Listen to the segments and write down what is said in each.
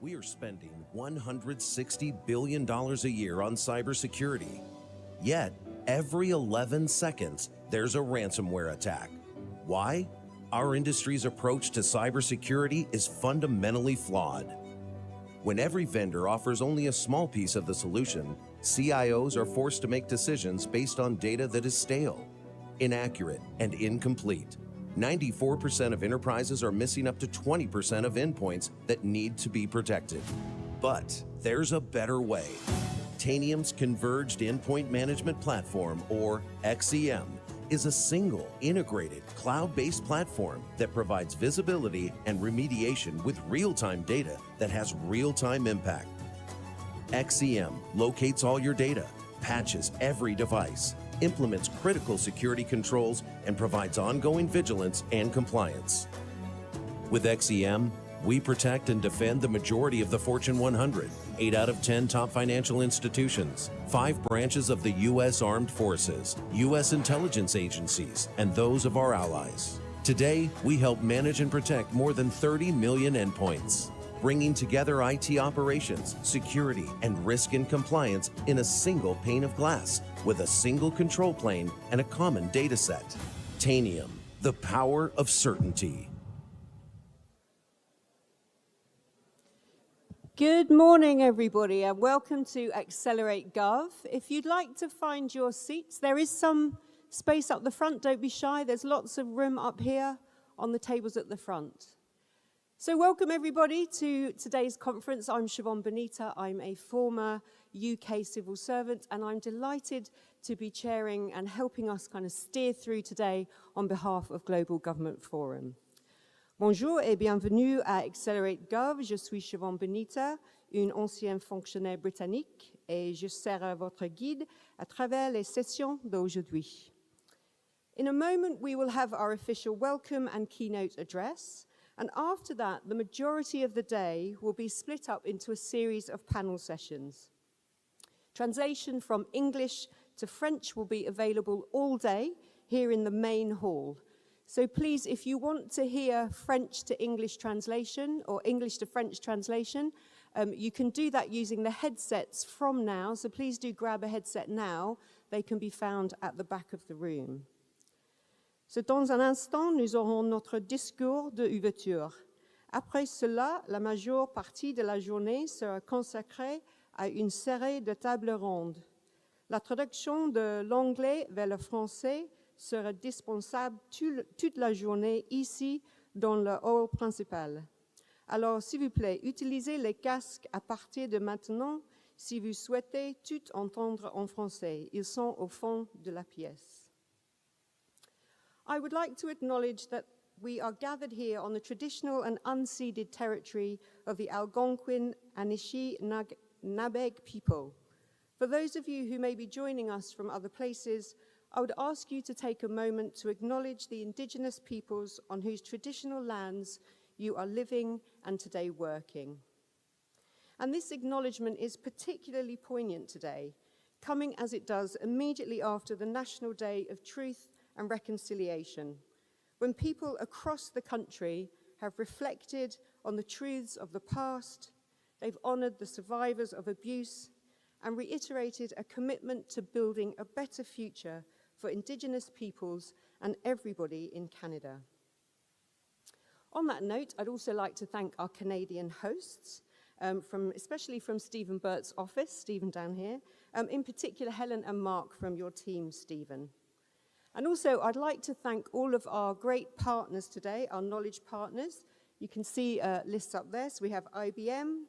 We are spending $160 billion a year on cybersecurity. Yet, every 11 seconds, there's a ransomware attack. Why? Our industry's approach to cybersecurity is fundamentally flawed. When every vendor offers only a small piece of the solution, CIOs are forced to make decisions based on data that is stale, inaccurate, and incomplete. 94% of enterprises are missing up to 20% of endpoints that need to be protected. But there's a better way. Tanium's Converged Endpoint Management Platform, or XEM, is a single, integrated, cloud-based platform that provides visibility and remediation with real-time data that has real-time impact. XEM locates all your data, patches every device, implements critical security controls, and provides ongoing vigilance and compliance. With XEM, we protect and defend the majority of the Fortune 100, 8 out of 10 top financial institutions, 5 branches of the U.S. Armed Forces, U.S. intelligence agencies, and those of our allies. Today, we help manage and protect more than 30 million endpoints, bringing together IT operations, security, and risk and compliance in a single pane of glass with a single control plane and a common data set. Tanium, the power of certainty. Good morning, everybody, and welcome to AccelerateGOV. If you'd like to find your seats, there is some space up the front. Don't be shy. There's lots of room up here on the tables at the front. So welcome, everybody, to today's conference. I'm Siobhan Benita. I'm a former UK civil servant, and I'm delighted to be chairing and helping us kind of steer through today on behalf of Global Government Forum. Bonjour et bienvenue à AccelerateGOV. Je suis Siobhan Benita, une ancienne fonctionnaire britannique, et je serai votre guide à travers les sessions d'aujourd'hui. In a moment, we will have our official welcome and keynote address, and after that, the majority of the day will be split up into a series of panel sessions. Translation from English to French will be available all day here in the main hall. So please, if you want to hear French to English translation or English to French translation, you can do that using the headsets from now. So please do grab a headset now. They can be found at the back of the room. So dans un instant, nous aurons notre discours d'ouverture. Après cela, la majeure partie de la journée sera consacrée à une série de tables rondes. La traduction de l'anglais vers le français sera dispensable toute la journée ici dans le hall principal. Alors, s'il vous plaît, utilisez les casques à partir de maintenant si vous souhaitez tout entendre en français. Ils sont au fond de la pièce. I would like to acknowledge that we are gathered here on the traditional and unceded territory of the Algonquin Anishinaabe people. For those of you who may be joining us from other places, I would ask you to take a moment to acknowledge the indigenous peoples on whose traditional lands you are living and today working. And this acknowledgement is particularly poignant today, coming as it does immediately after the National Day of Truth and Reconciliation, when people across the country have reflected on the truths of the past, they've honored the survivors of abuse, and reiterated a commitment to building a better future for Indigenous peoples and everybody in Canada. On that note, I'd also like to thank our Canadian hosts, especially from Stephen Burt's office, Stephen down here, in particular Helen and Mark from your team, Stephen. And also, I'd like to thank all of our great partners today, our knowledge partners. You can see lists up there. So we have IBM,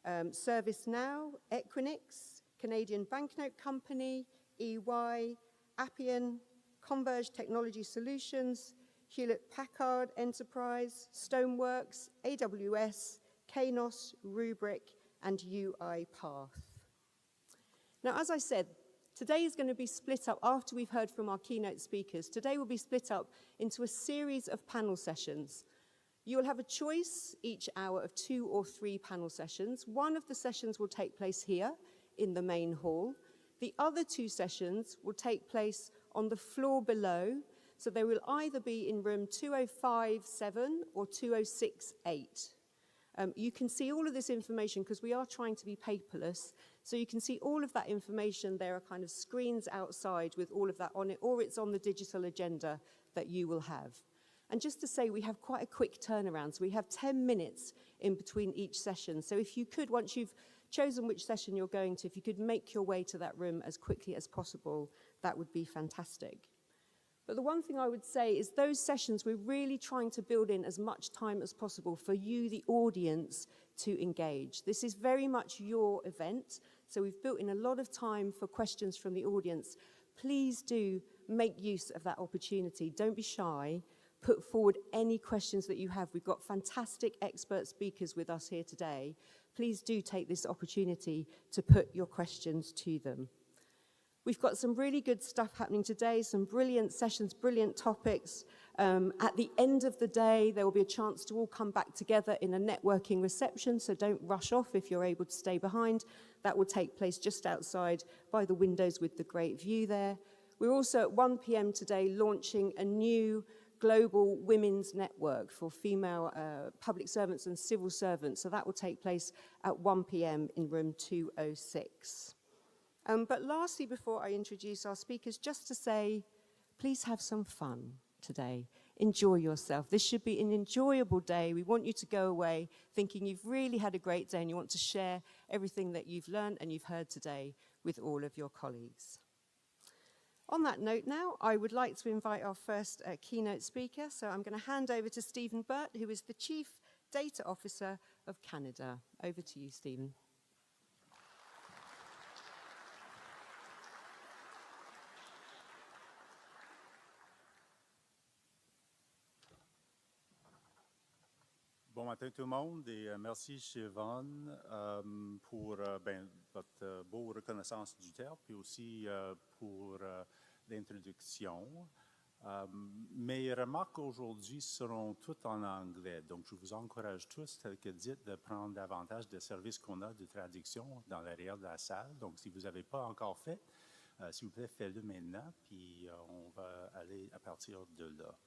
ServiceNow, Equinix, Canadian Banknote Company, EY, Appian, Converge Technology Solutions, Hewlett-Packard Enterprise, Stoneworks, AWS, Keynote, Rubrik, and UiPath. Now, as I said, today is going to be split up after we've heard from our keynote speakers. Today will be split up into a series of panel sessions. You will have a choice each hour of 2 or 3 panel sessions. One of the sessions will take place here in the main hall. The other 2 sessions will take place on the floor below, so they will either be in room 2057 or 2068. You can see all of this information because we are trying to be paperless. So you can see all of that information. There are kind of screens outside with all of that on it, or it's on the digital agenda that you will have. And just to say, we have quite a quick turnaround. So we have 10 minutes in between each session. So if you could, once you've chosen which session you're going to, if you could make your way to that room as quickly as possible, that would be fantastic. But the one thing I would say is those sessions, we're really trying to build in as much time as possible for you, the audience, to engage. This is very much your event, so we've built in a lot of time for questions from the audience. Please do make use of that opportunity. Don't be shy. Put forward any questions that you have. We've got fantastic expert speakers with us here today. Please do take this opportunity to put your questions to them. We've got some really good stuff happening today, some brilliant sessions, brilliant topics. At the end of the day, there will be a chance to all come back together in a networking reception, so don't rush off if you're able to stay behind. That will take place just outside by the windows with the great view there. We're also at 1 p.m. today launching a new global women's network for female public servants and civil servants, so that will take place at 1 p.m. in room 206. But lastly, before I introduce our speakers, just to say, please have some fun today. Enjoy yourself. This should be an enjoyable day. We want you to go away thinking you've really had a great day and you want to share everything that you've learned and you've heard today with all of your colleagues. On that note now, I would like to invite our first keynote speaker. So I'm going to hand over to Stephen Burt, who is the Chief Data Officer of Canada. Over to you, Stephen. Bon matin tout le monde et merci Siobhan pour votre beau reconnaissance du terme puis aussi pour l'introduction. Mes remarques aujourd'hui seront toutes en anglais, donc je vous encourage tous, tel que dit, de prendre davantage des services qu'on a de traduction dans l'arrière de la salle. Donc si vous n'avez pas encore fait, s'il vous plaît, faites-le maintenant, puis on va aller à partir de là.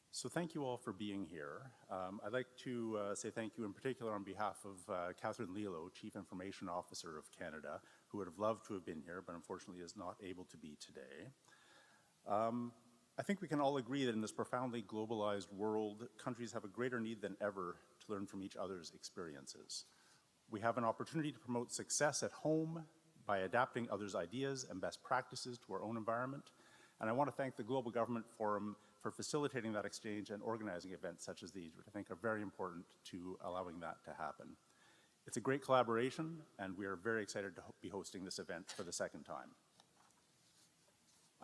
So thank you all for being here. I'd like to say thank you in particular on behalf of Catherine Lilo, Chief Information Officer of Canada, who would have loved to have been here, but unfortunately is not able to be today. I think we can all agree that in this profoundly globalized world, countries have a greater need than ever to learn from each other's experiences. We have an opportunity to promote success at home by adapting others' ideas and best practices to our own environment. And I want to thank the Global Government Forum for facilitating that exchange and organizing events such as these, which I think are very important to allowing that to happen. It's a great collaboration, and we are very excited to be hosting this event for the second time.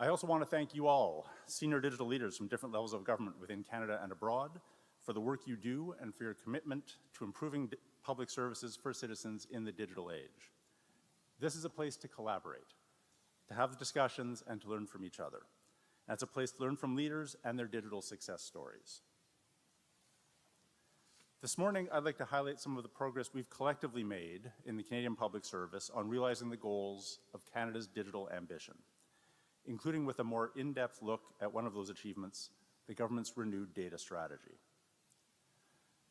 I also want to thank you all, senior digital leaders from different levels of government within Canada and abroad, for the work you do and for your commitment to improving public services for citizens in the digital age. This is a place to collaborate, to have the discussions and to learn from each other. And it's a place to learn from leaders and their digital success stories. This morning, I'd like to highlight some of the progress we've collectively made in the Canadian Public Service on realizing the goals of Canada's digital ambition, including with a more in-depth look at one of those achievements, the government's renewed data strategy.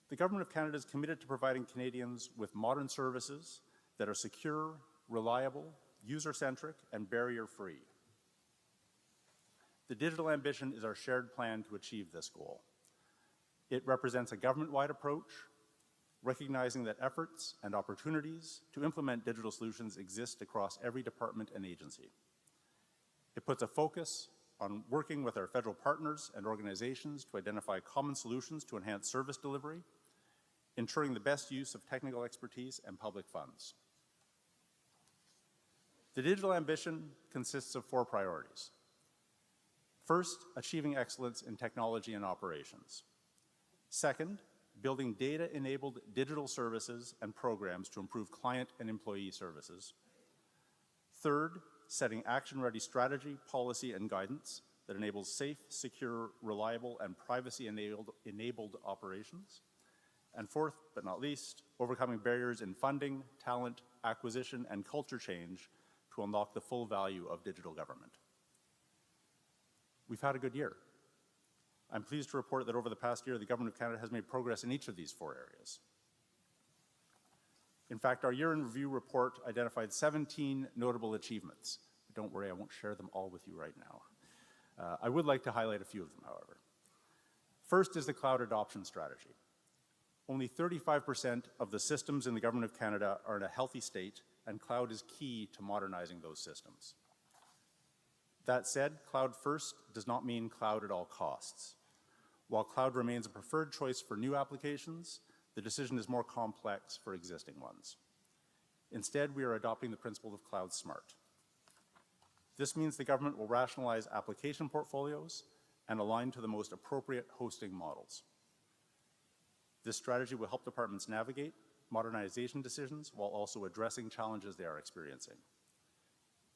The Government of Canada is committed to providing Canadians with modern services that are secure, reliable, user-centric, and barrier-free. The digital ambition is our shared plan to achieve this goal. It represents a government-wide approach, recognizing that efforts and opportunities to implement digital solutions exist across every department and agency. It puts a focus on working with our federal partners and organizations to identify common solutions to enhance service delivery, ensuring the best use of technical expertise and public funds. The digital ambition consists of 4 priorities. First, achieving excellence in technology and operations. Second, building data-enabled digital services and programs to improve client and employee services. Third, setting action-ready strategy, policy, and guidance that enables safe, secure, reliable, and privacy-enabled operations. And fourth, but not least, overcoming barriers in funding, talent, acquisition, and culture change to unlock the full value of digital government. We've had a good year. I'm pleased to report that over the past year, the Government of Canada has made progress in each of these 4 areas. In fact, our year-in review report identified 17 notable achievements. But don't worry, I won't share them all with you right now. I would like to highlight a few of them, however. First is the cloud adoption strategy. Only 35% of the systems in the Government of Canada are in a healthy state, and cloud is key to modernizing those systems. That said, cloud first does not mean cloud at all costs. While cloud remains a preferred choice for new applications, the decision is more complex for existing ones. Instead, we are adopting the principle of cloud smart. This means the government will rationalize application portfolios and align to the most appropriate hosting models. This strategy will help departments navigate modernization decisions while also addressing challenges they are experiencing.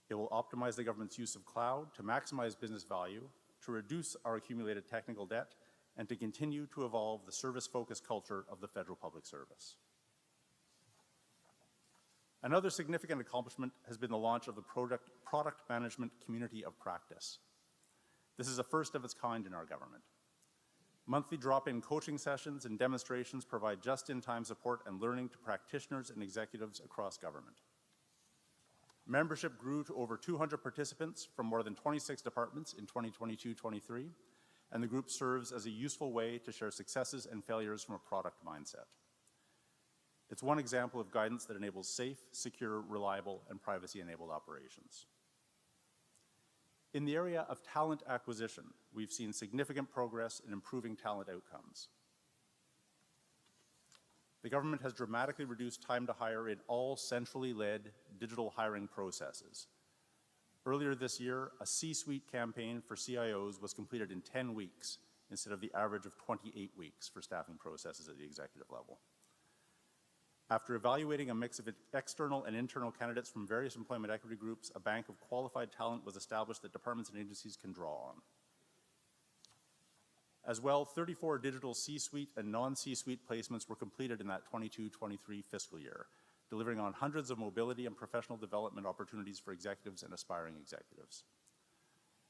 It will optimize the government's use of cloud to maximize business value, to reduce our accumulated technical debt, and to continue to evolve the service-focused culture of the federal public service. Another significant accomplishment has been the launch of the Product Management Community of Practice. This is a first of its kind in our government. Monthly drop-in coaching sessions and demonstrations provide just-in-time support and learning to practitioners and executives across government. Membership grew to over 200 participants from more than 26 departments in 2022-23, and the group serves as a useful way to share successes and failures from a product mindset. It's one example of guidance that enables safe, secure, reliable, and privacy-enabled operations. In the area of talent acquisition, we've seen significant progress in improving talent outcomes. The government has dramatically reduced time to hire in all centrally led digital hiring processes. Earlier this year, a C-suite campaign for CIOs was completed in 10 weeks instead of the average of 28 weeks for staffing processes at the executive level. After evaluating a mix of external and internal candidates from various employment equity groups, a bank of qualified talent was established that departments and agencies can draw on. As well, 34 digital C-suite and non-C-suite placements were completed in that 22-23 fiscal year, delivering on hundreds of mobility and professional development opportunities for executives and aspiring executives.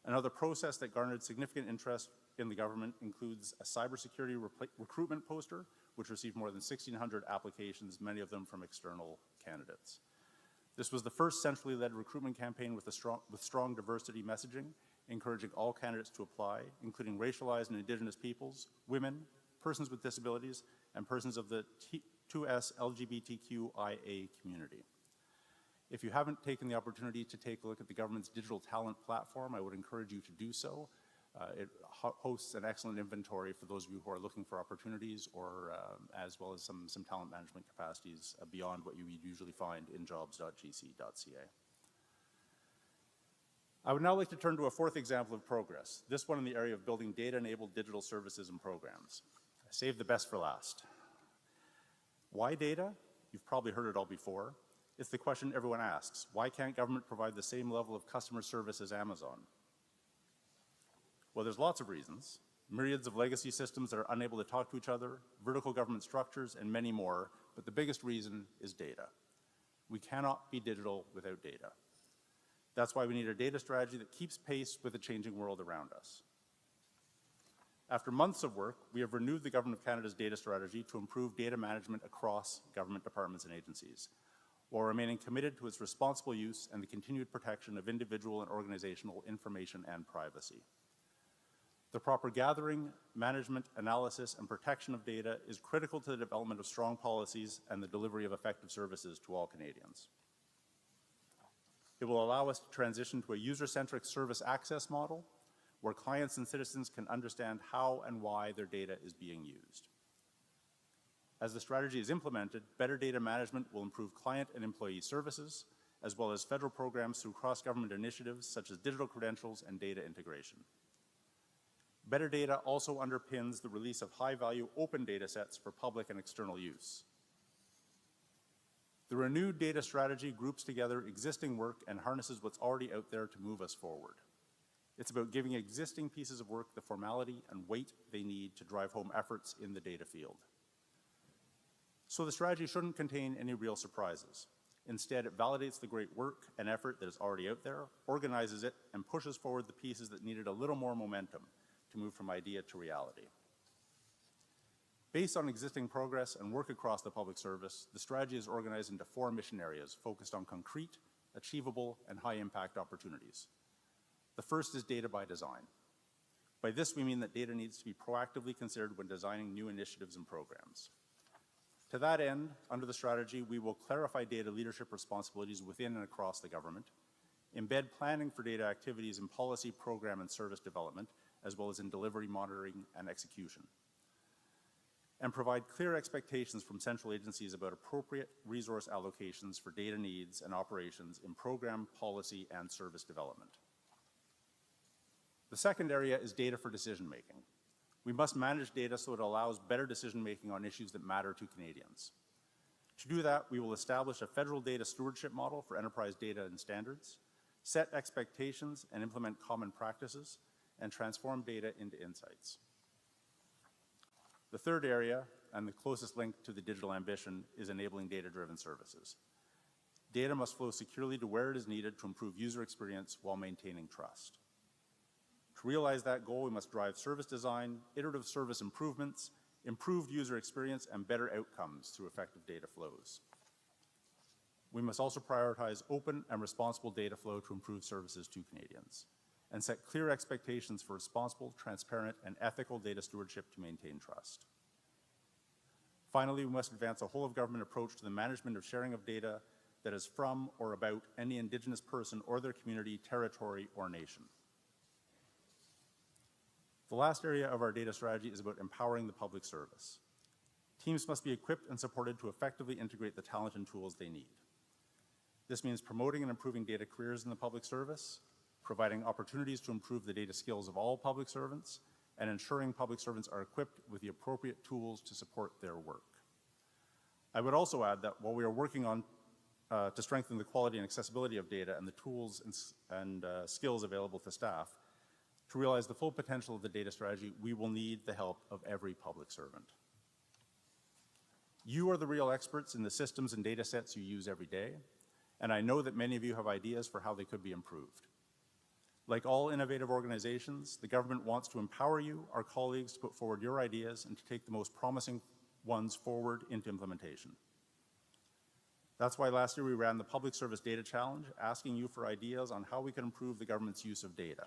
Another process that garnered significant interest in the government includes a cybersecurity recruitment poster, which received more than 1,600 applications, many of them from external candidates. This was the first centrally led recruitment campaign with strong diversity messaging, encouraging all candidates to apply, including racialized and Indigenous peoples, women, persons with disabilities, and persons of the 2S LGBTQIA community. If you haven't taken the opportunity to take a look at the government's digital talent platform, I would encourage you to do so. It hosts an excellent inventory for those of you who are looking for opportunities or as well as some talent management capacities beyond what you would usually find in jobs.gc.ca. I would now like to turn to a fourth example of progress, this one in the area of building data-enabled digital services and programs. I saved the best for last. Why data? You've probably heard it all before. It's the question everyone asks. Why can't government provide the same level of customer service as Amazon? Well, there's lots of reasons. Myriads of legacy systems that are unable to talk to each other, vertical government structures, and many more, but the biggest reason is data. We cannot be digital without data. That's why we need a data strategy that keeps pace with the changing world around us. After months of work, we have renewed the Government of Canada's data strategy to improve data management across government departments and agencies, while remaining committed to its responsible use and the continued protection of individual and organizational information and privacy. The proper gathering, management, analysis, and protection of data is critical to the development of strong policies and the delivery of effective services to all Canadians. It will allow us to transition to a user-centric service access model where clients and citizens can understand how and why their data is being used. As the strategy is implemented, better data management will improve client and employee services, as well as federal programs through cross-government initiatives such as digital credentials and data integration. Better data also underpins the release of high-value open data sets for public and external use. The renewed data strategy groups together existing work and harnesses what's already out there to move us forward. It's about giving existing pieces of work the formality and weight they need to drive home efforts in the data field. So the strategy shouldn't contain any real surprises. Instead, it validates the great work and effort that is already out there, organizes it, and pushes forward the pieces that needed a little more momentum to move from idea to reality. Based on existing progress and work across the public service, the strategy is organized into 4 mission areas focused on concrete, achievable, and high-impact opportunities. The first is data by design. By this, we mean that data needs to be proactively considered when designing new initiatives and programs. To that end, under the strategy, we will clarify data leadership responsibilities within and across the government, embed planning for data activities in policy, program, and service development, as well as in delivery, monitoring, and execution, and provide clear expectations from central agencies about appropriate resource allocations for data needs and operations in program, policy, and service development. The second area is data for decision-making. We must manage data so it allows better decision-making on issues that matter to Canadians. To do that, we will establish a federal data stewardship model for enterprise data and standards, set expectations and implement common practices, and transform data into insights. The third area, and the closest link to the digital ambition, is enabling data-driven services. Data must flow securely to where it is needed to improve user experience while maintaining trust. To realize that goal, we must drive service design, iterative service improvements, improved user experience, and better outcomes through effective data flows. We must also prioritize open and responsible data flow to improve services to Canadians, and set clear expectations for responsible, transparent, and ethical data stewardship to maintain trust. Finally, we must advance a whole-of-government approach to the management of sharing of data that is from or about any Indigenous person or their community, territory, or nation. The last area of our data strategy is about empowering the public service. Teams must be equipped and supported to effectively integrate the talent and tools they need. This means promoting and improving data careers in the public service, providing opportunities to improve the data skills of all public servants, and ensuring public servants are equipped with the appropriate tools to support their work. I would also add that while we are working on to strengthen the quality and accessibility of data and the tools and skills available to staff, to realize the full potential of the data strategy, we will need the help of every public servant. You are the real experts in the systems and data sets you use every day, and I know that many of you have ideas for how they could be improved. Like all innovative organizations, the government wants to empower you, our colleagues, to put forward your ideas and to take the most promising ones forward into implementation. That's why last year we ran the Public Service Data Challenge, asking you for ideas on how we can improve the government's use of data.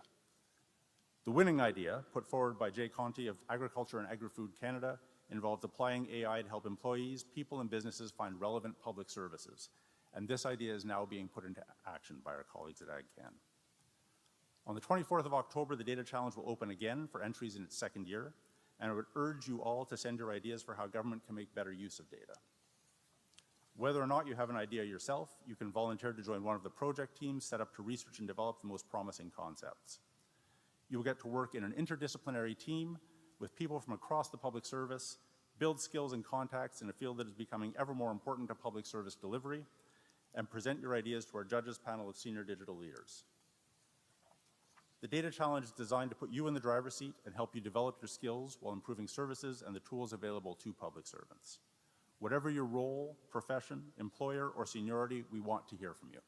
The winning idea, put forward by Jay Conti of Agriculture and Agri-Food Canada, involved applying AI to help employees, people, and businesses find relevant public services. And this idea is now being put into action by our colleagues at AgCan. On the 24th of October, the Data Challenge will open again for entries in its second year, and I would urge you all to send your ideas for how government can make better use of data. Whether or not you have an idea yourself, you can volunteer to join one of the project teams set up to research and develop the most promising concepts. You will get to work in an interdisciplinary team with people from across the public service, build skills and contacts in a field that is becoming ever more important to public service delivery, and present your ideas to our judges panel of senior digital leaders. The Data Challenge is designed to put you in the driver's seat and help you develop your skills while improving services and the tools available to public servants. Whatever your role, profession, employer, or seniority, we want to hear from you.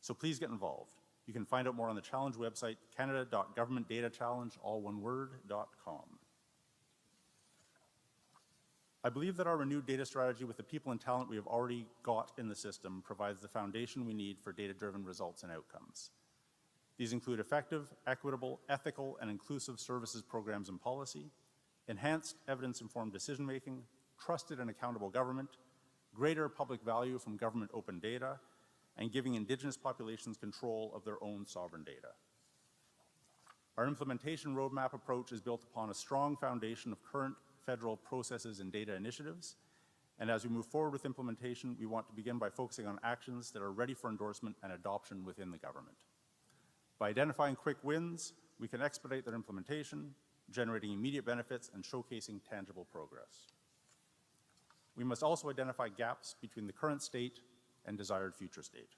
So please get involved. You can find out more on the challenge website, canada.governmentdatachallenge, all one word, .com. I believe that our renewed data strategy with the people and talent we have already got in the system provides the foundation we need for data-driven results and outcomes. These include effective, equitable, ethical, and inclusive services programs and policy, enhanced evidence-informed decision-making, trusted and accountable government, greater public value from government open data, and giving Indigenous populations control of their own sovereign data. Our implementation roadmap approach is built upon a strong foundation of current federal processes and data initiatives, and as we move forward with implementation, we want to begin by focusing on actions that are ready for endorsement and adoption within the government. By identifying quick wins, we can expedite their implementation, generating immediate benefits and showcasing tangible progress. We must also identify gaps between the current state and desired future state.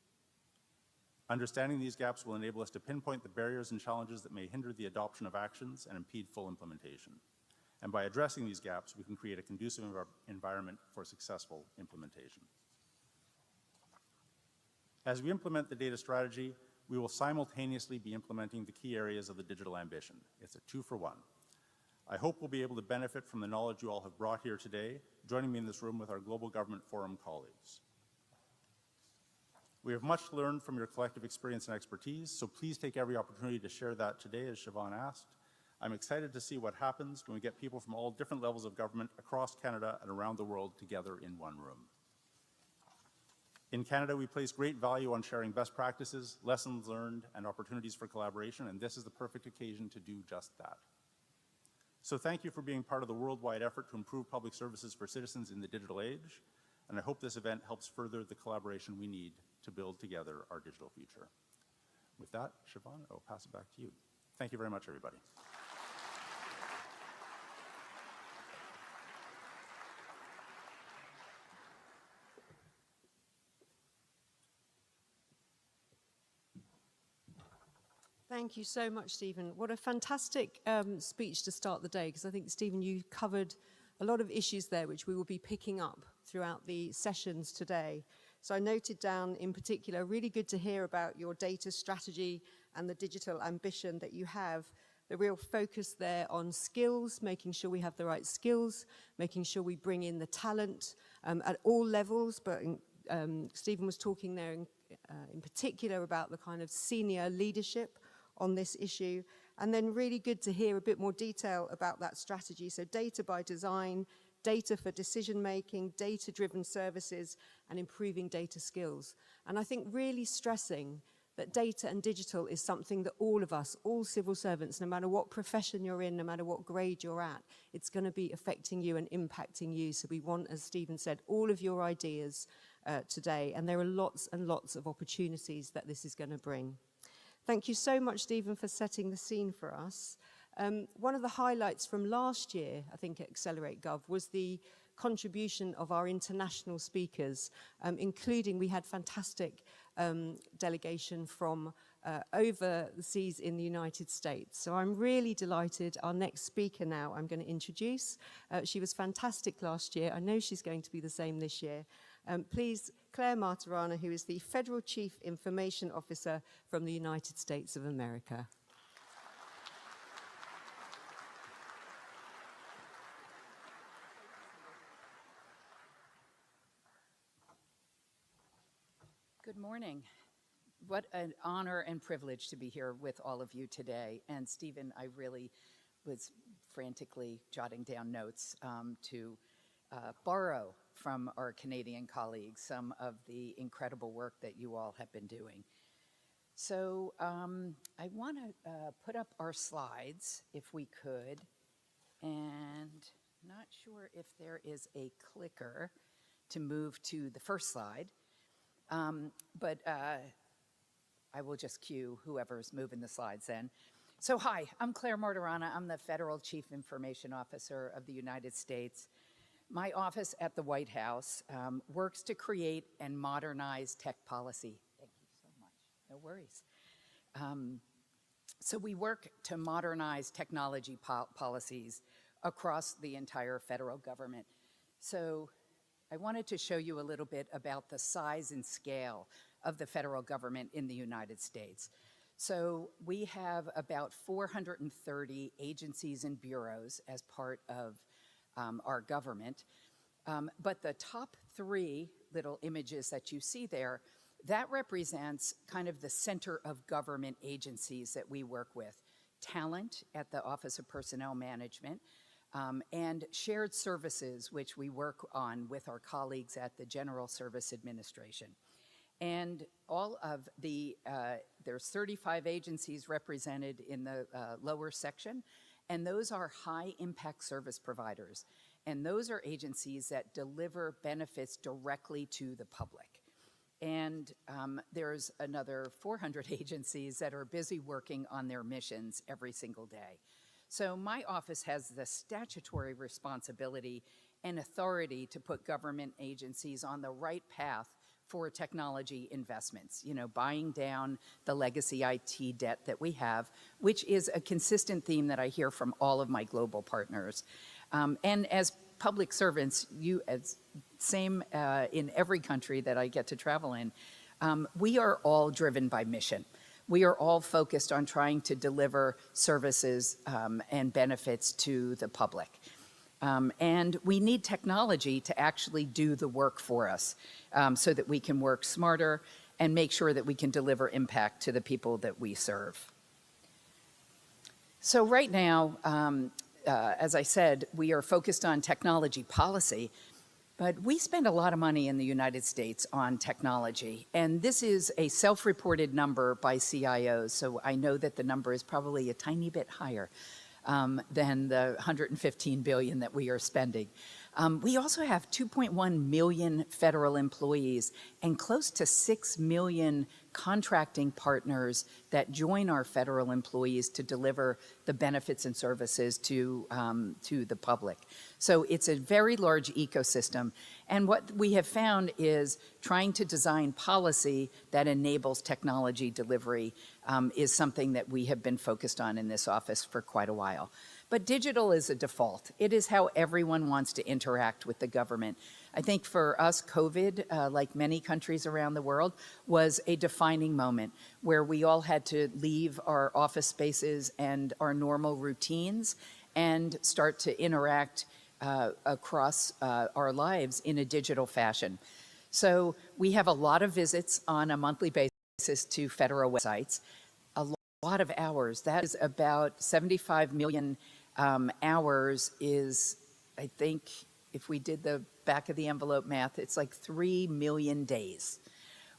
Understanding these gaps will enable us to pinpoint the barriers and challenges that may hinder the adoption of actions and impede full implementation. And by addressing these gaps, we can create a conducive environment for successful implementation. As we implement the data strategy, we will simultaneously be implementing the key areas of the digital ambition. It's a 2-for-1. I hope we'll be able to benefit from the knowledge you all have brought here today, joining me in this room with our Global Government Forum colleagues. We have much learned from your collective experience and expertise, so please take every opportunity to share that today, as Siobhan asked. I'm excited to see what happens when we get people from all different levels of government across Canada and around the world together in one room. In Canada, we place great value on sharing best practices, lessons learned, and opportunities for collaboration, and this is the perfect occasion to do just that. So thank you for being part of the worldwide effort to improve public services for citizens in the digital age, and I hope this event helps further the collaboration we need to build together our digital future. With that, Siobhan, I'll pass it back to you. Thank you very much, everybody. Thank you so much, Stephen. What a fantastic speech to start the day, because I think, Stephen, you covered a lot of issues there which we will be picking up throughout the sessions today. So I noted down in particular, really good to hear about your data strategy and the digital ambition that you have. The real focus there on skills, making sure we have the right skills, making sure we bring in the talent at all levels. But Stephen was talking there in particular about the kind of senior leadership on this issue. And then really good to hear a bit more detail about that strategy. So data by design, data for decision-making, data-driven services, and improving data skills. And I think really stressing that data and digital is something that all of us, all civil servants, no matter what profession you're in, no matter what grade you're at, it's going to be affecting you and impacting you. So we want, as Stephen said, all of your ideas today. And there are lots and lots of opportunities that this is going to bring. Thank you so much, Stephen, for setting the scene for us. One of the highlights from last year, I think, at AccelerateGOV was the contribution of our international speakers, including we had fantastic delegation from over the seas in the United States. So I'm really delighted. Our next speaker now I'm going to introduce. She was fantastic last year. I know she's going to be the same this year. Please, Claire Martirana, who is the Federal Chief Information Officer from the United States of America. Good morning. What an honor and privilege to be here with all of you today. And Stephen, I really was frantically jotting down notes to borrow from our Canadian colleagues some of the incredible work that you all have been doing. So I want to put up our slides, if we could, and not sure if there is a clicker to move to the first slide, but I will just cue whoever's moving the slides then. So hi, I'm Claire Martirana. I'm the Federal Chief Information Officer of the United States. My office at the White House works to create and modernize tech policy. Thank you so much. No worries. So we work to modernize technology policies across the entire federal government. So I wanted to show you a little bit about the size and scale of the federal government in the United States. So we have about 430 agencies and bureaus as part of our government. But the top three little images that you see there, that represents kind of the center of government agencies that we work with. Talent at the Office of Personnel Management, and shared services, which we work on with our colleagues at the General Service Administration. And all of the, there's 35 agencies represented in the lower section, and those are high impact service providers. And those are agencies that deliver benefits directly to the public. And there's another 400 agencies that are busy working on their missions every single day. So my office has the statutory responsibility and authority to put government agencies on the right path for technology investments, you know, buying down the legacy IT debt that we have, which is a consistent theme that I hear from all of my global partners. And as public servants, you, as same in every country that I get to travel in, we are all driven by mission. We are all focused on trying to deliver services and benefits to the public. And we need technology to actually do the work for us so that we can work smarter and make sure that we can deliver impact to the people that we serve. So right now, as I said, we are focused on technology policy, but we spend a lot of money in the United States on technology. And this is a self-reported number by CIOs, so I know that the number is probably a tiny bit higher than the $115 billion that we are spending. We also have 2.1 million federal employees and close to 6 million contracting partners that join our federal employees to deliver the benefits and services to the public. So it's a very large ecosystem. And what we have found is trying to design policy that enables technology delivery is something that we have been focused on in this office for quite a while. But digital is a default. It is how everyone wants to interact with the government. I think for us, COVID, like many countries around the world, was a defining moment where we all had to leave our office spaces and our normal routines and start to interact across our lives in a digital fashion. So we have a lot of visits on a monthly basis to federal websites, a lot of hours. That is about 75 million hours is, I think, if we did the back of the envelope math, it's like 3 million days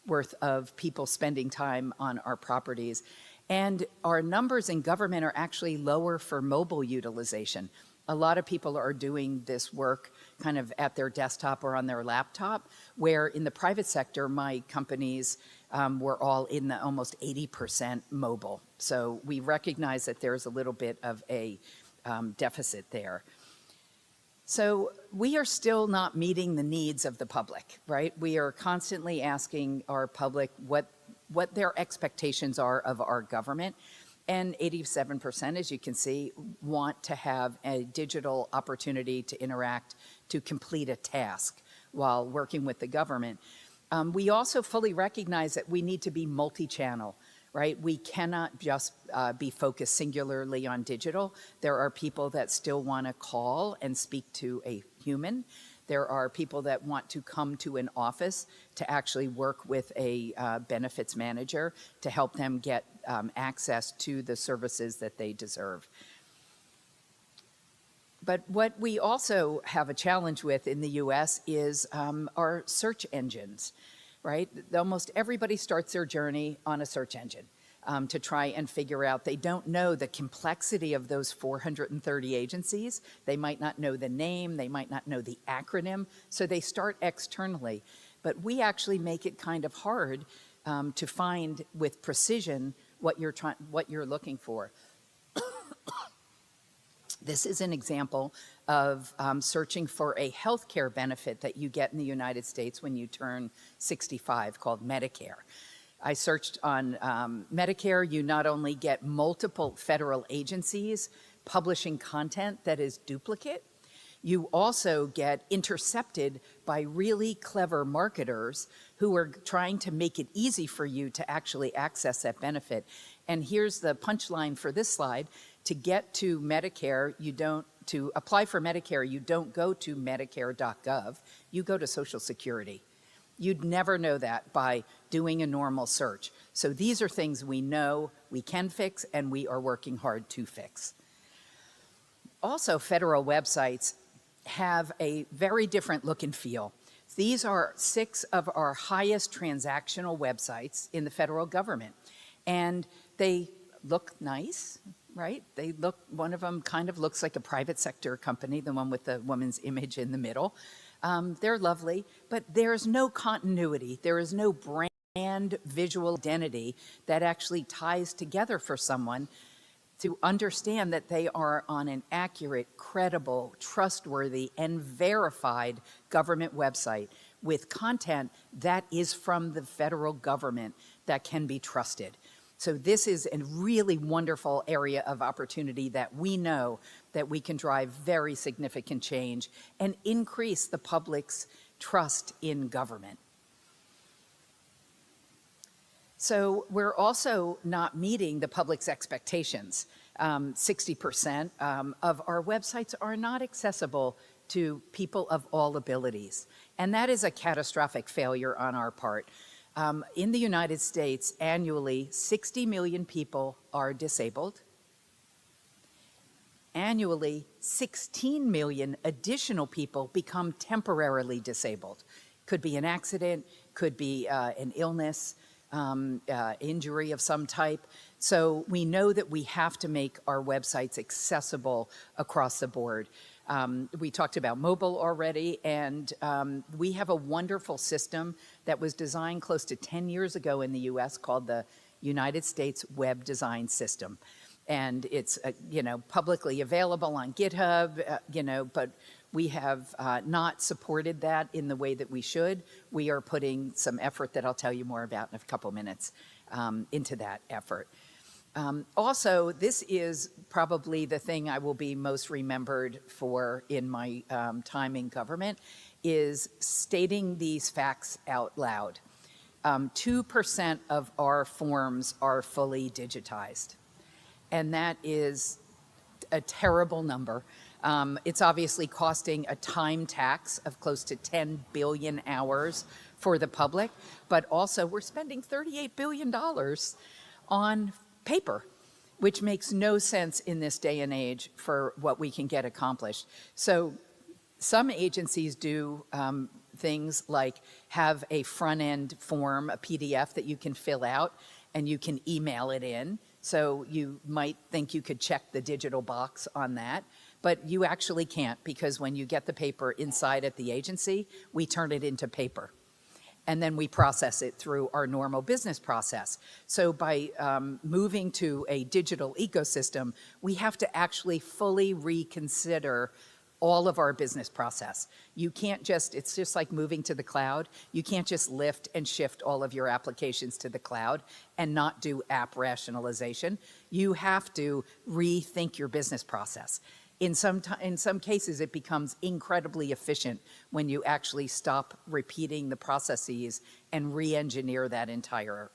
worth of people spending time on our properties. And our numbers in government are actually lower for mobile utilization. A lot of people are doing this work kind of at their desktop or on their laptop, where in the private sector, my companies were all in the almost 80% mobile. So we recognize that there's a little bit of a deficit there. So we are still not meeting the needs of the public, right? We are constantly asking our public what their expectations are of our government. And 87%, as you can see, want to have a digital opportunity to interact, to complete a task while working with the government. We also fully recognize that we need to be multi-channel, right? We cannot just be focused singularly on digital. There are people that still want to call and speak to a human. There are people that want to come to an office to actually work with a benefits manager to help them get access to the services that they deserve. But what we also have a challenge with in the US is our search engines, right? Almost everybody starts their journey on a search engine to try and figure out. They don't know the complexity of those 430 agencies. They might not know the name, they might not know the acronym, so they start externally. But we actually make it kind of hard to find with precision what you're looking for. This is an example of searching for a healthcare benefit that you get in the United States when you turn 65 called Medicare. I searched on Medicare. You not only get multiple federal agencies publishing content that is duplicate, you also get intercepted by really clever marketers who are trying to make it easy for you to actually access that benefit. And here's the punchline for this slide. To get to Medicare, to apply for Medicare, you don't go to medicare.gov, you go to Social Security. You'd never know that by doing a normal search. So these are things we know we can fix and we are working hard to fix. Also, federal websites have a very different look and feel. These are 6 of our highest transactional websites in the federal government. And they look nice, right? They look, one of them kind of looks like a private sector company, the one with the woman's image in the middle. They're lovely, but there's no continuity. There is no brand visual identity that actually ties together for someone to understand that they are on an accurate, credible, trustworthy, and verified government website with content that is from the federal government that can be trusted. So this is a really wonderful area of opportunity that we know that we can drive very significant change and increase the public's trust in government. So we're also not meeting the public's expectations. 60% of our websites are not accessible to people of all abilities. And that is a catastrophic failure on our part. In the United States, annually, 60 million people are disabled. Annually, 16 million additional people become temporarily disabled. Could be an accident, could be an illness, injury of some type. So we know that we have to make our websites accessible across the board. We talked about mobile already, and we have a wonderful system that was designed close to 10 years ago in the US called the United States Web Design System. And it's, publicly available on GitHub, but we have not supported that in the way that we should. We are putting some effort that I'll tell you more about in a couple minutes into that effort. Also, this is probably the thing I will be most remembered for in my time in government, is stating these facts out loud. 2% of our forms are fully digitized, and that is a terrible number. It's obviously costing a time tax of close to 10 billion hours for the public, but also we're spending $38 billion on paper, which makes no sense in this day and age for what we can get accomplished. So some agencies do things like have a front-end form, a PDF that you can fill out and you can email it in. So you might think you could check the digital box on that, but you actually can't, because when you get the paper inside at the agency, we turn it into paper. And then we process it through our normal business process. So by moving to a digital ecosystem, we have to actually fully reconsider all of our business process. You can't just, it's just like moving to the cloud. You can't just lift and shift all of your applications to the cloud and not do app rationalization. You have to rethink your business process. In some cases, it becomes incredibly efficient when you actually stop repeating the processes and re-engineer that entire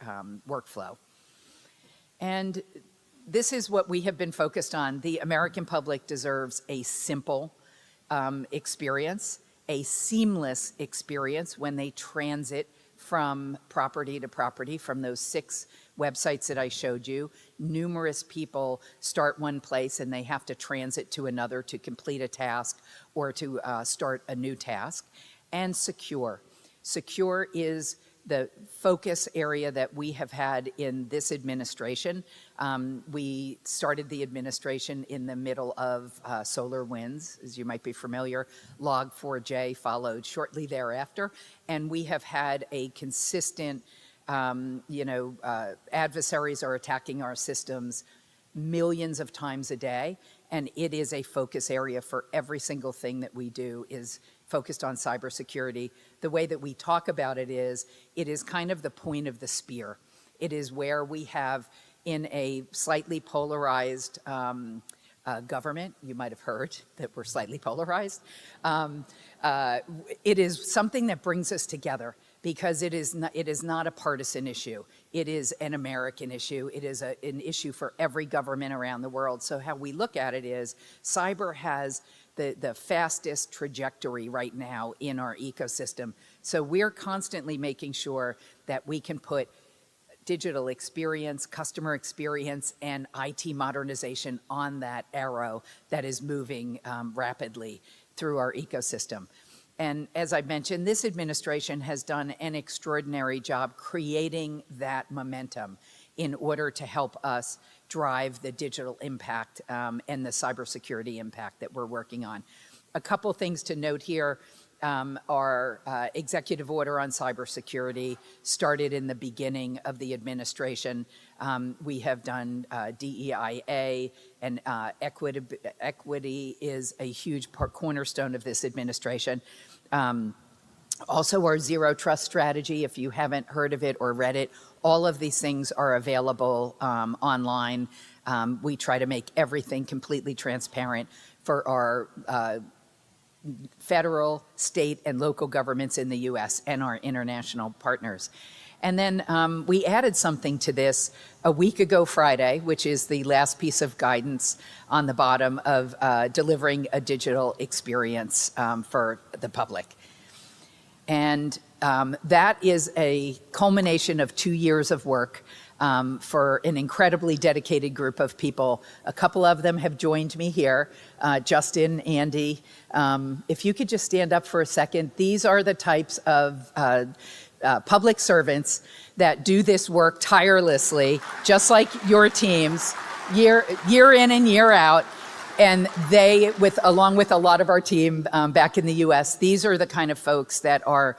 workflow. And this is what we have been focused on. The American public deserves a simple experience, a seamless experience when they transit from property to property, from those 6 websites that I showed you. Numerous people start one place and they have to transit to another to complete a task or to start a new task. And secure. Secure is the focus area that we have had in this administration. We started the administration in the middle of solar winds, as you might be familiar. Log4j followed shortly thereafter. And we have had a consistent, adversaries are attacking our systems millions of times a day. And it is a focus area for every single thing that we do, is focused on cybersecurity. The way that we talk about it is kind of the point of the spear. It is where we have, in a slightly polarized government, you might have heard that we're slightly polarized, it is something that brings us together, because it is not a partisan issue. It is an American issue. It is an issue for every government around the world. So how we look at it is, cyber has the fastest trajectory right now in our ecosystem. So we're constantly making sure that we can put digital experience, customer experience, and IT modernization on that arrow that is moving rapidly through our ecosystem. And as I mentioned, this administration has done an extraordinary job creating that momentum in order to help us drive the digital impact and the cybersecurity impact that we're working on. A couple things to note here. Our executive order on cybersecurity started in the beginning of the administration. We have done DEIA, and equity is a huge cornerstone of this administration. Also, our Zero Trust strategy, if you haven't heard of it or read it, all of these things are available online. We try to make everything completely transparent for our federal, state, and local governments in the U.S. and our international partners. And then we added something to this a week ago Friday, which is the last piece of guidance on the bottom of delivering a digital experience for the public. And that is a culmination of 2 years of work for an incredibly dedicated group of people. A couple of them have joined me here, Justin, Andy. If you could just stand up for a second. These are the types of public servants that do this work tirelessly, just like your teams, year in and year out. And they, along with a lot of our team back in the US, these are the kind of folks that are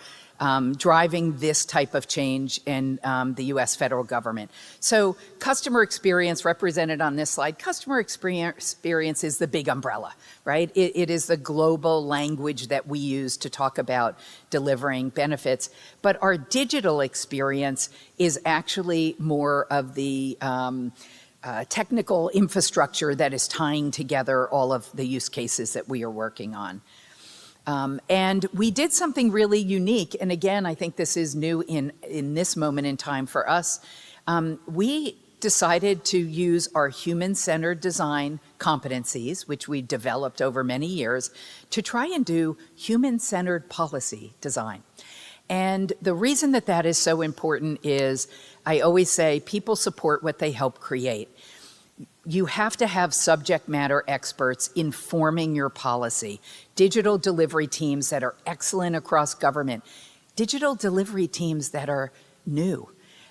driving this type of change in the US federal government. So customer experience represented on this slide, customer experience is the big umbrella, right? It is the global language that we use to talk about delivering benefits. But our digital experience is actually more of the technical infrastructure that is tying together all of the use cases that we are working on. And we did something really unique, and again, I think this is new in this moment in time for us. We decided to use our human-centered design competencies, which we developed over many years, to try and do human-centered policy design. And the reason that that is so important is, I always say, people support what they help create. You have to have subject matter experts informing your policy. Digital delivery teams that are excellent across government. Digital delivery teams that are new,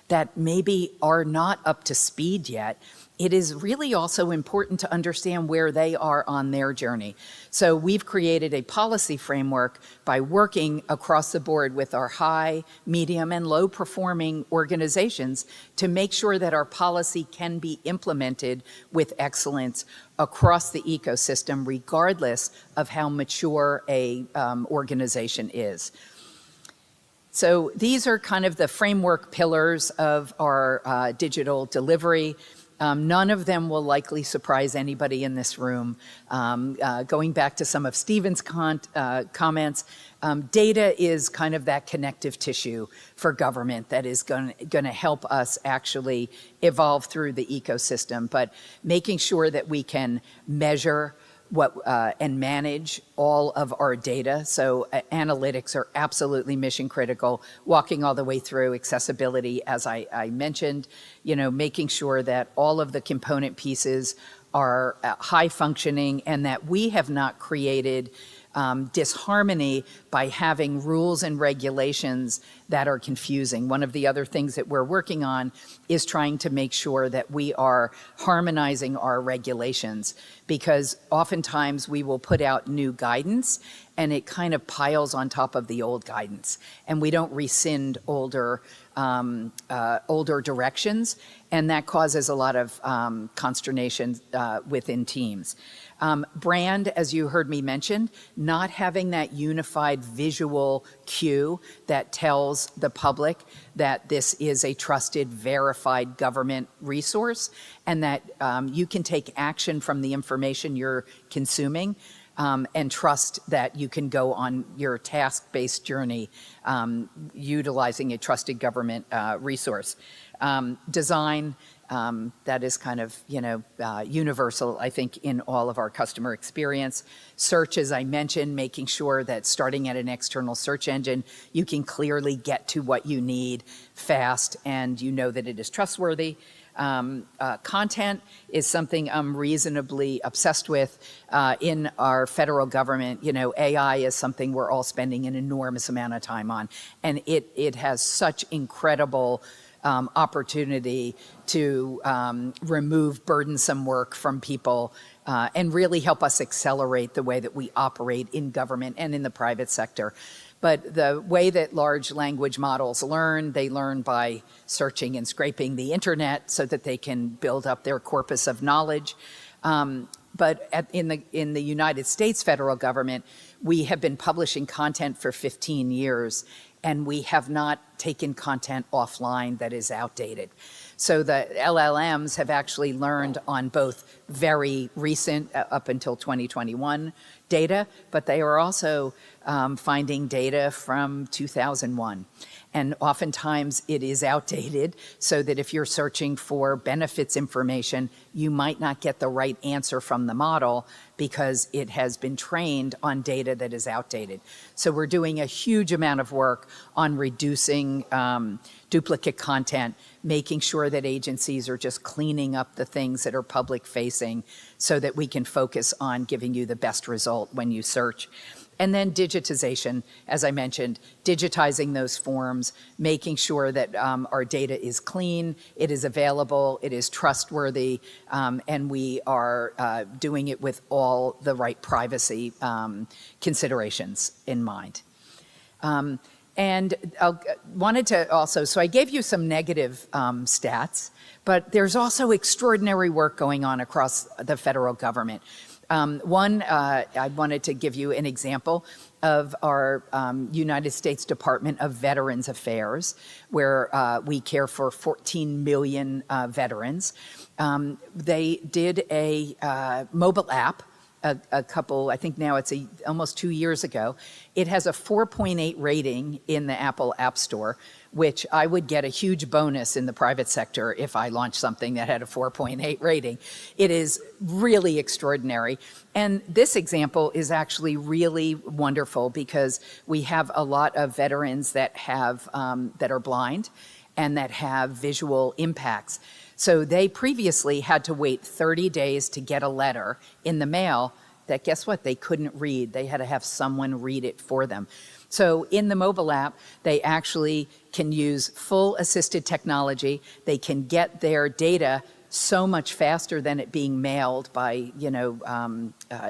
that maybe are not up to speed yet. It is really also important to understand where they are on their journey. So we've created a policy framework by working across the board with our high, medium, and low performing organizations to make sure that our policy can be implemented with excellence across the ecosystem, regardless of how mature a organization is. So these are kind of the framework pillars of our digital delivery. None of them will likely surprise anybody in this room. Going back to some of Stephen's comments, data is kind of that connective tissue for government that is going to help us actually evolve through the ecosystem, but making sure that we can measure and manage all of our data. So analytics are absolutely mission critical, walking all the way through accessibility, as I mentioned, making sure that all of the component pieces are high functioning and that we have not created disharmony by having rules and regulations that are confusing. One of the other things that we're working on is trying to make sure that we are harmonizing our regulations, because oftentimes we will put out new guidance and it kind of piles on top of the old guidance, and we don't rescind older directions, and that causes a lot of consternation within teams. Brand, as you heard me mention, not having that unified visual cue that tells the public that this is a trusted, verified government resource, and that you can take action from the information you're consuming, and trust that you can go on your task-based journey utilizing a trusted government resource. Design, that is kind of, universal, I think, in all of our customer experience. Search, as I mentioned, making sure that starting at an external search engine, you can clearly get to what you need fast and you know that it is trustworthy. Content is something I'm reasonably obsessed with in our federal government. AI is something we're all spending an enormous amount of time on, and it has such incredible opportunity to remove burdensome work from people and really help us accelerate the way that we operate in government and in the private sector. But the way that large language models learn, they learn by searching and scraping the internet so that they can build up their corpus of knowledge. But in the United States federal government, we have been publishing content for 15 years, and we have not taken content offline that is outdated. So the LLMs have actually learned on both very recent, up until 2021, data, but they are also finding data from 2001. And oftentimes it is outdated, so that if you're searching for benefits information, you might not get the right answer from the model because it has been trained on data that is outdated. So we're doing a huge amount of work on reducing duplicate content, making sure that agencies are just cleaning up the things that are public facing so that we can focus on giving you the best result when you search. And then digitization, as I mentioned, digitizing those forms, making sure that our data is clean, it is available, it is trustworthy, and we are doing it with all the right privacy considerations in mind. And I wanted to also, so I gave you some negative stats, but there's also extraordinary work going on across the federal government. I wanted to give you an example of our United States Department of Veterans Affairs, where we care for 14 million veterans. They did a mobile app a couple, I think now it's almost 2 years ago. It has a 4.8 rating in the Apple App Store, which I would get a huge bonus in the private sector if I launched something that had a 4.8 rating. It is really extraordinary. And this example is actually really wonderful because we have a lot of veterans that have, that are blind and that have visual impacts. So they previously had to wait 30 days to get a letter in the mail that, guess what, they couldn't read. They had to have someone read it for them. So in the mobile app, they actually can use full assisted technology. They can get their data so much faster than it being mailed by,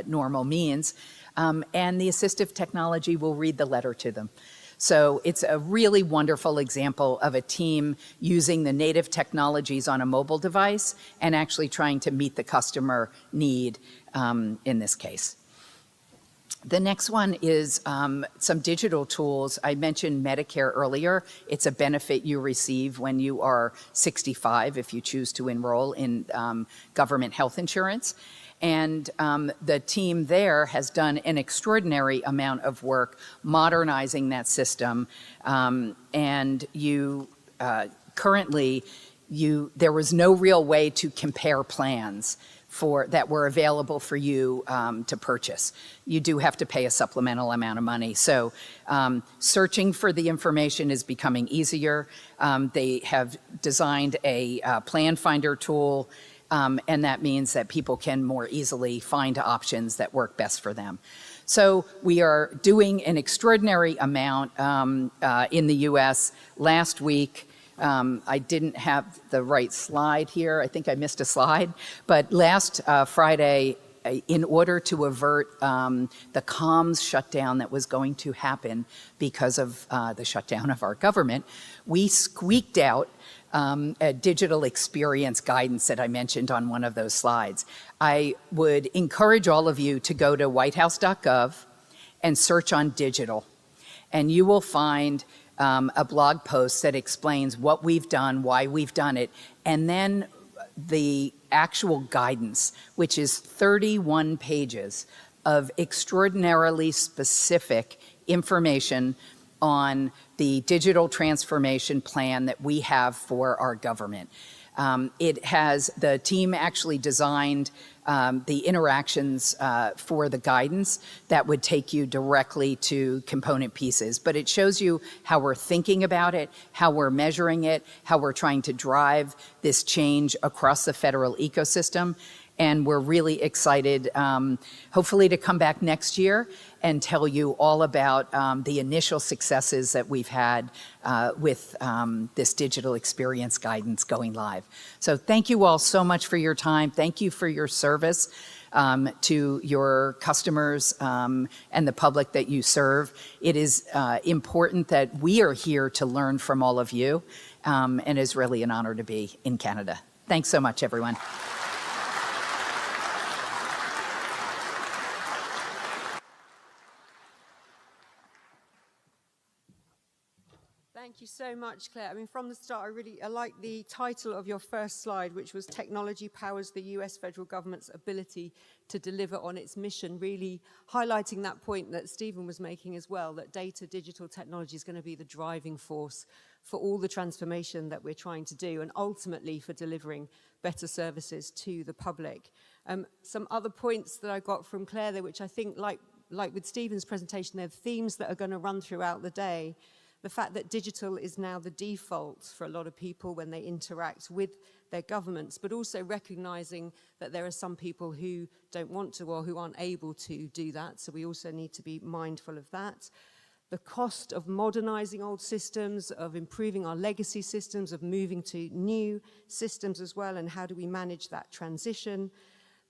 normal means. And the assistive technology will read the letter to them. So it's a really wonderful example of a team using the native technologies on a mobile device and actually trying to meet the customer need in this case. The next one is some digital tools. I mentioned Medicare earlier. It's a benefit you receive when you are 65 if you choose to enroll in government health insurance. And the team there has done an extraordinary amount of work modernizing that system. And you currently, there was no real way to compare plans that were available for you to purchase. You do have to pay a supplemental amount of money. So searching for the information is becoming easier. They have designed a plan finder tool, and that means that people can more easily find options that work best for them. So we are doing an extraordinary amount in the US. Last week, I didn't have the right slide here. I think I missed a slide. But last Friday, in order to avert the comms shutdown that was going to happen because of the shutdown of our government, we squeaked out a digital experience guidance that I mentioned on one of those slides. I would encourage all of you to go to whitehouse.gov and search on digital. And you will find a blog post that explains what we've done, why we've done it, and then the actual guidance, which is 31 pages of extraordinarily specific information on the digital transformation plan that we have for our government. The team actually designed the interactions for the guidance that would take you directly to component pieces. But it shows you how we're thinking about it, how we're measuring it, how we're trying to drive this change across the federal ecosystem. And we're really excited, hopefully, to come back next year and tell you all about the initial successes that we've had with this digital experience guidance going live. So thank you all so much for your time. Thank you for your service to your customers and the public that you serve. It is important that we are here to learn from all of you, and it's really an honor to be in Canada. Thanks so much, everyone. Thank you so much, Claire. I mean, from the start, I like the title of your first slide, which was Technology Powers the US Federal Government's Ability to Deliver on its Mission, really highlighting that point that Stephen was making as well, that data, digital technology is going to be the driving force for all the transformation that we're trying to do, and ultimately for delivering better services to the public. Some other points that I got from Claire there, which I think, like with Stephen's presentation, there are themes that are going to run throughout the day. The fact that digital is now the default for a lot of people when they interact with their governments, but also recognizing that there are some people who don't want to or who aren't able to do that. So we also need to be mindful of that. The cost of modernizing old systems, of improving our legacy systems, of moving to new systems as well, and how do we manage that transition.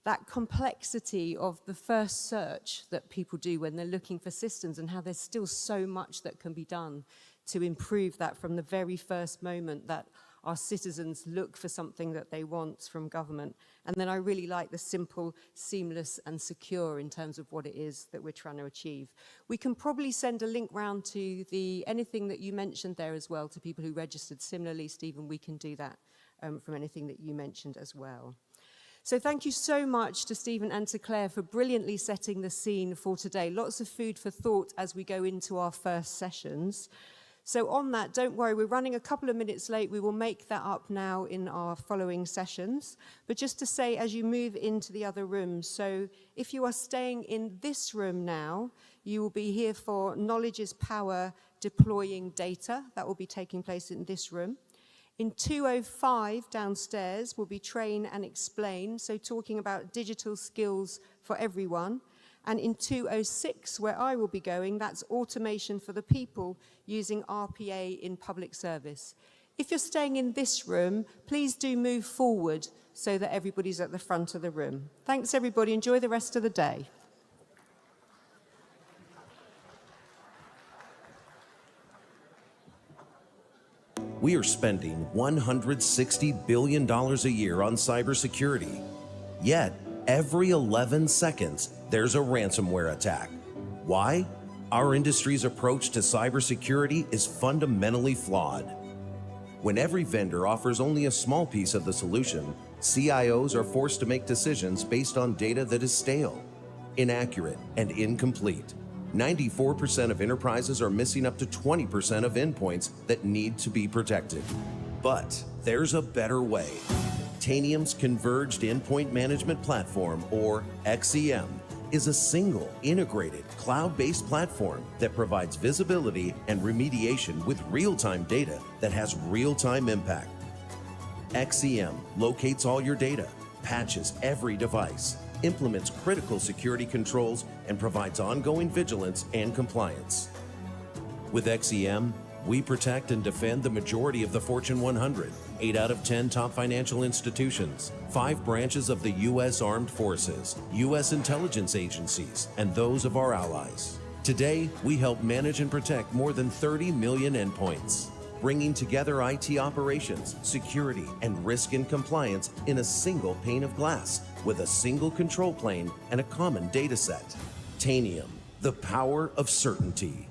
That complexity of the first search that people do when they're looking for systems, and how there's still so much that can be done to improve that from the very first moment that our citizens look for something that they want from government. And then I really like the simple, seamless, and secure in terms of what it is that we're trying to achieve. We can probably send a link round to anything that you mentioned there as well to people who registered. Similarly, Stephen, we can do that from anything that you mentioned as well. So thank you so much to Stephen and to Claire for brilliantly setting the scene for today. Lots of food for thought as we go into our first sessions. So on that, don't worry, we're running a couple of minutes late. We will make that up now in our following sessions. But just to say, as you move into the other rooms, so if you are staying in this room now, you will be here for Knowledge is Power Deploying Data. That will be taking place in this room. In 205 downstairs will be Train and Explain, so talking about digital skills for everyone. And in 206, where I will be going, that's Automation for the People using RPA in public service. If you're staying in this room, please do move forward so that everybody's at the front of the room. Thanks, everybody. Enjoy the rest of the day. We are spending $160 billion a year on cybersecurity. Yet, every 11 seconds, there's a ransomware attack. Why? Our industry's approach to cybersecurity is fundamentally flawed. When every vendor offers only a small piece of the solution, CIOs are forced to make decisions based on data that is stale, inaccurate, and incomplete. 94% of enterprises are missing up to 20% of endpoints that need to be protected. But there's a better way. Tanium's Converged Endpoint Management Platform, or XEM, is a single, integrated, cloud-based platform that provides visibility and remediation with real-time data that has real-time impact. XEM locates all your data, patches every device, implements critical security controls, and provides ongoing vigilance and compliance. With XEM, we protect and defend the majority of the Fortune 100, 8 out of 10 top financial institutions, 5 branches of the U.S. Armed Forces, U.S. intelligence agencies, and those of our allies. Today, we help manage and protect more than 30 million endpoints, bringing together IT operations, security, and risk and compliance in a single pane of glass with a single control plane and a common data set. Tanium, the power of certainty.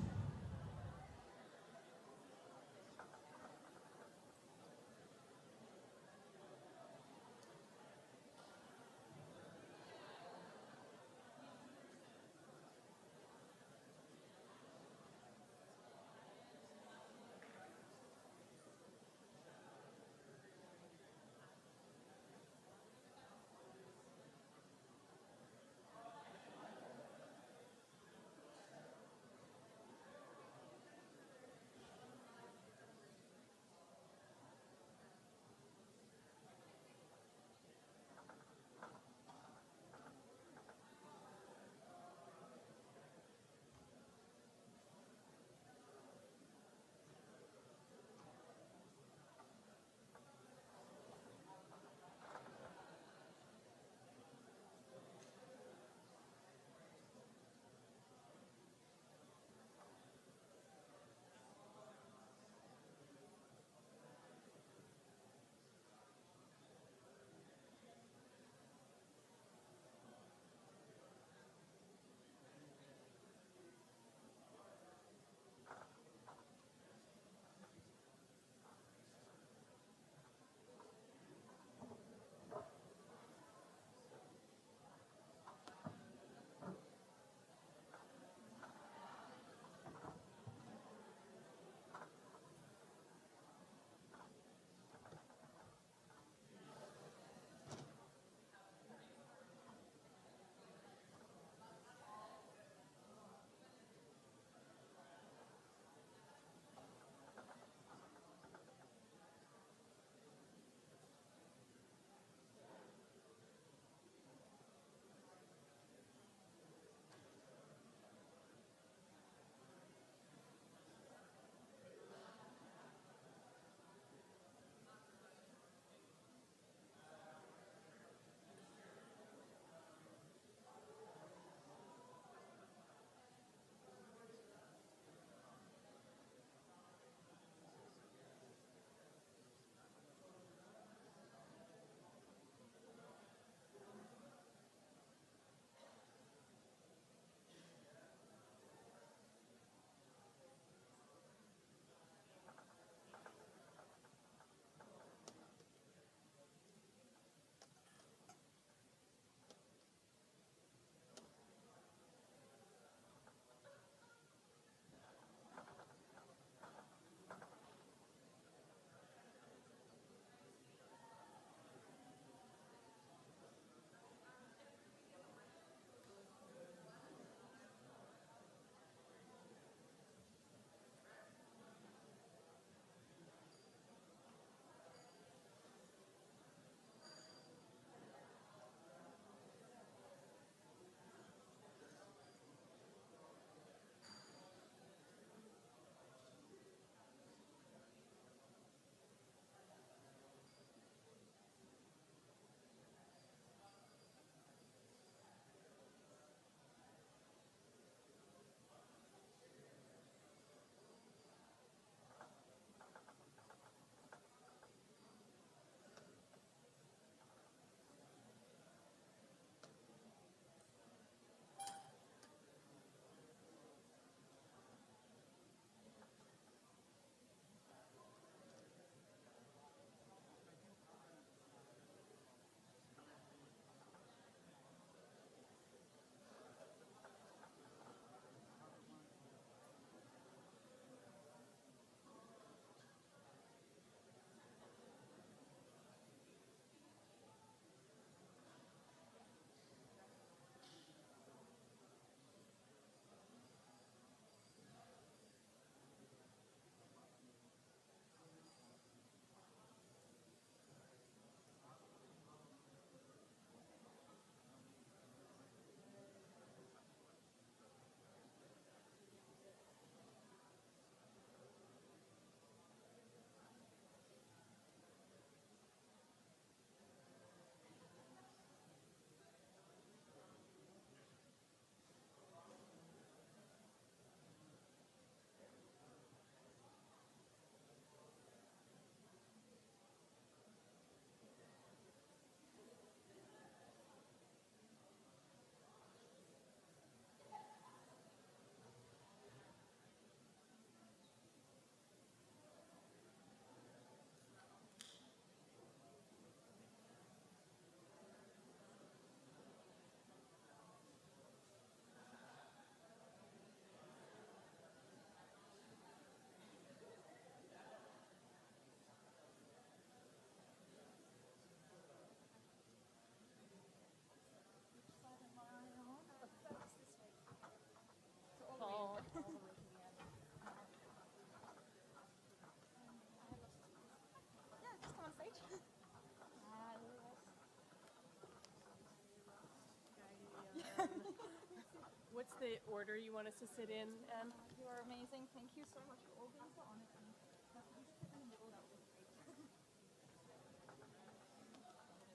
What's the order you want us to sit in, Anne? You are amazing. Thank you so much for all being so honest. And now can you sit in the middle? That would be great.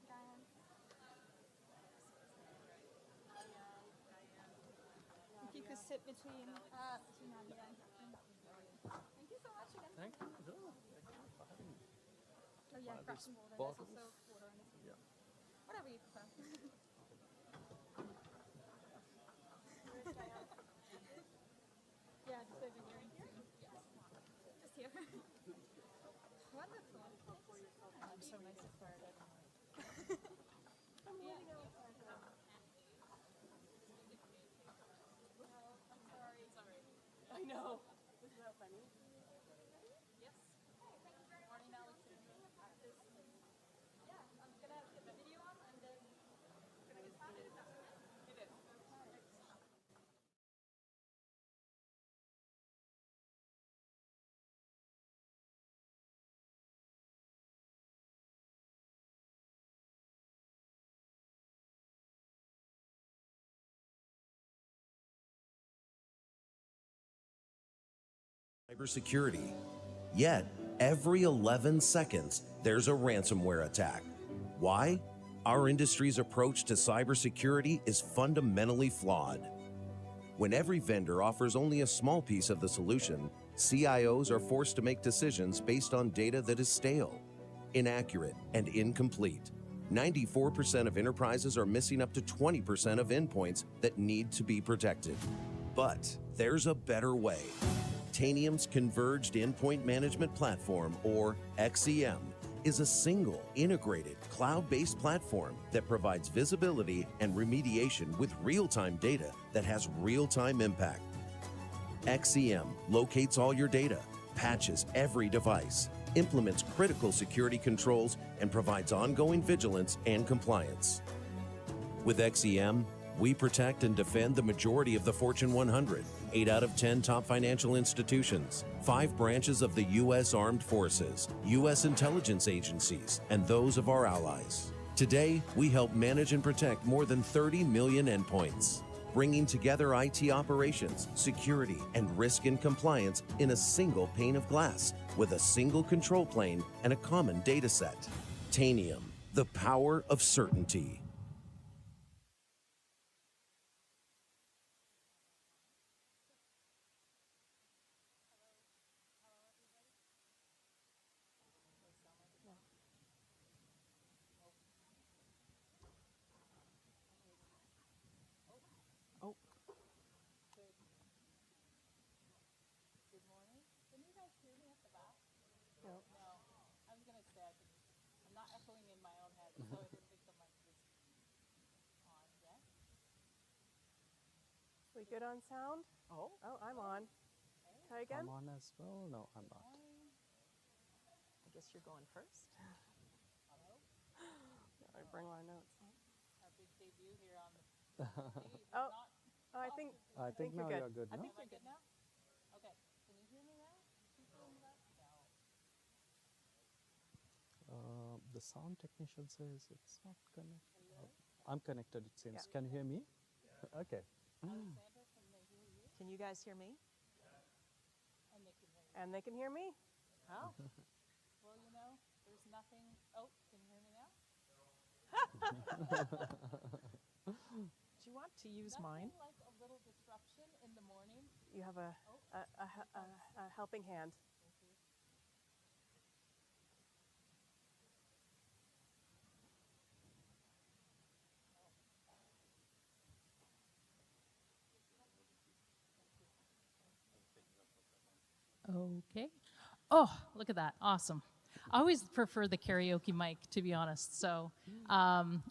Diane. If you could sit between Nadia and Catherine, that would be brilliant. Thank you so much again. Thank you. For having me. Oh yeah, grab some water. There's also water on this. Yeah. Whatever you prefer. Yeah, just over here. Yes. Just here. Wonderful. I'm so nice to start it. I'm really outside now. I'm sorry. Sorry. I know. Isn't that funny? Yes. Morning, Alexandra. Yeah, I'm gonna get the video on and then we're gonna get started. Is that okay? It is. Cybersecurity. Yet, every 11 seconds, there's a ransomware attack. Why? Our industry's approach to cybersecurity is fundamentally flawed. When every vendor offers only a small piece of the solution, CIOs are forced to make decisions based on data that is stale, inaccurate, and incomplete. 94% of enterprises are missing up to 20% of endpoints that need to be protected. But there's a better way. Tanium's Converged Endpoint Management Platform, or XEM, is a single, integrated, cloud-based platform that provides visibility and remediation with real-time data that has real-time impact. XEM locates all your data, patches every device, implements critical security controls, and provides ongoing vigilance and compliance. With XEM, we protect and defend the majority of the Fortune 100, 8 out of 10 top financial institutions, 5 branches of the U.S. Armed Forces, U.S. intelligence agencies, and those of our allies. Today, we help manage and protect more than 30 million endpoints, bringing together IT operations, security, and risk and compliance in a single pane of glass with a single control plane and a common data set. Tanium, the power of certainty. Oh, Good morning. Can you guys hear me at the back? no. No. I was gonna say I'm not echoing in my own head, so I didn't think the mic was on yet. We good on sound? Oh, Oh, I'm on. Try again? I'm on as well. No, I'm not. I guess you're going first. I bring my notes. Our big debut here on the Oh, I think I think now you're you're good, I no? think Am I you're good good. now? Okay. Can you hear me now? People in the back? No. The sound technician says it's not connected. I'm connected, it seems. Can you hear me? Okay. Alexandra, can they hear you? Can you guys hear me? And they can hear you. And they can hear me? How? Well, you know, there's nothing. Oh, can you hear me now? Do you want to use mine? Nothing like a little disruption in the morning. You have a helping hand. Okay. Oh, look at that. Awesome. I always prefer the karaoke mic, to be honest. So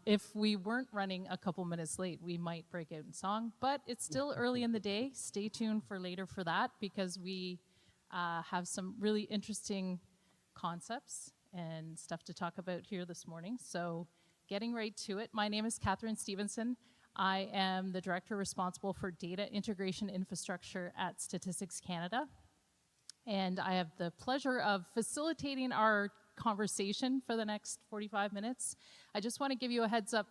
if we weren't running a couple minutes late, we might break out in song. But it's still early in the day. Stay tuned for later for that, because we have some really interesting concepts and stuff to talk about here this morning. So getting right to it, my name is Catherine Stevenson. I am the director responsible for data integration infrastructure at Statistics Canada. And I have the pleasure of facilitating our conversation for the next 45 minutes. I just want to give you a heads up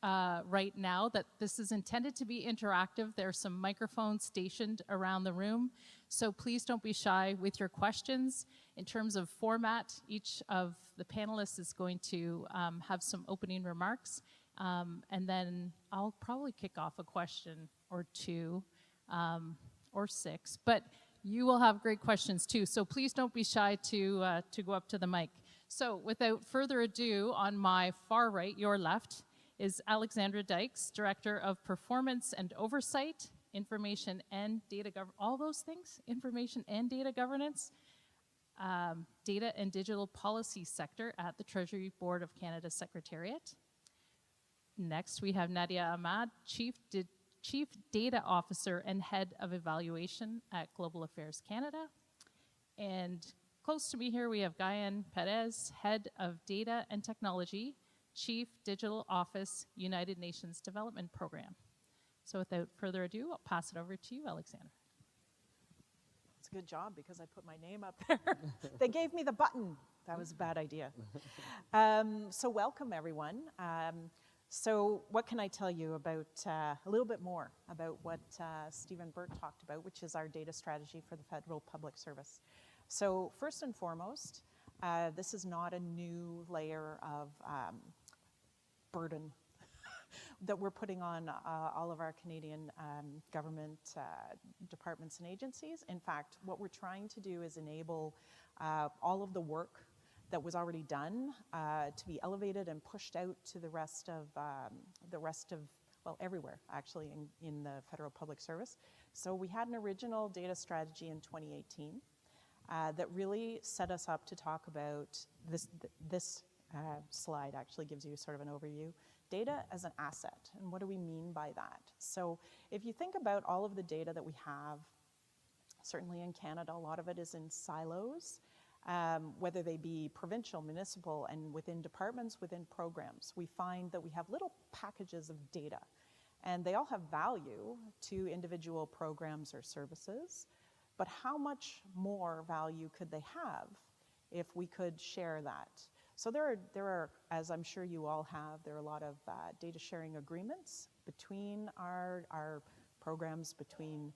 right now that this is intended to be interactive. There are some microphones stationed around the room, so please don't be shy with your questions. In terms of format, each of the panelists is going to have some opening remarks, and then I'll probably kick off a question or two, or six, but you will have great questions too, so please don't be shy to go up to the mic. So without further ado, on my far right, your left, is Alexandra Dykes, Director of Performance and Oversight, Information and Data all those things, Information and Data Governance, Data and Digital Policy Sector at the Treasury Board of Canada Secretariat. Next, we have Nadia Ahmad, Chief Data Officer and Head of Evaluation at Global Affairs Canada. And close to me here, we have Guyan Perez, Head of Data and Technology, Chief Digital Office, United Nations Development Program. So without further ado, I'll pass it over to you, Alexandra. It's a good job because I put my name up there. They gave me the button. That was a bad idea. So welcome, everyone. So what can I tell you about a little bit more about what Stephen Burt talked about, which is our data strategy for the Federal Public Service. So first and foremost, this is not a new layer of burden that we're putting on all of our Canadian government departments and agencies. In fact, what we're trying to do is enable all of the work that was already done to be elevated and pushed out to the rest of, well, everywhere, actually, in the Federal Public Service. So we had an original data strategy in 2018 that really set us up to talk about this slide actually gives you sort of an overview. Data as an asset, and what do we mean by that? So if you think about all of the data that we have, certainly in Canada, a lot of it is in silos, whether they be provincial, municipal, and within departments, within programs. We find that we have little packages of data, and they all have value to individual programs or services, but how much more value could they have if we could share that? So there are, as I'm sure you all have, there are a lot of data sharing agreements between our programs, between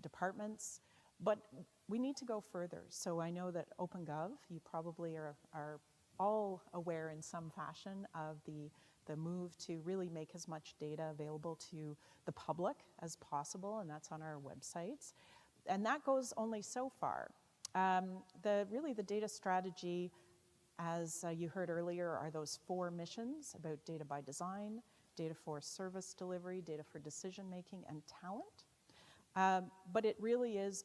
departments, but we need to go further. So I know that OpenGov, you probably are all aware in some fashion of the move to really make as much data available to the public as possible, and that's on our websites. And that goes only so far. Really the data strategy, as you heard earlier, are those 4 missions about data by design, data for service delivery, data for decision making, and talent. But it really is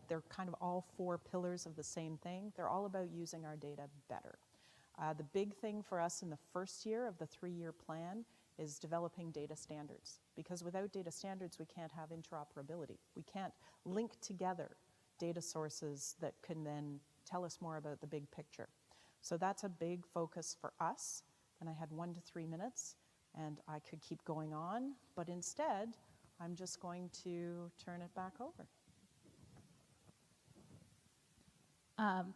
they're kind of all 4 pillars of the same thing. They're all about using our data better. The big thing for us in the first year of the 3-year plan is developing data standards, because without data standards, we can't have interoperability. We can't link together data sources that can then tell us more about the big picture. So that's a big focus for us. And I had 1 to 3 minutes, and I could keep going on, but instead, I'm just going to turn it back over.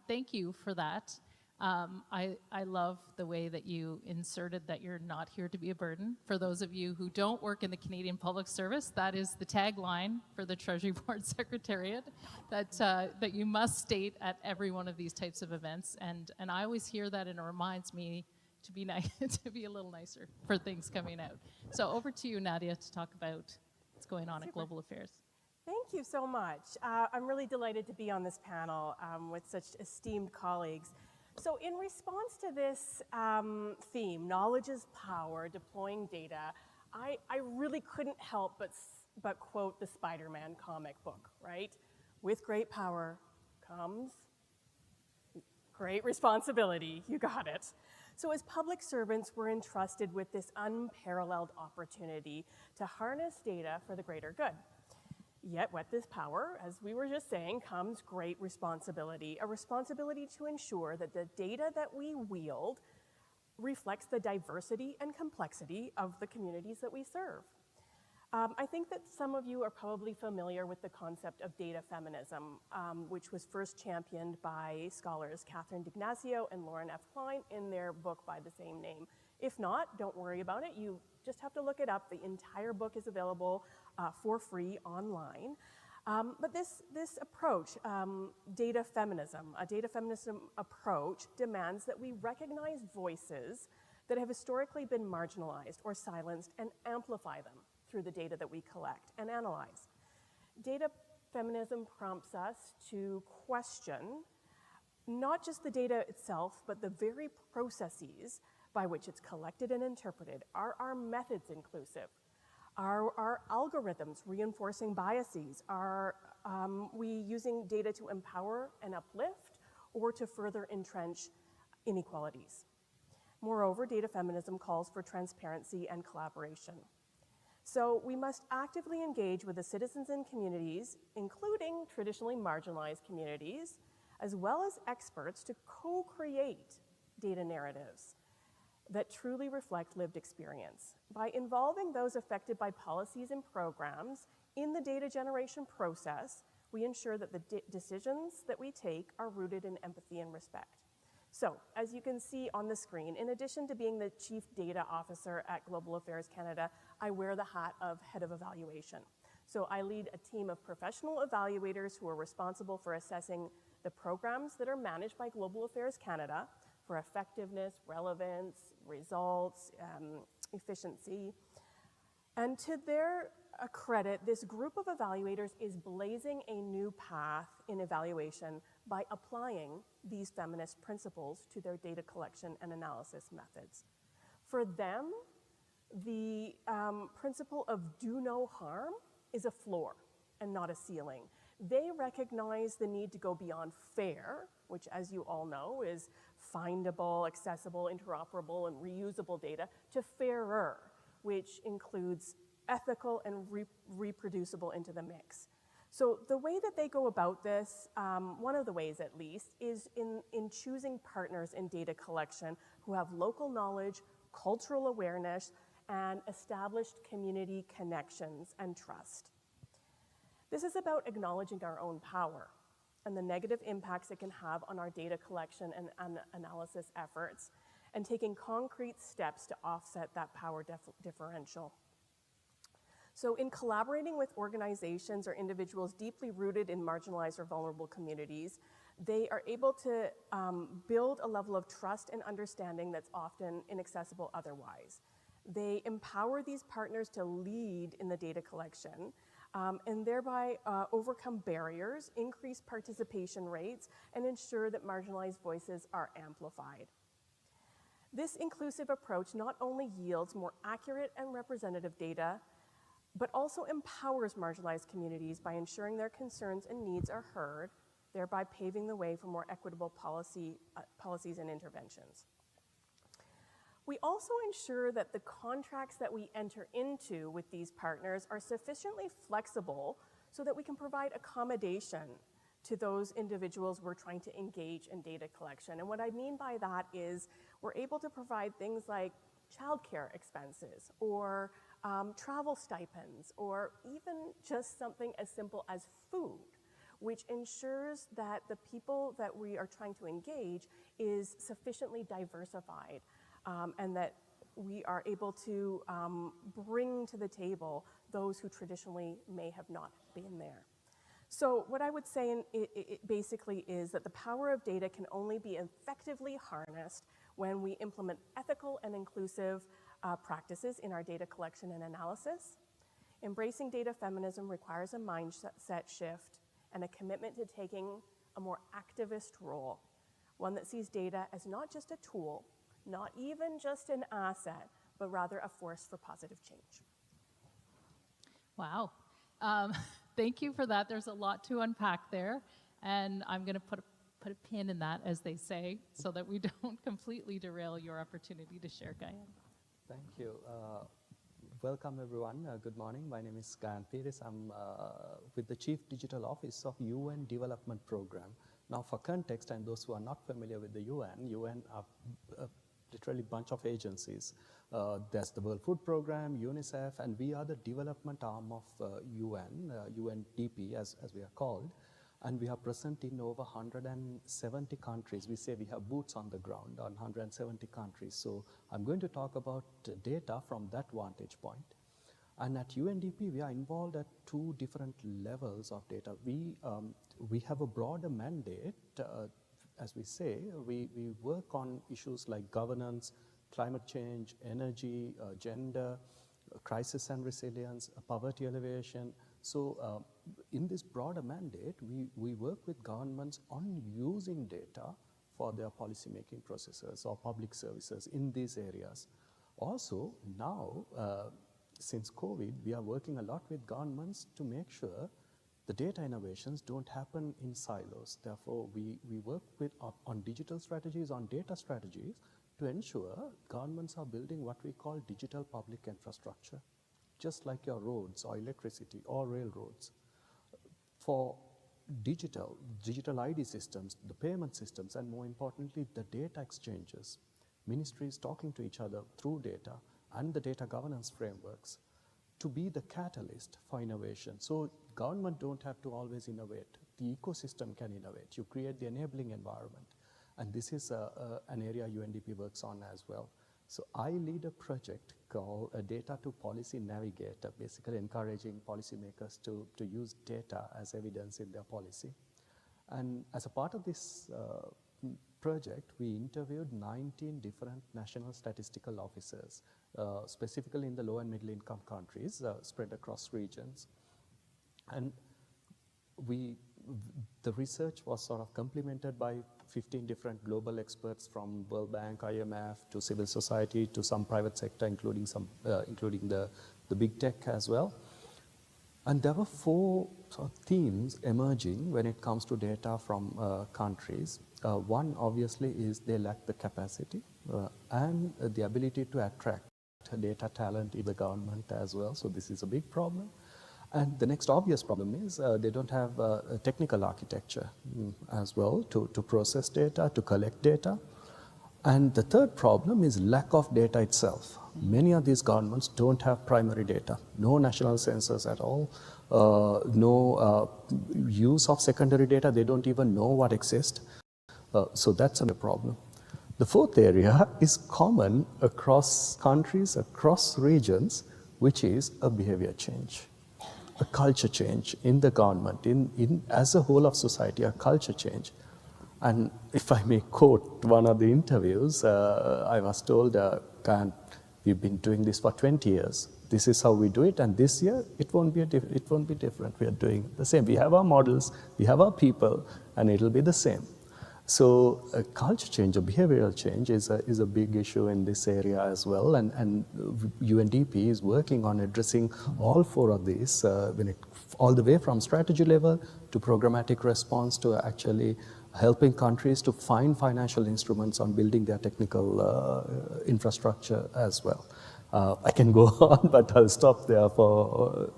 Thank you for that. I love the way that you inserted that you're not here to be a burden. For those of you who don't work in the Canadian Public Service, that is the tagline for the Treasury Board Secretariat that you must state at every one of these types of events. And I always hear that, and it reminds me to be nice, to be a little nicer for things coming out. So over to you, Nadia, to talk about what's going on at Global Affairs. Thank you so much. I'm really delighted to be on this panel with such esteemed colleagues. So in response to this theme, knowledge is power, deploying data, I really couldn't help but quote the Spider-Man comic book, right? With great power comes great responsibility. You got it. So as public servants, we're entrusted with this unparalleled opportunity to harness data for the greater good. Yet with this power, as we were just saying, comes great responsibility, a responsibility to ensure that the data that we wield reflects the diversity and complexity of the communities that we serve. I think that some of you are probably familiar with the concept of data feminism, which was first championed by scholars Catherine D'Ignacio and Lauren F. Klein in their book by the same name. If not, don't worry about it. You just have to look it up. The entire book is available for free online. But this approach, data feminism, a data feminism approach demands that we recognize voices that have historically been marginalized or silenced and amplify them through the data that we collect and analyze. Data feminism prompts us to question not just the data itself, but the very processes by which it's collected and interpreted. Are our methods inclusive? Are our algorithms reinforcing biases? Are we using data to empower and uplift or to further entrench inequalities? Moreover, data feminism calls for transparency and collaboration. So we must actively engage with the citizens and communities, including traditionally marginalized communities, as well as experts to co-create data narratives that truly reflect lived experience. By involving those affected by policies and programs in the data generation process, we ensure that the decisions that we take are rooted in empathy and respect. So, as you can see on the screen, in addition to being the Chief Data Officer at Global Affairs Canada, I wear the hat of Head of Evaluation. So I lead a team of professional evaluators who are responsible for assessing the programs that are managed by Global Affairs Canada for effectiveness, relevance, results, efficiency. And to their credit, this group of evaluators is blazing a new path in evaluation by applying these feminist principles to their data collection and analysis methods. For them, the principle of do no harm is a floor and not a ceiling. They recognize the need to go beyond fair, which, as you all know, is findable, accessible, interoperable, and reusable data, to fairer, which includes ethical and reproducible into the mix. So the way that they go about this, one of the ways at least, is in choosing partners in data collection who have local knowledge, cultural awareness, and established community connections and trust. This is about acknowledging our own power and the negative impacts it can have on our data collection and analysis efforts, and taking concrete steps to offset that power differential. So in collaborating with organizations or individuals deeply rooted in marginalized or vulnerable communities, they are able to build a level of trust and understanding that's often inaccessible otherwise. They empower these partners to lead in the data collection, and thereby overcome barriers, increase participation rates, and ensure that marginalized voices are amplified. This inclusive approach not only yields more accurate and representative data, but also empowers marginalized communities by ensuring their concerns and needs are heard, thereby paving the way for more equitable policies and interventions. We also ensure that the contracts that we enter into with these partners are sufficiently flexible so that we can provide accommodation to those individuals we're trying to engage in data collection. And what I mean by that is we're able to provide things like childcare expenses or travel stipends, or even just something as simple as food, which ensures that the people that we are trying to engage is sufficiently diversified, and that we are able to bring to the table those who traditionally may have not been there. So what I would say basically is that the power of data can only be effectively harnessed when we implement ethical and inclusive practices in our data collection and analysis. Embracing data feminism requires a mindset shift and a commitment to taking a more activist role, one that sees data as not just a tool, not even just an asset, but rather a force for positive change. Wow. Thank you for that. There's a lot to unpack there, and I'm going to put a pin in that, as they say, so that we don't completely derail your opportunity to share, Gayan. Thank you. Welcome, everyone. Good morning. My name is Gayan Pires. I'm with the Chief Digital Office of UN Development Program. Now, for context, and those who are not familiar with the UN are literally a bunch of agencies. There's the World Food Program, UNICEF, and we are the development arm of UN, UNDP as we are called. And we are present in over 170 countries. We say we have boots on the ground on 170 countries. So I'm going to talk about data from that vantage point. And at UNDP, we are involved at two different levels of data. We have a broader mandate. As we say, we work on issues like governance, climate change, energy, gender, crisis and resilience, poverty alleviation. So in this broader mandate, we work with governments on using data for their policymaking processes or public services in these areas. Also, now, since COVID, we are working a lot with governments to make sure the data innovations don't happen in silos. Therefore, we work with on digital strategies, on data strategies, to ensure governments are building what we call digital public infrastructure, just like your roads or electricity or railroads. For digital ID systems, the payment systems, and more importantly, the data exchanges, ministries talking to each other through data, and the data governance frameworks to be the catalyst for innovation. So government don't have to always innovate. The ecosystem can innovate. You create the enabling environment. And this is an area UNDP works on as well. So I lead a project called a Data to Policy Navigator, basically encouraging policymakers to use data as evidence in their policy. And as a part of this project, we interviewed 19 different national statistical officers, specifically in the low and middle income countries, spread across regions. And the research was sort of complemented by 15 different global experts from World Bank, IMF, to civil society, to some private sector, including the big tech as well. And there were four sort of themes emerging when it comes to data from countries. One, obviously, is they lack the capacity and the ability to attract data talent in the government as well. So this is a big problem. And the next obvious problem is they don't have a technical architecture as well to process data, to collect data. And the third problem is lack of data itself. Many of these governments don't have primary data, no national census at all, no use of secondary data. They don't even know what exists. So that's a problem. The fourth area is common across countries, across regions, which is a behavior change, a culture change in the government, as a whole of society, a culture change. And if I may quote one of the interviews, I was told, we've been doing this for 20 years. This is how we do it, and this year it won't be different. We are doing the same. We have our models, we have our people, and it'll be the same. So a culture change, a behavioral change is a big issue in this area as well, and UNDP is working on addressing all four of these, all the way from strategy level to programmatic response to actually helping countries to find financial instruments on building their technical infrastructure as well. I can go on, but I'll stop there for...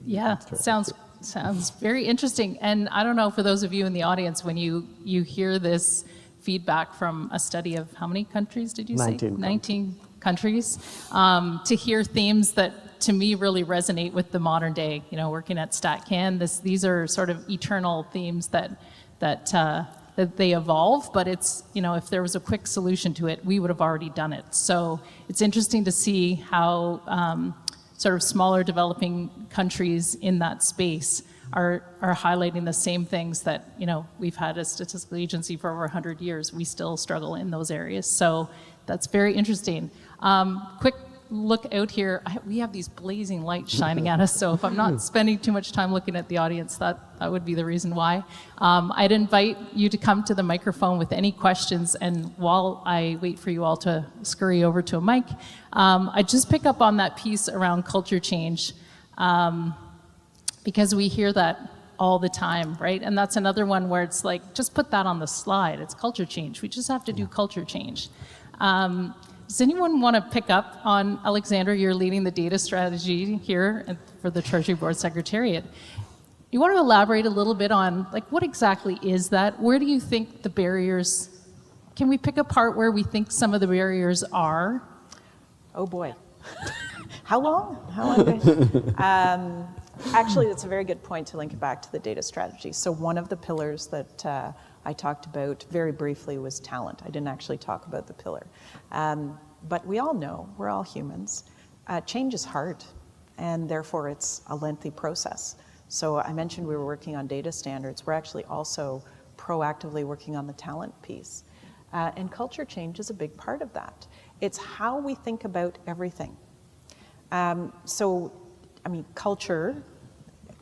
Yeah, sounds very interesting. And I don't know, for those of you in the audience, when you hear this feedback from a study of how many countries did you say? 19 countries. To hear themes that to me really resonate with the modern day, working at StatCan, these are sort of eternal themes that they evolve, but it's, if there was a quick solution to it, we would have already done it. So it's interesting to see how sort of smaller developing countries in that space are highlighting the same things that, we've had a statistical agency for over 100 years. We still struggle in those areas. So that's very interesting. Quick look out here. We have these blazing lights shining at us, so if I'm not spending too much time looking at the audience, that would be the reason why. I'd invite you to come to the microphone with any questions, and while I wait for you all to scurry over to a mic, I just pick up on that piece around culture change, because we hear that all the time, right? And that's another one where it's like, just put that on the slide. It's culture change. We just have to do culture change. Does anyone want to pick up on, Alexandra, you're leading the data strategy here for the Treasury Board Secretariat. You want to elaborate a little bit on, what exactly is that? Where do you think the barriers, can we pick apart where we think some of the barriers are? Oh boy. How long? Actually, that's a very good point to link it back to the data strategy. So one of the pillars that I talked about very briefly was talent. I didn't actually talk about the pillar. But we all know, we're all humans, change is hard, and therefore it's a lengthy process. So I mentioned we were working on data standards. We're actually also proactively working on the talent piece. And culture change is a big part of that. It's how we think about everything. So, I mean, culture,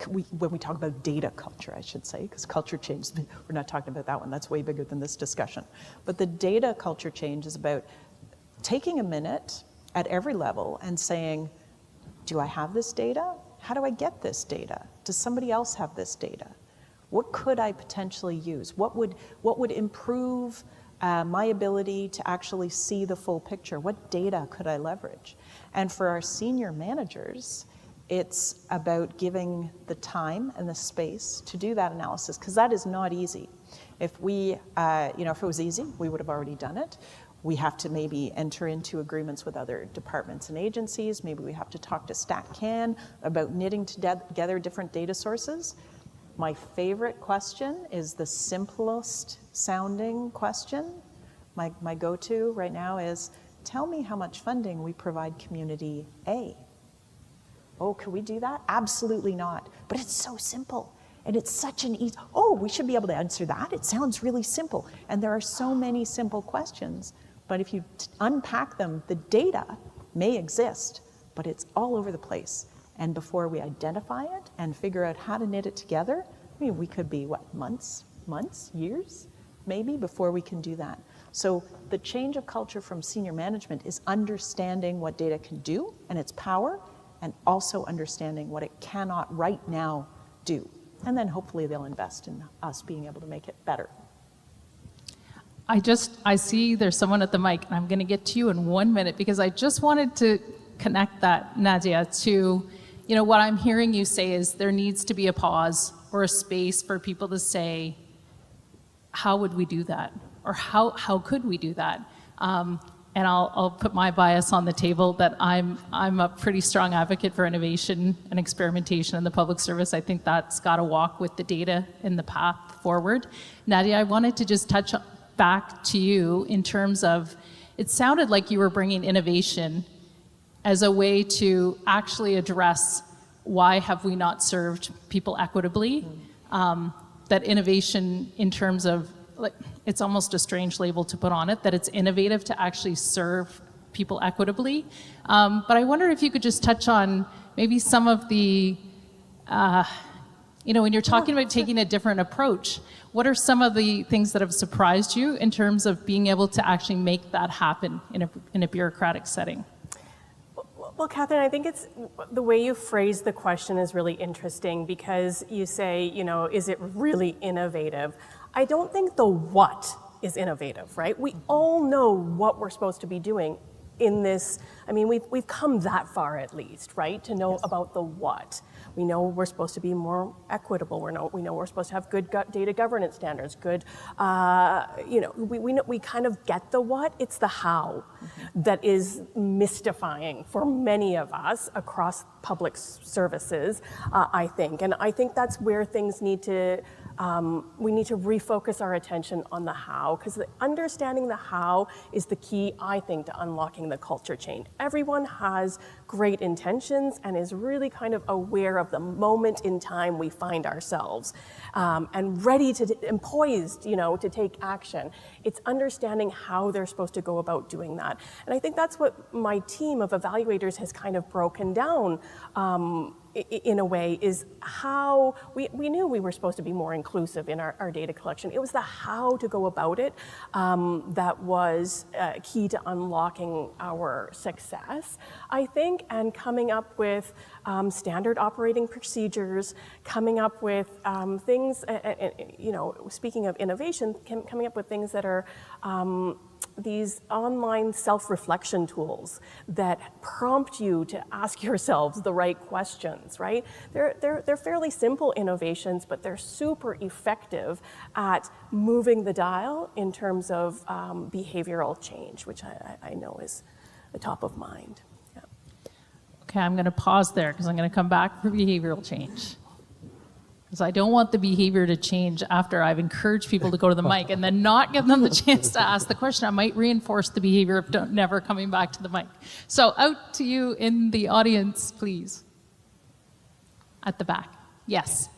when we talk about data culture, I should say, because culture change, we're not talking about that one. That's way bigger than this discussion. But the data culture change is about taking a minute at every level and saying, do I have this data? How do I get this data? Does somebody else have this data? What could I potentially use? What would improve my ability to actually see the full picture? What data could I leverage? And for our senior managers, it's about giving the time and the space to do that analysis, because that is not easy. If we, if it was easy, we would have already done it. We have to maybe enter into agreements with other departments and agencies. Maybe we have to talk to StatCan about knitting together different data sources. My favorite question is the simplest sounding question. My go-to right now is, tell me how much funding we provide community A. Oh, could we do that? Absolutely not. But it's so simple. And it's such an easy, we should be able to answer that. It sounds really simple. And there are so many simple questions. But if you unpack them, the data may exist, but it's all over the place. And before we identify it and figure out how to knit it together, I mean, we could be, months, years, maybe, before we can do that. So the change of culture from senior management is understanding what data can do and its power, and also understanding what it cannot right now do. And then hopefully they'll invest in us being able to make it better. I see there's someone at the mic, and I'm going to get to you in 1 minute, because I just wanted to connect that, Nadia, to, what I'm hearing you say is there needs to be a pause or a space for people to say, how would we do that? Or how could we do that? And I'll put my bias on the table that I'm a pretty strong advocate for innovation and experimentation in the public service. I think that's got to walk with the data in the path forward. Nadia, I wanted to just touch back to you in terms of, it sounded like you were bringing innovation as a way to actually address why have we not served people equitably. That innovation in terms of, it's almost a strange label to put on it, that it's innovative to actually serve people equitably. But I wonder if you could just touch on maybe some of the, when you're talking about taking a different approach, what are some of the things that have surprised you in terms of being able to actually make that happen in a bureaucratic setting? Well, Catherine, I think it's the way you phrase the question is really interesting, because you say, is it really innovative? I don't think the what is innovative, right? We all know what we're supposed to be doing in this. I mean, we've come that far at least, right? To know about the what. We know we're supposed to be more equitable. We know we're supposed to have good data governance standards, good, we kind of get the what. It's the how that is mystifying for many of us across public services, I think. And I think that's where things need to, we need to refocus our attention on the how, because understanding the how is the key, I think, to unlocking the culture change. Everyone has great intentions and is really kind of aware of the moment in time we find ourselves, and ready to, and poised, to take action. It's understanding how they're supposed to go about doing that. And I think that's what my team of evaluators has kind of broken down in a way, is how we knew we were supposed to be more inclusive in our data collection. It was the how to go about it that was key to unlocking our success, I think, and coming up with standard operating procedures, coming up with things, speaking of innovation, coming up with things that are these online self-reflection tools that prompt you to ask yourselves the right questions, right? They're fairly simple innovations, but they're super effective at moving the dial in terms of behavioral change, which I know is the top of mind. Yeah. Okay, I'm going to pause there because I'm going to come back for behavioral change. Because I don't want the behavior to change after I've encouraged people to go to the mic and then not give them the chance to ask the question. I might reinforce the behavior of never coming back to the mic. So out to you in the audience, please. At the back. Yes.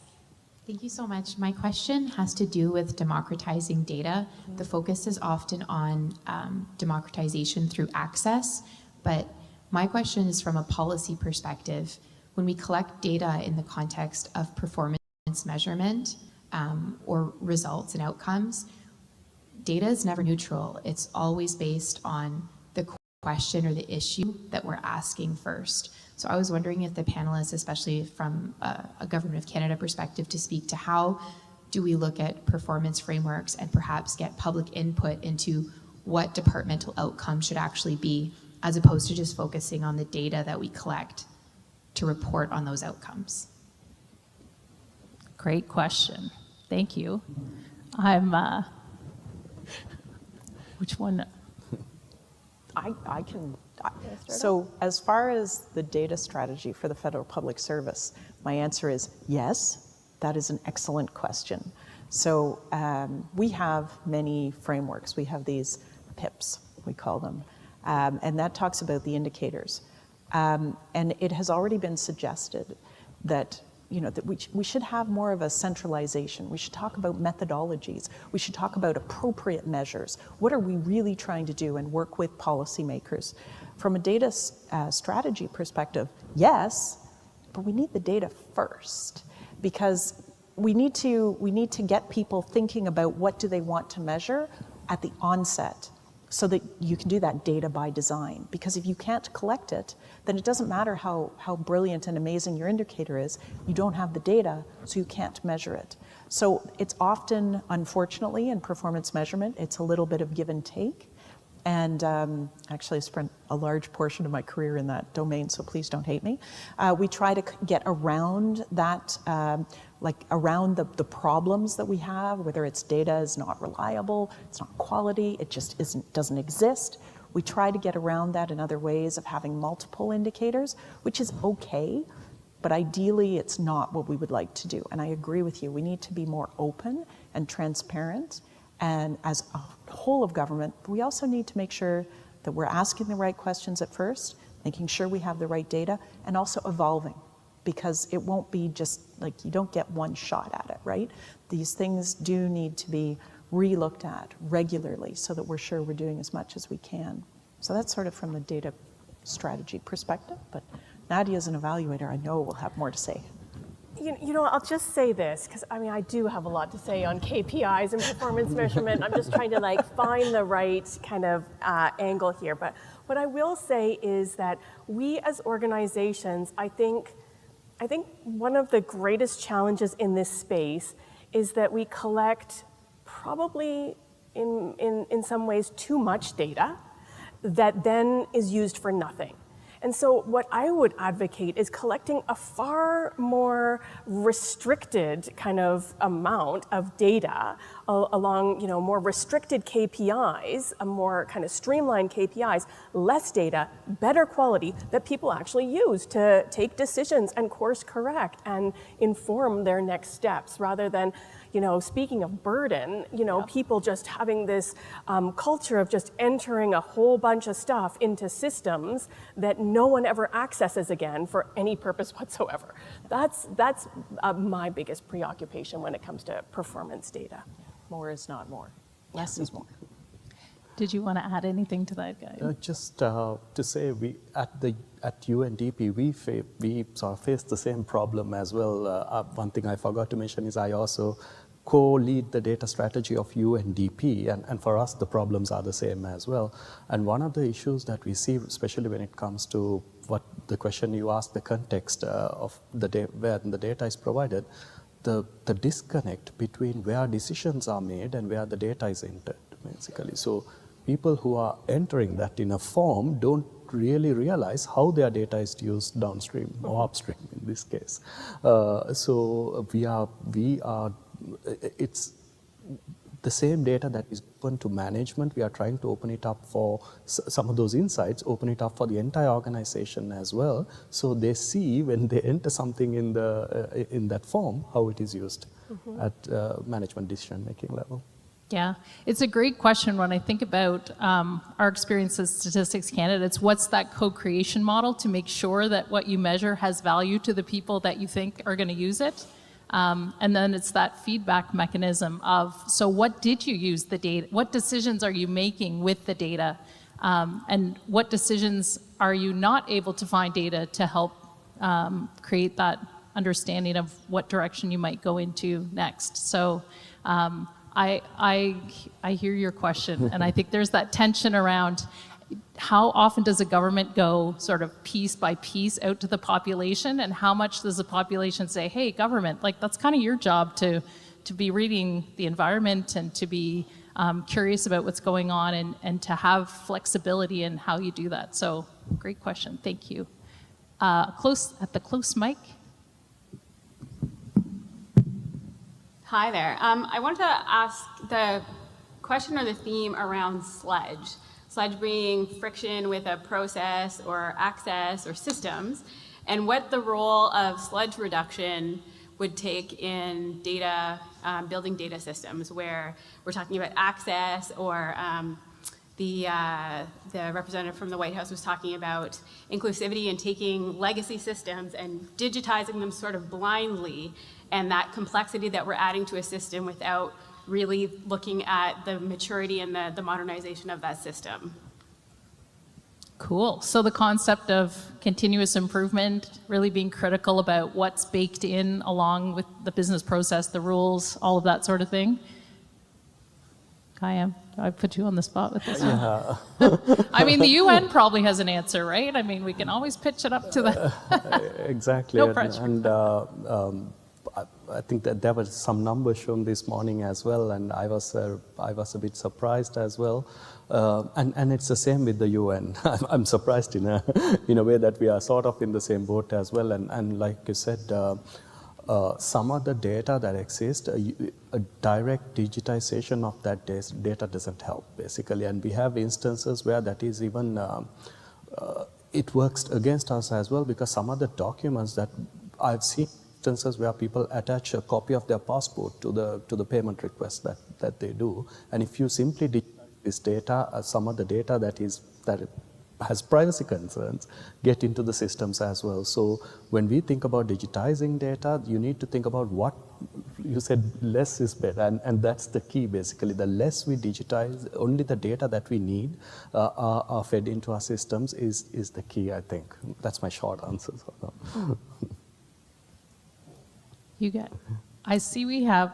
Thank you so much. My question has to do with democratizing data. The focus is often on democratization through access, but my question is from a policy perspective. When we collect data in the context of performance measurement or results and outcomes, data is never neutral. It's always based on the question or the issue that we're asking first. So I was wondering if the panelists, especially from a Government of Canada perspective, to speak to how do we look at performance frameworks and perhaps get public input into what departmental outcomes should actually be, as opposed to just focusing on the data that we collect to report on those outcomes. Great question. Thank you. Which one? I can. So as far as the data strategy for the Federal Public Service, my answer is yes. That is an excellent question. So we have many frameworks. We have these PIPs, we call them, and that talks about the indicators. And it has already been suggested that that we should have more of a centralization. We should talk about methodologies. We should talk about appropriate measures. What are we really trying to do, and work with policymakers? From a data strategy perspective, yes, but we need the data first, because we need to get people thinking about what do they want to measure at the onset, so that you can do that data by design. Because if you can't collect it, then it doesn't matter how brilliant and amazing your indicator is. You don't have the data, so you can't measure it. So it's often, unfortunately, in performance measurement, it's a little bit of give and take. And actually, I spent a large portion of my career in that domain, so please don't hate me. We try to get around that, around the problems that we have, whether it's data is not reliable, it's not quality, it just doesn't exist. We try to get around that in other ways of having multiple indicators, which is okay, but ideally it's not what we would like to do. And I agree with you, we need to be more open and transparent, and as a whole of government, but we also need to make sure that we're asking the right questions at first, making sure we have the right data, and also evolving, because it won't be just like you don't get one shot at it, right? These things do need to be re-looked at regularly so that we're sure we're doing as much as we can. So that's sort of from the data strategy perspective, but Nadia is an evaluator. I know will have more to say. You know, I'll just say this, because I do have a lot to say on KPIs and performance measurement. I'm just trying to find the right kind of angle here. But what I will say is that we as organizations, I think one of the greatest challenges in this space is that we collect probably in some ways too much data that then is used for nothing. And so what I would advocate is collecting a far more restricted kind of amount of data along, more restricted KPIs, a more kind of streamlined KPIs, less data, better quality that people actually use to take decisions and course correct and inform their next steps, rather than, speaking of burden, people just having this culture of just entering a whole bunch of stuff into systems that no one ever accesses again for any purpose whatsoever. That's my biggest preoccupation when it comes to performance data. More is not more. Less is more. Did you want to add anything to that, guy? Just to say, we at UNDP, we sort of face the same problem as well. One thing I forgot to mention is I also co-lead the data strategy of UNDP, and for us the problems are the same as well. And one of the issues that we see, especially when it comes to what the question you asked, the context of where the data is provided, the disconnect between where decisions are made and where the data is entered, basically. So people who are entering that in a form don't really realize how their data is used downstream or upstream in this case. So the same data that is open to management, we are trying to open it up for some of those insights, open it up for the entire organization as well, so they see when they enter something in that form, how it is used at management decision-making level. Yeah, it's a great question when I think about our experience as Statistics Canada. It's what's that co-creation model to make sure that what you measure has value to the people that you think are going to use it. And then it's that feedback mechanism of, so what did you use the data? What decisions are you making with the data? And what decisions are you not able to find data to help create that understanding of what direction you might go into next? So I hear your question, and I think there's that tension around how often does a government go sort of piece by piece out to the population, and how much does the population say, hey, government, like that's kind of your job to be reading the environment and to be curious about what's going on and to have flexibility in how you do that. So great question, thank you. Close mic. Hi there. I wanted to ask the question or the theme around sludge. Sludge being friction with a process or access or systems, and what the role of sludge reduction would take in data, building data systems, where we're talking about access, or the representative from the White House was talking about inclusivity and taking legacy systems and digitizing them sort of blindly, and that complexity that we're adding to a system without really looking at the maturity and the modernization of that system. Cool. So the concept of continuous improvement, really being critical about what's baked in along with the business process, the rules, all of that sort of thing. Kaya, I put you on the spot with this one. I mean, the UN probably has an answer, right? I mean, we can always pitch it up to the... Exactly. No pressure. And I think that there were some numbers shown this morning as well, and I was a bit surprised as well. And it's the same with the UN. I'm surprised in a way that we are sort of in the same boat as well. And like you said, some of the data that exists, a direct digitization of that data doesn't help, basically. And we have instances where that is even, it works against us as well, because some of the documents that I've seen, instances where people attach a copy of their passport to the payment request that they do. And if you simply digitize this data, some of the data that has privacy concerns get into the systems as well. So when we think about digitizing data, you need to think about what you said, less is better, and that's the key basically. The less we digitize, only the data that we need are fed into our systems is the key, I think. That's my short answer. You get it. I see we have,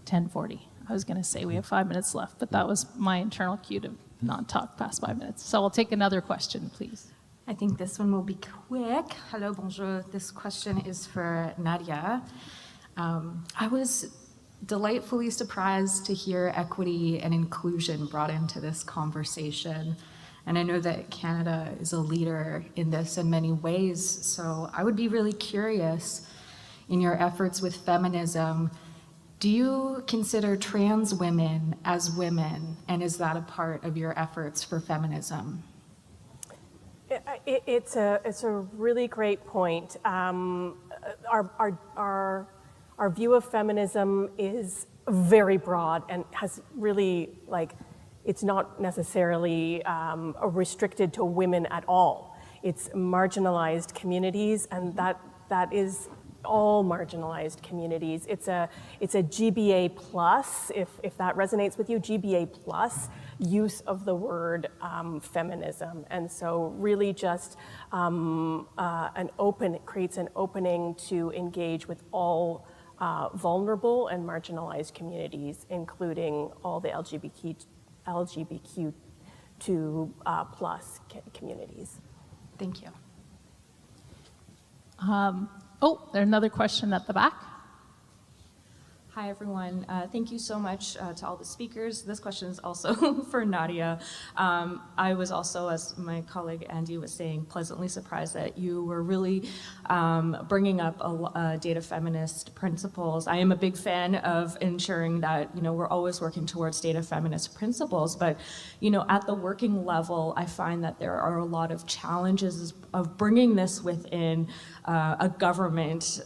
10:40. I was going to say we have 5 minutes left, but that was my internal cue to not talk past 5 minutes. So I'll take another question, please. I think this one will be quick. Hello, bonjour. This question is for Nadia. I was delightfully surprised to hear equity and inclusion brought into this conversation. And I know that Canada is a leader in this in many ways. So I would be really curious, in your efforts with feminism, do you consider trans women as women, and is that a part of your efforts for feminism? It's a really great point. Our view of feminism is very broad and has really, it's not necessarily restricted to women at all. It's marginalized communities, and that is all marginalized communities. It's a GBA plus, if that resonates with you, GBA plus use of the word feminism. And so really just it creates an opening to engage with all vulnerable and marginalized communities, including all the LGBTQ2 plus communities. Thank you. There's another question at the back. Hi, everyone. Thank you so much to all the speakers. This question is also for Nadia. I was also, as my colleague Andy was saying, pleasantly surprised that you were really bringing up data feminist principles. I am a big fan of ensuring that, we're always working towards data feminist principles, but, at the working level, I find that there are a lot of challenges of bringing this within a government,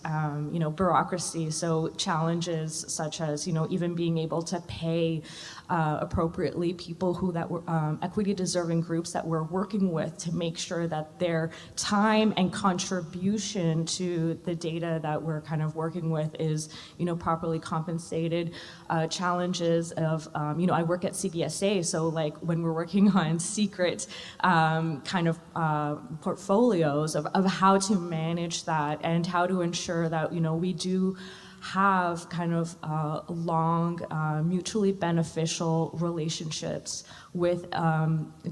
bureaucracy. So challenges such as, even being able to pay appropriately people that were equity deserving groups that we're working with to make sure that their time and contribution to the data that we're kind of working with is, properly compensated. Challenges of, I work at CBSA, so like when we're working on secret kind of portfolios of how to manage that and how to ensure that, we do have kind of long, mutually beneficial relationships with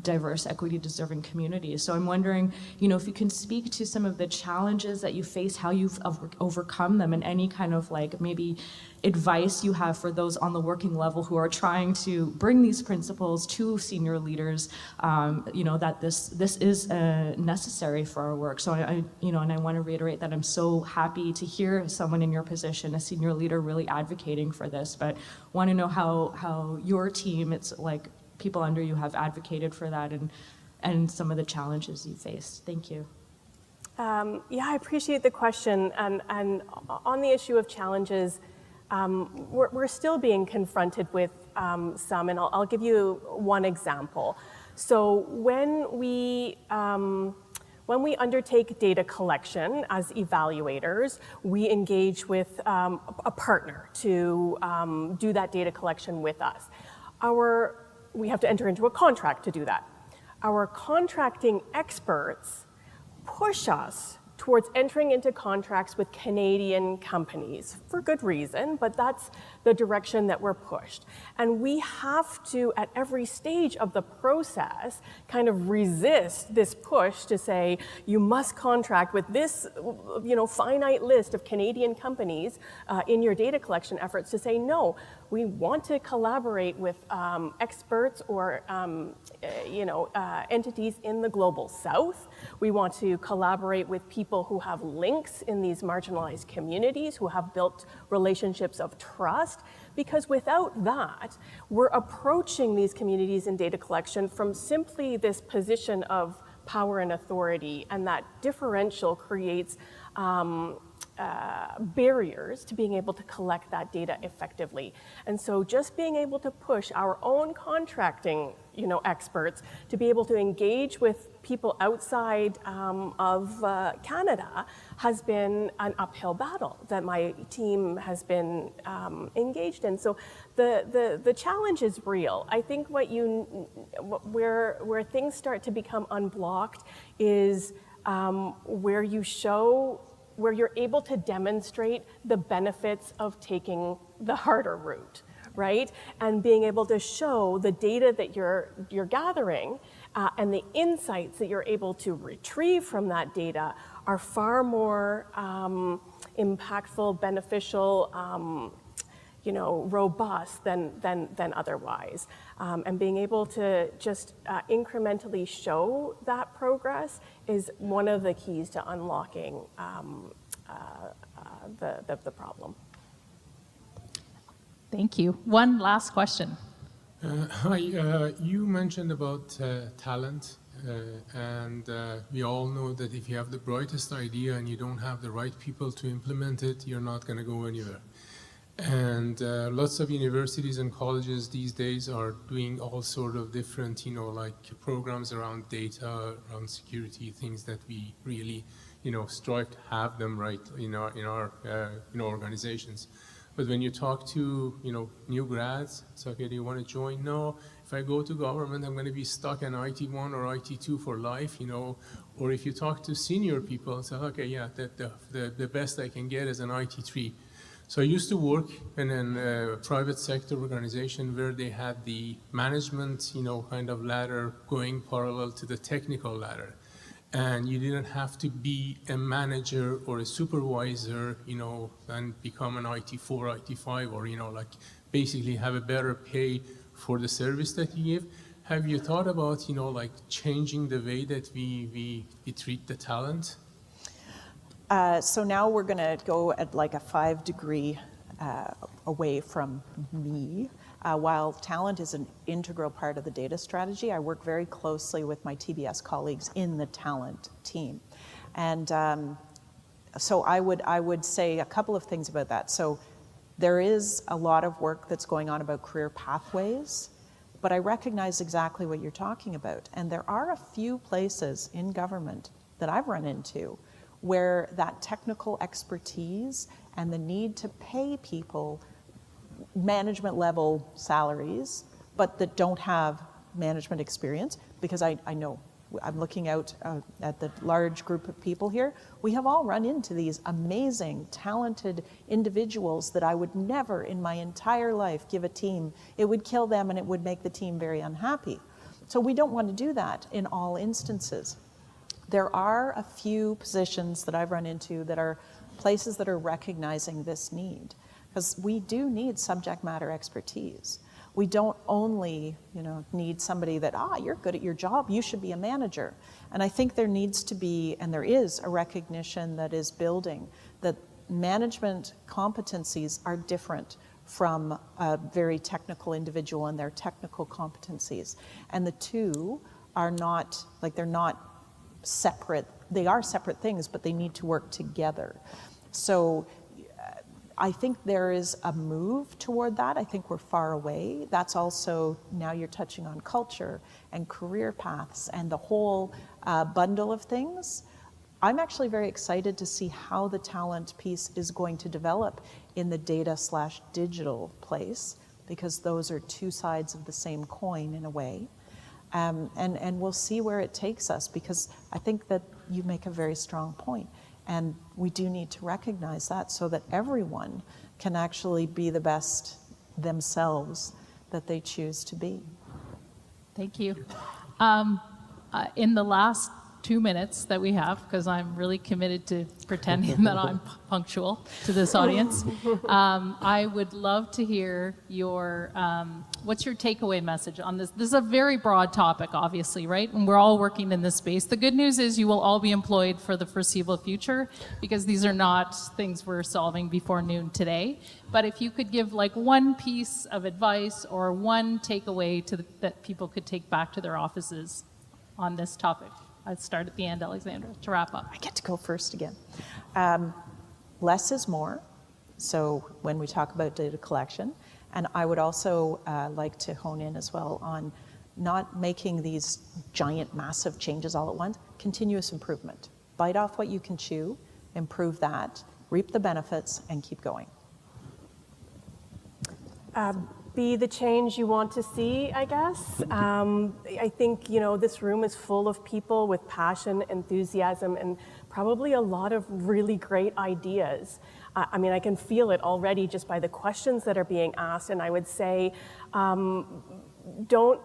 diverse, equity-deserving communities. So I'm wondering, if you can speak to some of the challenges that you face, how you've overcome them, and any kind of like maybe advice you have for those on the working level who are trying to bring these principles to senior leaders, that this is necessary for our work. So and I want to reiterate that I'm so happy to hear someone in your position, a senior leader, really advocating for this, but want to know how your team, it's like people under you, have advocated for that and some of the challenges you face. Thank you. Yeah, I appreciate the question. And on the issue of challenges, we're still being confronted with some, and I'll give you one example. So when we undertake data collection as evaluators, we engage with a partner to do that data collection with us. We have to enter into a contract to do that. Our contracting experts push us towards entering into contracts with Canadian companies for good reason, but that's the direction that we're pushed. And we have to, at every stage of the process, kind of resist this push to say, you must contract with this, finite list of Canadian companies in your data collection efforts, to say, no, we want to collaborate with experts or entities in the global south. We want to collaborate with people who have links in these marginalized communities, who have built relationships of trust, because without that, we're approaching these communities in data collection from simply this position of power and authority, and that differential creates barriers to being able to collect that data effectively. And so just being able to push our own contracting experts to be able to engage with people outside of Canada has been an uphill battle that my team has been engaged in. So the challenge is real. I think where things start to become unblocked is where you're able to demonstrate the benefits of taking the harder route, right? And being able to show the data that you're gathering and the insights that you're able to retrieve from that data are far more impactful, beneficial, robust than otherwise. And being able to just incrementally show that progress is one of the keys to unlocking the problem. Thank you. One last question. Hi, you mentioned about talent, and we all know that if you have the brightest idea and you don't have the right people to implement it, you're not going to go anywhere. And lots of universities and colleges these days are doing all sort of different, like programs around data, around security, things that we really, strive to have them right in our organizations. But when you talk to, new grads, it's okay, do you want to join? No, if I go to government, I'm going to be stuck in IT1 or IT2 for life, Or if you talk to senior people, it's like, okay, yeah, the best I can get is an IT3. So I used to work in a private sector organization where they had the management, kind of ladder going parallel to the technical ladder. and you didn't have to be a manager or a supervisor, you know, and become an IT4, IT5, or, you know, like basically have a better pay for the service that you give. Have you thought about, you know, like changing the way that we treat the talent? So now we're going to go at like a 5-degree away from me. While talent is an integral part of the data strategy, I work very closely with my TBS colleagues in the talent team. And so I would say a couple of things about that. So there is a lot of work that's going on about career pathways, but I recognize exactly what you're talking about. And there are a few places in government that I've run into where that technical expertise and the need to pay people management level salaries, but that don't have management experience, because I know, I'm looking out at the large group of people here, we have all run into these amazing, talented individuals that I would never in my entire life give a team. It would kill them and it would make the team very unhappy. So we don't want to do that in all instances. There are a few positions that I've run into that are places that are recognizing this need, because we do need subject matter expertise. We don't only, you know, need somebody that, you're good at your job, you should be a manager. And I think there needs to be, and there is, a recognition that is building that management competencies are different from a very technical individual and their technical competencies. And the two are not, like, they're not separate. They are separate things, but they need to work together. So I think there is a move toward that. I think we're far away. That's also, now you're touching on culture and career paths and the whole bundle of things. I'm actually very excited to see how the talent piece is going to develop in the data/digital place, because those are two sides of the same coin in a way. And we'll see where it takes us, because I think that you make a very strong point. And we do need to recognize that so that everyone can actually be the best themselves that they choose to be. Thank you. In the last 2 minutes that we have, because I'm really committed to pretending that I'm punctual to this audience, I would love to hear your, what's your takeaway message on this? This is a very broad topic, obviously, right? And we're all working in this space. The good news is you will all be employed for the foreseeable future, because these are not things we're solving before noon today. But if you could give like one piece of advice or one takeaway that people could take back to their offices on this topic. I'd start at the end, Alexandra, to wrap up. I get to go first again. Less is more. So when we talk about data collection, and I would also like to hone in as well on not making these giant, massive changes all at once. Continuous improvement. Bite off what you can chew, improve that, reap the benefits, and keep going. Be the change you want to see, I guess. I think, you know, this room is full of people with passion, enthusiasm, and probably a lot of really great ideas. I mean, I can feel it already just by the questions that are being asked, and I would say, don't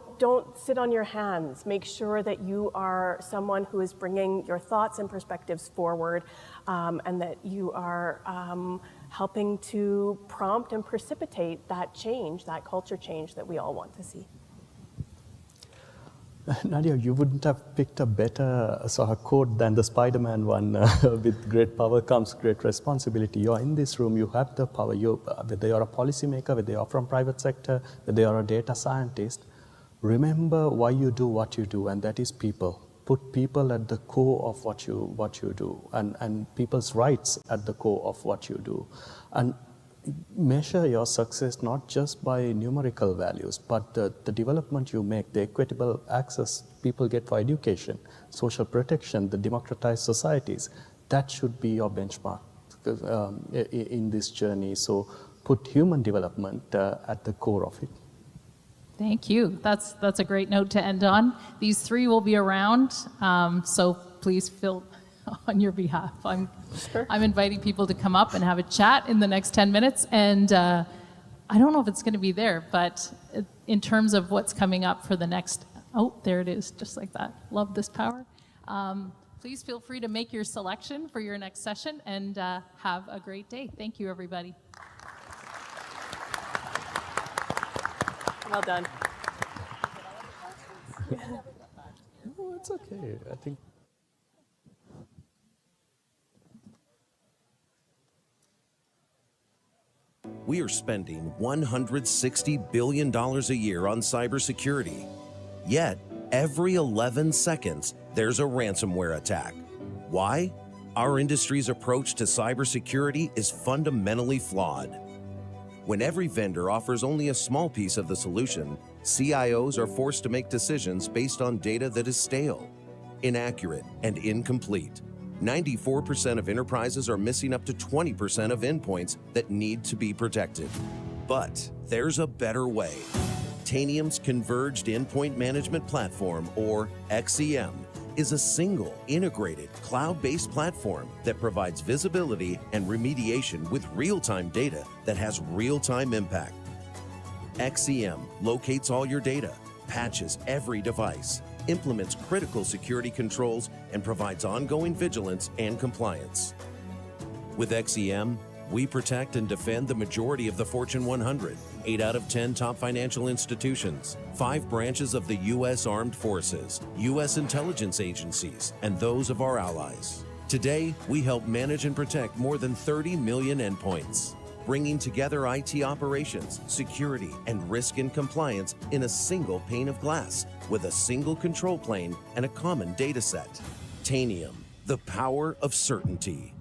sit on your hands. Make sure that you are someone who is bringing your thoughts and perspectives forward, and that you are helping to prompt and precipitate that change, that culture change that we all want to see. Nadia, you wouldn't have picked a better sort of quote than the Spider-Man one, with great power comes great responsibility. You're in this room, you have the power. Whether you're a policymaker, whether you're from private sector, whether you're a data scientist, remember why you do what you do, and that is people. Put people at the core of what you do, and people's rights at the core of what you do. And measure your success not just by numerical values, but the development you make, the equitable access people get for education, social protection, the democratized societies. That should be your benchmark in this journey. So put human development at the core of it. Thank you. That's a great note to end on. These three will be around, so please feel on your behalf. I'm inviting people to come up and have a chat in the next 10 minutes. And I don't know if it's going to be there, but in terms of what's coming up for the next, oh, there it is, just like that. Love this power. please feel free to make your selection for your next session and have a great day. Thank you, everybody. Well done. No, it's okay. I think. We are spending $160 billion a year on cybersecurity. Yet, every 11 seconds, there's a ransomware attack. Why? Our industry's approach to cybersecurity is fundamentally flawed. When every vendor offers only a small piece of the solution, CIOs are forced to make decisions based on data that is stale, inaccurate, and incomplete. 94% of enterprises are missing up to 20% of endpoints that need to be protected. But there's a better way. Tanium's Converged Endpoint Management Platform, or XEM, is a single, integrated, cloud-based platform that provides visibility and remediation with real-time data that has real-time impact. XEM locates all your data, patches every device, implements critical security controls, and provides ongoing vigilance and compliance. With XEM, we protect and defend the majority of the Fortune 100, 8 out of 10 top financial institutions, 5 branches of the U.S. Armed Forces, U.S. intelligence agencies, and those of our allies. Today, we help manage and protect more than 30 million endpoints, bringing together IT operations, security, and risk and compliance in a single pane of glass with a single control plane and a common data set. Tanium, the power of certainty.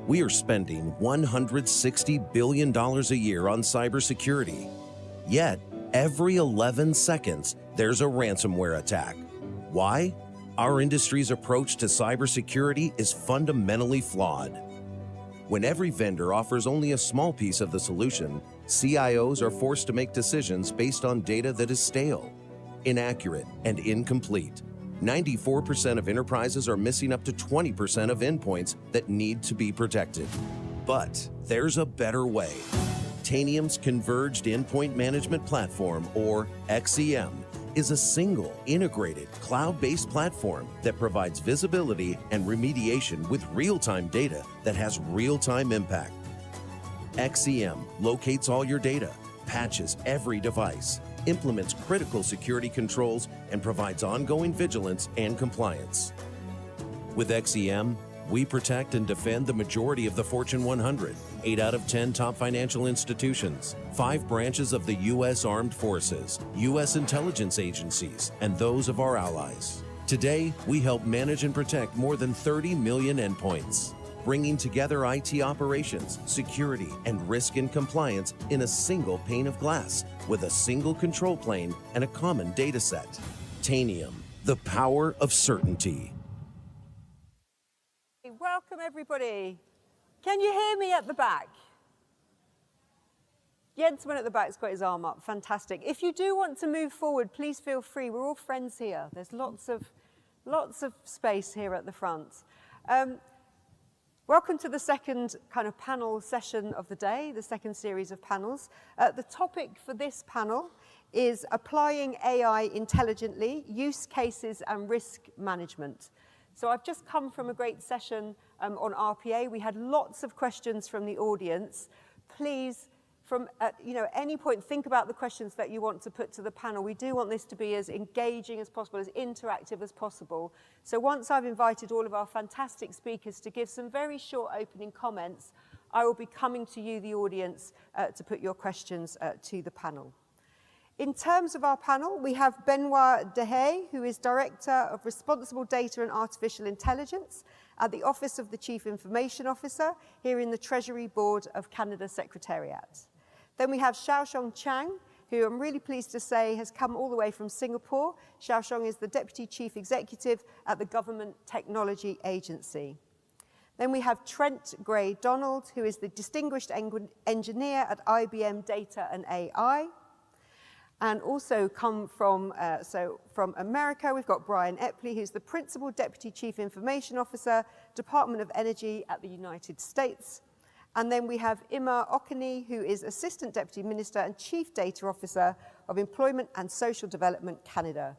We are spending $160 billion a year on cybersecurity. Yet, every 11 seconds, there's a ransomware attack. Why? Our industry's approach to cybersecurity is fundamentally flawed. When every vendor offers only a small piece of the solution, CIOs are forced to make decisions based on data that is stale, inaccurate, and incomplete. 94% of enterprises are missing up to 20% of endpoints that need to be protected. But there's a better way. Tanium's Converged Endpoint Management Platform, or XEM, is a single, integrated, cloud-based platform that provides visibility and remediation with real-time data that has real-time impact. XEM locates all your data, patches every device, implements critical security controls, and provides ongoing vigilance and compliance. With XEM, we protect and defend the majority of the Fortune 100, 8 out of 10 top financial institutions, 5 branches of the U.S. Armed Forces, U.S. intelligence agencies, and those of our allies. Today, we help manage and protect more than 30 million endpoints, bringing together IT operations, security, and risk and compliance in a single pane of glass with a single control plane and a common data set. Tanium, the power of certainty. Welcome, everybody. Can you hear me at the back? Jensman at the back's got his arm up. Fantastic. If you do want to move forward, please feel free. We're all friends here. There's lots of space here at the front. Welcome to the second kind of panel session of the day, the second series of panels. The topic for this panel is applying AI intelligently, use cases and risk management. So I've just come from a great session on RPA. We had lots of questions from the audience. Please, from any point, think about the questions that you want to put to the panel. We do want this to be as engaging as possible, as interactive as possible. So once I've invited all of our fantastic speakers to give some very short opening comments, I will be coming to you, the audience, to put your questions to the panel. In terms of our panel, we have Benoit Dehaye, who is Director of Responsible Data and Artificial Intelligence at the Office of the Chief Information Officer here in the Treasury Board of Canada Secretariat. Then we have Xiaoshong Chang, who I'm really pleased to say has come all the way from Singapore. Xiaoshong is the Deputy Chief Executive at the Government Technology Agency. Then we have Trent Gray-Donald, who is the Distinguished Engineer at IBM Data and AI. And also come from America, we've got Brian Epley, who's the Principal Deputy Chief Information Officer, Department of Energy at the United States. And then we have Ima Okene, who is Assistant Deputy Minister and Chief Data Officer of Employment and Social Development, Canada.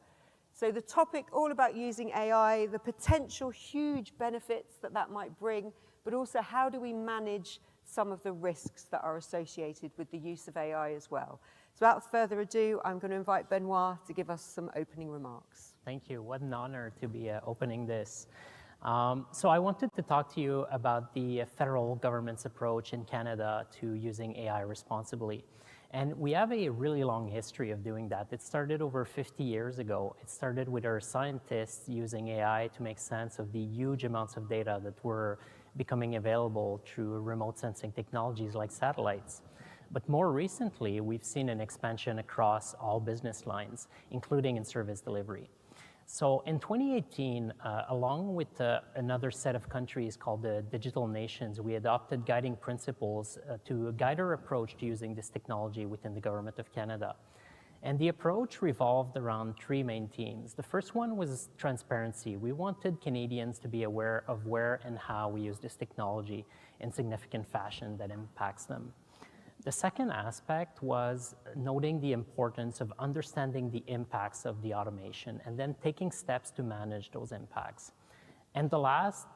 So the topic all about using AI, the potential huge benefits that might bring, but also how do we manage some of the risks that are associated with the use of AI as well. So without further ado, I'm going to invite Benoit to give us some opening remarks. Thank you. What an honor to be opening this. So I wanted to talk to you about the federal government's approach in Canada to using AI responsibly. And we have a really long history of doing that. It started over 50 years ago. It started with our scientists using AI to make sense of the huge amounts of data that were becoming available through remote sensing technologies like satellites. But more recently, we've seen an expansion across all business lines, including in service delivery. So in 2018, along with another set of countries called the Digital Nations, we adopted guiding principles to guide our approach to using this technology within the Government of Canada. And the approach revolved around 3 main themes. The first one was transparency. We wanted Canadians to be aware of where and how we use this technology in significant fashion that impacts them. The second aspect was noting the importance of understanding the impacts of the automation and then taking steps to manage those impacts. And the last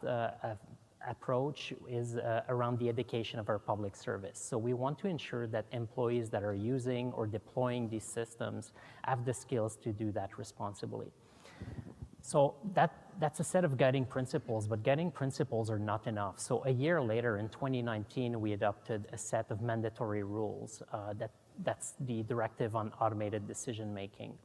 approach is around the education of our public service. So we want to ensure that employees that are using or deploying these systems have the skills to do that responsibly. So that's a set of guiding principles, but guiding principles are not enough. So a year later, in 2019, we adopted a set of mandatory rules. That's the Directive on Automated Decision Making.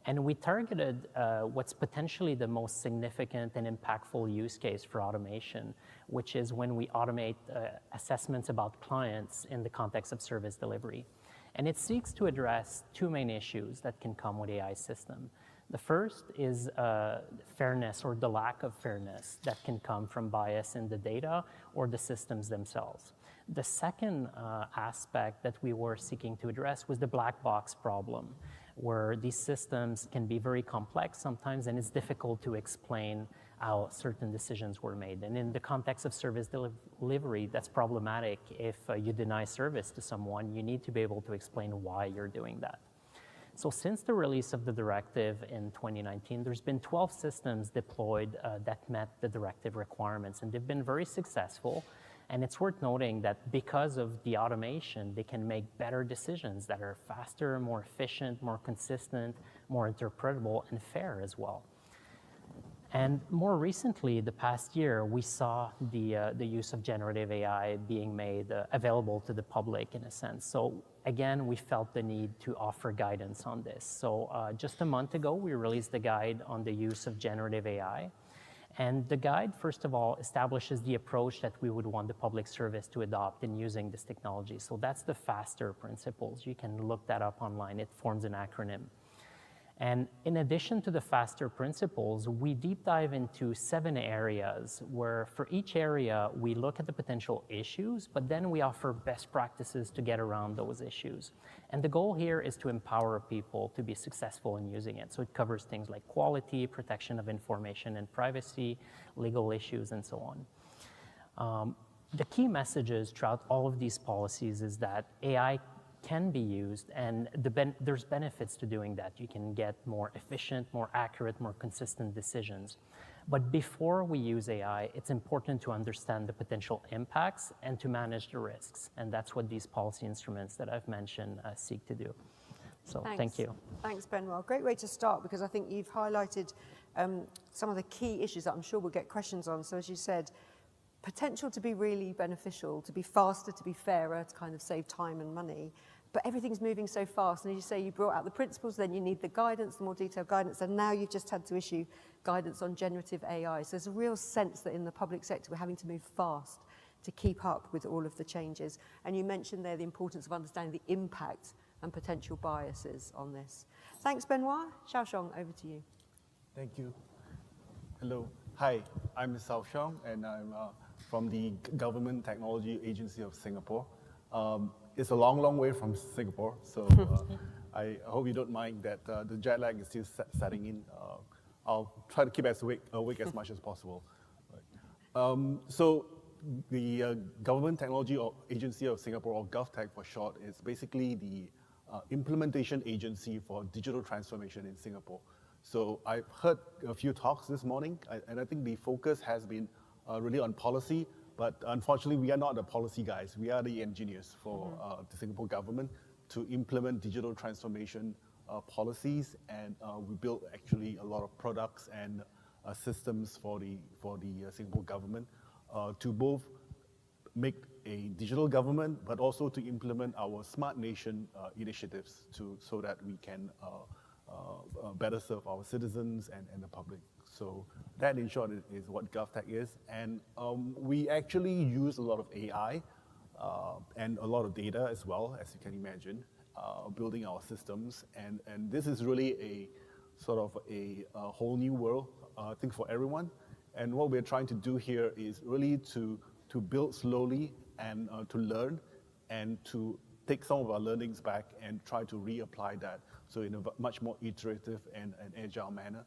And we targeted what's potentially the most significant and impactful use case for automation, which is when we automate assessments about clients in the context of service delivery. And it seeks to address two main issues that can come with AI system. The first is fairness, or the lack of fairness that can come from bias in the data or the systems themselves. The second aspect that we were seeking to address was the black box problem, where these systems can be very complex sometimes, and it's difficult to explain how certain decisions were made. And in the context of service delivery, that's problematic. If you deny service to someone, you need to be able to explain why you're doing that. So since the release of the directive in 2019, there's been 12 systems deployed that met the directive requirements, and they've been very successful. And it's worth noting that because of the automation, they can make better decisions that are faster, more efficient, more consistent, more interpretable, and fair as well. And more recently, the past year, we saw the use of generative AI being made available to the public in a sense. So again, we felt the need to offer guidance on this. So just a month ago, we released the guide on the use of generative AI. And the guide, first of all, establishes the approach that we would want the public service to adopt in using this technology. So that's the FASTER principles. You can look that up online. It forms an acronym. And in addition to the FASTER principles, we deep dive into 7 areas where for each area, we look at the potential issues, but then we offer best practices to get around those issues. And the goal here is to empower people to be successful in using it. So it covers things like quality, protection of information and privacy, legal issues, and so on. The key messages throughout all of these policies is that AI can be used, and there's benefits to doing that. You can get more efficient, more accurate, more consistent decisions. But before we use AI, it's important to understand the potential impacts and to manage the risks. And that's what these policy instruments that I've mentioned seek to do. So thank you. Thanks, Benoit. Great way to start, because I think you've highlighted some of the key issues that I'm sure we'll get questions on. So as you said, potential to be really beneficial, to be faster, to be fairer, to kind of save time and money. But everything's moving so fast. And as you say, you brought out the principles, then you need the guidance, the more detailed guidance. And now you've just had to issue guidance on generative AI. So there's a real sense that in the public sector, we're having to move fast to keep up with all of the changes. And you mentioned there the importance of understanding the impact and potential biases on this. Thanks, Benoit. Xiaoshong, over to you. Thank you. Hello. Hi, I'm Xiao Xiong, and I'm from the Government Technology Agency of Singapore. It's a long, long way from Singapore, so I hope you don't mind that the jet lag is still setting in. I'll try to keep awake as much as possible. So the Government Technology Agency of Singapore, or GovTech for short, is basically the implementation agency for digital transformation in Singapore. So I've heard a few talks this morning, and I think the focus has been really on policy, but unfortunately we are not the policy guys. We are the engineers for the Singapore government to implement digital transformation policies, and we built actually a lot of products and systems for the Singapore government to both make a digital government, but also to implement our Smart Nation initiatives so that we can better serve our citizens and the public. So that, in short, is what GovTech is. And we actually use a lot of AI and a lot of data as well, as you can imagine, building our systems. And this is really a sort of a whole new world, I think, for everyone. And what we're trying to do here is really to build slowly and to learn and to take some of our learnings back and try to reapply that, so in a much more iterative and agile manner,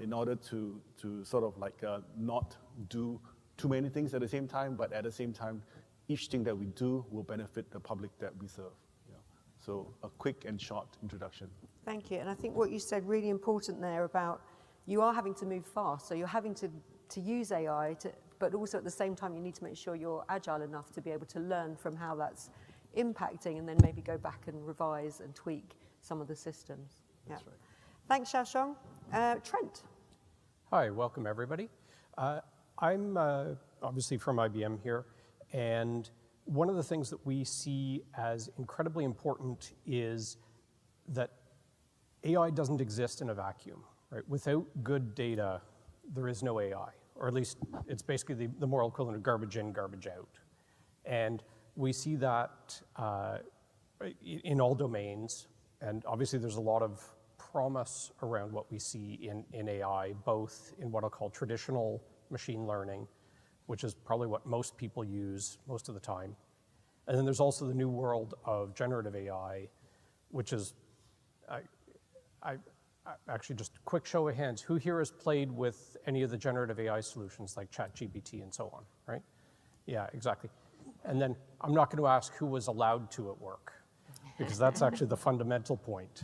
in order to sort of like not do too many things at the same time, but at the same time, each thing that we do will benefit the public that we serve. Yeah. So a quick and short introduction. Thank you. And I think what you said really important there about you are having to move fast, so you're having to use AI, but also at the same time you need to make sure you're agile enough to be able to learn from how that's impacting, and then maybe go back and revise and tweak some of the systems. That's right. Thanks, Xiaoshong. Trent. Hi, welcome everybody. I'm obviously from IBM here, and one of the things that we see as incredibly important is that AI doesn't exist in a vacuum, right? Without good data, there is no AI, or at least it's basically the moral equivalent of garbage in, garbage out. And we see that in all domains, and obviously there's a lot of promise around what we see in AI, both in what I'll call traditional machine learning, which is probably what most people use most of the time. And then there's also the new world of generative AI, which is, I actually just a quick show of hands, who here has played with any of the generative AI solutions like ChatGPT and so on, right? Yeah, exactly. And then I'm not going to ask who was allowed to at work, because that's actually the fundamental point.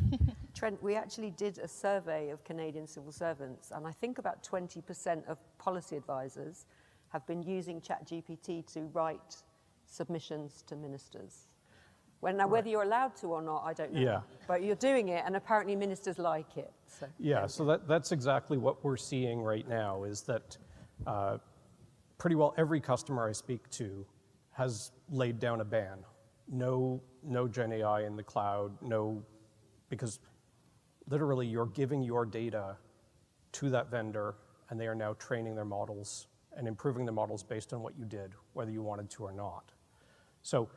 Trent, we actually did a survey of Canadian civil servants, and I think about 20% of policy advisors have been using ChatGPT to write submissions to ministers. Well, now, whether you're allowed to or not, I don't know. Yeah. But you're doing it, and apparently ministers like it. So. Yeah, so that's exactly what we're seeing right now, is that pretty well every customer I speak to has laid down a ban. No Gen AI in the cloud, because literally you're giving your data to that vendor, and they are now training their models and improving the models based on what you did, whether you wanted to or not. So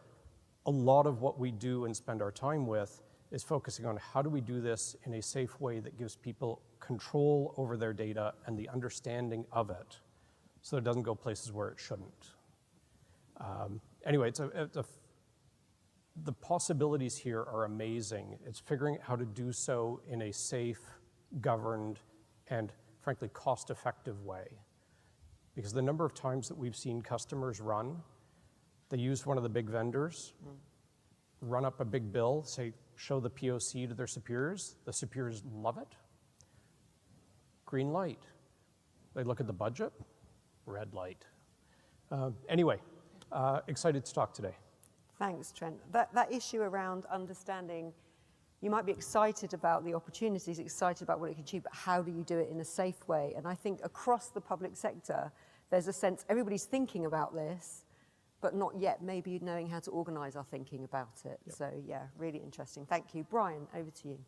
a lot of what we do and spend our time with is focusing on how do we do this in a safe way that gives people control over their data and the understanding of it, so it doesn't go places where it shouldn't. Anyway, the possibilities here are amazing. It's figuring out how to do so in a safe, governed, and frankly, cost-effective way. Because the number of times that we've seen customers they use one of the big vendors, run up a big bill, show the POC to their superiors. The superiors love it. Green light. They look at the budget, red light. Anyway, excited to talk today. Thanks, Trent. That issue around understanding, you might be excited about the opportunities, excited about what it can achieve, but how do you do it in a safe way? And I think across the public sector, there's a sense everybody's thinking about this, but not yet maybe knowing how to organize our thinking about it. Yep. So yeah, really interesting. Thank you. Brian, over to you.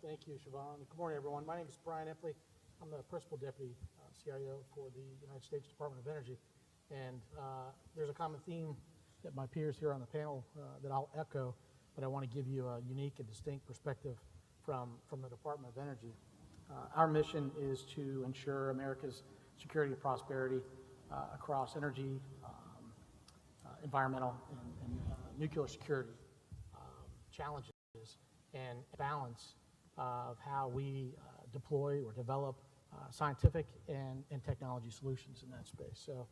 Thank you, Siobhan. Good morning, everyone. My name is Brian Epley. I'm the Principal Deputy CIO for the United States Department of Energy. And there's a common theme that my peers here on the panel that I'll echo, but I want to give you a unique and distinct perspective from the Department of Energy. Our mission is to ensure America's security and prosperity across energy, environmental, and nuclear security challenges, and balance of how we deploy or develop scientific and technology solutions in that space. So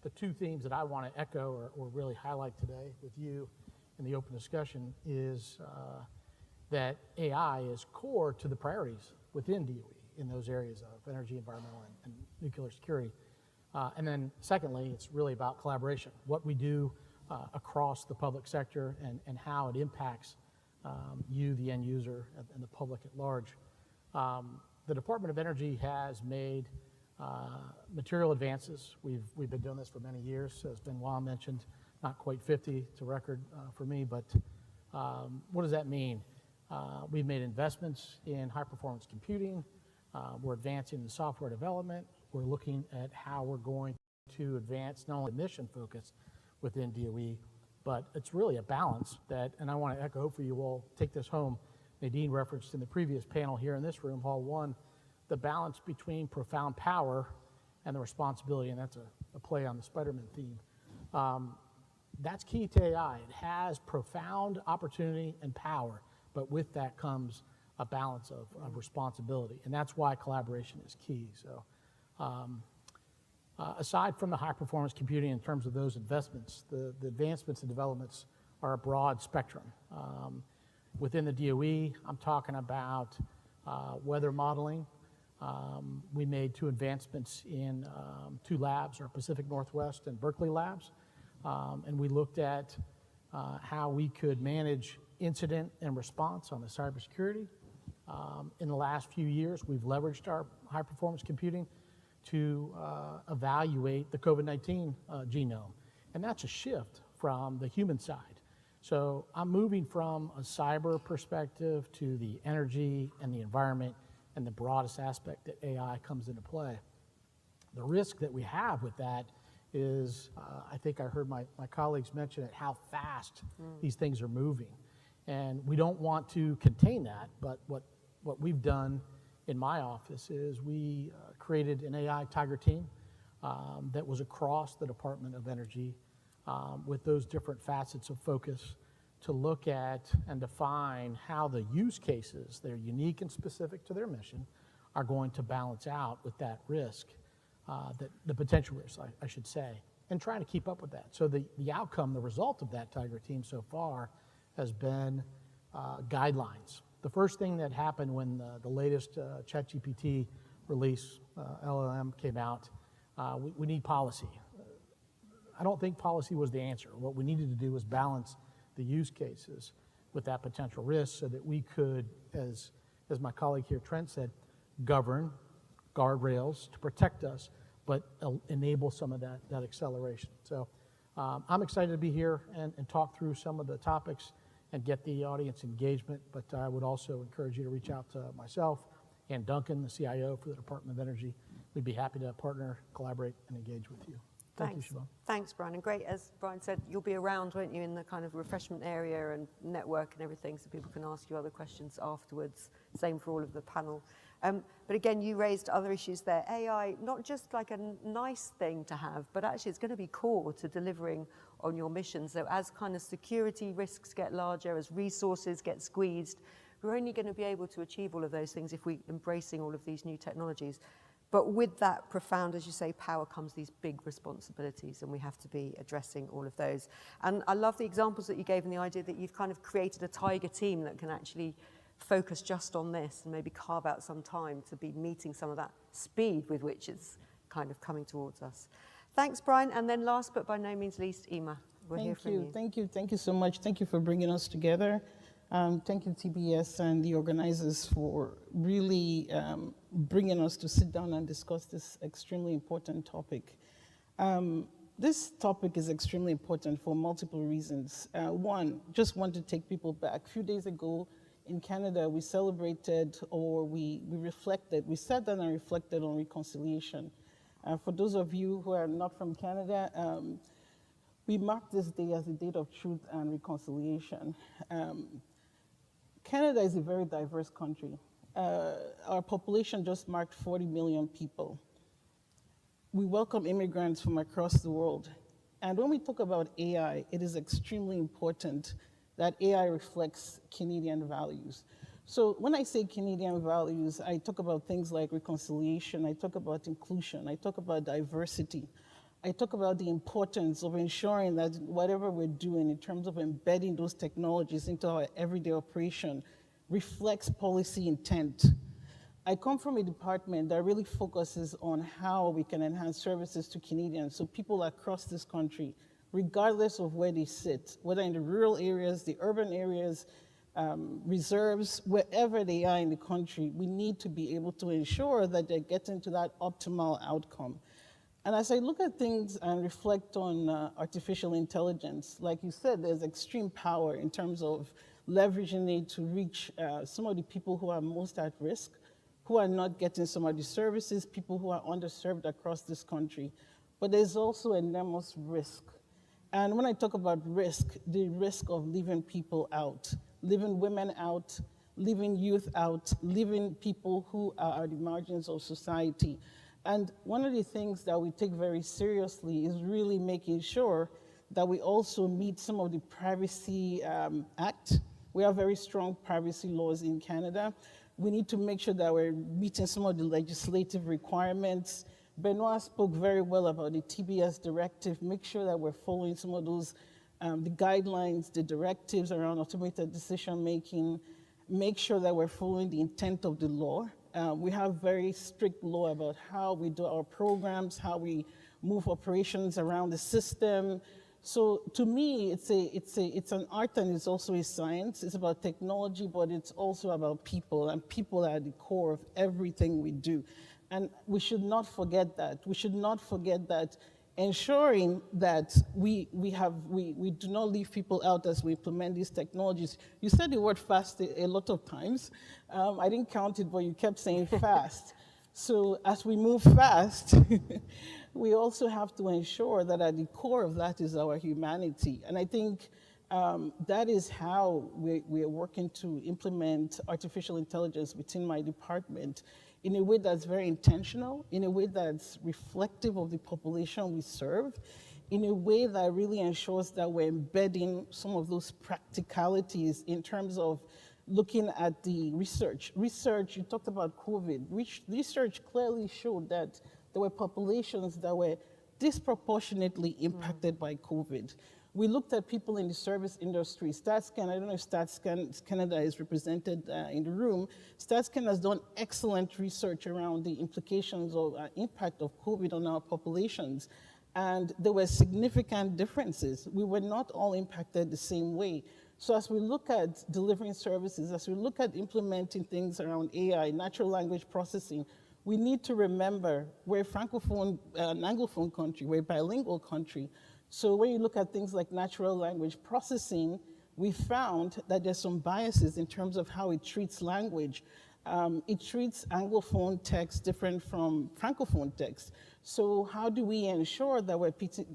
the two themes that I want to echo or really highlight today with you in the open discussion is that AI is core to the priorities within DOE in those areas of energy, environmental, and nuclear security. And then secondly, it's really about collaboration, what we do across the public sector and how it impacts you, the end user, and the public at large. The Department of Energy has made material advances. We've been doing this for many years. As Benoit mentioned, not quite 50 to record for me, but what does that mean? We've made investments in high-performance computing. We're advancing in software development. We're looking at how we're going to advance not only mission focus within DOE, but it's really a balance that, and I want to echo for you all, take this home. Nadine referenced in the previous panel here in this room, Hall 1, the balance between profound power and the responsibility, and that's a play on the Spider-Man theme. That's key to AI. It has profound opportunity and power, but with that comes a balance of responsibility, and that's why collaboration is key. So aside from the high-performance computing in terms of those investments, the advancements and developments are a broad spectrum. Within the DOE, I'm talking about weather modeling. We made 2 advancements in 2 labs, our Pacific Northwest and Berkeley labs, and we looked at how we could manage incident and response on the cybersecurity. In the last few years, we've leveraged our high-performance computing to evaluate the COVID-19 genome, and that's a shift from the human side. So I'm moving from a cyber perspective to the energy and the environment and the broadest aspect that AI comes into play. The risk that we have with that is, I think I heard my colleagues mention it, how fast these things are moving. And we don't want to contain that, but what we've done in my office is we created an AI Tiger team that was across the Department of Energy with those different facets of focus to look at and define how the use cases that are unique and specific to their mission are going to balance out with that risk, the potential risk, I should say, and trying to keep up with that. So the outcome, the result of that Tiger team so far has been guidelines. The first thing that happened when the latest ChatGPT release, LLM, came out, we need policy. I don't think policy was the answer. What we needed to do was balance the use cases with that potential risk so that we could, as my colleague here, Trent, said, govern guardrails to protect us, but enable some of that acceleration. So I'm excited to be here and talk through some of the topics and get the audience engagement, but I would also encourage you to reach out to myself and Duncan, the CIO for the Department of Energy. We'd be happy to partner, collaborate, and engage with you. Thank you, Siobhan. Thanks, Brian. And great, as Brian said, you'll be around, won't you, in the kind of refreshment area and network and everything, so people can ask you other questions afterwards. Same for all of the panel. But again, you raised other issues there. AI, not just like a nice thing to have, but actually it's going to be core to delivering on your mission. So as kind of security risks get larger, as resources get squeezed, we're only going to be able to achieve all of those things if we're embracing all of these new technologies. But with that profound, as you say, power comes these big responsibilities, and we have to be addressing all of those. And I love the examples that you gave and the idea that you've kind of created a Tiger team that can actually focus just on this and maybe carve out some time to be meeting some of that speed with which it's kind of coming towards us. Thanks, Brian. And then last but by no means least, Emma, we'll hear from you. Thank you so much. Thank you for bringing us together. Thank you, TBS and the organizers, for really bringing us to sit down and discuss this extremely important topic. This topic is extremely important for multiple reasons. One, just want to take people back. A few days ago in Canada, we celebrated, or we reflected, we sat down and reflected on reconciliation. For those of you who are not from Canada, we mark this day as a date of truth and reconciliation. Canada is a very diverse country. Our population just marked 40 million people. We welcome immigrants from across the world. And when we talk about AI, it is extremely important that AI reflects Canadian values. So when I say Canadian values, I talk about things like reconciliation, I talk about inclusion, I talk about diversity. I talk about the importance of ensuring that whatever we're doing in terms of embedding those technologies into our everyday operation reflects policy intent. I come from a department that really focuses on how we can enhance services to Canadians, so people across this country, regardless of where they sit, whether in the rural areas, the urban areas, reserves, wherever they are in the country, we need to be able to ensure that they're getting to that optimal outcome. And as I look at things and reflect on artificial intelligence, like you said, there's extreme power in terms of leveraging it to reach some of the people who are most at risk, who are not getting some of the services, people who are underserved across this country. But there's also enormous risk. And when I talk about risk, the risk of leaving people out, leaving women out, leaving youth out, leaving people who are at the margins of society. And one of the things that we take very seriously is really making sure that we also meet some of the Privacy Act. We have very strong privacy laws in Canada. We need to make sure that we're meeting some of the legislative requirements. Benoit spoke very well about the TBS directive. Make sure that we're following some of those, the guidelines, the directives around automated decision-making. Make sure that we're following the intent of the law. We have very strict law about how we do our programs, how we move operations around the system. So to me, it's an art and it's also a science. It's about technology, but it's also about people, and people are at the core of everything we do. And we should not forget that. We should not forget that ensuring that we do not leave people out as we implement these technologies. You said the word fast a lot of times. I didn't count it, but you kept saying fast. So as we move fast, we also have to ensure that at the core of that is our humanity. And I think that is how we are working to implement artificial intelligence within my department in a way that's very intentional, in a way that's reflective of the population we serve, in a way that really ensures that we're embedding some of those practicalities in terms of looking at the research. Research, you talked about COVID. Research clearly showed that there were populations that were disproportionately impacted by COVID. We looked at people in the service industry. StatsCan, I don't know if StatsCan Canada is represented in the room. StatsCan has done excellent research around the implications of impact of COVID on our populations. And there were significant differences. We were not all impacted the same way. So as we look at delivering services, as we look at implementing things around AI, natural language processing, we need to remember we're a Francophone, an Anglophone country, we're a bilingual country. So when you look at things like natural language processing, we found that there's some biases in terms of how it treats language. It treats Anglophone text different from Francophone text. So how do we ensure that we're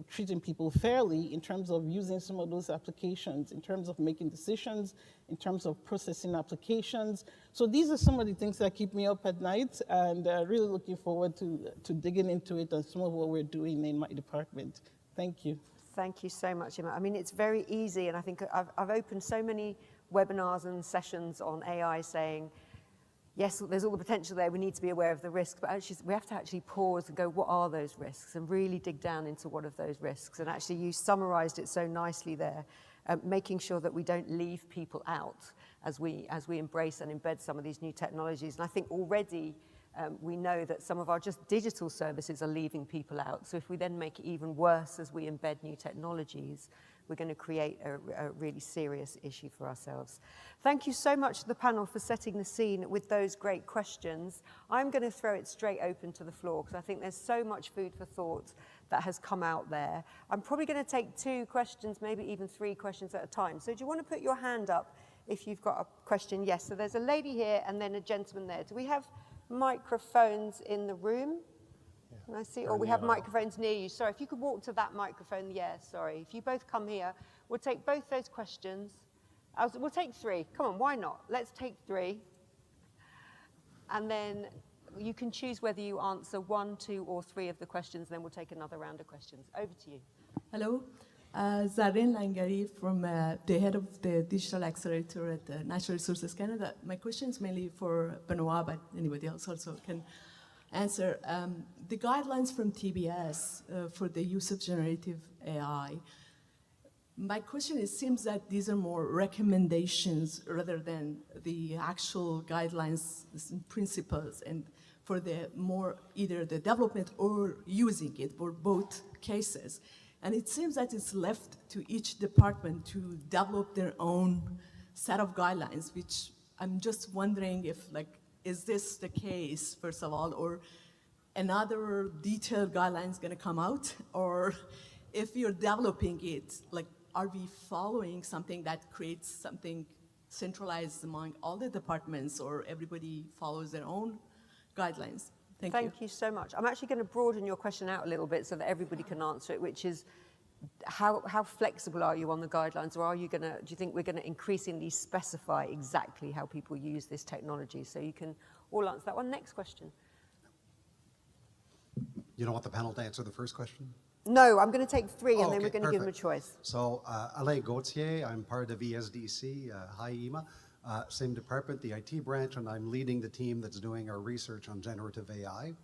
treating people fairly in terms of using some of those applications, in terms of making decisions, in terms of processing applications? So these are some of the things that keep me up at night, and really looking forward to digging into it and some of what we're doing in my department. Thank you. Thank you so much, Emma. I mean, it's very easy, and I think I've opened so many webinars and sessions on AI saying, yes, there's all the potential there, we need to be aware of the risks, but actually we have to actually pause and go, what are those risks? And really dig down into what are those risks. And actually you summarized it so nicely there, making sure that we don't leave people out as we embrace and embed some of these new technologies. And I think already we know that some of our just digital services are leaving people out. So if we then make it even worse as we embed new technologies, we're going to create a really serious issue for ourselves. Thank you so much to the panel for setting the scene with those great questions. I'm going to throw it straight open to the floor because I think there's so much food for thought that has come out there. I'm probably going to take 2 questions, maybe even 3 questions at a time. So do you want to put your hand up if you've got a question? Yes, so there's a lady here and then a gentleman there. Do we have microphones in the room? Can I see? Or we have microphones near you. Sorry, if you could walk to that microphone. Yeah, sorry. If you both come here, we'll take both those questions. We'll take 3. Come on, why not? Let's take 3. And then you can choose whether you answer 1, 2, or 3 of the questions, then we'll take another round of questions. Over to you. Hello. Zaren Langari from the head of the Digital Accelerator at Natural Resources Canada. My question is mainly for Benoit, but anybody else also can answer. The guidelines from TBS for the use of generative AI, my question is, seems that these are more recommendations rather than the actual guidelines and principles, and for the more either the development or using it for both cases. And it seems that it's left to each department to develop their own set of guidelines, which I'm just wondering if, like, is this the case, first of all, or another detailed guidelines gonna come out? Or if you're developing it, like, are we following something that creates something centralized among all the departments, or everybody follows their own guidelines? Thank you so much. I'm actually going to broaden your question out a little bit so that everybody can answer it, which is how flexible are you on the guidelines, or do you think we're going to increasingly specify exactly how people use this technology? So you can all answer that one. Next question. You don't want the panel to answer the first question? No, I'm going to take 3 and then we're going to give them a choice. So Alain Gauthier, I'm part of VSDC. Hi, Emma. Same department, the IT branch, and I'm leading the team that's doing our research on generative AI.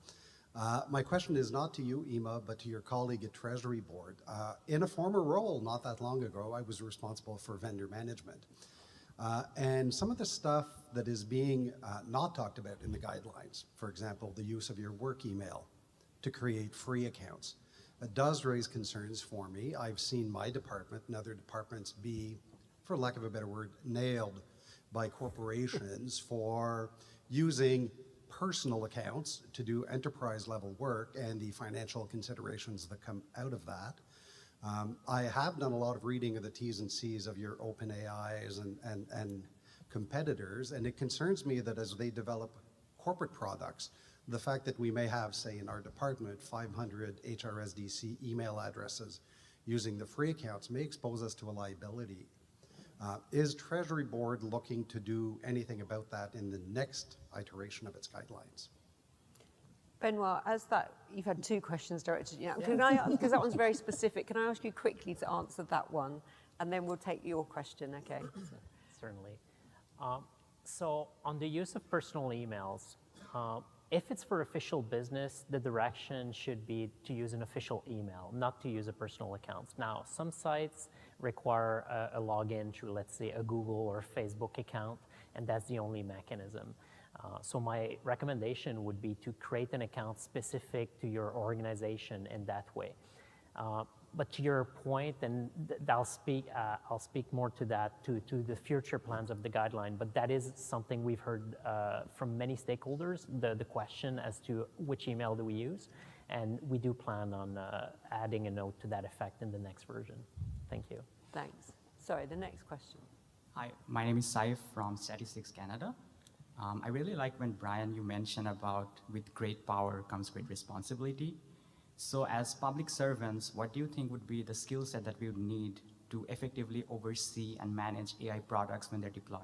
My question is not to you, Emma, but to your colleague at Treasury Board. In a former role not that long ago, I was responsible for vendor management. And some of the stuff that is being not talked about in the guidelines, for example, the use of your work email to create free accounts, does raise concerns for me. I've seen my department and other departments be, for lack of a better word, nailed by corporations for using personal accounts to do enterprise level work and the financial considerations that come out of that. I have done a lot of reading of the T's and C's of your OpenAIs and competitors, and it concerns me that as they develop corporate products, the fact that we may have, say, in our department, 500 HRSDC email addresses using the free accounts may expose us to a liability. Is Treasury Board looking to do anything about that in the next iteration of its guidelines? Benoit, as that, you've had two questions directed, can I, because that one's very specific, can I ask you quickly to answer that one, and then we'll take your question, okay? Certainly. So on the use of personal emails, if it's for official business, the direction should be to use an official email, not to use a personal account. Now, some sites require a login through, let's say, a Google or Facebook account, and that's the only mechanism. So my recommendation would be to create an account specific to your organization in that way. But to your point, and I'll speak more to that, to the future plans of the guideline, but that is something we've heard from many stakeholders, the question as to which email do we use, and we do plan on adding a note to that effect in the next version. Thank you. Thanks. Sorry, the next question. Hi, my name is Saif from Statistics Canada. I really like when, Brian, you mentioned about with great power comes great responsibility. So as public servants, what do you think would be the skill set that we would need to effectively oversee and manage AI products when they're deployed?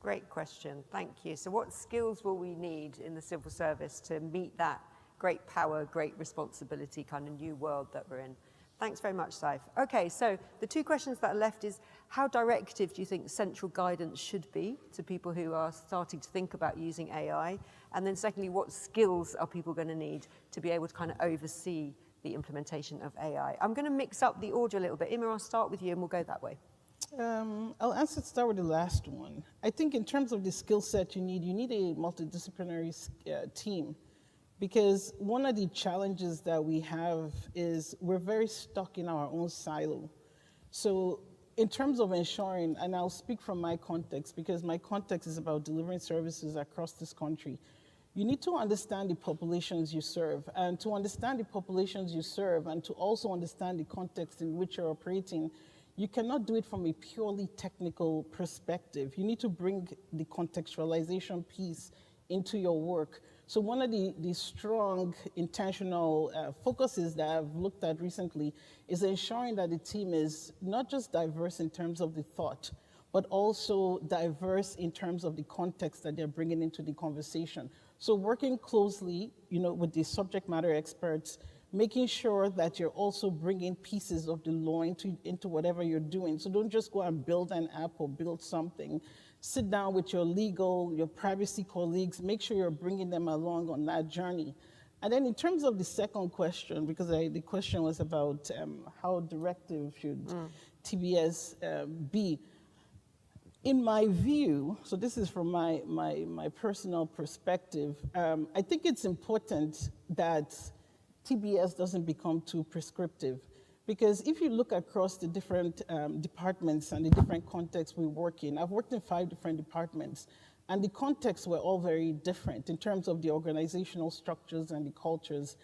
Great question, thank you. So what skills will we need in the civil service to meet that great power, great responsibility kind of new world that we're in? Thanks very much, Saif. Okay, so the two questions that are left is, how directive do you think central guidance should be to people who are starting to think about using AI? And then secondly, what skills are people going to need to be able to kind of oversee the implementation of AI? I'm going to mix up the order a little bit. Ima, I'll start with you and we'll go that way. I'll start with the last one. I think in terms of the skill set you need a multidisciplinary team. Because one of the challenges that we have is we're very stuck in our own silo. So in terms of ensuring, and I'll speak from my context, because my context is about delivering services across this country, you need to understand the populations you serve. And to understand the populations you serve and to also understand the context in which you're operating, you cannot do it from a purely technical perspective. You need to bring the contextualization piece into your work. So one of the strong intentional focuses that I've looked at recently is ensuring that the team is not just diverse in terms of the thought, but also diverse in terms of the context that they're bringing into the conversation. So working closely, with the subject matter experts, making sure that you're also bringing pieces of the law into whatever you're doing. So don't just go and build an app or build something. Sit down with your legal, your privacy colleagues, make sure you're bringing them along on that journey. And then in terms of the second question, because the question was about how directive should TBS be, in my view, so this is from my personal perspective, I think it's important that TBS doesn't become too prescriptive. Because if you look across the different departments and the different contexts we work in, I've worked in 5 different departments, and the contexts were all very different in terms of the organizational structures and the cultures.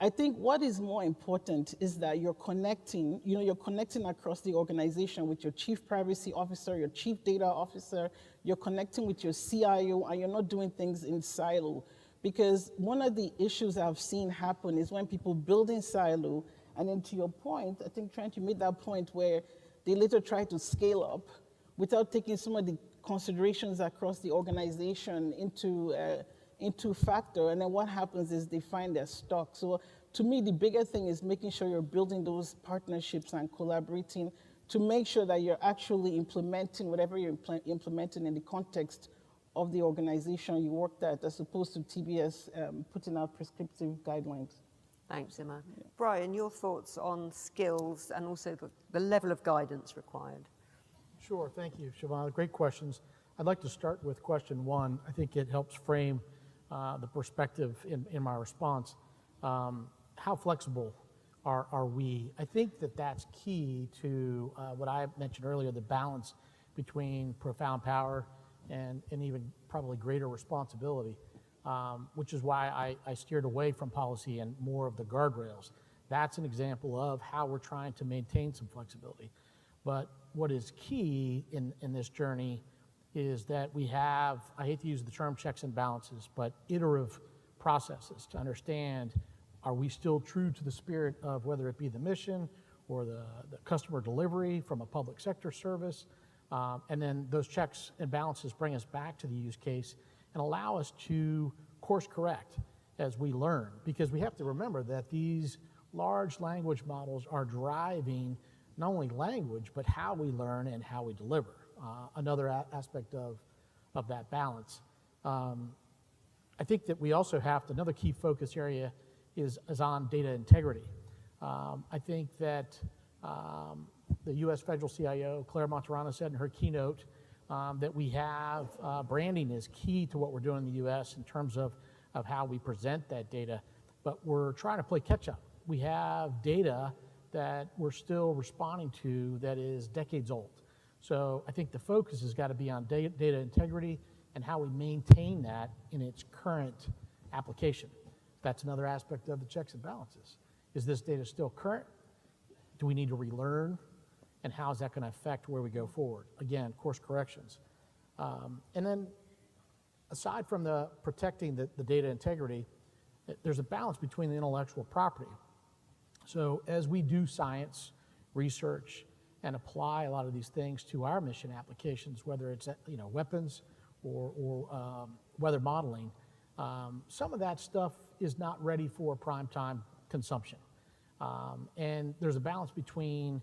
I think what is more important is that you're connecting, you're connecting across the organization with your chief privacy officer, your chief data officer, you're connecting with your CIO, and you're not doing things in silo. Because one of the issues I've seen happen is when people build in silo, and then to your point, I think Trent, you made that point where they later try to scale up without taking some of the considerations across the organization into factor. And then what happens is they find they're stuck. So to me, the bigger thing is making sure you're building those partnerships and collaborating to make sure that you're actually implementing whatever you're implementing in the context of the organization you worked at, as opposed to TBS putting out prescriptive guidelines. Thanks, Emma. Yeah. Brian, your thoughts on skills and also the level of guidance required? Sure, thank you, Siobhan. Great questions. I'd like to start with question 1. I think it helps frame the perspective in my response. How flexible are we? I think that's key to what I mentioned earlier, the balance between profound power and even probably greater responsibility. which is why I steered away from policy and more of the guardrails. That's an example of how we're trying to maintain some flexibility. But what is key in this journey is that we have, I hate to use the term checks and balances, but iterative processes to understand, are we still true to the spirit of whether it be the mission or the customer delivery from a public sector service? And then those checks and balances bring us back to the use case and allow us to course correct as we learn. Because we have to remember that these large language models are driving not only language, but how we learn and how we deliver. Another aspect of that balance. I think that we also have to, another key focus area is on data integrity. I think that the US Federal CIO, Claire Martirana, said in her keynote that we have, branding is key to what we're doing in the US in terms of how we present that data, but we're trying to play catch up. We have data that we're still responding to that is decades old. So I think the focus has got to be on data integrity and how we maintain that in its current application. That's another aspect of the checks and balances. Is this data still current? Do we need to relearn? And how is that going to affect where we go forward? Again, course corrections. And then aside from the protecting the data integrity, there's a balance between the intellectual property. So as we do science, research, and apply a lot of these things to our mission applications, whether it's weapons or weather modeling, some of that stuff is not ready for prime time consumption. And there's a balance between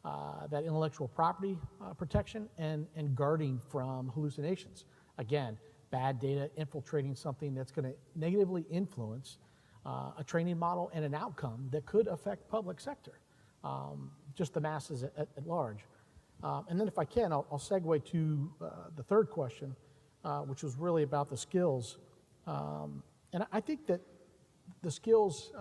that intellectual property protection and guarding from hallucinations. Again, bad data infiltrating something that's going to negatively influence a training model and an outcome that could affect public sector, just the masses at large. And then if I can, I'll segue to the third question, which was really about the skills. And I think that the skills,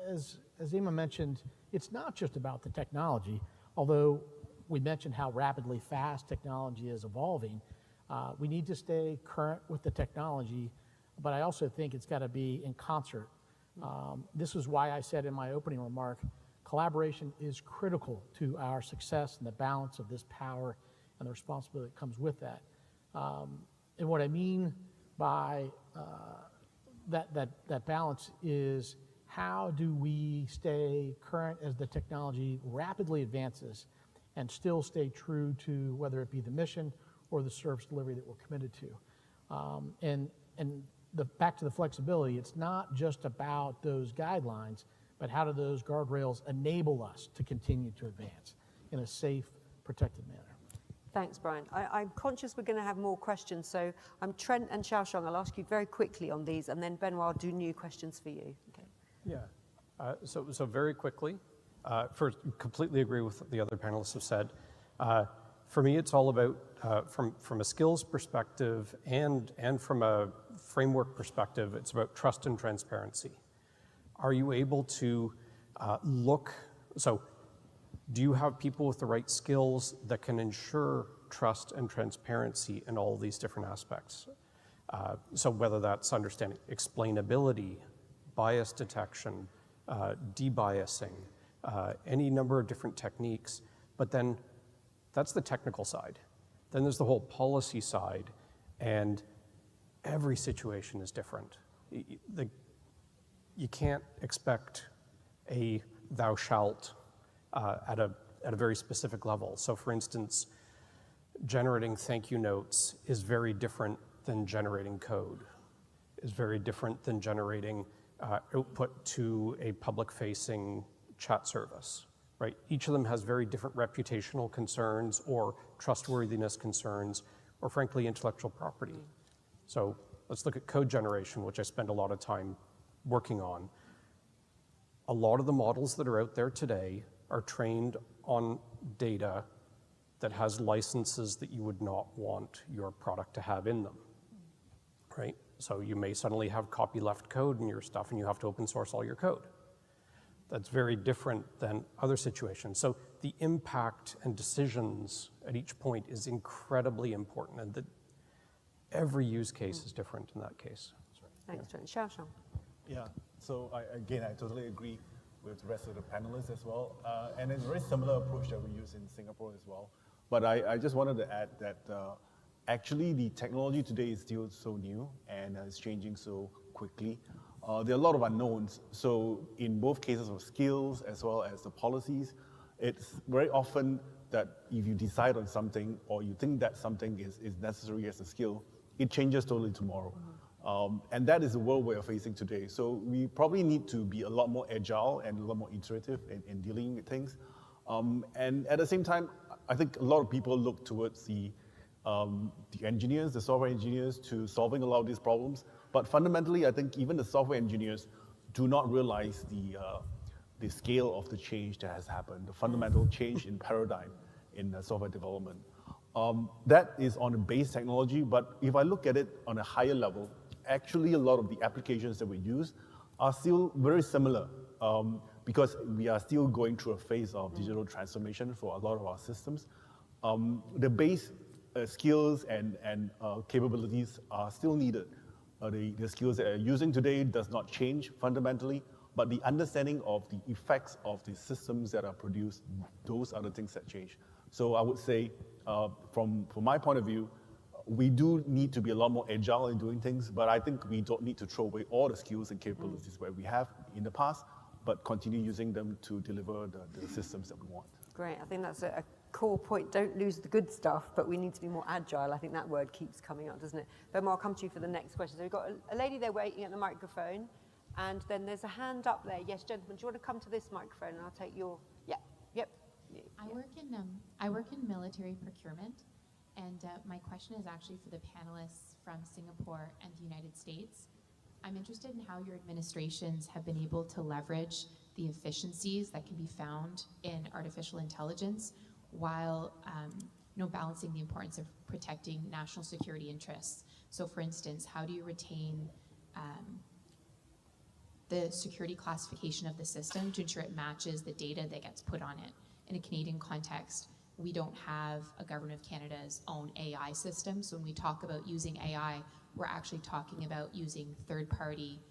as Emma mentioned, it's not just about the technology, although we mentioned how rapidly fast technology is evolving. We need to stay current with the technology, but I also think it's got to be in concert. This is why I said in my opening remark, collaboration is critical to our success and the balance of this power and the responsibility that comes with that. And what I mean by that balance is, how do we stay current as the technology rapidly advances and still stay true to whether it be the mission or the service delivery that we're committed to? And back to the flexibility, it's not just about those guidelines, but how do those guardrails enable us to continue to advance in a safe, protected manner? Thanks, Brian. I'm conscious we're going to have more questions, so Trent and Xiaoshang, I'll ask you very quickly on these, and then Benoit, I'll do new questions for you. Okay. Yeah, so very quickly, first, completely agree with what the other panelists have said. For me, it's all about, from a skills perspective and from a framework perspective, it's about trust and transparency. Are you able to so do you have people with the right skills that can ensure trust and transparency in all these different aspects? So whether that's understanding explainability, bias detection, debiasing, any number of different techniques, but then that's the technical side. Then there's the whole policy side, and every situation is different. You can't expect a thou shalt at a very specific level. So for instance, generating thank you notes is very different than generating code, is very different than generating output to a public-facing chat service, right? Each of them has very different reputational concerns or trustworthiness concerns, or frankly, intellectual property. So let's look at code generation, which I spend a lot of time working on. A lot of the models that are out there today are trained on data that has licenses that you would not want your product to have in them, right? So you may suddenly have copyleft code in your stuff and you have to open source all your code. That's very different than other situations. So the impact and decisions at each point is incredibly important, and that every use case is different in that case. Thanks, Trent. Xiaoshang. Yeah, so again, I totally agree with the rest of the panelists as well. And it's a very similar approach that we use in Singapore as well. But I just wanted to add that actually the technology today is still so new and it's changing so quickly. There are a lot of unknowns. So in both cases of skills as well as the policies, it's very often that if you decide on something or you think that something is necessary as a skill, it changes totally tomorrow. And that is the world we're facing today. So we probably need to be a lot more agile and a lot more iterative in dealing with things. And at the same time, I think a lot of people look towards the engineers, the software engineers, to solving a lot of these problems. But fundamentally, I think even the software engineers do not realize the scale of the change that has happened, the fundamental change in paradigm in software development. That is on the base technology, but if I look at it on a higher level, actually a lot of the applications that we use are still very similar because we are still going through a phase of digital transformation for a lot of our systems. The base skills and capabilities are still needed. The skills that are using today does not change fundamentally, but the understanding of the effects of the systems that are produced, those are the things that change. So I would say, from my point of view, we do need to be a lot more agile in doing things, but I think we don't need to throw away all the skills and capabilities where we have in the past, but continue using them to deliver the systems that we want. Great, I think that's a core point. Don't lose the good stuff, but we need to be more agile. I think that word keeps coming up, doesn't it? Benoit, I'll come to you for the next question. So we've got a lady there waiting at the microphone, and then there's a hand up there. Yes, gentlemen, do you want to come to this microphone, and I'll take your, yep. I work in military procurement, and my question is actually for the panelists from Singapore and the United States. I'm interested in how your administrations have been able to leverage the efficiencies that can be found in artificial intelligence while balancing the importance of protecting national security interests. So for instance, how do you retain the security classification of the system to ensure it matches the data that gets put on it? In a Canadian context, we don't have a Government of Canada's own AI system. So when we talk about using AI, we're actually talking about using third-party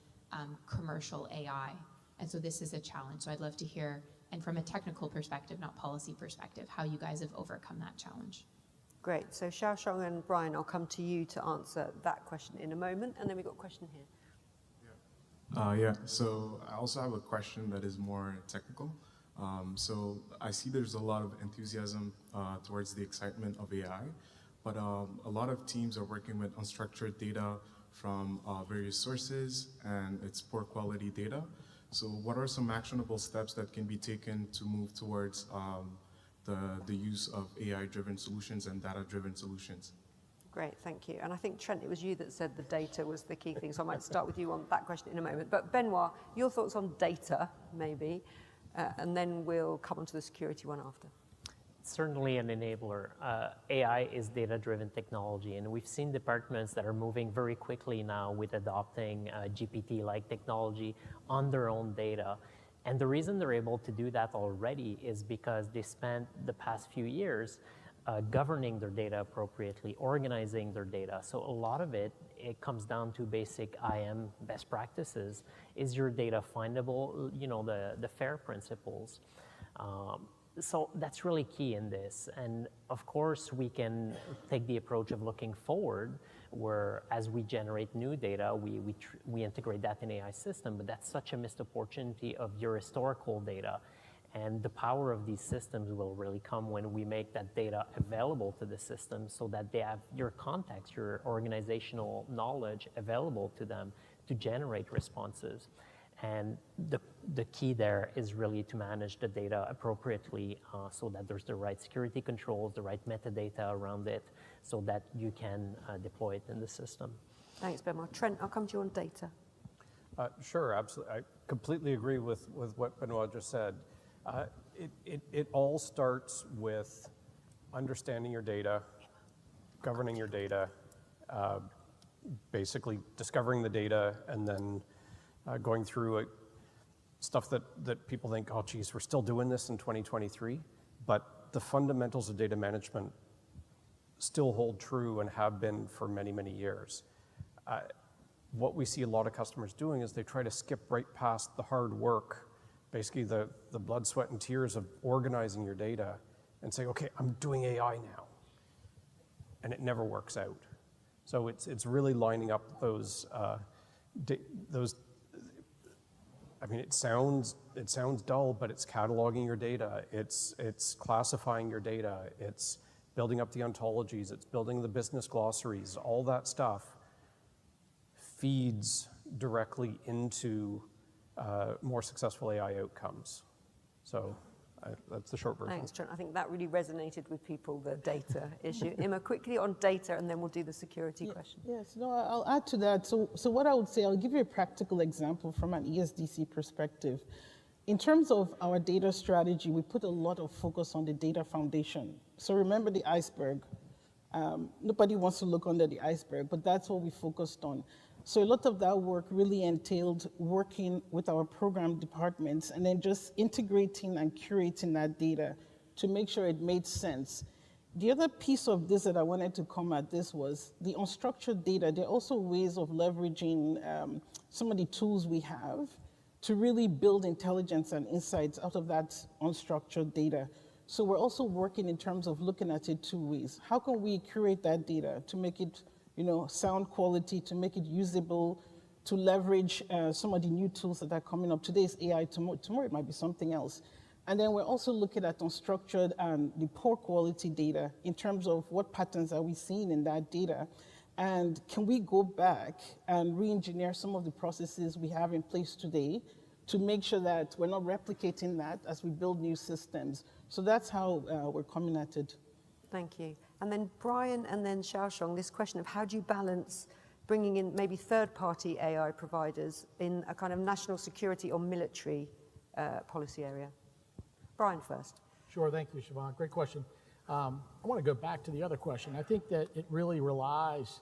commercial AI. And so this is a challenge. So I'd love to hear, and from a technical perspective, not policy perspective, how you guys have overcome that challenge. Great, so Xiaoshang and Brian, I'll come to you to answer that question in a moment, and then we've got a question here. So I also have a question that is more technical. So I see there's a lot of enthusiasm towards the excitement of AI, but a lot of teams are working with unstructured data from various sources, and it's poor quality data. So what are some actionable steps that can be taken to move towards the use of AI-driven solutions and data-driven solutions? Great, thank you. And I think, Trent, it was you that said the data was the key thing, so I might start with you on that question in a moment. But Benoit, your thoughts on data, maybe, and then we'll come on to the security one after. Certainly an enabler. AI is data-driven technology, and we've seen departments that are moving very quickly now with adopting GPT-like technology on their own data. And the reason they're able to do that already is because they spent the past few years governing their data appropriately, organizing their data. So a lot of it comes down to basic IM best practices. Is your data findable? The FAIR principles. So that's really key in this. And of course, we can take the approach of looking forward, where as we generate new data, we integrate that in AI system, but that's such a missed opportunity of your historical data. And the power of these systems will really come when we make that data available to the system so that they have your context, your organizational knowledge available to them to generate responses. And the key there is really to manage the data appropriately so that there's the right security controls, the right metadata around it, so that you can deploy it in the system. Thanks, Benoit. Trent, I'll come to you on data. Sure, absolutely. I completely agree with what Benoit just said. It all starts with understanding your data, governing your data, basically discovering the data, and then going through it, stuff that people think, oh, geez, we're still doing this in 2023, but the fundamentals of data management still hold true and have been for many, many years. what we see a lot of customers doing is they try to skip right past the hard work, basically the blood, sweat, and tears of organizing your data and say, okay, I'm doing AI now. And it never works out. So it's really lining up those, I mean, it sounds dull, but it's cataloging your data, it's classifying your data, it's building up the ontologies, it's building the business glossaries, all that stuff feeds directly into more successful AI outcomes. So that's the short version. Thanks, Trent. I think that really resonated with people, the data issue. Emma, quickly on data, and then we'll do the security question. Yes, no, I'll add to that. So what I would say, I'll give you a practical example from an ESDC perspective. In terms of our data strategy, we put a lot of focus on the data foundation. So remember the iceberg. Nobody wants to look under the iceberg, but that's what we focused on. So a lot of that work really entailed working with our program departments and then just integrating and curating that data to make sure it made sense. The other piece of this that I wanted to come at this was the unstructured data. There are also ways of leveraging some of the tools we have to really build intelligence and insights out of that unstructured data. So we're also working in terms of looking at it two ways. How can we curate that data to make it sound quality, to make it usable, to leverage some of the new tools that are coming up. Today is AI, tomorrow it might be something else. And then we're also looking at unstructured and the poor quality data in terms of what patterns are we seeing in that data. And can we go back and re-engineer some of the processes we have in place today to make sure that we're not replicating that as we build new systems. So that's how we're coming at it. Thank you. And then Brian and then Xiaoshong, this question of how do you balance bringing in maybe third-party AI providers in a kind of national security or military policy area? Brian first. Sure, thank you, Siobhan. Great question. I want to go back to the other question. I think that it really relies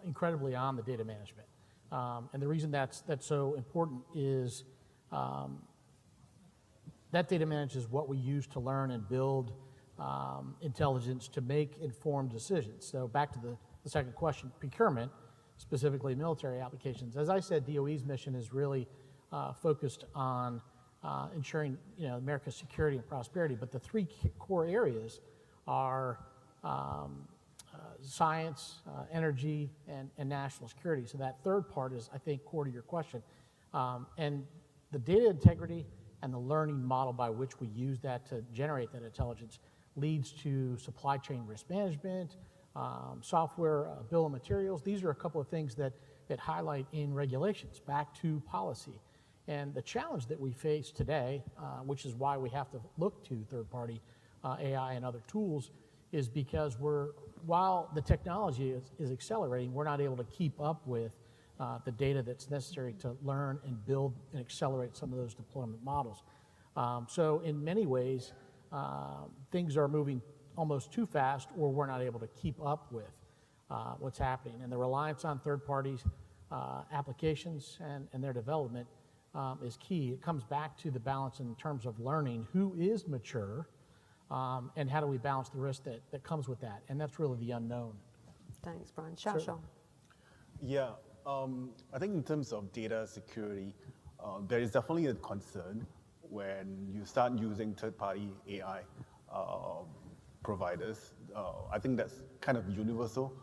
incredibly on the data management. And the reason that's so important is that data management is what we use to learn and build intelligence to make informed decisions. So back to the second question, procurement, specifically military applications. As I said, DOE's mission is really focused on ensuring America's security and prosperity, but the three core areas are science, energy, and national security. So that third part is, I think, core to your question. And the data integrity and the learning model by which we use that to generate that intelligence leads to supply chain risk management, software, bill of materials. These are a couple of things that highlight in regulations, back to policy. And the challenge that we face today, which is why we have to look to third-party AI and other tools, is because while the technology is accelerating, we're not able to keep up with the data that's necessary to learn and build and accelerate some of those deployment models. So in many ways, things are moving almost too fast, or we're not able to keep up with what's happening. And the reliance on third parties' applications and their development is key. It comes back to the balance in terms of learning who is mature and how do we balance the risk that comes with that. And that's really the unknown. Thanks, Brian. Xiaoshong. Yeah, I think in terms of data security, there is definitely a concern when you start using third-party AI providers. I think that's kind of universal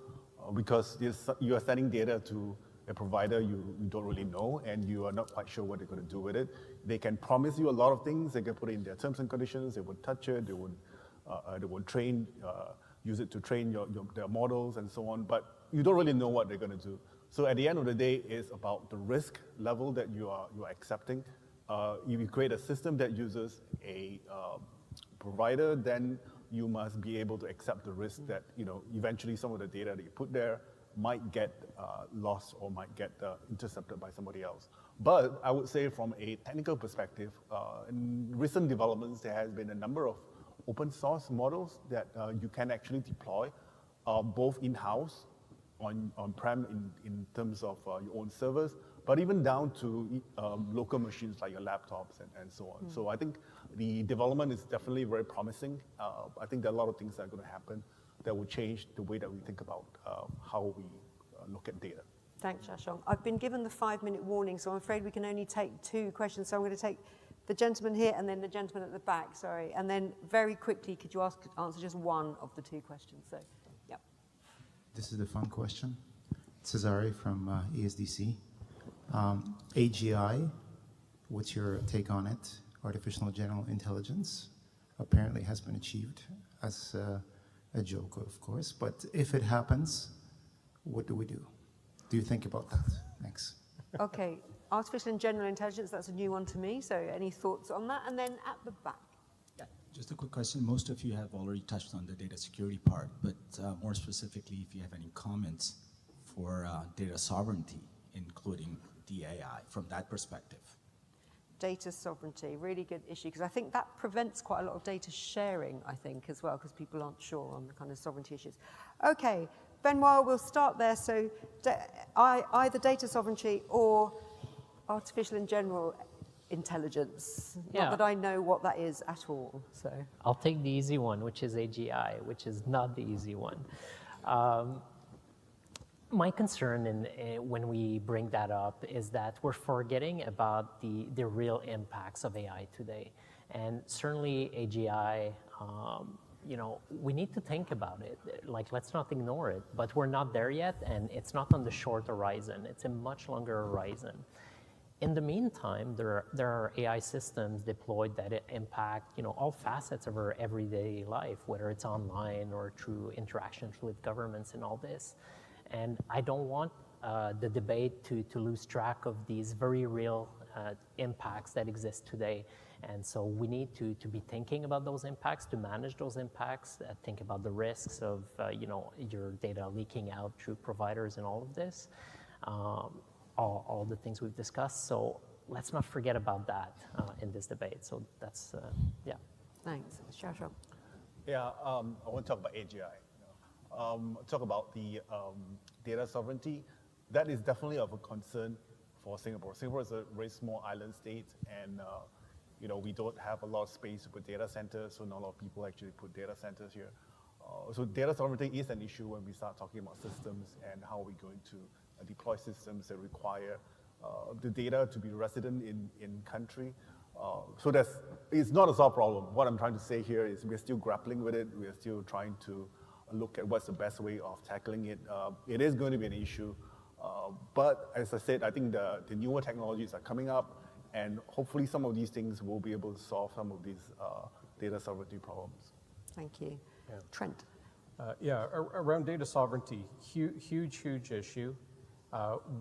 because you are sending data to a provider you don't really know and you are not quite sure what they're going to do with it. They can promise you a lot of things. They can put it in their terms and conditions. They would touch it. They would use it to train their models and so on. But you don't really know what they're going to do. So at the end of the day, it's about the risk level that you are accepting. If you create a system that uses a provider, then you must be able to accept the risk that eventually some of the data that you put there might get lost or might get intercepted by somebody else. But I would say from a technical perspective, in recent developments, there has been a number of open source models that you can actually deploy both in-house, on-prem in terms of your own servers, but even down to local machines like your laptops and so on. So I think the development is definitely very promising. I think there are a lot of things that are going to happen that will change the way that we think about how we look at data. Thanks, Shashong. I've been given the 5-minute warning, so I'm afraid we can only take 2 questions. So I'm going to take the gentleman here and then the gentleman at the back, sorry. And then very quickly, could you answer just one of the 2 questions? So, yep. This is the fun question. Cesare from ESDC. AGI, what's your take on it? Artificial general intelligence apparently has been achieved as a joke, of course. But if it happens, what do we do? Do you think about that? Thanks. Okay, artificial and general intelligence, that's a new one to me. So any thoughts on that? And then at the back. Just a quick question. Most of you have already touched on the data security part, but more specifically, if you have any comments for data sovereignty, including DAI, from that perspective. Data sovereignty, really good issue, because I think that prevents quite a lot of data sharing, I think, as well, because people aren't sure on the kind of sovereignty issues. Okay, Benoit, we'll start there. So either data sovereignty or artificial and general intelligence. Yeah. Not that I know what that is at all. So I'll take the easy one, which is AGI, which is not the easy one. My concern when we bring that up is that we're forgetting about the real impacts of AI today. And certainly AGI, you know, we need to think about it. Like, let's not ignore it, but we're not there yet, and it's not on the short horizon. It's a much longer horizon. In the meantime, there are AI systems deployed that impact, you know, all facets of our everyday life, whether it's online or through interactions with governments and all this. And I don't want the debate to lose track of these very real impacts that exist today. And so we need to be thinking about those impacts, to manage those impacts, think about the risks of, you know, your data leaking out through providers and all of this. All the things we've discussed. So let's not forget about that in this debate. So that's, yeah. Thanks. Shasha. Yeah, I want to talk about AGI. Talk about the data sovereignty. That is definitely of a concern for Singapore. Singapore is a very small island state, and you know, we don't have a lot of space to put data centers, so not a lot of people actually put data centers here. So data sovereignty is an issue when we start talking about systems and how we're going to deploy systems that require the data to be resident in country. So it's not a solved problem. What I'm trying to say here is we're still grappling with it. We're still trying to look at what's the best way of tackling it. It is going to be an issue. But as I said, I think the newer technologies are coming up, and hopefully some of these things will be able to solve some of these data sovereignty problems. Thank you. Yeah. Trent. Around data sovereignty, huge issue.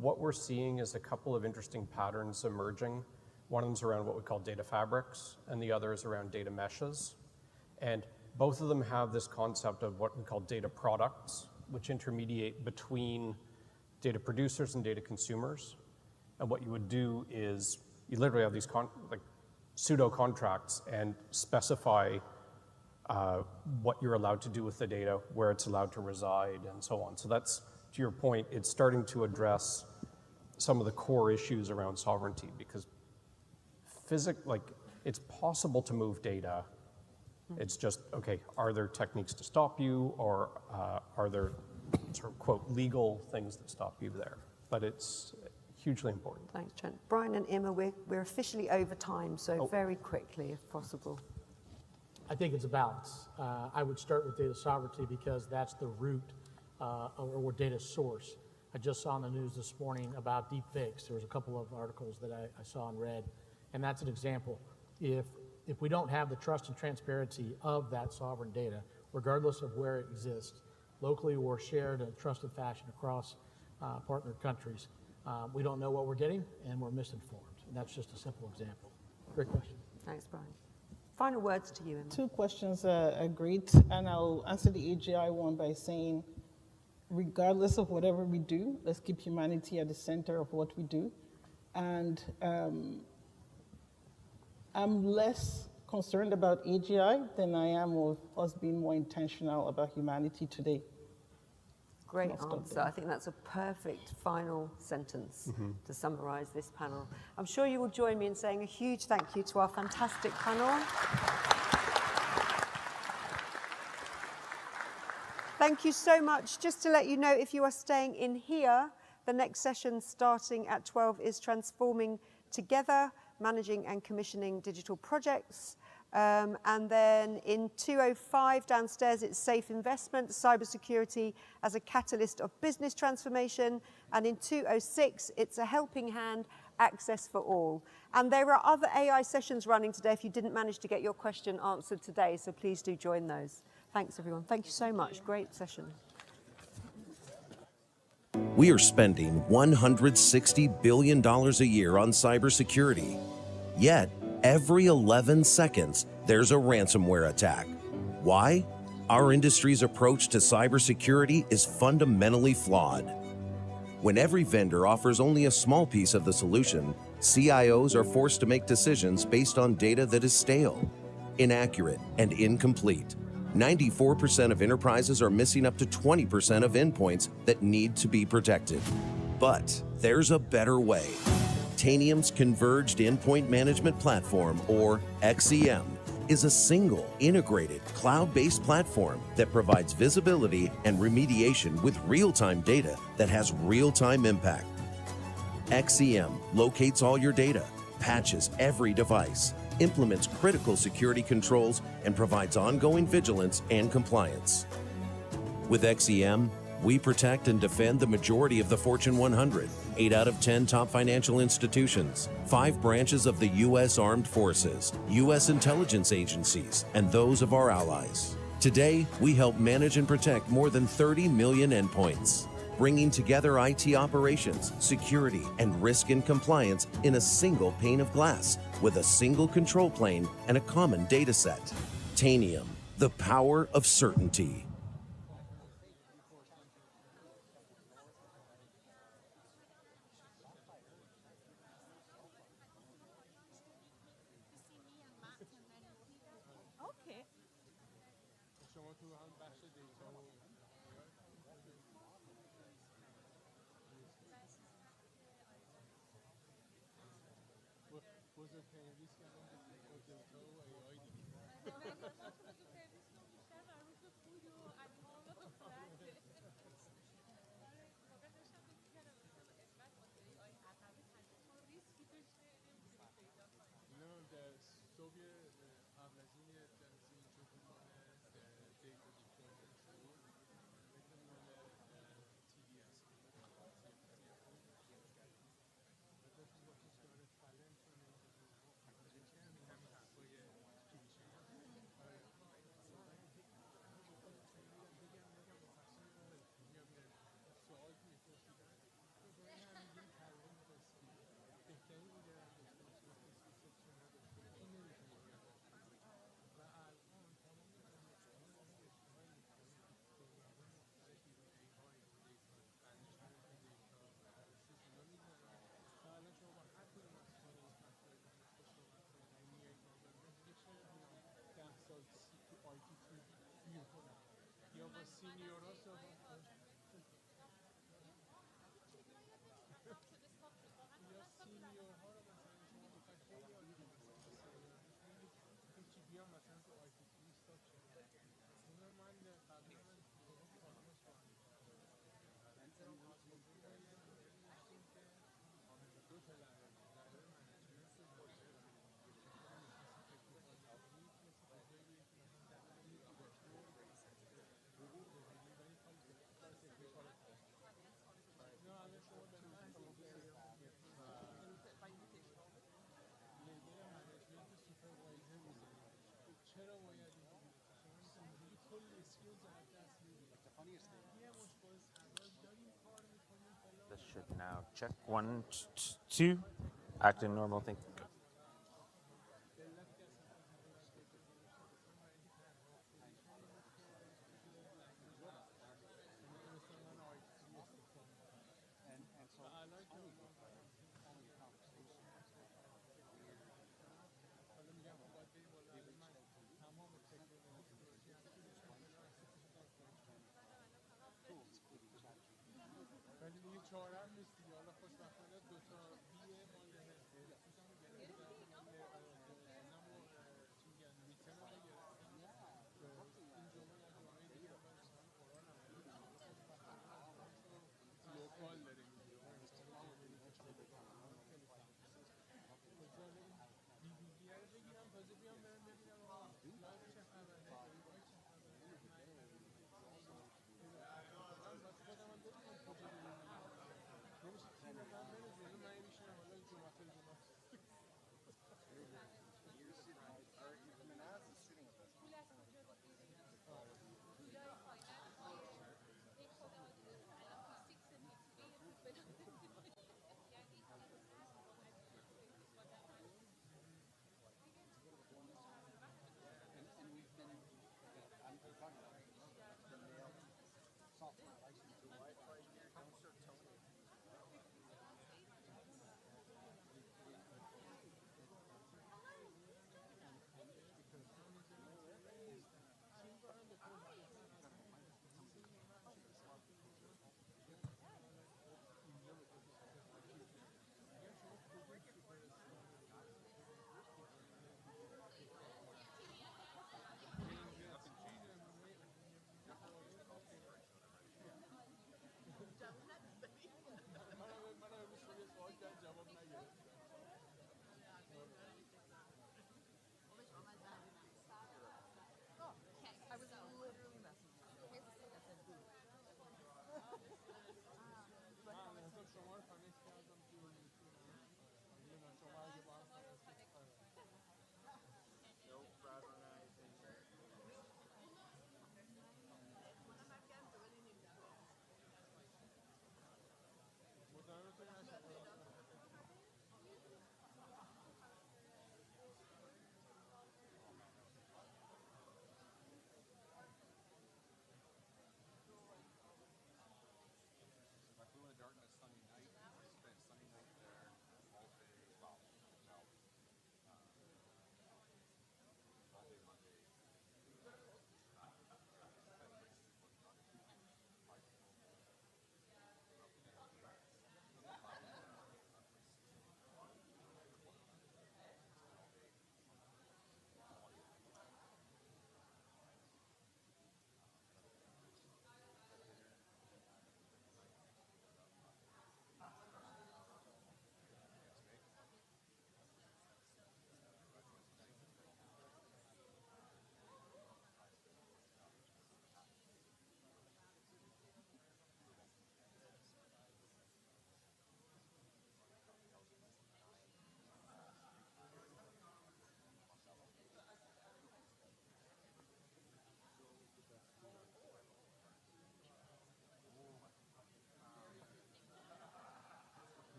What we're seeing is a couple of interesting patterns emerging. One of them is around what we call data fabrics, and the other is around data meshes. And both of them have this concept of what we call data products, which intermediate between data producers and data consumers. And what you would do is you literally have these pseudo contracts and specify what you're allowed to do with the data, where it's allowed to reside, and so on. So that's, to your point, it's starting to address some of the core issues around sovereignty, because it's possible to move data. It's just, okay, are there techniques to stop you, or are there sort of, quote, legal things that stop you there? But it's hugely important. Thanks, Trent. Brian and Emma, we're officially over time, so very quickly, if possible. I think it's a balance. I would start with data sovereignty because that's the root or data source. I just saw on the news this morning about deep fakes. There was a couple of articles that I saw and read, and that's an example. If we don't have the trust and transparency of that sovereign data, regardless of where it exists, locally or shared in a trusted fashion across partner countries, we don't know what we're getting and we're misinformed. And that's just a simple example. Great question. Thanks, Brian. Final words to you, Emma. 2 questions are great, and I'll answer the AGI one by saying, regardless of whatever we do, let's keep humanity at the center of what we do. And I'm less concerned about AGI than I am of us being more intentional about humanity today. Great answer. I think that's a perfect final sentence to summarize this panel. I'm sure you will join me in saying a huge thank you to our fantastic panel. Thank you so much. Just to let you know, if you are staying in here, The next session starting at 12 is Transforming Together, Managing and Commissioning Digital Projects. And then in 205 downstairs, it's Safe Investment, Cybersecurity as a Catalyst of Business Transformation. And in 206, it's A Helping Hand, Access for All. And there are other AI sessions running today if you didn't manage to get your question answered today, so please do join those. Thanks, everyone. Thank you so much. Great session. We are spending $160 billion a year on cybersecurity. Yet, every 11 seconds, there's a ransomware attack. Why? Our industry's approach to cybersecurity is fundamentally flawed. When every vendor offers only a small piece of the solution, CIOs are forced to make decisions based on data that is stale, inaccurate, and incomplete. 94% of enterprises are missing up to 20% of endpoints that need to be protected. But there's a better way. Tanium's Converged Endpoint Management Platform, or XEM, is a single, integrated, cloud-based platform that provides visibility and remediation with real-time data that has real-time impact. XEM locates all your data, patches every device, implements critical security controls, and provides ongoing vigilance and compliance. With XEM, we protect and defend the majority of the Fortune 100, 8 out of 10 top financial institutions, 5 branches of the U.S. Armed Forces, U.S. intelligence agencies, and those of our allies. Today, we help manage and protect more than 30 million endpoints, bringing together IT operations, security, and risk and compliance in a single pane of glass with a single control plane and a common data set. Tanium, the power of certainty. This should now check 1, 2, act in normal thing.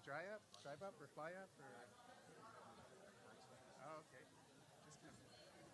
dry up, or fly up, or? Oh, okay. Just kind of.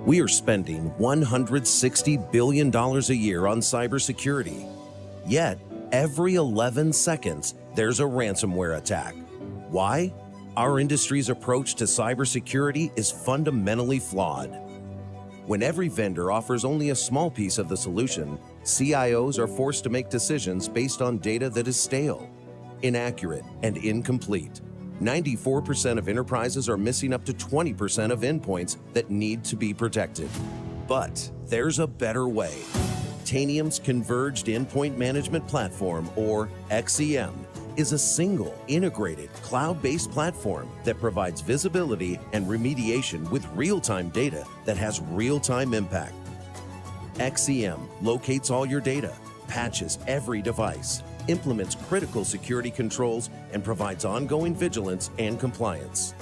We are spending $160 billion a year on cybersecurity. Yet, every 11 seconds, there's a ransomware attack. Why? Our industry's approach to cybersecurity is fundamentally flawed. When every vendor offers only a small piece of the solution, CIOs are forced to make decisions based on data that is stale, inaccurate, and incomplete. 94% of enterprises are missing up to 20% of endpoints that need to be protected. But there's a better way. Tanium's Converged Endpoint Management Platform, or XEM, is a single, integrated, cloud-based platform that provides visibility and remediation with real-time data that has real-time impact. XEM locates all your data, patches every device, implements critical security controls, and provides ongoing vigilance and compliance.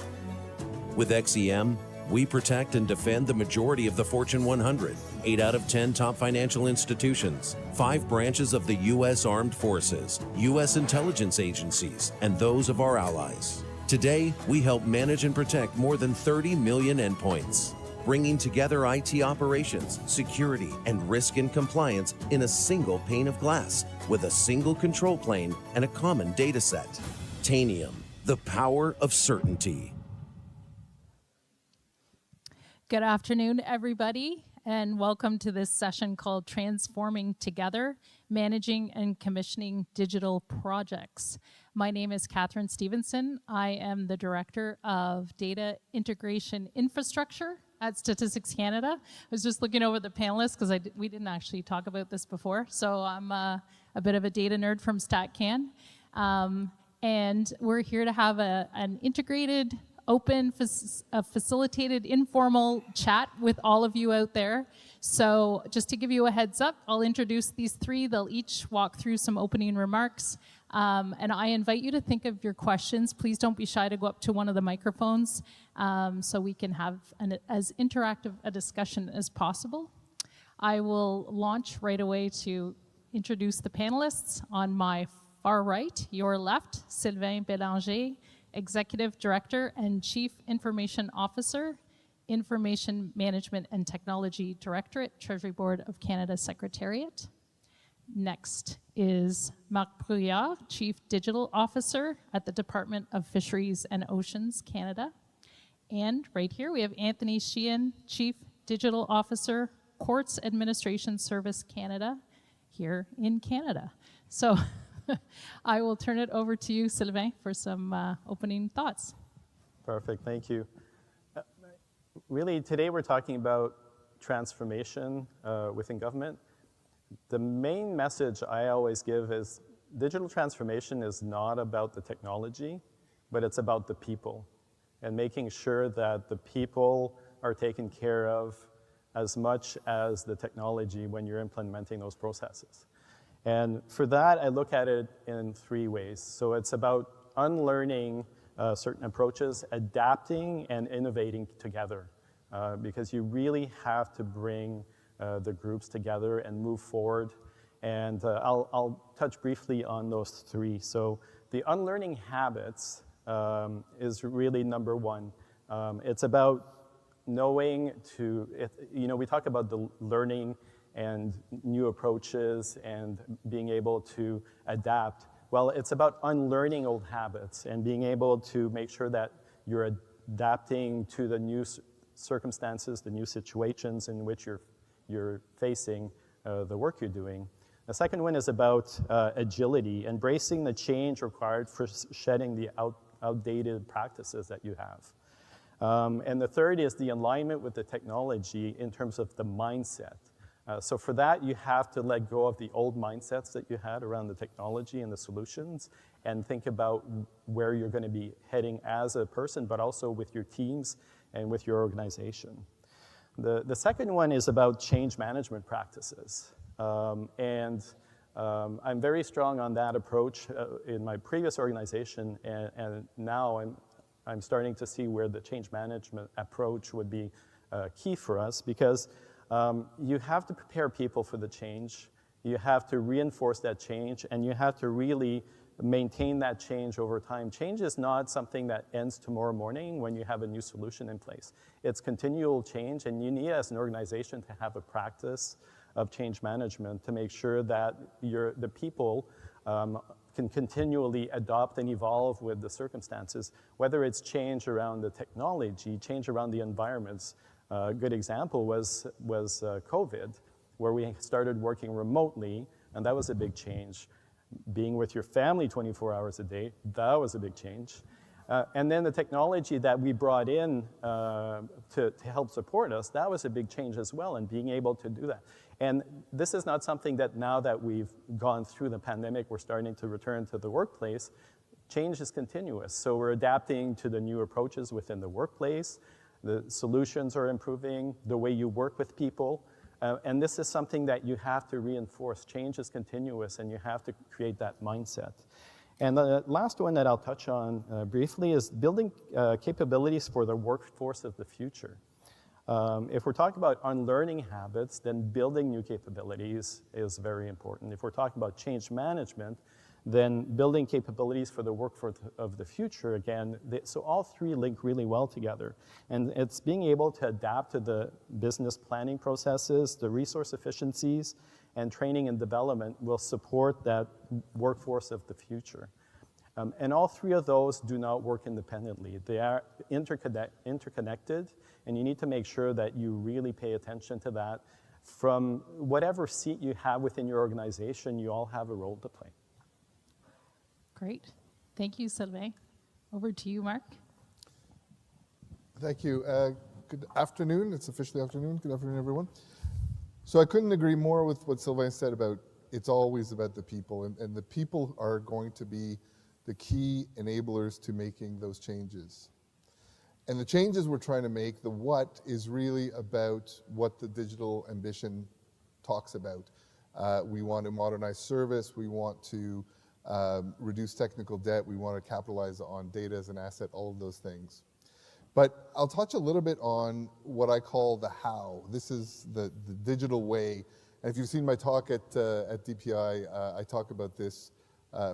With XEM, we protect and defend the majority of the Fortune 100, 8 out of 10 top financial institutions, 5 branches of the U.S. Armed Forces, U.S. intelligence agencies, and those of our allies. Today, we help manage and protect more than 30 million endpoints, bringing together IT operations, security, and risk and compliance in a single pane of glass with a single control plane and a common data set. Tanium, the power of certainty. Good afternoon, everybody, and welcome to this session called Transforming Together, Managing and Commissioning Digital Projects. My name is Catherine Stevenson. I am the Director of Data Integration Infrastructure at Statistics Canada. I was just looking over the panelists because we didn't actually talk about this before, so I'm a bit of a data nerd from StatCan. And we're here to have an integrated open, facilitated, informal chat with all of you out there. So just to give you a heads up, I'll introduce these three. They'll each walk through some opening remarks. And I invite you to think of your questions. Please don't be shy to go up to one of the microphones so we can have as interactive a discussion as possible. I will launch right away to introduce the panelists. On my far right, your left, Sylvain Bélanger, Executive Director and Chief Information Officer, Information Management and Technology Directorate, Treasury Board of Canada Secretariat. Next is Marc Brouillard, Chief Digital Officer at the Department of Fisheries and Oceans, Canada. And right here we have Anthony Sheehan, Chief Digital Officer, Courts Administration Service Canada, here in Canada. So I will turn it over to you, Sylvain, for some opening thoughts. Perfect, thank you. Really, today we're talking about transformation within government. The main message I always give is digital transformation is not about the technology, but it's about the people and making sure that the people are taken care of as much as the technology when you're implementing those processes. And for that, I look at it in three ways. So it's about unlearning certain approaches, adapting and innovating together, because you really have to bring the groups together and move forward. And I'll touch briefly on those three. So the unlearning habits is really number one. It's about knowing we talk about the learning and new approaches and being able to adapt. Well, it's about unlearning old habits and being able to make sure that you're adapting to the new circumstances, the new situations in which you're facing the work you're doing. The second one is about agility, embracing the change required for shedding the outdated practices that you have. And the third is the alignment with the technology in terms of the mindset. So for that, you have to let go of the old mindsets that you had around the technology and the solutions and think about where you're going to be heading as a person, but also with your teams and with your organization. The second one is about change management practices. I'm very strong on that approach in my previous organization, and now I'm starting to see where the change management approach would be key for us, because you have to prepare people for the change, you have to reinforce that change, and you have to really maintain that change over time. Change is not something that ends tomorrow morning when you have a new solution in place. It's continual change, and you need, as an organization, to have a practice of change management to make sure that the people can continually adopt and evolve with the circumstances, whether it's change around the technology, change around the environments. A good example was COVID, where we started working remotely, and that was a big change. Being with your family 24 hours a day, that was a big change. And then the technology that we brought in to help support us, that was a big change as well, and being able to do that. And this is not something that now that we've gone through the pandemic, we're starting to return to the workplace. Change is continuous, so we're adapting to the new approaches within the workplace. The solutions are improving, the way you work with people. And this is something that you have to reinforce. Change is continuous, and you have to create that mindset. And the last one that I'll touch on briefly is building capabilities for the workforce of the future. If we're talking about unlearning habits, then building new capabilities is very important. If we're talking about change management, then building capabilities for the workforce of the future, again, so all three link really well together. And it's being able to adapt to the business planning processes, the resource efficiencies, and training and development will support that workforce of the future. And all three of those do not work independently. They are interconnected, and you need to make sure that you really pay attention to that. From whatever seat you have within your organization, you all have a role to play. Great. Thank you, Sylvain. Over to you, Marc. Thank you. Good afternoon. It's officially afternoon. Good afternoon, everyone. So I couldn't agree more with what Sylvain said about it's always about the people, and the people are going to be the key enablers to making those changes. And the changes we're trying to make, the what is really about what the digital ambition talks about. We want to modernize service, we want to reduce technical debt, we want to capitalize on data as an asset, all of those things. But I'll touch a little bit on what I call the how. This is the digital way. And if you've seen my talk at DPI, I talk about this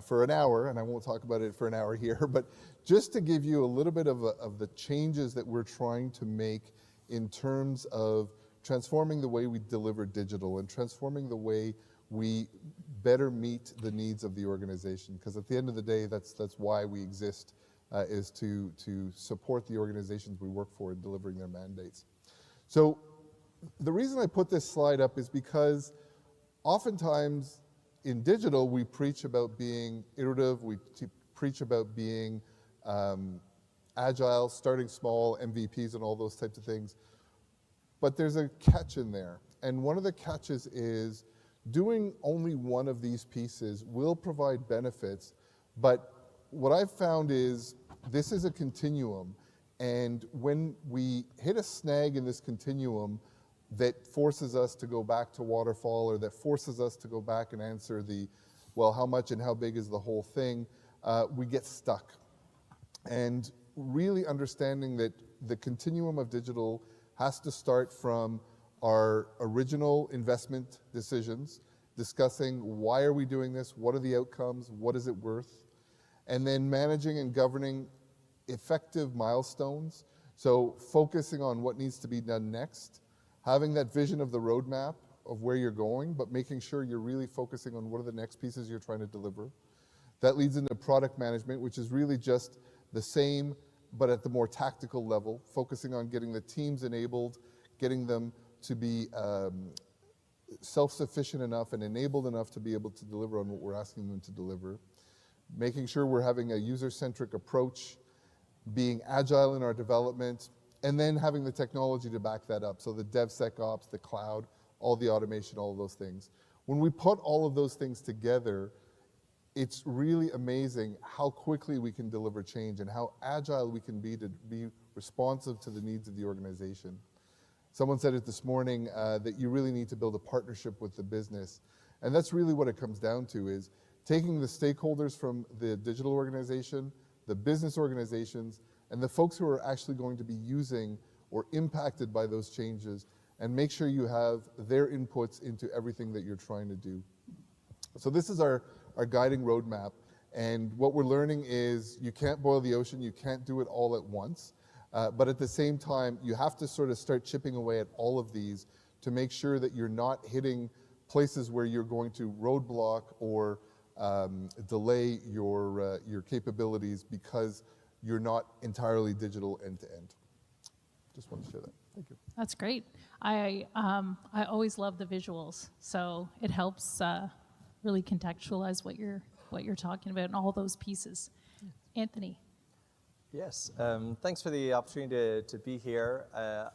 for an hour, and I won't talk about it for an hour here, but just to give you a little bit of the changes that we're trying to make in terms of transforming the way we deliver digital and transforming the way we better meet the needs of the organization. Because at the end of the day, that's why we exist, is to support the organizations we work for in delivering their mandates. So the reason I put this slide up is because oftentimes in digital, we preach about being iterative, we preach about being agile, starting small, MVPs and all those types of things. But there's a catch in there. And one of the catches is doing only one of these pieces will provide benefits, but what I've found is this is a continuum, and when we hit a snag in this continuum that forces us to go back to waterfall, or that forces us to go back and answer the, well, how much and how big is the whole thing, we get stuck. And really understanding that the continuum of digital has to start from our original investment decisions, discussing why are we doing this, what are the outcomes, what is it worth, and then managing and governing effective milestones. So focusing on what needs to be done next, having that vision of the roadmap of where you're going, but making sure you're really focusing on what are the next pieces you're trying to deliver. That leads into product management, which is really just the same, but at the more tactical level, focusing on getting the teams enabled, getting them to be self-sufficient enough and enabled enough to be able to deliver on what we're asking them to deliver. Making sure we're having a user-centric approach, being agile in our development, and then having the technology to back that up. So the DevSecOps, the cloud, all the automation, all of those things. When we put all of those things together, it's really amazing how quickly we can deliver change and how agile we can be to be responsive to the needs of the organization. Someone said it this morning that you really need to build a partnership with the business. And that's really what it comes down to, is taking the stakeholders from the digital organization, the business organizations, and the folks who are actually going to be using or impacted by those changes, and make sure you have their inputs into everything that you're trying to do. So this is our guiding roadmap, and what we're learning is you can't boil the ocean, you can't do it all at once, but at the same time, you have to sort of start chipping away at all of these to make sure that you're not hitting places where you're going to roadblock or delay your capabilities because you're not entirely digital end to end. Just want to share that. Thank you. That's great. I always love the visuals, so it helps really contextualize what you're talking about and all those pieces. Anthony. Yes, thanks for the opportunity to be here.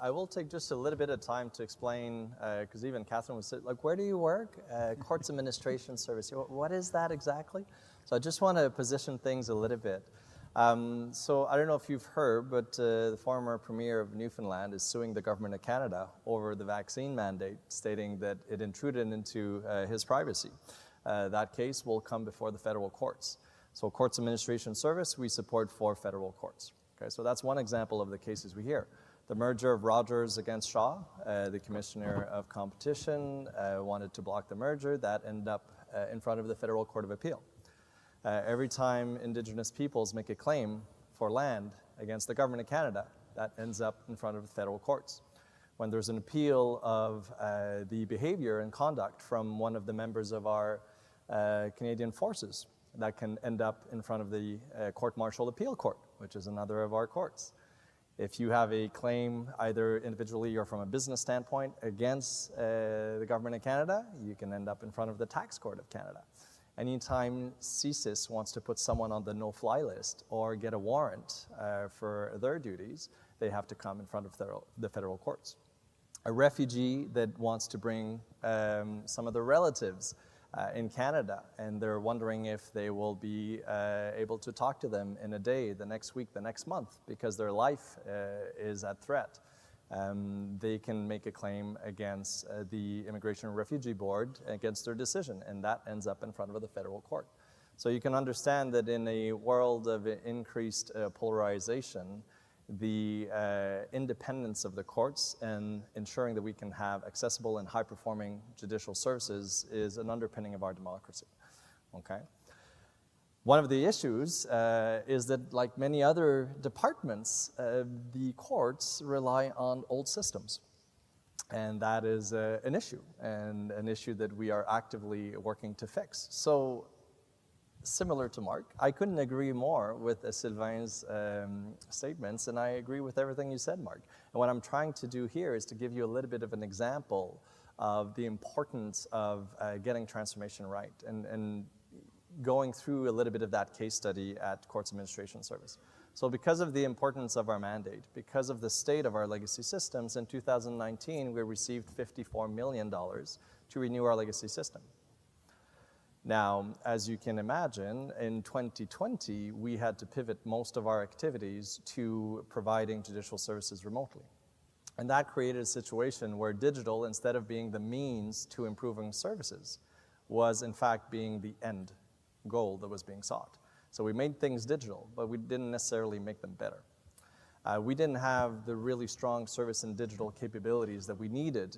I will take just a little bit of time to explain, because even Catherine was like, where do you work? Courts Administration Service. What is that exactly? So I just want to position things a little bit. So I don't know if you've heard, but the former Premier of Newfoundland is suing the government of Canada over the vaccine mandate, stating that it intruded into his privacy. That case will come before the federal courts. So Courts Administration Service, we support 4 federal courts. Okay, so that's one example of the cases we hear. The merger of Rogers against Shaw, the Commissioner of Competition wanted to block the merger. That ended up in front of the Federal Court of Appeal. Every time Indigenous peoples make a claim for land against the government of Canada, that ends up in front of the federal courts. When there's an appeal of the behavior and conduct from one of the members of our Canadian forces, that can end up in front of the Court-Martial Appeal Court, which is another of our courts. If you have a claim, either individually or from a business standpoint, against the government of Canada, you can end up in front of the Tax Court of Canada. Anytime CSIS wants to put someone on the no-fly list or get a warrant for their duties, they have to come in front of the federal courts. A refugee that wants to bring some of their relatives in Canada, and they're wondering if they will be able to talk to them in a day, the next week, the next month, because their life is at threat. They can make a claim against the Immigration and Refugee Board against their decision, and that ends up in front of the federal court. So you can understand that in a world of increased polarization, the independence of the courts and ensuring that we can have accessible and high-performing judicial services is an underpinning of our democracy, okay? One of the issues is that, like many other departments, the courts rely on old systems. And that is an issue, and an issue that we are actively working to fix. So, similar to Mark, I couldn't agree more with Sylvain's statements, and I agree with everything you said, Mark. And what I'm trying to do here is to give you a little bit of an example of the importance of getting transformation right, and going through a little bit of that case study at Courts Administration Service. So because of the importance of our mandate, because of the state of our legacy systems, in 2019, we received $54 million to renew our legacy system. Now, as you can imagine, in 2020, we had to pivot most of our activities to providing judicial services remotely. And that created a situation where digital, instead of being the means to improving services, was in fact being the end goal that was being sought. So we made things digital, but we didn't necessarily make them better. We didn't have the really strong service and digital capabilities that we needed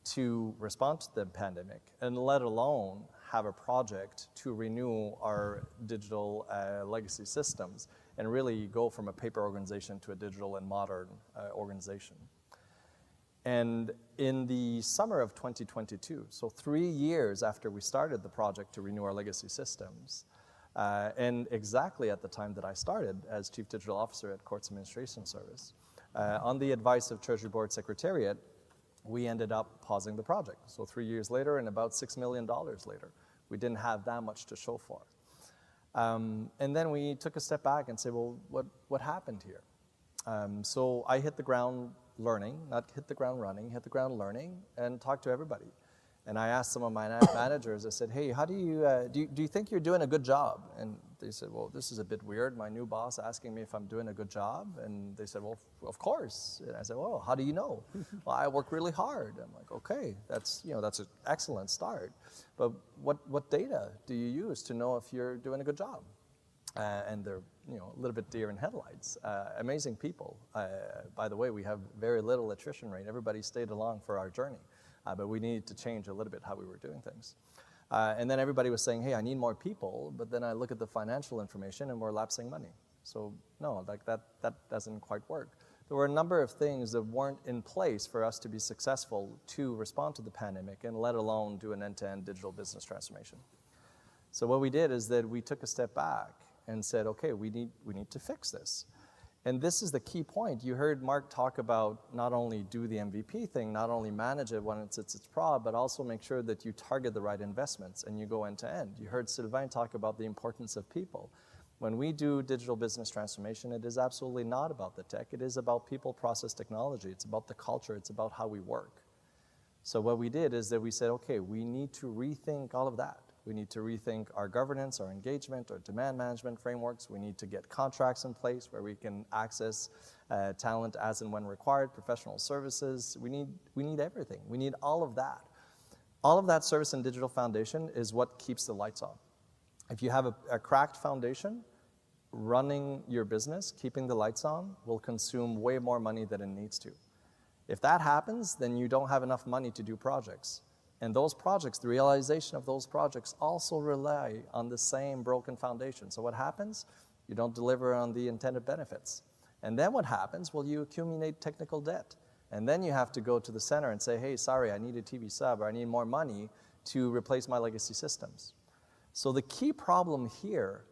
to respond to the pandemic, and let alone have a project to renew our digital legacy systems and really go from a paper organization to a digital and modern organization. And in the summer of 2022, so 3 years after we started the project to renew our legacy systems, and exactly at the time that I started as Chief Digital Officer at Courts Administration Service, on the advice of Treasury Board Secretariat, we ended up pausing the project. So 3 years later and about $6 million later, we didn't have that much to show for. And then we took a step back and said, well, what happened here? So I hit the ground learning, not hit the ground running, hit the ground learning, and talked to everybody. And I asked some of my managers, I said, hey, how do you think you're doing a good job? And they said, well, this is a bit weird. My new boss asking me if I'm doing a good job. And they said, well, of course. And I said, well, how do you know? Well, I work really hard. I'm like, okay, that's an excellent start. But what data do you use to know if you're doing a good job? And they're a little bit deer in headlights. Amazing people. By the way, we have very little attrition rate. Everybody stayed along for our journey. But we needed to change a little bit how we were doing things. And then everybody was saying, hey, I need more people, but then I look at the financial information and we're lapsing money. So no, like that doesn't quite work. There were a number of things that weren't in place for us to be successful to respond to the pandemic, and let alone do an end-to-end digital business transformation. So what we did is that we took a step back and said, okay, we need to fix this. And this is the key point. You heard Mark talk about not only do the MVP thing, not only manage it when it's its prod, but also make sure that you target the right investments and you go end to end. You heard Sylvain talk about the importance of people. When we do digital business transformation, it is absolutely not about the tech. It is about people, process, technology. It's about the culture. It's about how we work. So what we did is that we said, okay, we need to rethink all of that. We need to rethink our governance, our engagement, our demand management frameworks. We need to get contracts in place where we can access talent as and when required, professional services. We need everything. We need all of that. All of that service and digital foundation is what keeps the lights on. If you have a cracked foundation, running your business, keeping the lights on, will consume way more money than it needs to. If that happens, then you don't have enough money to do projects. And those projects, the realization of those projects also rely on the same broken foundation. So what happens? You don't deliver on the intended benefits. And then what happens? Well, you accumulate technical debt. And then you have to go to the center and say, hey, sorry, I need a TV sub, or I need more money to replace my legacy systems. So the key problem here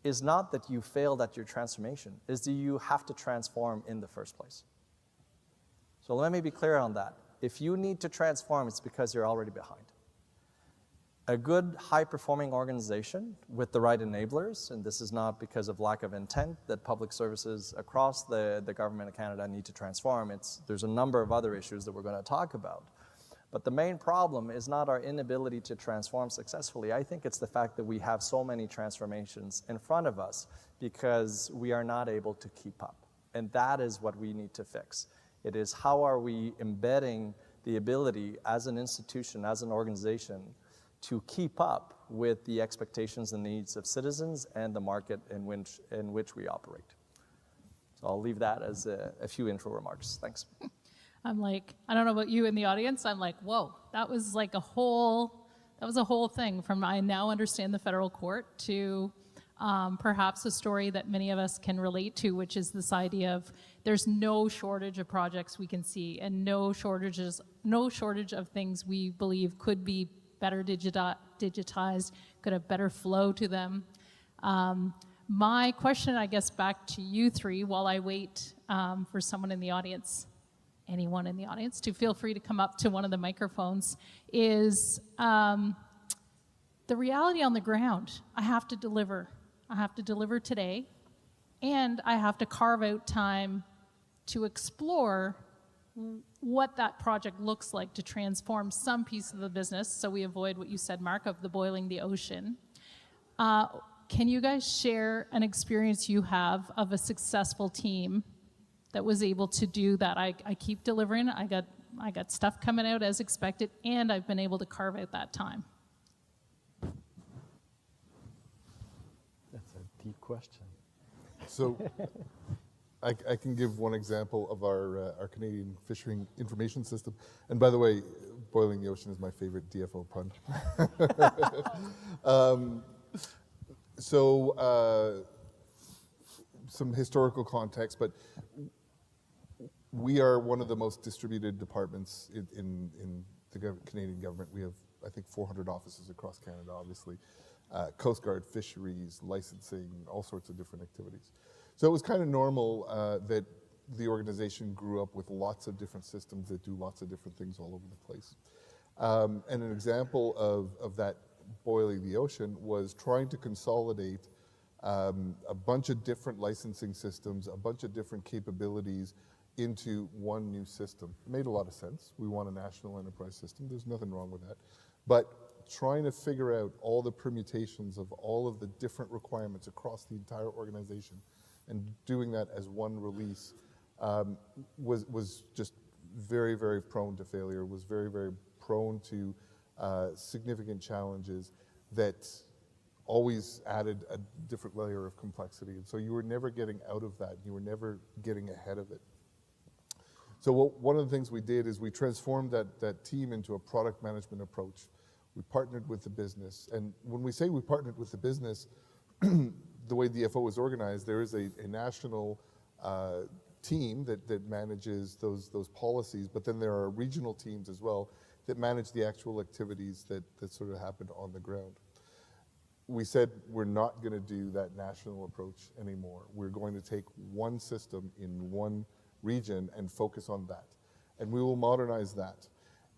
is not that you failed at your transformation, is that you have to transform in the first place. So let me be clear on that. If you need to transform, it's because you're already behind. A good, high-performing organization with the right enablers, and this is not because of lack of intent that public services across the government of Canada need to transform. There's a number of other issues that we're going to talk about. But the main problem is not our inability to transform successfully. I think it's the fact that we have so many transformations in front of us because we are not able to keep up. And that is what we need to fix. It is how are we embedding the ability as an institution, as an organization, to keep up with the expectations and needs of citizens and the market in which we operate. So I'll leave that as a few intro remarks. Thanks. I'm like, I don't know about you in the audience, I'm like, whoa, that was like a whole thing from I now understand the federal court to perhaps a story that many of us can relate to, which is this idea of there's no shortage of projects we can see and no shortage of things we believe could be better digitized, could have better flow to them. My question, I guess, back to you three, while I wait for someone in the audience, anyone in the audience, to feel free to come up to one of the microphones, is the reality on the ground. I have to deliver. I have to deliver today, and I have to carve out time to explore what that project looks like to transform some piece of the business, so we avoid what you said, Mark, of the boiling the ocean. Can you guys share an experience you have of a successful team that was able to do that? I keep delivering, I got stuff coming out as expected, and I've been able to carve out that time. That's a deep question. So I can give one example of our Canadian Fishery Information System. And by the way, boiling the ocean is my favorite DFO pun. Some historical context, but we are one of the most distributed departments in the Canadian government. We have, I think, 400 offices across Canada, obviously. Coast Guard, fisheries, licensing, all sorts of different activities. So it was kind of normal that the organization grew up with lots of different systems that do lots of different things all over the place. And an example of that boiling the ocean was trying to consolidate a bunch of different licensing systems, a bunch of different capabilities into one new system. It made a lot of sense. We want a national enterprise system. There's nothing wrong with that. But trying to figure out all the permutations of all of the different requirements across the entire organization and doing that as one release was just very, very prone to failure, was very, very prone to significant challenges that always added a different layer of complexity. And so you were never getting out of that. You were never getting ahead of it. So one of the things we did is we transformed that team into a product management approach. We partnered with the business. And when we say we partnered with the business, the way DFO is organized, there is a national team that manages those policies, but then there are regional teams as well that manage the actual activities that sort of happened on the ground. We said we're not going to do that national approach anymore. We're going to take one system in one region and focus on that. And we will modernize that.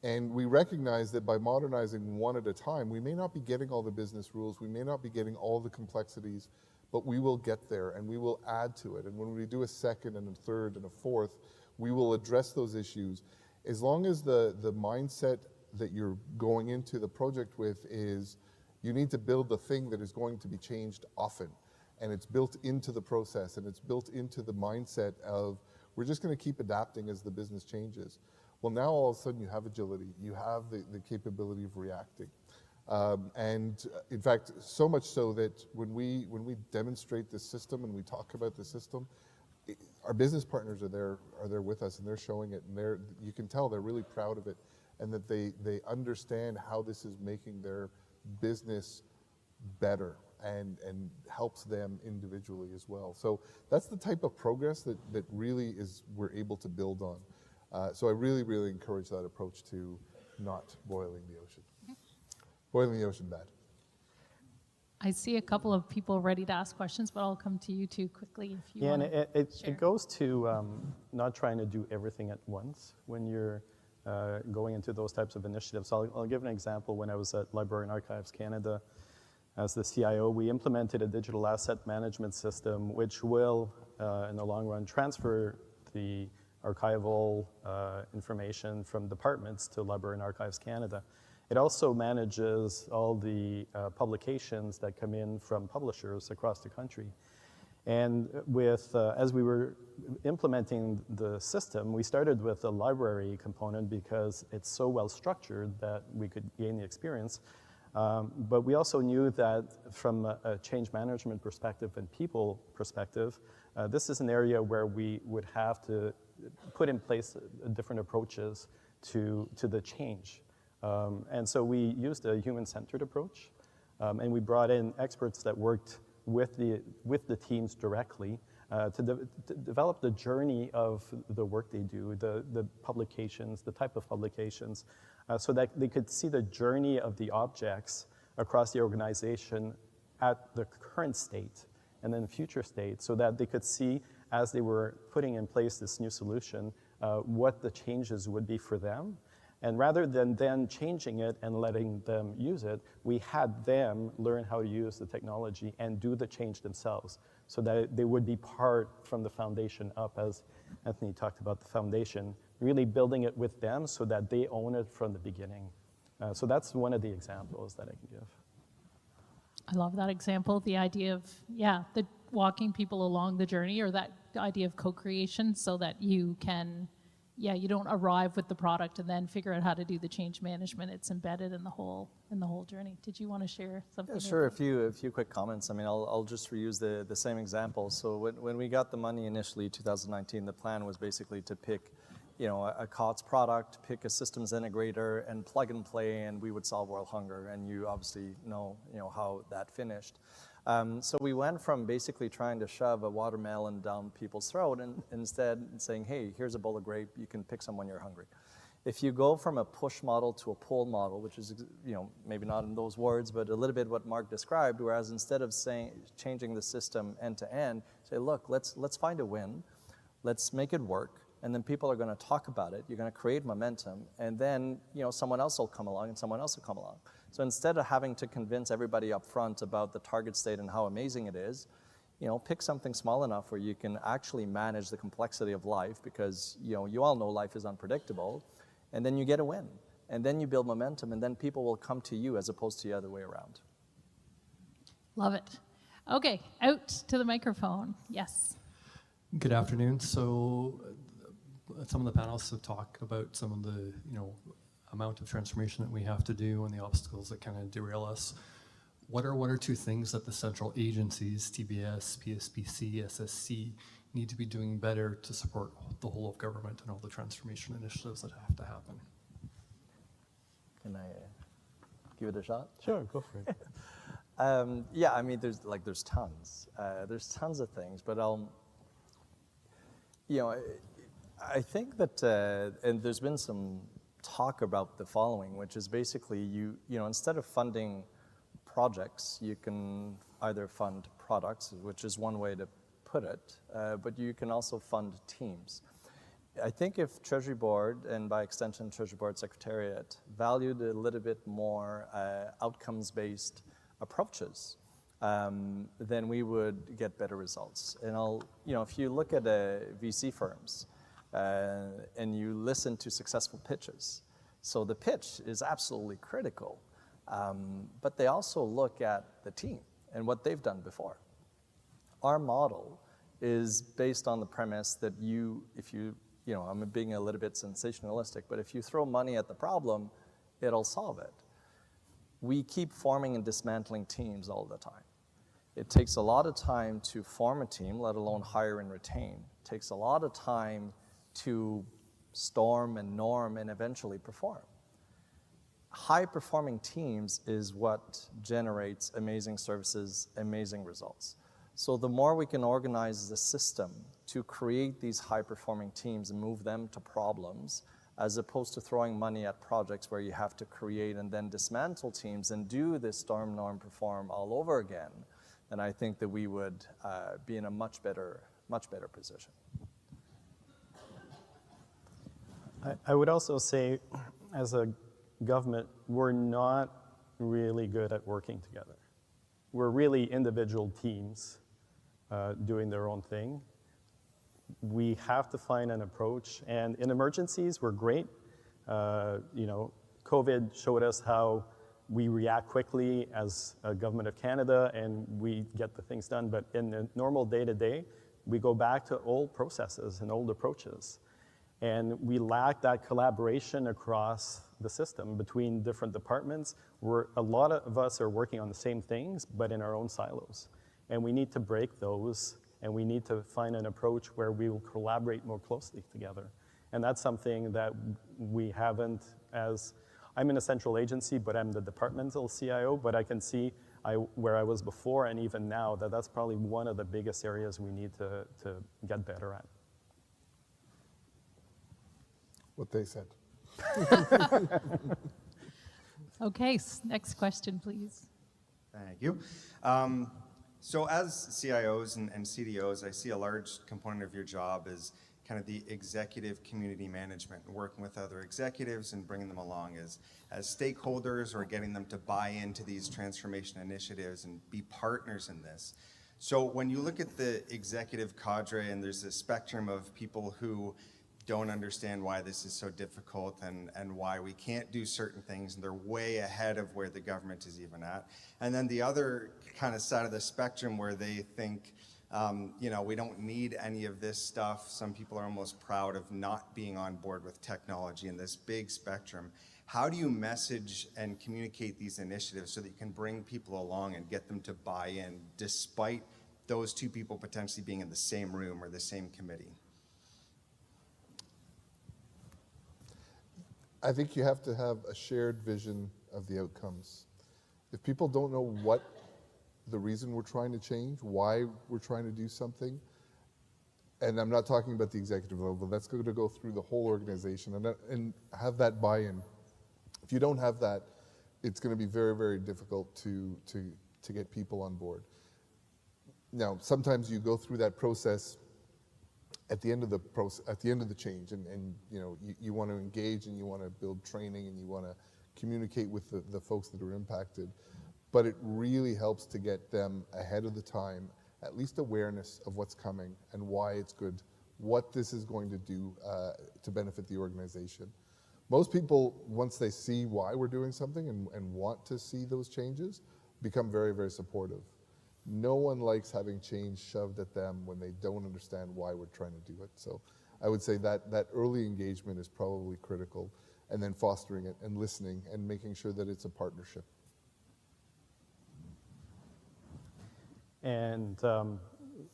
And we recognize that by modernizing one at a time, we may not be getting all the business rules, we may not be getting all the complexities, but we will get there and we will add to it. And when we do a second and a third and a fourth, we will address those issues. As long as the mindset that you're going into the project with is you need to build the thing that is going to be changed often. And it's built into the process and it's built into the mindset of we're just going to keep adapting as the business changes. Well, now all of a sudden you have agility, you have the capability of reacting. And in fact, so much so that when we demonstrate the system and we talk about the system, our business partners are there with us and they're showing it, and you can tell they're really proud of it, and that they understand how this is making their business better and helps them individually as well. So that's the type of progress that really we're able to build on. So I really, really encourage that approach to not boiling the ocean. Boiling the ocean bad. I see a couple of people ready to ask questions, but I'll come to you two quickly if you want. Yeah, and it goes to not trying to do everything at once when you're going into those types of initiatives. So I'll give an example. When I was at Library and Archives Canada as the CIO, we implemented a digital asset management system which will, in the long run, transfer the archival information from departments to Library and Archives Canada. It also manages all the publications that come in from publishers across the country. And with, as we were implementing the system, we started with a library component because it's so well structured that we could gain the experience. But we also knew that from a change management perspective and people perspective, this is an area where we would have to put in place different approaches to the change. And so we used a human-centered approach, and we brought in experts that worked with the teams directly to develop the journey of the work they do, the publications, the type of publications, so that they could see the journey of the objects across the organization at the current state and then future state, so that they could see, as they were putting in place this new solution, what the changes would be for them. And rather than then changing it and letting them use it, we had them learn how to use the technology and do the change themselves, so that they would be part from the foundation up, as Anthony talked about the foundation, really building it with them so that they own it from the beginning. So that's one of the examples that I can give. I love that example, the idea of, the walking people along the journey, or that idea of co-creation, so that you can, you don't arrive with the product and then figure out how to do the change management. It's embedded in the whole journey. Did you want to share something? Yeah, sure. A few quick comments. I mean, I'll just reuse the same example. So when we got the money initially, 2019, the plan was basically to pick, a COTS product, pick a systems integrator, and plug and play, and we would solve world hunger. And you obviously know, how that finished. So we went from basically trying to shove a watermelon down people's throat, and instead saying, hey, here's a bowl of grape, you can pick some when you're hungry. If you go from a push model to a pull model, which is, maybe not in those words, but a little bit what Mark described, whereas instead of changing the system end to end, say, look, let's find a win, let's make it work, and then people are going to talk about it, you're going to create momentum, and then, someone else will come along and someone else will come along. So instead of having to convince everybody up front about the target state and how amazing it is, pick something small enough where you can actually manage the complexity of life, because you all know life is unpredictable, and then you get a win, and then you build momentum, and then people will come to you as opposed to the other way around. Love it. Okay, out to the microphone. Yes. Good afternoon. So some of the panelists have talked about some of the amount of transformation that we have to do and the obstacles that kind of derail us. What are one or two things that the central agencies, TBS, PSPC, SSC, need to be doing better to support the whole of government and all the transformation initiatives that have to happen? Can I give it a shot? Sure, go for it. Yeah, I mean, there's tons. There's tons of things, but I think that, and there's been some talk about the following, which is basically instead of funding projects, you can either fund products, which is one way to put it, but you can also fund teams. I think if Treasury Board, and by extension Treasury Board Secretariat, valued a little bit more outcomes-based approaches, then we would get better results. And if you look at VC firms, and you listen to successful pitches. So the pitch is absolutely critical, but they also look at the team and what they've done before. Our model is based on the premise that I'm being a little bit sensationalistic, but if you throw money at the problem, it'll solve it. We keep forming and dismantling teams all the time. It takes a lot of time to form a team, let alone hire and retain. It takes a lot of time to storm and norm and eventually perform. High-performing teams is what generates amazing services, amazing results. So the more we can organize the system to create these high-performing teams and move them to problems, as opposed to throwing money at projects where you have to create and then dismantle teams and do this storm, norm, perform all over again, then I think that we would be in a much better position. I would also say, as a government, we're not really good at working together. We're really individual teams doing their own thing. we have to find an approach. And in emergencies, we're great. You know, COVID showed us how we react quickly as a government of Canada and we get the things done. But in the normal day-to-day, we go back to old processes and old approaches. And we lack that collaboration across the system between different departments, where a lot of us are working on the same things, but in our own silos. And we need to break those, and we need to find an approach where we will collaborate more closely together. And that's something that we haven't, as I'm in a central agency, but I'm the departmental CIO, but I can see where I was before and even now that that's probably one of the biggest areas we need to get better at. What they said. Okay, next question, please. Thank you. So as CIOs and CDOs, I see a large component of your job is kind of the executive community management, working with other executives and bringing them along as stakeholders or getting them to buy into these transformation initiatives and be partners in this. So when you look at the executive cadre and there's a spectrum of people who don't understand why this is so difficult and why we can't do certain things, and they're way ahead of where the government is even at. And then the other kind of side of the spectrum where they think, you know, we don't need any of this stuff. Some people are almost proud of not being on board with technology in this big spectrum. How do you message and communicate these initiatives so that you can bring people along and get them to buy in despite those two people potentially being in the same room or the same committee? I think you have to have a shared vision of the outcomes. If people don't know what the reason we're trying to change, why we're trying to do something, and I'm not talking about the executive level, that's going to go through the whole organization and have that buy-in. If you don't have that, it's going to be very, very difficult to get people on board. Now, sometimes you go through that process at the end of the process, at the end of the change, and you know, you want to engage and you want to build training and you want to communicate with the folks that are impacted. But it really helps to get them ahead of the time, at least awareness of what's coming and why it's good, what this is going to do to benefit the organization. Most people, once they see why we're doing something and want to see those changes, become very, very supportive. No one likes having change shoved at them when they don't understand why we're trying to do it. So I would say that early engagement is probably critical, and then fostering it and listening and making sure that it's a partnership. And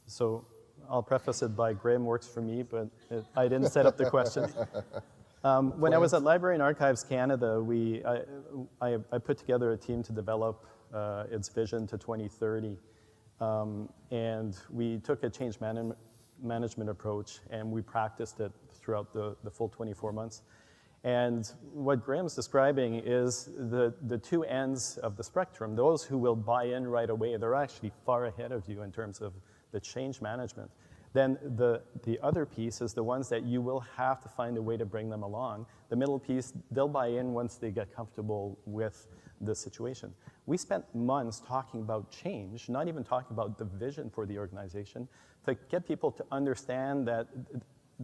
so I'll preface it by Graham works for me, but I didn't set up the question. When I was at Library and Archives Canada, I put together a team to develop its vision to 2030. And we took a change management approach and we practiced it throughout the full 24 months. And what Graham's describing is the two ends of the spectrum. Those who will buy in right away, they're actually far ahead of you in terms of the change management. Then the other piece is the ones that you will have to find a way to bring them along. The middle piece, they'll buy in once they get comfortable with the situation. We spent months talking about change, not even talking about the vision for the organization, to get people to understand that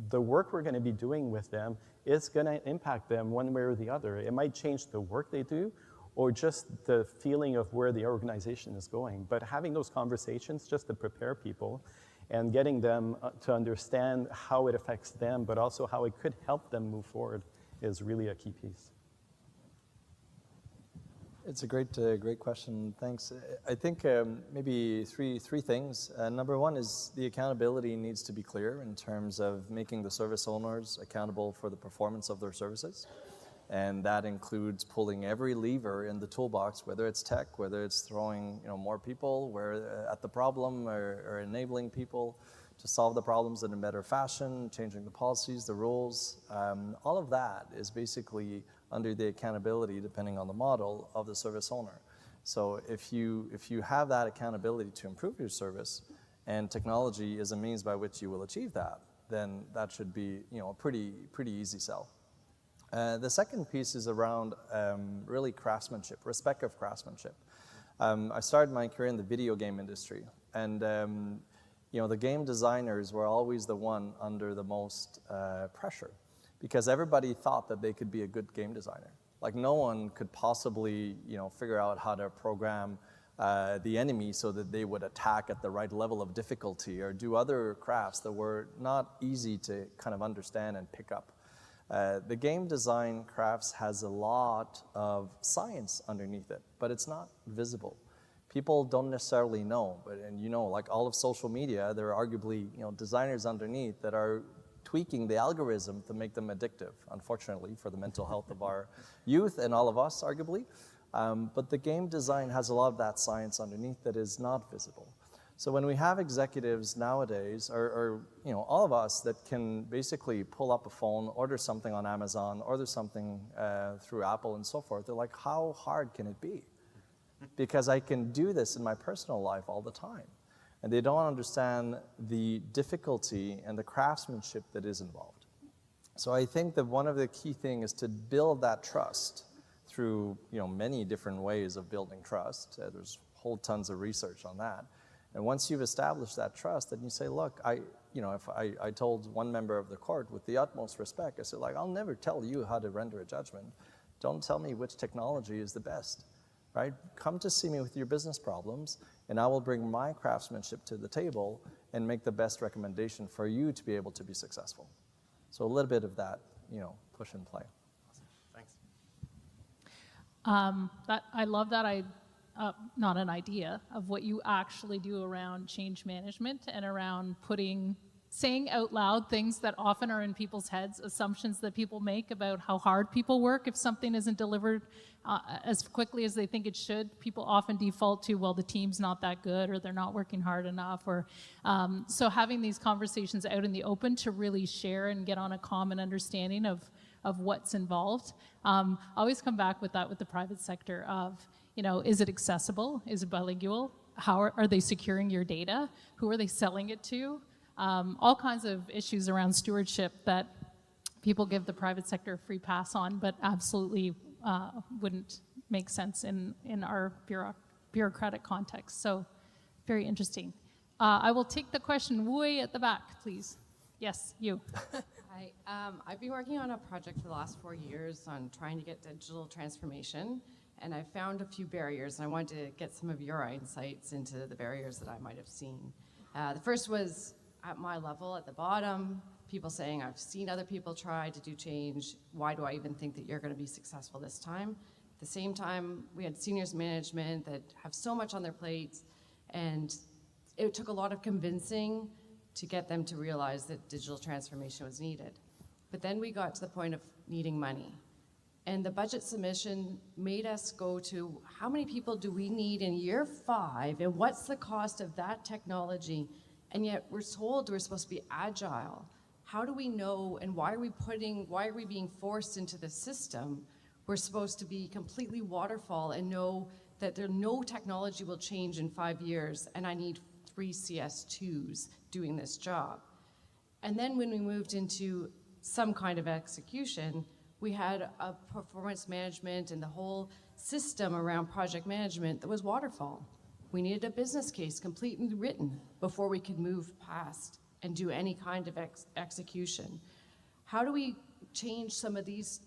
the work we're going to be doing with them is going to impact them one way or the other. It might change the work they do or just the feeling of where the organization is going. But having those conversations just to prepare people and getting them to understand how it affects them, but also how it could help them move forward is really a key piece. It's a great question. Thanks. I think maybe three things. Number one is the accountability needs to be clear in terms of making the service owners accountable for the performance of their services. And that includes pulling every lever in the toolbox, whether it's tech, whether it's throwing more people at the problem or enabling people to solve the problems in a better fashion, changing the policies, the rules. All of that is basically under the accountability, depending on the model, of the service owner. So if you have that accountability to improve your service, and technology is a means by which you will achieve that, then that should be a pretty easy sell. The second piece is around really craftsmanship, respect of craftsmanship. I started my career in the video game industry, and the game designers were always the one under the most pressure, because everybody thought that they could be a good game designer. Like no one could possibly, figure out how to program the enemy so that they would attack at the right level of difficulty or do other crafts that were not easy to kind of understand and pick up. The game design crafts has a lot of science underneath it, but it's not visible. People don't necessarily know, like all of social media, there are arguably, designers underneath that are tweaking the algorithm to make them addictive, unfortunately, for the mental health of our youth and all of us, arguably. But the game design has a lot of that science underneath that is not visible. So when we have executives nowadays, or all of us that can basically pull up a phone, order something on Amazon, order something through Apple and so forth, they're like, how hard can it be? Because I can do this in my personal life all the time. And they don't understand the difficulty and the craftsmanship that is involved. So I think that one of the key things is to build that trust through many different ways of building trust. There's whole tons of research on that. And once you've established that trust, then you say, look, if I told one member of the court with the utmost respect, I said, I'll never tell you how to render a judgment. Don't tell me which technology is the best, right? Come to see me with your business problems, and I will bring my craftsmanship to the table and make the best recommendation for you to be able to be successful. So a little bit of that, push and play. Awesome. Thanks. I love that not an idea of what you actually do around change management and around saying out loud things that often are in people's heads, assumptions that people make about how hard people work if something isn't delivered as quickly as they think it should. People often default to, well, the team's not that good, or they're not working hard enough, or so having these conversations out in the open to really share and get on a common understanding of what's involved. Always come back with that with the private sector of, is it accessible? Is it bilingual? How are they securing your data? Who are they selling it to? All kinds of issues around stewardship that people give the private sector a free pass on, but absolutely wouldn't make sense in our bureaucratic context. So very interesting. I will take the question way at the back, please. Yes, you. Hi. I've been working on a project for the last 4 years on trying to get digital transformation, and I found a few barriers, and I wanted to get some of your insights into the barriers that I might have seen. The first was at my level, at the bottom, people saying, I've seen other people try to do change. Why do I even think that you're going to be successful this time? At the same time, we had seniors management that have so much on their plates, and it took a lot of convincing to get them to realize that digital transformation was needed. But then we got to the point of needing money. And the budget submission made us go to how many people do we need in year 5, and what's the cost of that technology? And yet we're told we're supposed to be agile. How do we know, and why are we being forced into the system? We're supposed to be completely waterfall and know that no technology will change in 5 years, and I need 3 CS2s doing this job. And then when we moved into some kind of execution, we had a performance management and the whole system around project management that was waterfall. We needed a business case completely written before we could move past and do any kind of execution. How do we change some of these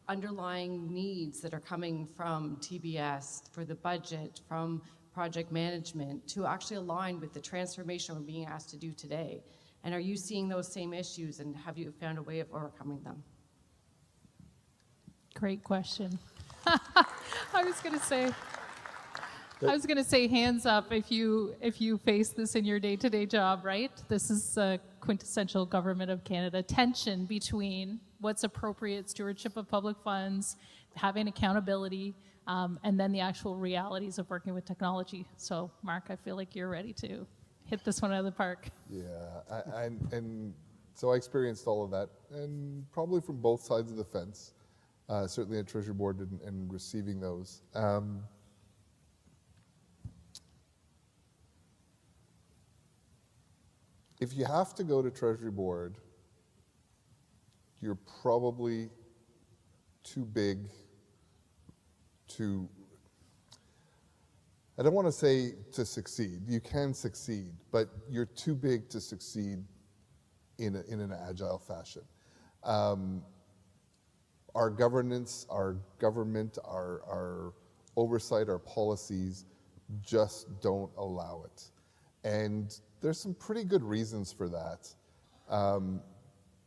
underlying needs that are coming from TBS, for the budget, from project management, to actually align with the transformation we're being asked to do today? And are you seeing those same issues, and have you found a way of overcoming them? Great question. I was going to say hands up if you face this in your day-to-day job, right? This is a quintessential Government of Canada tension between what's appropriate stewardship of public funds, having accountability, and then the actual realities of working with technology. So, Mark, I feel like you're ready to hit this one out of the park. Yeah, and so I experienced all of that, and probably from both sides of the fence, certainly at Treasury Board and receiving those. If you have to go to Treasury Board, you're probably too big to, I don't want to say to succeed. You can succeed, but you're too big to succeed in an agile fashion. Our governance, our government, our oversight, our policies just don't allow it. And there's some pretty good reasons for that.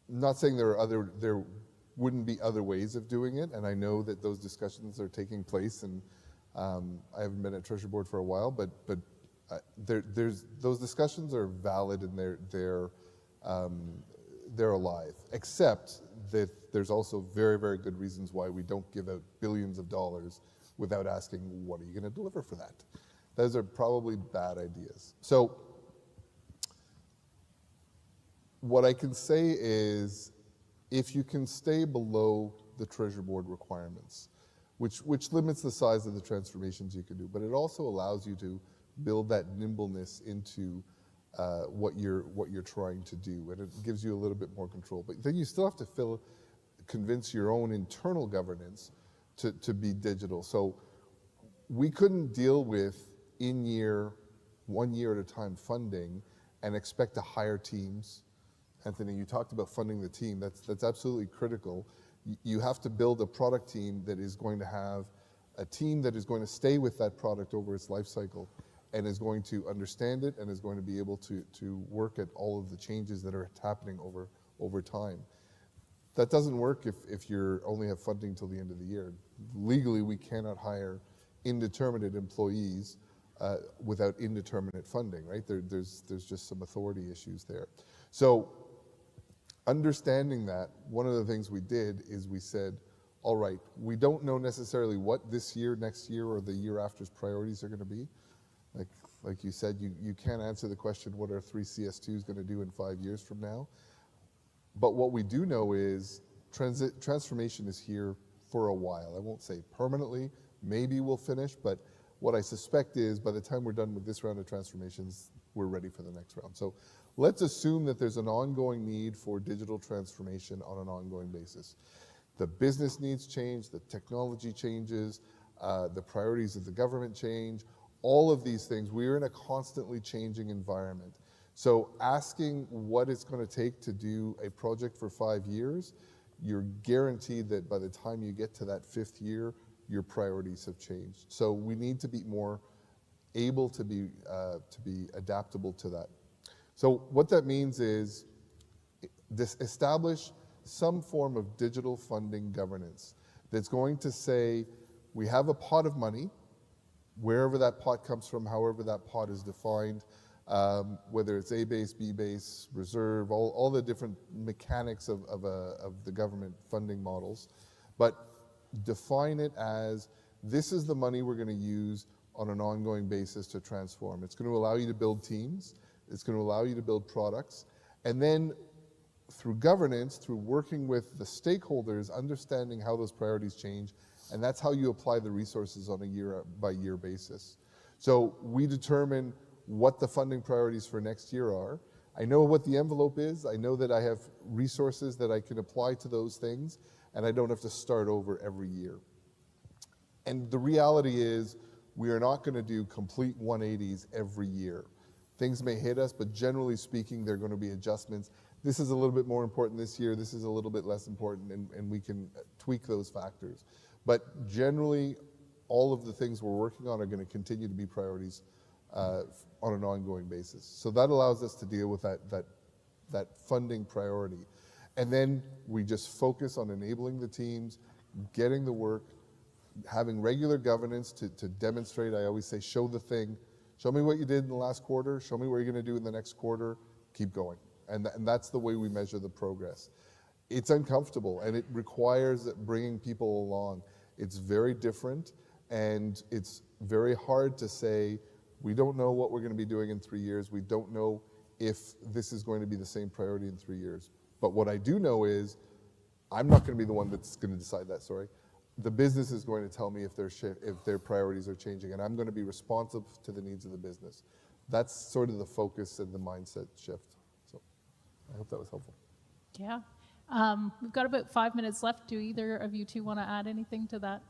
Not saying there wouldn't be other ways of doing it, and I know that those discussions are taking place, and I haven't been at Treasury Board for a while, but those discussions are valid and they're alive, except that there's also very, very good reasons why we don't give out billions of dollars without asking, what are you going to deliver for that? Those are probably bad ideas. So what I can say is, if you can stay below the Treasury Board requirements, which limits the size of the transformations you can do, but it also allows you to build that nimbleness into what you're trying to do, and it gives you a little bit more control. But then you still have to convince your own internal governance to be digital. So we couldn't deal with in-year, 1 year at a time funding and expect to hire teams. Anthony, you talked about funding the team. That's absolutely critical. You have to build a product team that is going to have a team that is going to stay with that product over its life cycle and is going to understand it and is going to be able to work at all of the changes that are happening over time. That doesn't work if you only have funding till the end of the year. Legally, we cannot hire indeterminate employees without indeterminate funding, right? There's just some authority issues there. So understanding that, one of the things we did is we said, all right, we don't know necessarily what this year, next year, or the year after's priorities are going to be. Like you said, you can't answer the question, what are 3 CS2s going to do in 5 years from now? But what we do know is transformation is here for a while. I won't say permanently, maybe we'll finish, but what I suspect is by the time we're done with this round of transformations, we're ready for the next round. So let's assume that there's an ongoing need for digital transformation on an ongoing basis. The business needs change, the technology changes, the priorities of the government change, all of these things. We're in a constantly changing environment. So asking what it's going to take to do a project for 5 years, you're guaranteed that by the time you get to that 5th year, your priorities have changed. So we need to be more able to be adaptable to that. So what that means is establish some form of digital funding governance that's going to say, we have a pot of money, wherever that pot comes from, however that pot is defined, whether it's A-base, B-base, reserve, all the different mechanics of the government funding models, but define it as, this is the money we're going to use on an ongoing basis to transform. It's going to allow you to build teams, it's going to allow you to build products, and then through governance, through working with the stakeholders, understanding how those priorities change, and that's how you apply the resources on a year-by-year basis. So we determine what the funding priorities for next year are. I know what the envelope is. I know that I have resources that I can apply to those things, and I don't have to start over every year. And the reality is, we are not going to do complete 180s every year. Things may hit us, but generally speaking, there are going to be adjustments. This is a little bit more important this year, this is a little bit less important, and we can tweak those factors. But generally, all of the things we're working on are going to continue to be priorities on an ongoing basis. So that allows us to deal with that funding priority. And then we just focus on enabling the teams, getting the work, having regular governance to demonstrate. I always say, show the thing. Show me what you did in the last quarter, show me what you're going to do in the next quarter, keep going. And that's the way we measure the progress. It's uncomfortable, and it requires bringing people along. It's very different, and it's very hard to say, we don't know what we're going to be doing in 3 years. We don't know if this is going to be the same priority in 3 years. But what I do know is, I'm not going to be the one that's going to decide that, sorry. The business is going to tell me if their priorities are changing, and I'm going to be responsive to the needs of the business. That's sort of the focus and the mindset shift. So I hope that was helpful. Yeah. We've got about 5 minutes left. Do either of you two want to add anything to that?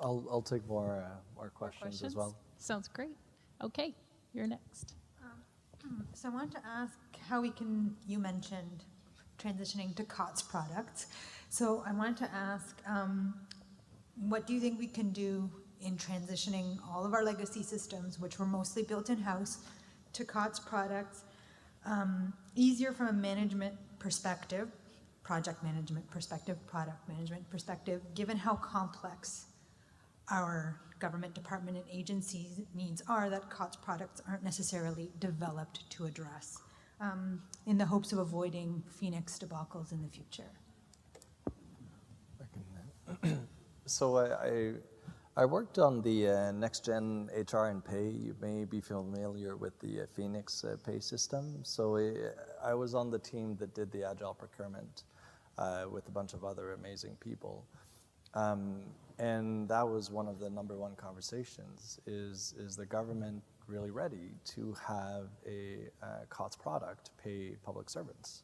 I'll take more questions as well. Sounds great. Okay, you're next. So I wanted to ask how we can, you mentioned transitioning to COTS products. So I wanted to ask, what do you think we can do in transitioning all of our legacy systems, which were mostly built in-house, to COTS products, easier from a management perspective, project management perspective, product management perspective, given how complex our government department and agencies needs are that COTS products aren't necessarily developed to address, in the hopes of avoiding Phoenix debacles in the future? So I worked on the next-gen HR and pay. You may be familiar with the Phoenix pay system. So I was on the team that did the agile procurement with a bunch of other amazing people. And that was one of the #1 conversations, is the government really ready to have a COTS product pay public servants?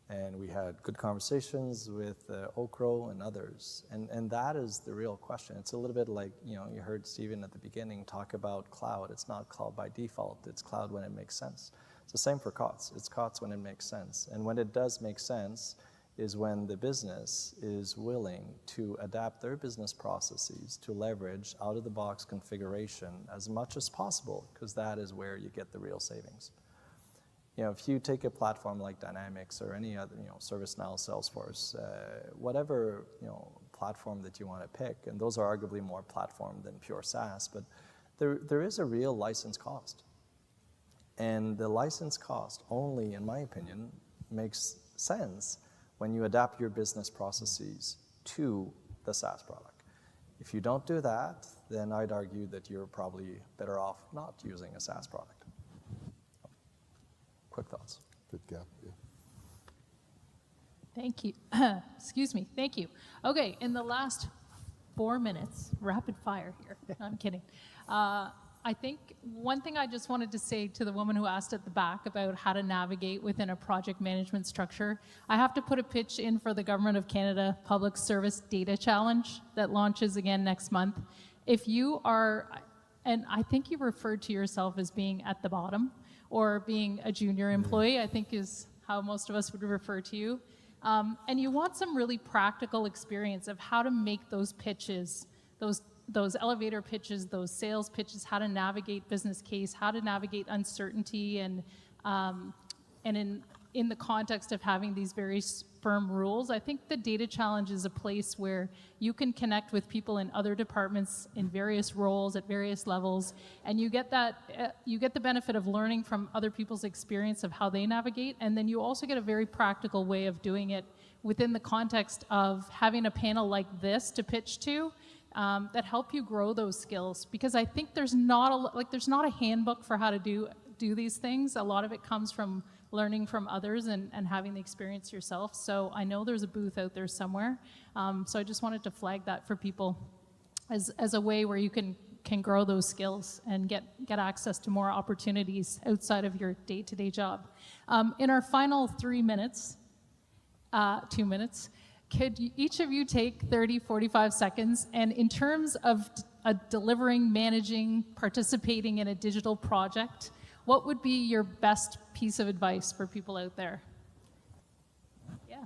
And we had good conversations with Okro and others. And that is the real question. It's a little bit like, you heard Stephen at the beginning talk about cloud. It's not cloud by default. It's cloud when it makes sense. It's the same for COTS. It's COTS when it makes sense. And when it does make sense is when the business is willing to adapt their business processes to leverage out-of-the-box configuration as much as possible, because that is where you get the real savings. If you take a platform like Dynamics or any other, ServiceNow, Salesforce, whatever, platform that you want to pick, and those are arguably more platform than pure SaaS, but there is a real license cost. And the license cost only, in my opinion, makes sense when you adapt your business processes to the SaaS product. If you don't do that, then I'd argue that you're probably better off not using a SaaS product. Quick thoughts. Good gap, yeah. Thank you. Excuse me. Thank you. Okay, in the last 4 minutes, rapid fire here. No, I'm kidding. I think one thing I just wanted to say to the woman who asked at the back about how to navigate within a project management structure, I have to put a pitch in for the Government of Canada Public Service Data Challenge that launches again next month. If you are, and I think you referred to yourself as being at the bottom or being a junior employee, I think is how most of us would refer to you. And you want some really practical experience of how to make those pitches, those elevator pitches, those sales pitches, how to navigate business case, how to navigate uncertainty, and in the context of having these very firm rules. I think the data challenge is a place where you can connect with people in other departments in various roles at various levels, and you get that you get the benefit of learning from other people's experience of how they navigate, and then you also get a very practical way of doing it within the context of having a panel like this to pitch to. That help you grow those skills, because I think there's not a handbook for how to do these things. A lot of it comes from learning from others and having the experience yourself. So I know there's a booth out there somewhere. So I just wanted to flag that for people as a way where you can grow those skills and get access to more opportunities outside of your day-to-day job. In our final 2 minutes, could each of you take 30, 45 seconds, and in terms of delivering, managing, participating in a digital project, what would be your best piece of advice for people out there? Yeah.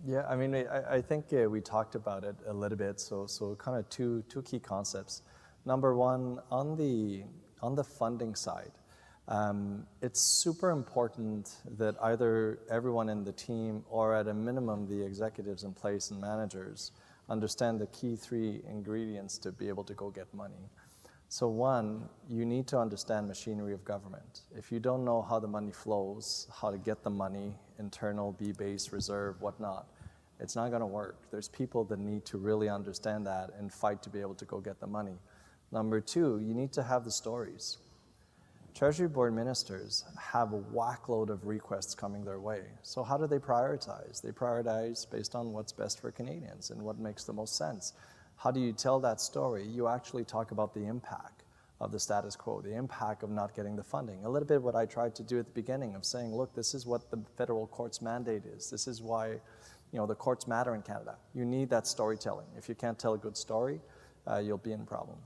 Yeah, I mean, I think we talked about it a little bit, so kind of two key concepts. Number one, on the funding side, it's super important that either everyone in the team or at a minimum the executives in place and managers understand the key 3 ingredients to be able to go get money. So one, you need to understand machinery of government. If you don't know how the money flows, how to get the money, internal, B-base, reserve, whatnot, it's not going to work. There's people that need to really understand that and fight to be able to go get the money. Number 2, you need to have the stories. Treasury Board ministers have a whackload of requests coming their way. So how do they prioritize? They prioritize based on what's best for Canadians and what makes the most sense. How do you tell that story? You actually talk about the impact of the status quo, the impact of not getting the funding. A little bit what I tried to do at the beginning of saying, look, this is what the federal court's mandate is. This is why the courts matter in Canada. You need that storytelling. If you can't tell a good story, you'll be in problem.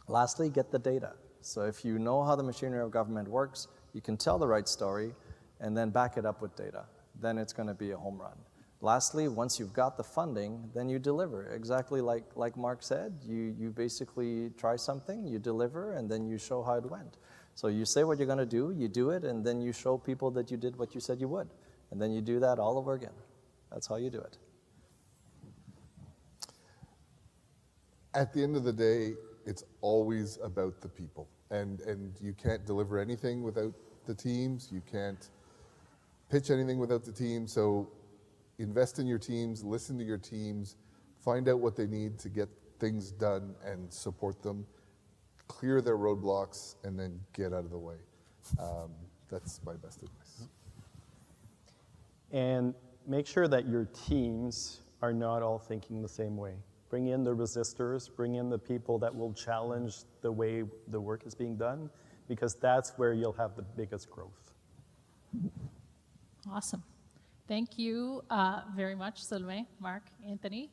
Lastly, get the data. So if you know how the machinery of government works, you can tell the right story and then back it up with data. Then it's going to be a home run. Lastly, once you've got the funding, then you deliver. Exactly like Mark said, you basically try something, you deliver, and then you show how it went. So you say what you're going to do, you do it, and then you show people that you did what you said you would. And then you do that all over again. That's how you do it. At the end of the day, it's always about the people. And you can't deliver anything without the teams. You can't pitch anything without the team. So invest in your teams, listen to your teams, find out what they need to get things done and support them, clear their roadblocks, and then get out of the way. That's my best advice. And make sure that your teams are not all thinking the same way. Bring in the resistors, bring in the people that will challenge the way the work is being done, because that's where you'll have the biggest growth. Awesome. Thank you very much, Sylvain, Mark, Anthony,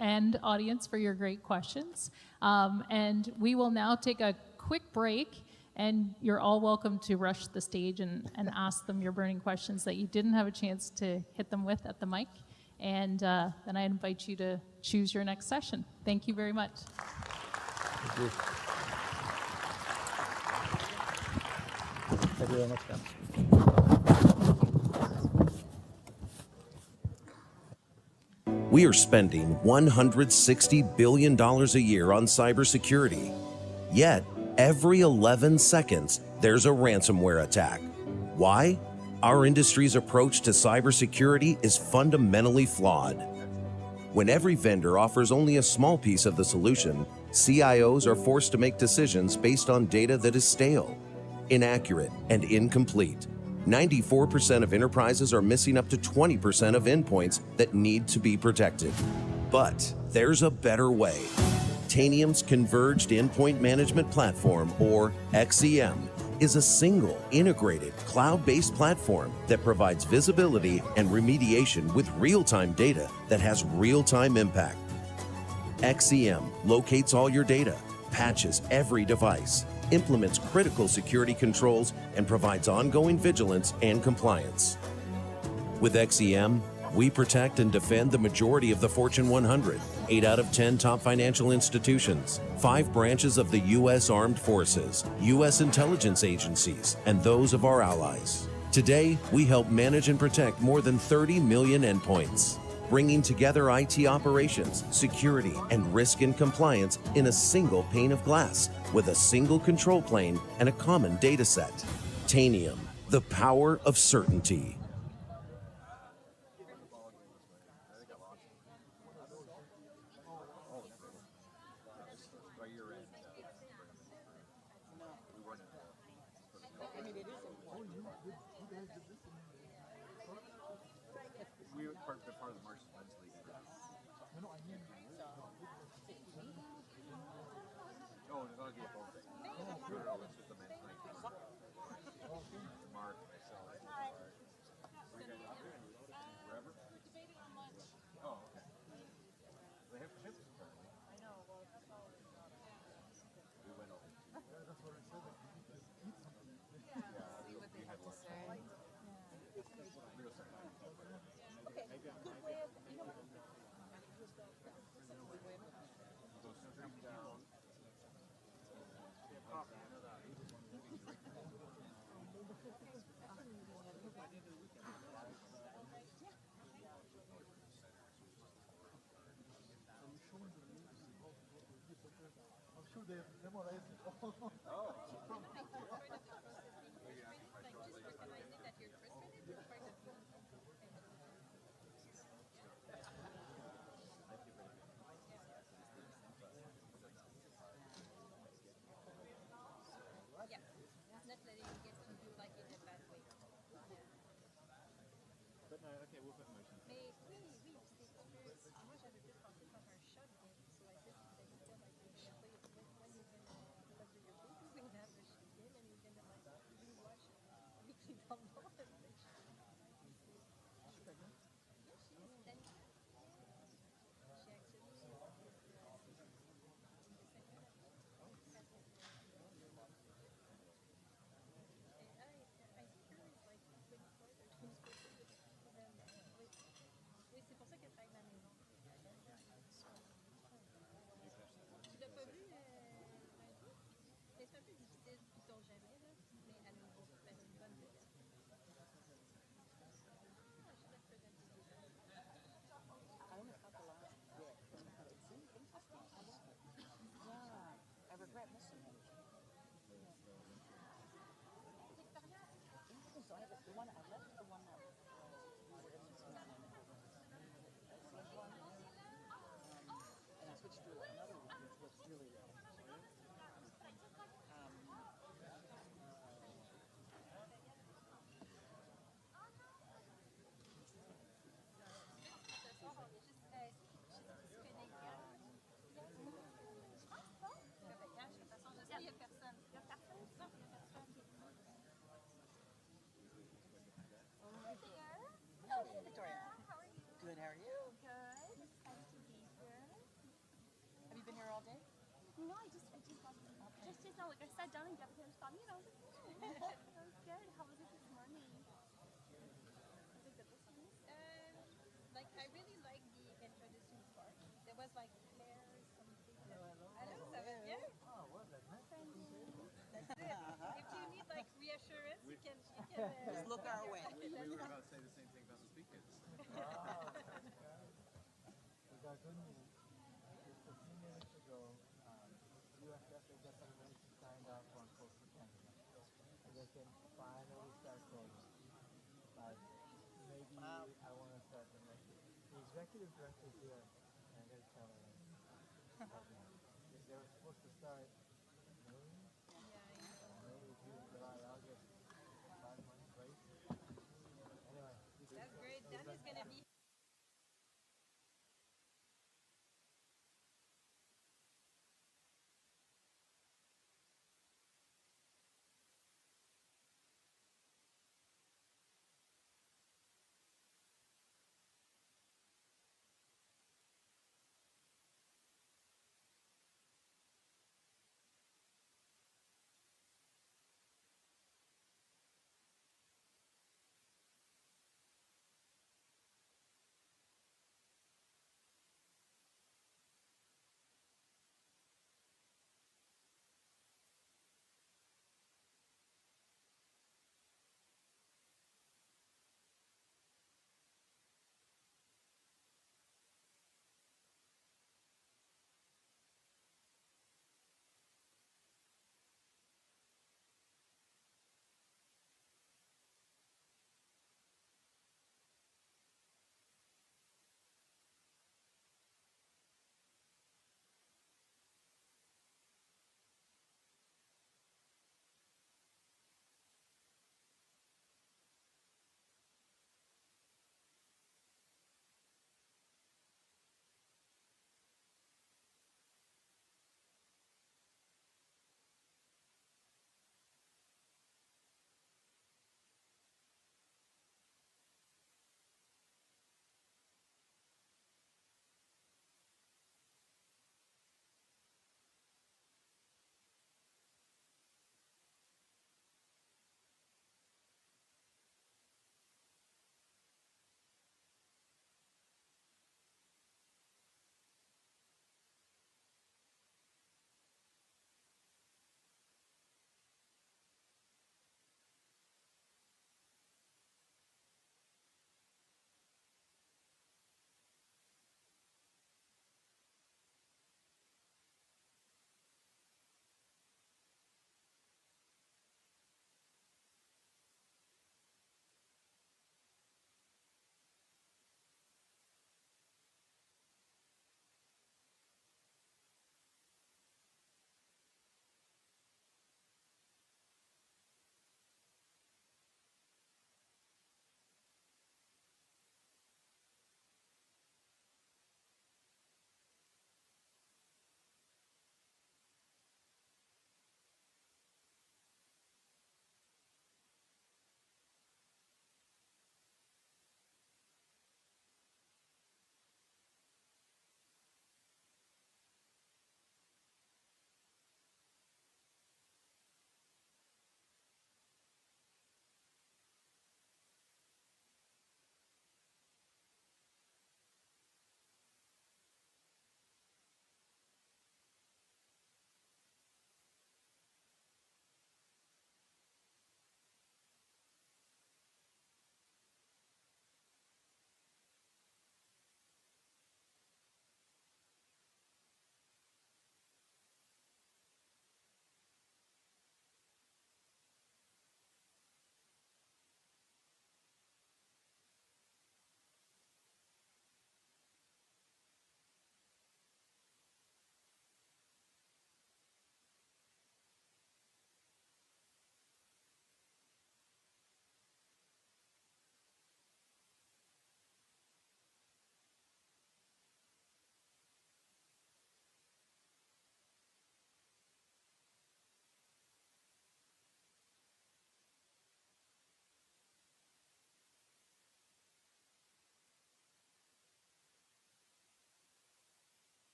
and audience for your great questions. And we will now take a quick break, and you're all welcome to rush the stage and ask them your burning questions that you didn't have a chance to hit them with at the mic. And then I invite you to choose your next session. Thank you very much. Thank you. Thank you very much, Ben. We are spending $160 billion a year on cybersecurity. Yet, every 11 seconds, there's a ransomware attack. Why? Our industry's approach to cybersecurity is fundamentally flawed. When every vendor offers only a small piece of the solution, CIOs are forced to make decisions based on data that is stale, inaccurate, and incomplete. 94% of enterprises are missing up to 20% of endpoints that need to be protected. But there's a better way. Tanium's Converged Endpoint Management Platform, or XEM, is a single, integrated, cloud-based platform that provides visibility and remediation with real-time data that has real-time impact. XEM locates all your data, patches every device, implements critical security controls, and provides ongoing vigilance and compliance. With XEM, we protect and defend the majority of the Fortune 100, 8 out of 10 top financial institutions, 5 branches of the U.S. Armed Forces, U.S. intelligence agencies, and those of our allies. Today, we help manage and protect more than 30 million endpoints, bringing together IT operations, security, and risk and compliance in a single pane of glass with a single control plane and a common data set. Tanium, the power of certainty. actually, it's not like I sat down and got a thought, you know, that was good. How was it this morning? Was it good this morning? Like, I really like the introduction part. There was like flares, something. Hello, ça va bien? Oh, well, that's nice. That's it. If you need like reassurance, you can just look our way. We were about to say the same thing about the speakers. We got good news. Just a few minutes ago, USF government signed off on Coastal Canada. So they can finally start coding. But maybe I want to start the next. The executive director is here, and I'm going to tell her. They were supposed to start May, June, July, August, 5 months, right? Anyway. That's great. Dan is going to be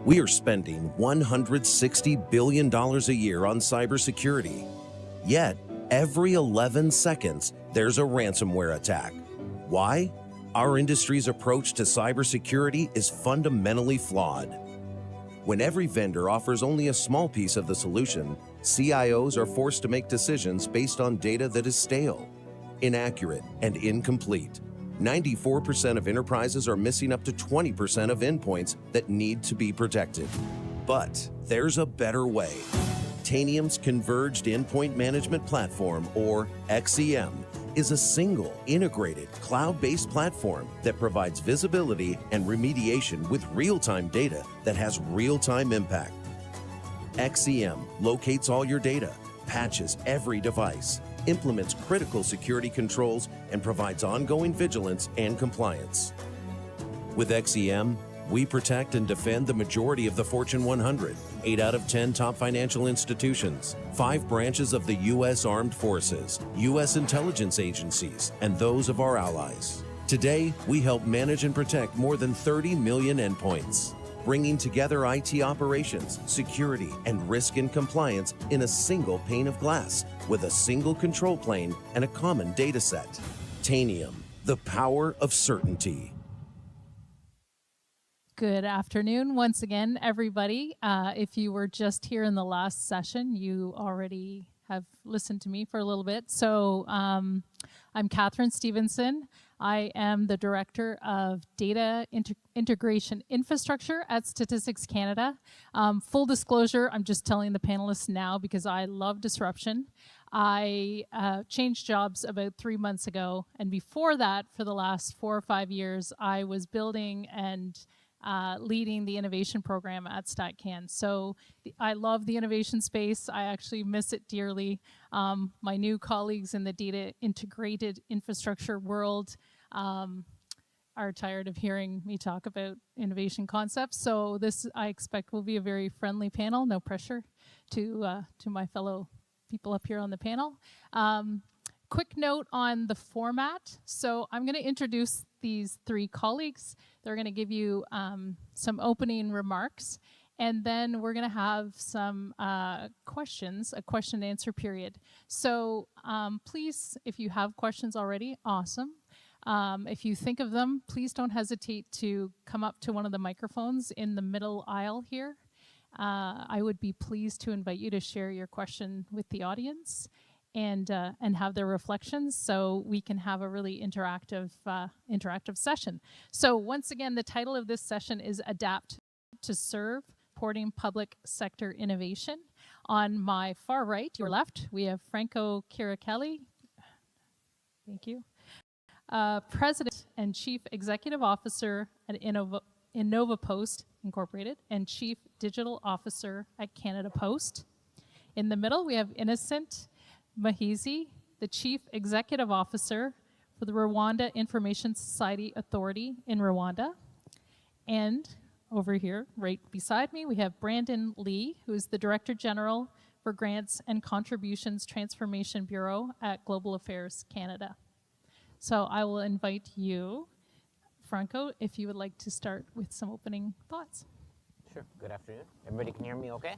We are spending $160 billion a year on cybersecurity. Yet, every 11 seconds, there's a ransomware attack. Why? Our industry's approach to cybersecurity is fundamentally flawed. When every vendor offers only a small piece of the solution, CIOs are forced to make decisions based on data that is stale, inaccurate, and incomplete. 94% of enterprises are missing up to 20% of endpoints that need to be protected. But there's a better way. Tanium's Converged Endpoint Management Platform, or XEM, is a single, integrated, cloud-based platform that provides visibility and remediation with real-time data that has real-time impact. XEM locates all your data, patches every device, implements critical security controls, and provides ongoing vigilance and compliance. With XEM, we protect and defend the majority of the Fortune 100, 8 out of 10 top financial institutions, 5 branches of the U.S. Armed Forces, U.S. intelligence agencies, and those of our allies. Today, we help manage and protect more than 30 million endpoints, bringing together IT operations, security, and risk and compliance in a single pane of glass with a single control plane and a common data set. Tanium, the power of certainty. Good afternoon once again, everybody. If you were just here in the last session, you already have listened to me for a little bit. So I'm Catherine Stevenson. I am the Director of Data Integration Infrastructure at Statistics Canada. Full disclosure, I'm just telling the panelists now because I love disruption. I changed jobs about 3 months ago, and before that, for the last 4 or 5 years, I was building and leading the innovation program at StatCan. So I love the innovation space. I actually miss it dearly. My new colleagues in the data integrated infrastructure world are tired of hearing me talk about innovation concepts. So this, I expect, will be a very friendly panel. No pressure to my fellow people up here on the panel. Quick note on the format. So I'm going to introduce these 3 colleagues. They're going to give you some opening remarks, and then we're going to have some questions, a question and answer period. So please, if you have questions already, awesome. If you think of them, please don't hesitate to come up to one of the microphones in the middle aisle here. I would be pleased to invite you to share your question with the audience and have their reflections so we can have a really interactive session. So once again, the title of this session is Adapt to Serve, Supporting Public Sector Innovation. On my far right, your left, we have Franco Kirikeli. Thank you. President and Chief Executive Officer at Innova Post Incorporated and Chief Digital Officer at Canada Post. In the middle, we have Innocent Mahizi, the Chief Executive Officer for the Rwanda Information Society Authority in Rwanda. And over here, right beside me, we have Brandon Lee, who is the Director General for Grants and Contributions Transformation Bureau at Global Affairs Canada. So I will invite you, Franco, if you would like to start with some opening thoughts. Sure. Good afternoon. Everybody can hear me okay?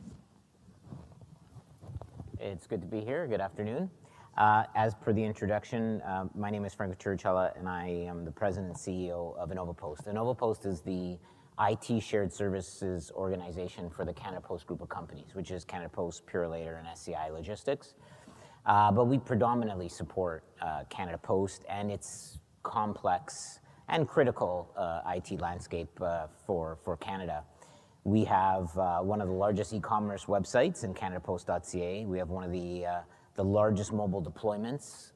It's good to be here. Good afternoon. As per the introduction, my name is Franco Kirikeli, and I am the President and CEO of Innova Post. Innova Post is the IT shared services organization for the Canada Post group of companies, which is Canada Post, Purolator, and SCI Logistics. But we predominantly support Canada Post and its complex and critical IT landscape for Canada. We have one of the largest e-commerce websites in CanadaPost.ca. We have one of the largest mobile deployments.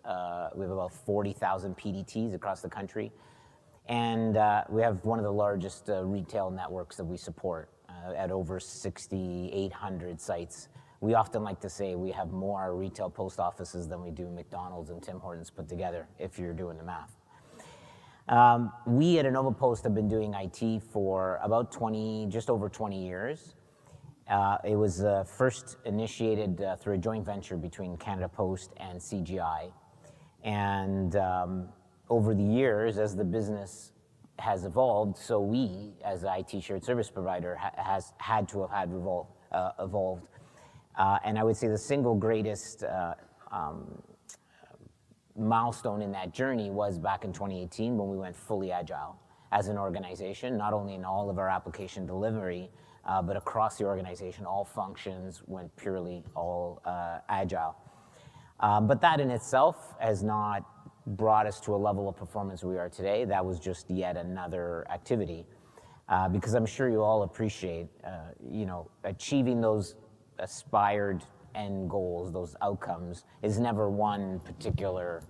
We have about 40,000 PDTs across the country. And we have one of the largest retail networks that we support at over 6,800 sites. We often like to say we have more retail post offices than we do McDonald's and Tim Hortons put together, if you're doing the math. We at Innova Post have been doing IT for about just over 20 years. It was first initiated through a joint venture between Canada Post and CGI. And over the years, as the business has evolved, so we, as an IT shared service provider, has had to have evolved. And I would say the single greatest milestone in that journey was back in 2018 when we went fully agile as an organization, not only in all of our application delivery, but across the organization, all functions went purely all agile. But that in itself has not brought us to a level of performance we are today. That was just yet another activity. Because I'm sure you all appreciate, achieving those aspired end goals, those outcomes, is never one particular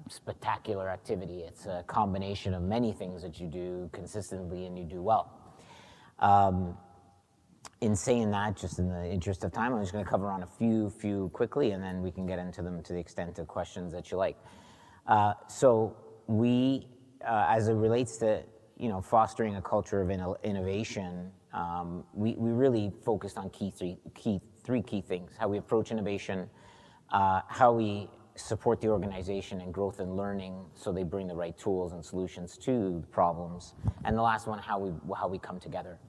spectacular activity. It's a combination of many things that you do consistently and you do well. In saying that, just in the interest of time, I'm just going to cover on a few quickly, and then we can get into them to the extent of questions that you like. So we, as it relates to fostering a culture of innovation, we really focused on three key things: how we approach innovation, how we support the organization in growth and learning so they bring the right tools and solutions to the problems, and the last one, how we come together.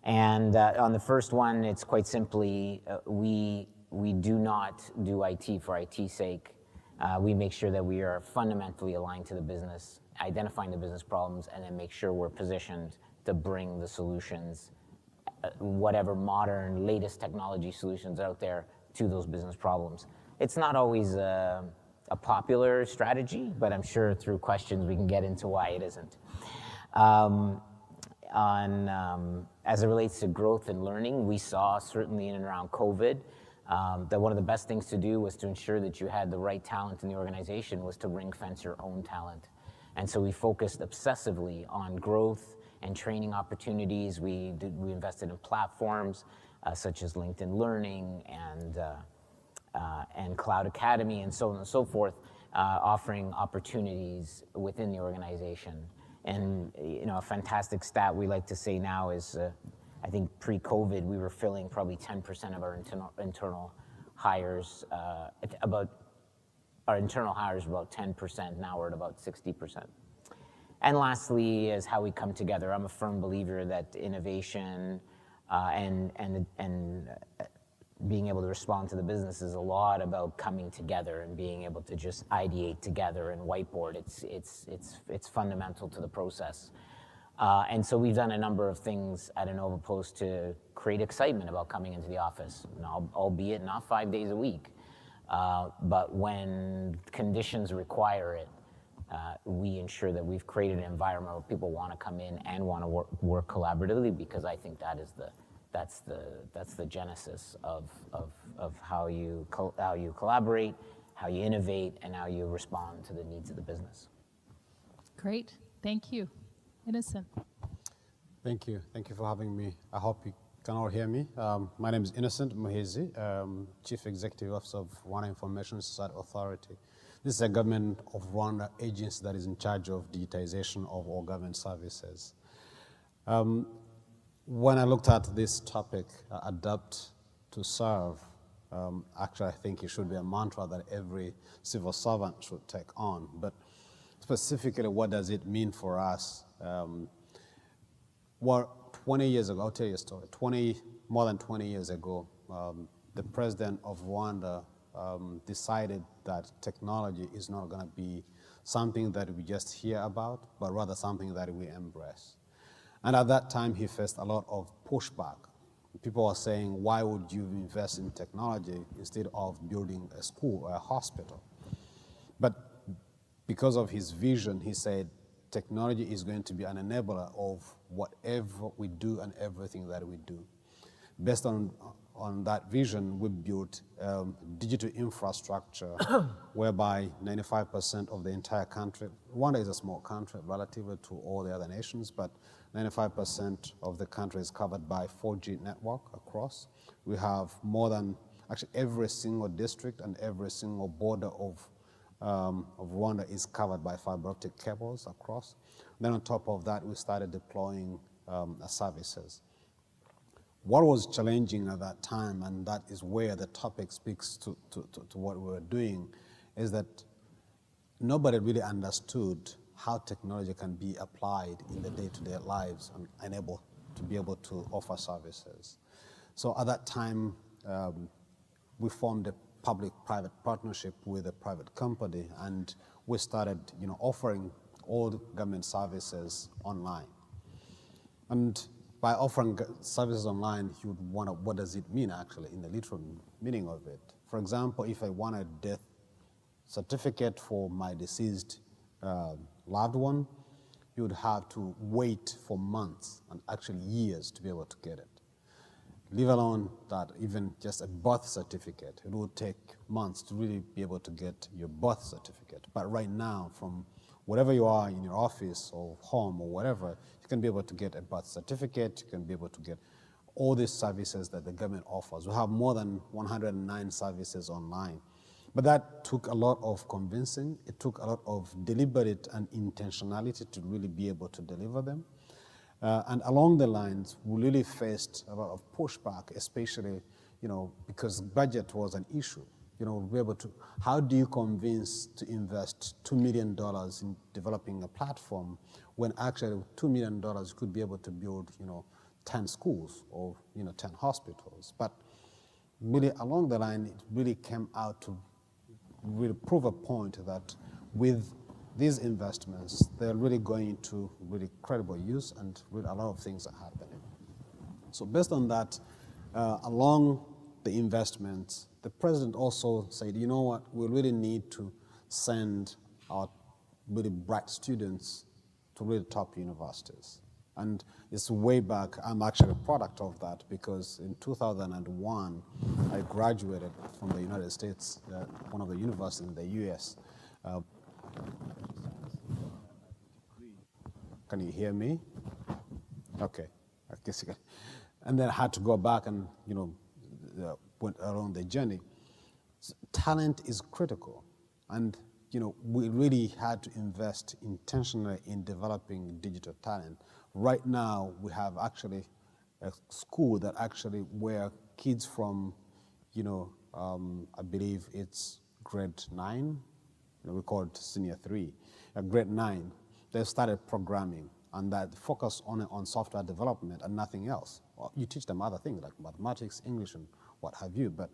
And on the first one, it's quite simply, we do not do IT for IT's sake. We make sure that we are fundamentally aligned to the business, identifying the business problems, and then make sure we're positioned to bring the solutions, whatever modern, latest technology solutions out there, to those business problems. It's not always a popular strategy, but I'm sure through questions we can get into why it isn't. As it relates to growth and learning, we saw certainly in and around COVID that one of the best things to do was to ensure that you had the right talent in the organization, was to ring-fence your own talent. And so we focused obsessively on growth and training opportunities. We invested in platforms such as LinkedIn Learning and Cloud Academy and so on and so forth, offering opportunities within the organization. And a fantastic stat we like to say now is, I think pre-COVID we were filling probably 10% of our internal hires. Our internal hires were about 10%. Now we're at about 60%. And lastly is how we come together. I'm a firm believer that innovation and being able to respond to the business is a lot about coming together and being able to just ideate together and whiteboard. It's fundamental to the process. And so we've done a number of things at InnovaPost to create excitement about coming into the office, albeit not 5 days a week. But when conditions require it, we ensure that we've created an environment where people want to come in and want to work collaboratively, because I think that's the genesis of how you collaborate, how you innovate, and how you respond to the needs of the business. Great, thank you. Innocent. Thank you for having me. I hope you can all hear me. My name is Innocent Muhezi, Chief Executive Officer of Rwanda Information Society Authority. This is a government of Rwanda agency that is in charge of digitization of all government services. When I looked at this topic, adapt to serve, actually I think it should be a mantra that every civil servant should take on. But specifically, what does it mean for us? Well, 20 years ago, I'll tell you a story. More than 20 years ago, the president of Rwanda decided that technology is not going to be something that we just hear about, but rather something that we embrace. And at that time, he faced a lot of pushback. People are saying, why would you invest in technology instead of building a school or a hospital? But because of his vision, he said, technology is going to be an enabler of whatever we do and everything that we do. Based on that vision, we built digital infrastructure whereby 95% of the entire country, Rwanda is a small country relatively to all the other nations, but 95% of the country is covered by 4G network across. We have more than, actually every single district and every single border of Rwanda is covered by fiber optic cables across. Then on top of that, we started deploying services. What was challenging at that time, and that is where the topic speaks to what we were doing, is that nobody really understood how technology can be applied in the day-to-day lives and able to be able to offer services. So at that time, we formed a public-private partnership with a private company, and we started, offering all the government services online. And by offering services online, you would wonder, what does it mean actually in the literal meaning of it? For example, if I want a death certificate for my deceased loved one, you would have to wait for months and actually years to be able to get it. Leave alone that even just a birth certificate, it would take months to really be able to get your birth certificate. But right now, from wherever you are in your office or home or whatever, you can be able to get a birth certificate, you can be able to get all these services that the government offers. We have more than 109 services online. But that took a lot of convincing. It took a lot of deliberate and intentionality to really be able to deliver them. And along the lines, we really faced a lot of pushback, especially, because budget was an issue. Be able to, how do you convince to invest $2 million in developing a platform when actually $2 million could be able to build, 10 schools or, 10 hospitals? But really along the line, it really came out to really prove a point that with these investments, they're really going into really credible use and really a lot of things are happening. So based on that, along the investments, the president also said, you know what, we really need to send our really bright students to really top universities. And it's way back, I'm actually a product of that because in 2001, I graduated from the United States, one of the universities in the US. Can you hear me? Okay, I guess you can. And then I had to go back and, went around the journey. So talent is critical. And, we really had to invest intentionally in developing digital talent. Right now, we have actually a school that actually where kids from, I believe it's grade 9, we call it senior 3, grade 9, they've started programming and that focus on software development and nothing else. Well, you teach them other things like mathematics, English, and what have you, but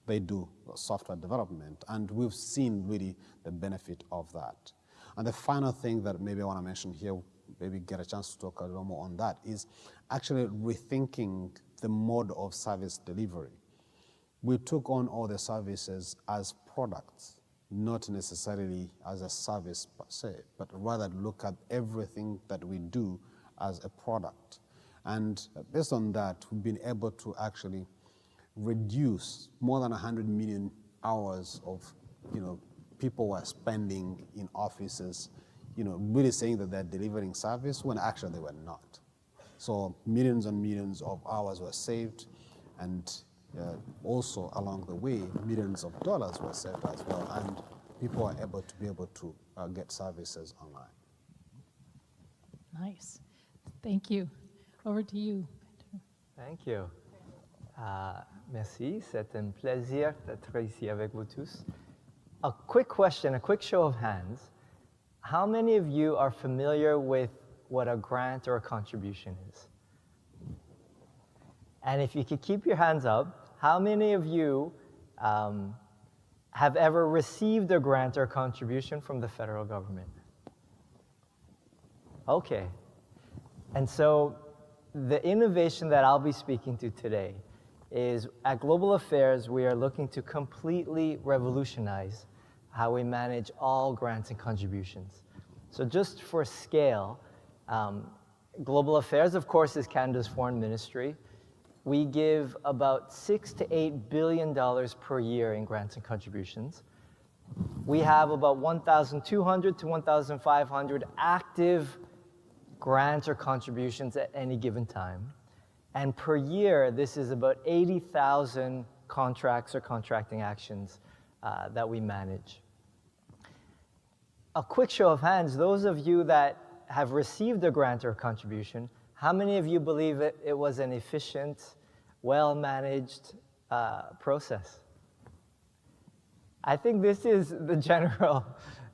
they do software development, and we've seen really the benefit of that. And the final thing that maybe I want to mention here, maybe get a chance to talk a little more on that, is actually rethinking the mode of service delivery. We took on all the services as products, not necessarily as a service per se, but rather look at everything that we do as a product. And based on that, we've been able to actually reduce more than 100 million hours of, people were spending in offices, really saying that they're delivering service when actually they were not. So millions and millions of hours were saved, and also along the way, millions of dollars were saved as well, and people are able to get services online. Nice. Thank you. Over to you. Thank you. Merci, c'est un plaisir d'être ici avec vous tous. A quick question, a quick show of hands. How many of you are familiar with what a grant or a contribution is? And if you could keep your hands up, how many of you have ever received a grant or contribution from the federal government? Okay. And so the innovation that I'll be speaking to today is at Global Affairs, we are looking to completely revolutionize how we manage all grants and contributions. So just for scale, Global Affairs, of course, is Canada's foreign ministry. We give about $6 to $8 billion per year in grants and contributions. We have about 1,200 to 1,500 active grants or contributions at any given time. And per year, this is about 80,000 contracts or contracting actions that we manage. A quick show of hands, those of you that have received a grant or contribution, how many of you believe it was an efficient, well-managed process? I think this is the general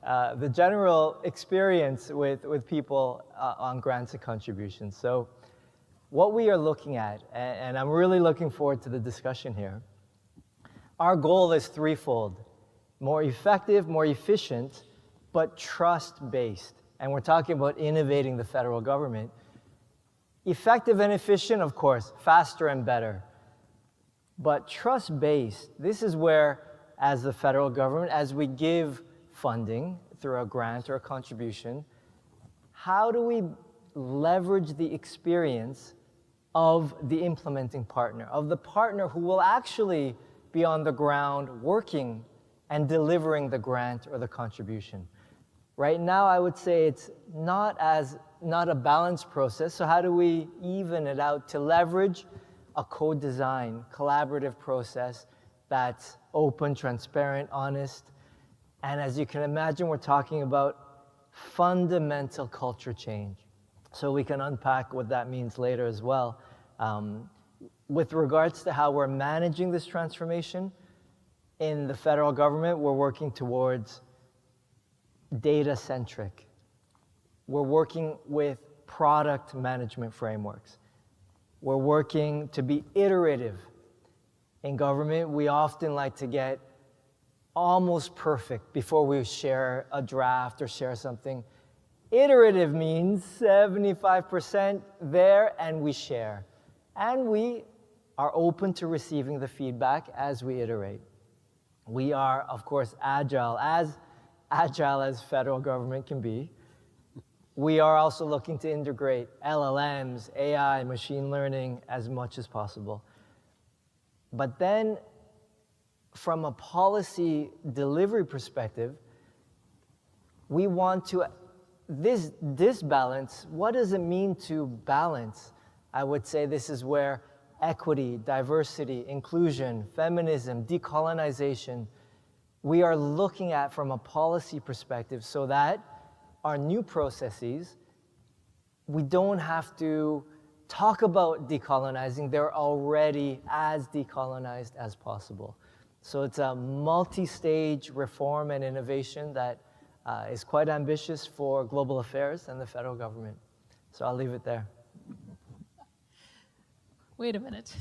the general experience with people on grants and contributions. So what we are looking at, and I'm really looking forward to the discussion here, our goal is threefold: more effective, more efficient, but trust-based. And we're talking about innovating the federal government. Effective and efficient, of course, faster and better. But trust-based, this is where, as the federal government, as we give funding through a grant or a contribution, how do we leverage the experience of the implementing partner, of the partner who will actually be on the ground working and delivering the grant or the contribution? Right now, I would say it's not a balanced process, so how do we even it out to leverage a co-design, collaborative process that's open, transparent, honest, and as you can imagine, we're talking about fundamental culture change. So we can unpack what that means later as well. With regards to how we're managing this transformation, in the federal government, we're working towards data-centric. We're working with product management frameworks. We're working to be iterative. In government, we often like to get almost perfect before we share a draft or share something. Iterative means 75% there and we share. And we are open to receiving the feedback as we iterate. We are, of course, agile as federal government can be. We are also looking to integrate LLMs, AI, machine learning as much as possible. But then, from a policy delivery perspective, we want to, this balance, what does it mean to balance? I would say this is where equity, diversity, inclusion, feminism, decolonization, we are looking at from a policy perspective so that our new processes, we don't have to talk about decolonizing, they're already as decolonized as possible. So it's a multi-stage reform and innovation that is quite ambitious for global affairs and the federal government. So I'll leave it there. Wait a minute.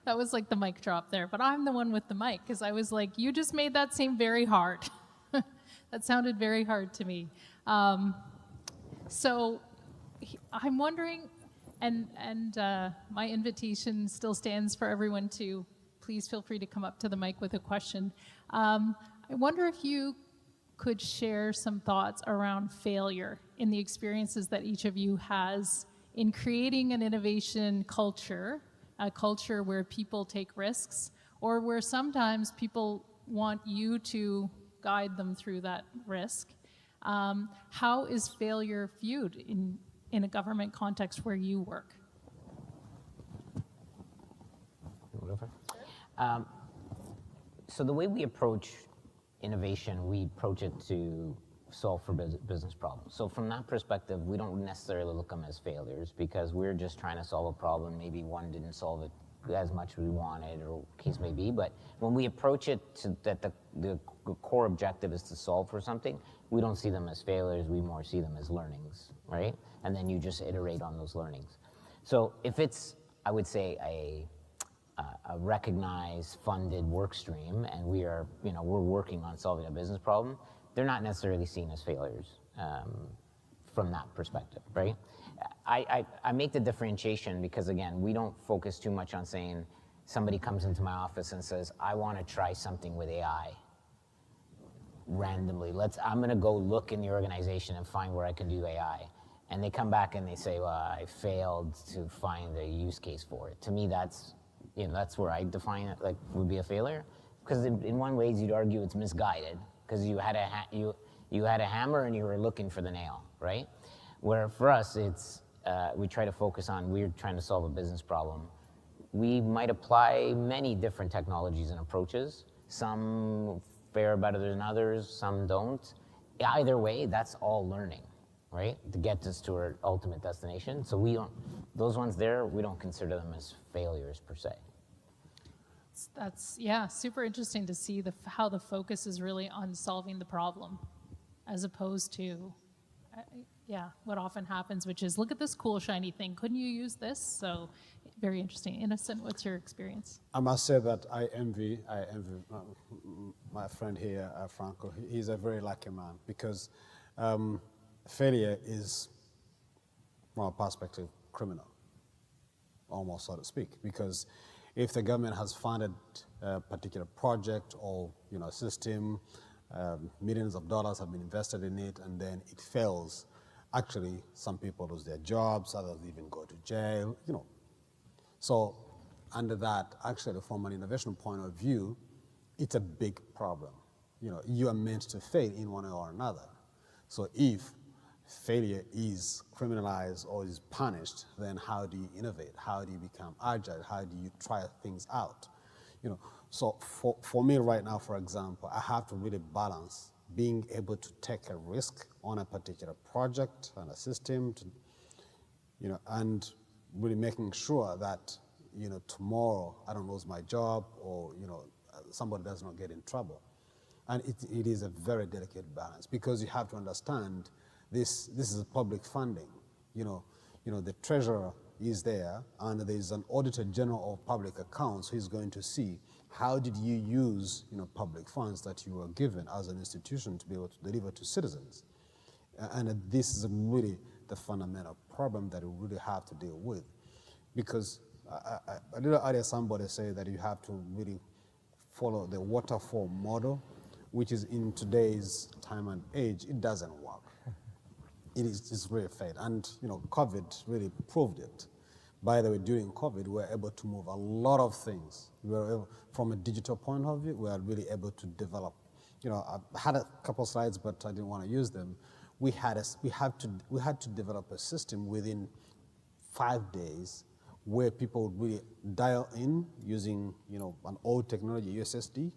That was like the mic drop there, but I'm the one with the mic because I was like, you just made that seem very hard. That sounded very hard to me. So I'm wondering, and my invitation still stands for everyone to please feel free to come up to the mic with a question. I wonder if you could share some thoughts around failure in the experiences that each of you has in creating an innovation culture, a culture where people take risks, or where sometimes people want you to guide them through that risk. How is failure viewed in a government context where you work? So the way we approach innovation, we approach it to solve for business problems. So from that perspective, we don't necessarily look them as failures because we're just trying to solve a problem. Maybe one didn't solve it as much as we wanted, or case may be. But when we approach it to that the core objective is to solve for something, we don't see them as failures. We more see them as learnings, right? And then you just iterate on those learnings. So if it's, I would say, a recognized, funded work stream, and we're working on solving a business problem, they're not necessarily seen as failures from that perspective, right? I make the differentiation because, again, we don't focus too much on saying somebody comes into my office and says, I want to try something with AI randomly. I'm going to go look in the organization and find where I can do AI. And they come back and they say, well, I failed to find a use case for it. To me, that's where I define it, like, would be a failure. Because in one way, you'd argue it's misguided, because you had a hammer and you were looking for the nail, right? Where for us, it's we try to focus on, we're trying to solve a business problem. We might apply many different technologies and approaches. Some fare better than others, some don't. Either way, that's all learning, right? To get us to our ultimate destination. So those ones there, we don't consider them as failures per se. That's, yeah, super interesting to see how the focus is really on solving the problem as opposed to, yeah, what often happens, which is look at this cool shiny thing. Couldn't you use this? So very interesting. Innocent, what's your experience? I must say that I envy my friend here, Franco. He's a very lucky man because failure is, from a perspective, criminal, almost so to speak. Because if the government has funded a particular project or a system, millions of dollars have been invested in it, and then it fails, actually some people lose their jobs, others even go to jail. So under that, actually, from an innovation point of view, it's a big problem. You are meant to fail in one way or another. So if failure is criminalized or is punished, then how do you innovate? How do you become agile? How do you try things out? So for me right now, for example, I have to really balance being able to take a risk on a particular project and a system, and really making sure that tomorrow I don't lose my job or somebody does not get in trouble. And it is a very delicate balance because you have to understand this is public funding. The treasurer is there, and there is an auditor general of public accounts who is going to see how did you use public funds that you were given as an institution to be able to deliver to citizens. And this is really the fundamental problem that we really have to deal with. Because a little earlier somebody said that you have to really follow the waterfall model, which is in today's time and age, it doesn't work. It's really failed. And COVID really proved it. By the way, during COVID, we were able to move a lot of things. From a digital point of view, we are really able to develop. I had a couple slides, but I didn't want to use them. We had to develop a system within 5 days where people would really dial in using an old technology, USSD,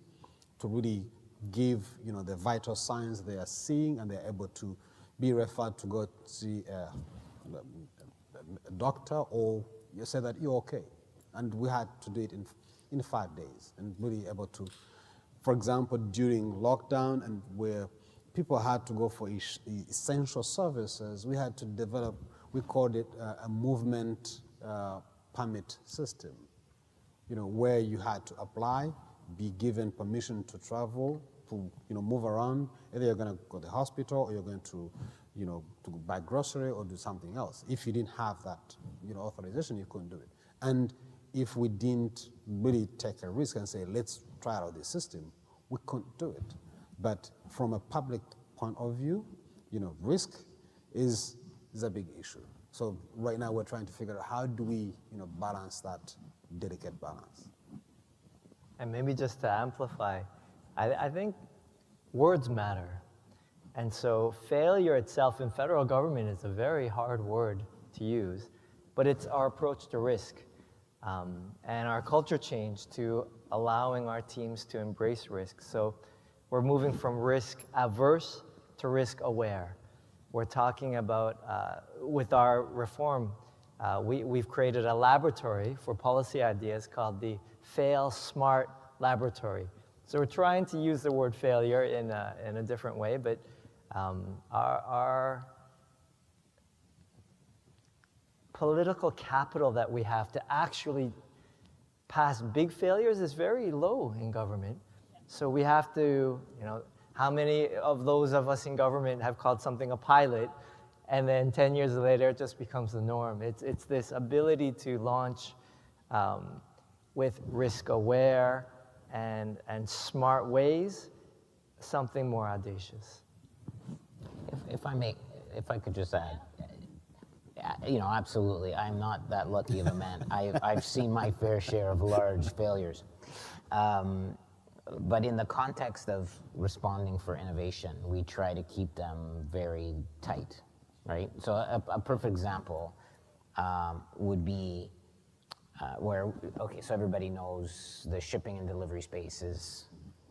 to really give the vital signs they are seeing, and they're able to be referred to go see a doctor, or you say that you're okay. And we had to do it in 5 days, and really able to, for example, during lockdown and where people had to go for essential services, we had to develop, we called it a movement permit system, where you had to apply, be given permission to travel, to move around. Either you're going to go to the hospital or you're going to to buy grocery or do something else. If you didn't have that authorization, you couldn't do it. And if we didn't really take a risk and say, let's try out this system, we couldn't do it. But from a public point of view, risk is a big issue. So right now we're trying to figure out how do we balance that delicate balance. And maybe just to amplify, I think words matter. And so failure itself in federal government is a very hard word to use, but it's our approach to risk and our culture change to allowing our teams to embrace risk. So we're moving from risk averse to risk aware. We're talking about, with our reform, we've created a laboratory for policy ideas called the Fail Smart Laboratory. So we're trying to use the word failure in a different way, but our political capital that we have to actually pass big failures is very low in government. So we have to, how many of those of us in government have called something a pilot, and then 10 years later it just becomes the norm? It's this ability to launch with risk-aware and smart ways, something more audacious. If I could just add, absolutely, I'm not that lucky of a man. I've seen my fair share of large failures. But in the context of responding for innovation, we try to keep them very tight, right? So a perfect example would be so everybody knows the shipping and delivery space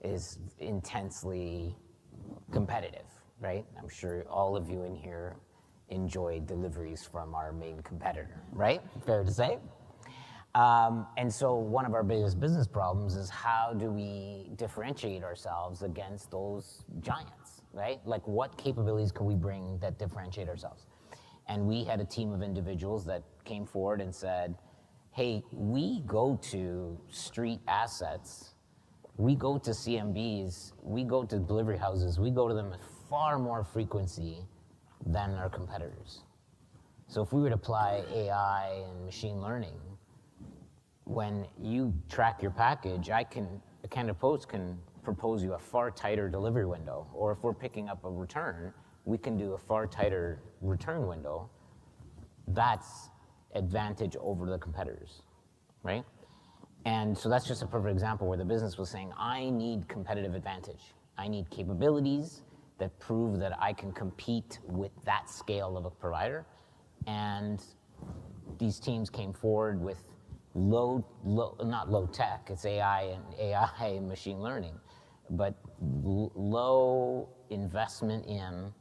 is intensely competitive, right? I'm sure all of you in here enjoy deliveries from our main competitor, right? Fair to say. And so one of our biggest business problems is how do we differentiate ourselves against those giants, right? Like what capabilities can we bring that differentiate ourselves? And we had a team of individuals that came forward and said, hey, we go to street assets, we go to CMBs, we go to delivery houses, we go to them with far more frequency than our competitors. So if we were to apply AI and machine learning, when you track your package, Canada Post can propose you a far tighter delivery window. Or if we're picking up a return, we can do a far tighter return window. That's advantage over the competitors, right? And so that's just a perfect example where the business was saying, I need competitive advantage. I need capabilities that prove that I can compete with that scale of a provider. And these teams came forward with not low tech, it's AI and machine learning, but low investment in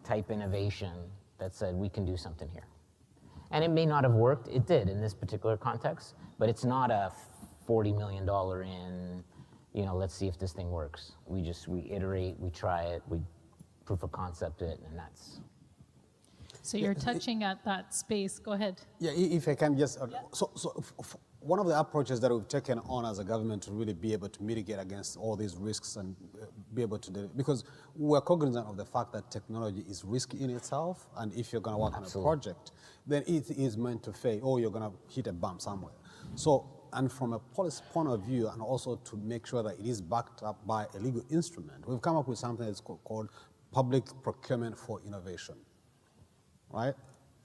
type innovation that said we can do something here. And it may not have worked, it did in this particular context, but it's not a $40 million let's see if this thing works. We iterate, we try it, we proof of concept it, and that's. So you're touching at that space. Go ahead. Yeah, if I can just, one of the approaches that we've taken on as a government to really be able to mitigate against all these risks and be able to do, because we're cognizant of the fact that technology is risky in itself, and if you're going to work on a project, then it is meant to fail, or you're going to hit a bump somewhere. So, and from a policy point of view, and also to make sure that it is backed up by a legal instrument, we've come up with something that's called Public Procurement for Innovation. Right?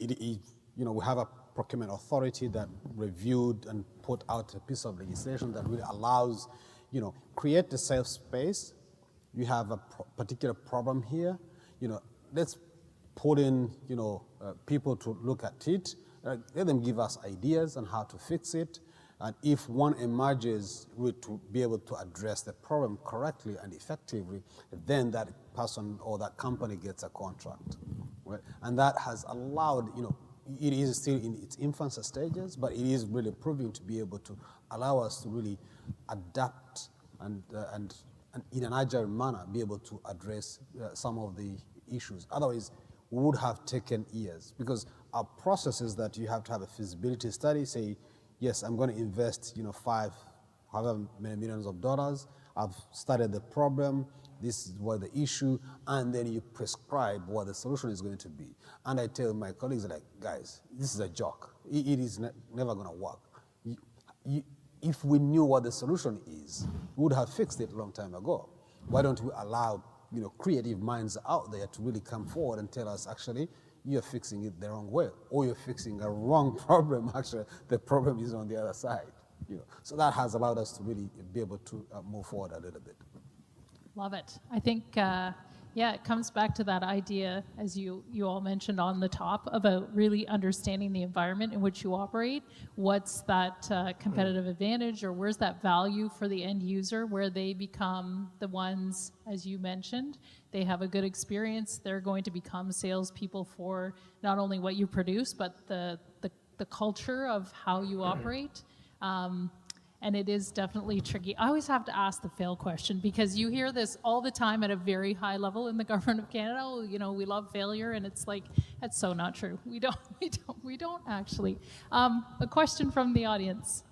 We have a procurement authority that reviewed and put out a piece of legislation that really allows, create a safe space. You have a particular problem here, let's put in, people to look at it, let them give us ideas on how to fix it. And if one emerges to be able to address the problem correctly and effectively, then that person or that company gets a contract. Right? And that has allowed, it is still in its infancy stages, but it is really proving to be able to allow us to really adapt and in an agile manner be able to address some of the issues. Otherwise, we would have taken years, because our process is that you have to have a feasibility study, say, yes, I'm going to invest, however many millions of dollars. I've studied the problem. This is what the issue, and then you prescribe what the solution is going to be. And I tell my colleagues, like, guys, this is a joke. It is never going to work. If we knew what the solution is, we would have fixed it a long time ago. Why don't we allow, creative minds out there to really come forward and tell us, actually, you're fixing it the wrong way, or you're fixing a wrong problem. Actually, the problem is on the other side. So that has allowed us to really be able to move forward a little bit. Love it. I think, it comes back to that idea, as you all mentioned on the top, about really understanding the environment in which you operate. What's that competitive advantage, or where's that value for the end user, where they become the ones, as you mentioned, they have a good experience. They're going to become salespeople for not only what you produce, but the culture of how you operate. And it is definitely tricky. I always have to ask the fail question, because you hear this all the time at a very high level in the government of Canada. Oh, we love failure, and it's like, that's so not true. We don't actually. A question from the audience.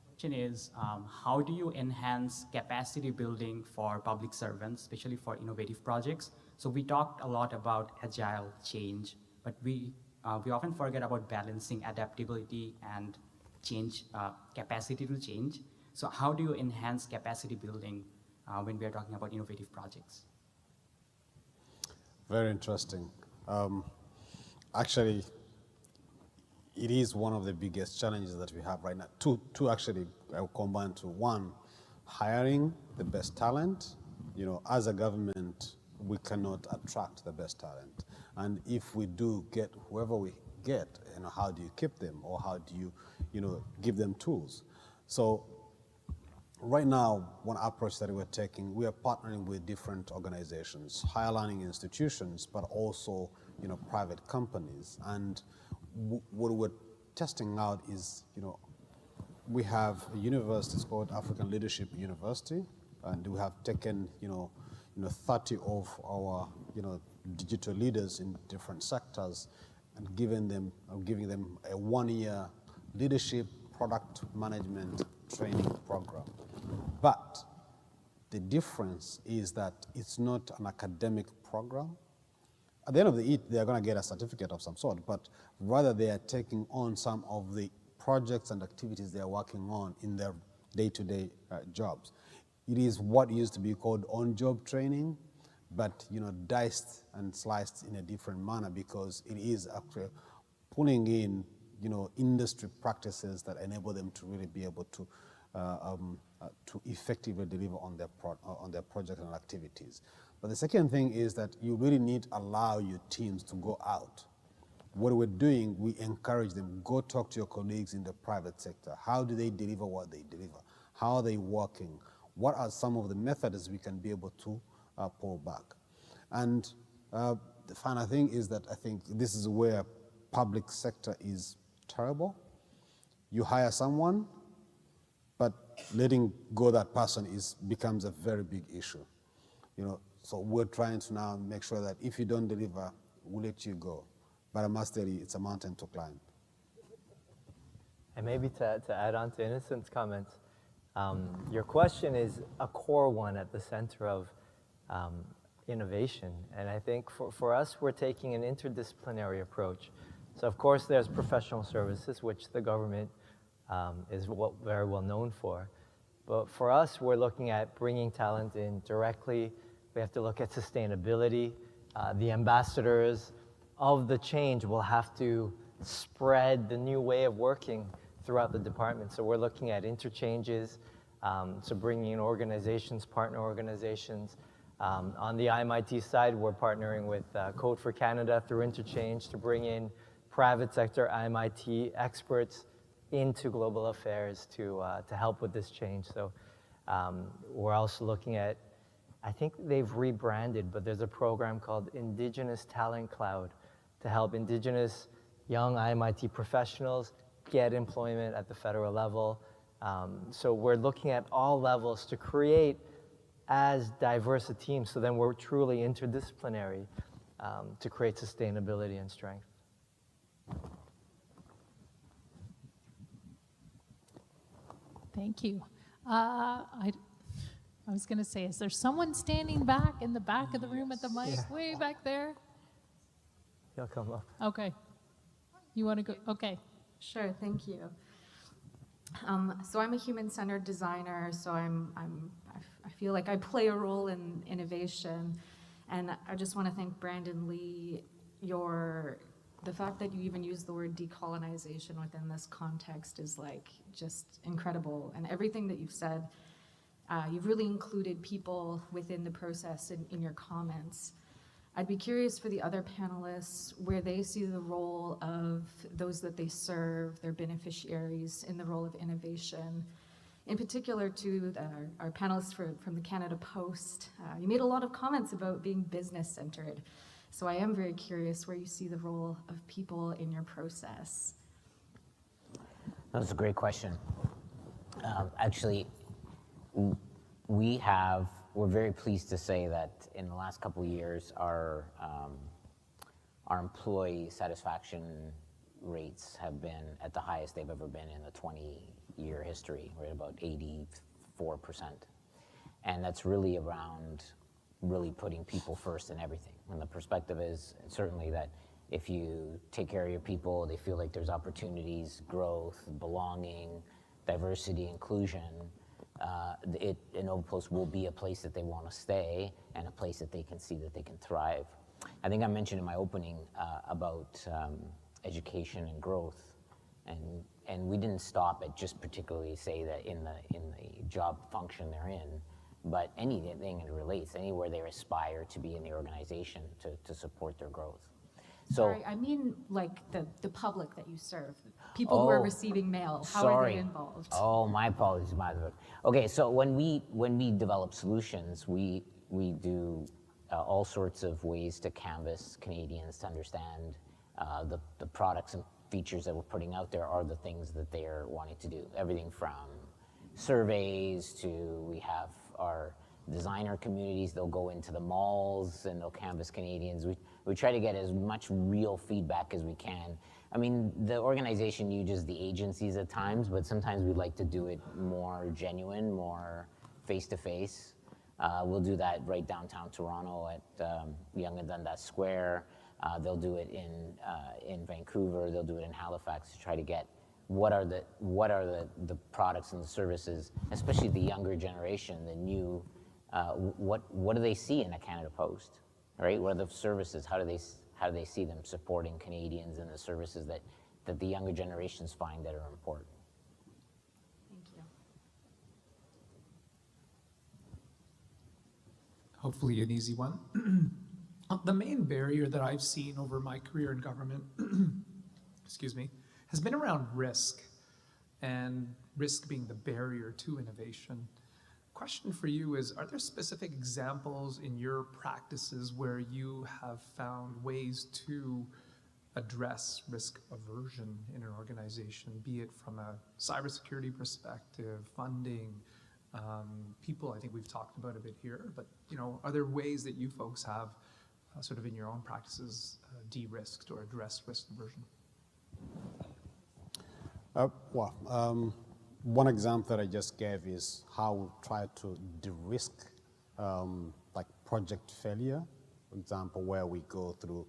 Question is, how do you enhance capacity building for public servants, especially for innovative projects? So we talked a lot about agile change, but we often forget about balancing adaptability and change, capacity to change. So how do you enhance capacity building when we are talking about innovative projects? Very interesting. Actually, it is one of the biggest challenges that we have right now. Two actually, I will combine to one, hiring the best talent. As a government, we cannot attract the best talent. And if we do get whoever we get, how do you keep them, or how do you, give them tools? So right now, one approach that we're taking, we are partnering with different organizations, higher learning institutions, but also, private companies. And what we're testing out is, we have a university, it's called African Leadership University, and we have taken, 30 of our, digital leaders in different sectors and giving them a 1-year leadership product management training program. But the difference is that it's not an academic program. At the end of the day, they're going to get a certificate of some sort, but rather they are taking on some of the projects and activities they are working on in their day-to-day jobs. It is what used to be called on-job training, but diced and sliced in a different manner because it is actually pulling in industry practices that enable them to really be able to effectively deliver on their projects and activities. But the second thing is that you really need to allow your teams to go out. What we're doing, we encourage them, go talk to your colleagues in the private sector. How do they deliver what they deliver? How are they working? What are some of the methods we can be able to pull back? And the final thing is that I think this is where public sector is terrible. You hire someone, but letting go that person becomes a very big issue. So we're trying to now make sure that if you don't deliver, we'll let you go. But I must tell you, it's a mountain to climb. And maybe to add on to Innocent's comments, your question is a core one at the center of innovation. And I think for us, we're taking an interdisciplinary approach. So of course, there's professional services, which the government is very well known for. But for us, we're looking at bringing talent in directly. We have to look at sustainability. The ambassadors of the change will have to spread the new way of working throughout the department. So we're looking at interchanges, so bringing in organizations, partner organizations. On the IMIT side, we're partnering with Code for Canada through Interchange to bring in private sector IMIT experts into global affairs to help with this change. So we're also looking at, I think they've rebranded, but there's a program called Indigenous Talent Cloud to help Indigenous young IMIT professionals get employment at the federal level. So we're looking at all levels to create as diverse a team, so then we're truly interdisciplinary to create sustainability and strength. Thank you. I was going to say, is there someone standing back in the back of the room at the mic, way back there? He'll come up. Okay. You want to go? Okay. Sure, thank you. So I'm a human-centered designer, so I feel like I play a role in innovation, and I just want to thank Brandon Lee. The fact that you even use the word decolonization within this context is like just incredible, and everything that you've said, you've really included people within the process in your comments. I'd be curious for the other panelists where they see the role of those that they serve, their beneficiaries, in the role of innovation. In particular to our panelists from the Canada Post, you made a lot of comments about being business-centered. So I am very curious where you see the role of people in your process. That's a great question. Actually, we're very pleased to say that in the last couple of years, our employee satisfaction rates have been at the highest they've ever been in the 20-year history. We're at about 84%. And that's really around really putting people first in everything. And the perspective is certainly that if you take care of your people, they feel like there's opportunities, growth, belonging, diversity, inclusion, Innovapost will be a place that they want to stay and a place that they can see that they can thrive. I think I mentioned in my opening about education and growth, and we didn't stop at just particularly say that in the job function they're in, but anything it relates, anywhere they aspire to be in the organization to support their growth. So, Sorry, I mean like the public that you serve, people who are receiving mail, how are they involved? Oh, my apologies, Okay, so when we develop solutions, we do all sorts of ways to canvass Canadians to understand the products and features that we're putting out there are the things that they're wanting to do. Everything from surveys to we have our designer communities, they'll go into the malls and they'll canvass Canadians. We try to get as much real feedback as we can. I mean, the organization uses the agencies at times, but sometimes we like to do it more genuine, more face-to-face. We'll do that right downtown Toronto at Yonge and Dundas Square. They'll do it in Vancouver. They'll do it in Halifax to try to get what are the products and the services, especially the younger generation, the new, what do they see in a Canada Post, right? What are the services? How do they see them supporting Canadians and the services that the younger generations find that are important? Thank you. Hopefully an easy one. The main barrier that I've seen over my career in government, excuse me, has been around risk, and risk being the barrier to innovation. Question for you is, are there specific examples in your practices where you have found ways to address risk aversion in an organization, be it from a cybersecurity perspective, funding, people? I think we've talked about a bit here, but are there ways that you folks have sort of in your own practices de-risked or addressed risk aversion? One example that I just gave is how we try to de-risk like project failure. For example, where we go through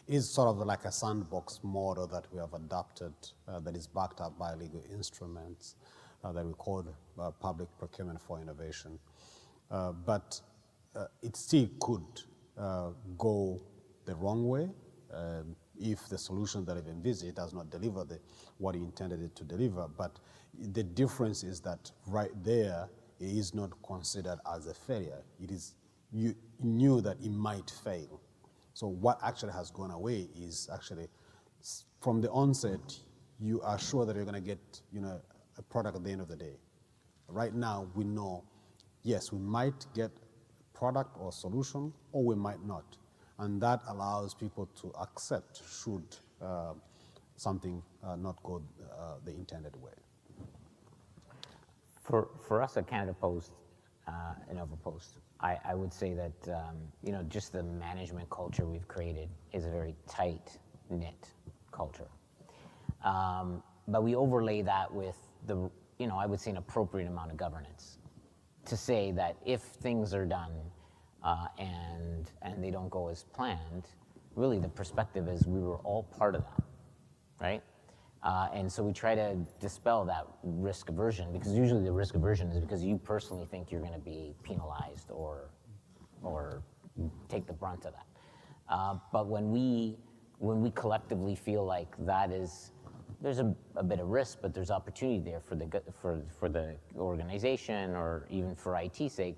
is sort of like a sandbox model that we have adopted that is backed up by legal instruments that we call public procurement for innovation. But it still could go the wrong way if the solution that I've envisaged does not deliver what you intended it to deliver. But the difference is that right there, it is not considered as a failure. It is, you knew that it might fail. So what actually has gone away is actually, from the onset, you are sure that you're going to get a product at the end of the day. Right now, we know, yes, we might get a product or solution, or we might not. And that allows people to accept should something not go the intended way. For us at Canada Post and Overpost, I would say that just the management culture we've created is a very tight-knit culture. But we overlay that with I would say an appropriate amount of governance to say that if things are done and they don't go as planned, really the perspective is we were all part of that, right? And so we try to dispel that risk aversion, because usually the risk aversion is because you personally think you're going to be penalized or take the brunt of that. But when we collectively feel like there's a bit of risk, but there's opportunity there for the organization or even for IT's sake,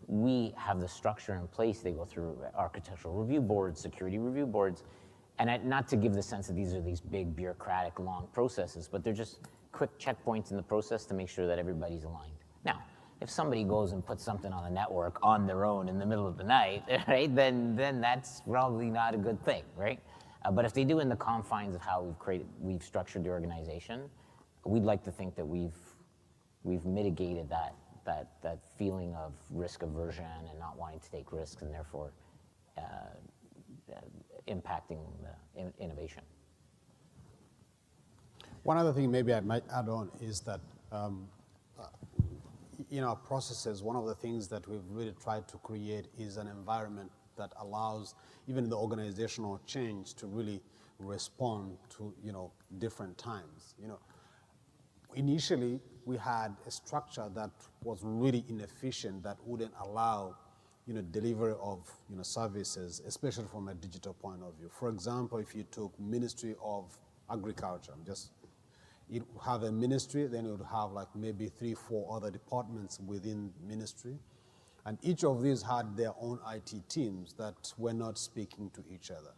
we have the structure in place. They go through architectural review boards, security review boards, and not to give the sense that these are these big bureaucratic long processes, but they're just quick checkpoints in the process to make sure that everybody's aligned. Now, if somebody goes and puts something on the network on their own in the middle of the night, right, then that's probably not a good thing, right? But if they do in the confines of how we've structured the organization, we'd like to think that we've mitigated that feeling of risk aversion and not wanting to take risks, and therefore impacting innovation. One other thing maybe I might add on is that in our processes, one of the things that we've really tried to create is an environment that allows even the organizational change to really respond to different times. Initially we had a structure that was really inefficient, that wouldn't allow delivery of services, especially from a digital point of view. For example, if you took Ministry of Agriculture, you have a ministry, then you would have like maybe 3-4 other departments within ministry. And each of these had their own IT teams that were not speaking to each other.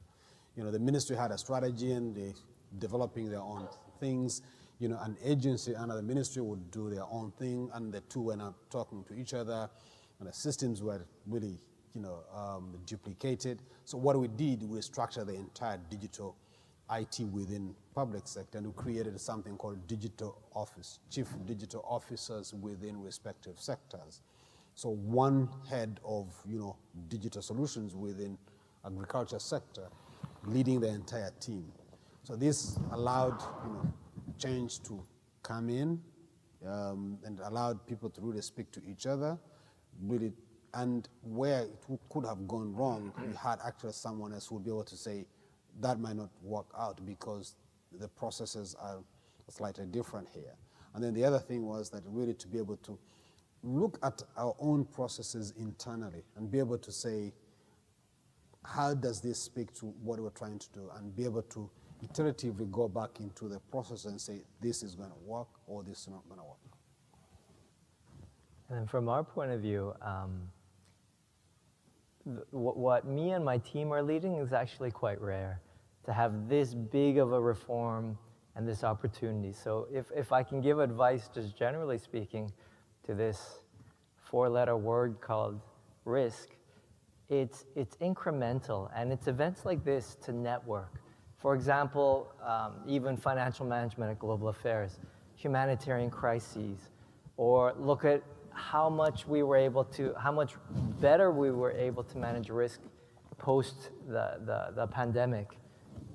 The ministry had a strategy and they developing their own things. An agency under the ministry would do their own thing, and the two were not talking to each other, and the systems were really, duplicated. So what we did, we structured the entire digital IT within public sector, and we created something called digital office, chief digital officers within respective sectors. So one head of digital solutions within agriculture sector, leading the entire team. So this allowed change to come in and allowed people to really speak to each other, really, and where it could have gone wrong, we had actually someone else who would be able to say that might not work out because the processes are slightly different here. And then the other thing was that really to be able to look at our own processes internally and be able to say, how does this speak to what we're trying to do, and be able to iteratively go back into the process and say, this is going to work or this is not going to work. And then from our point of view, what me and my team are leading is actually quite rare, to have this big of a reform and this opportunity. So if I can give advice, just generally speaking, to this four-letter word called risk, it's incremental, and it's events like this to network. For example, even financial management at Global Affairs, humanitarian crises, or look at how much better we were able to manage risk post the pandemic.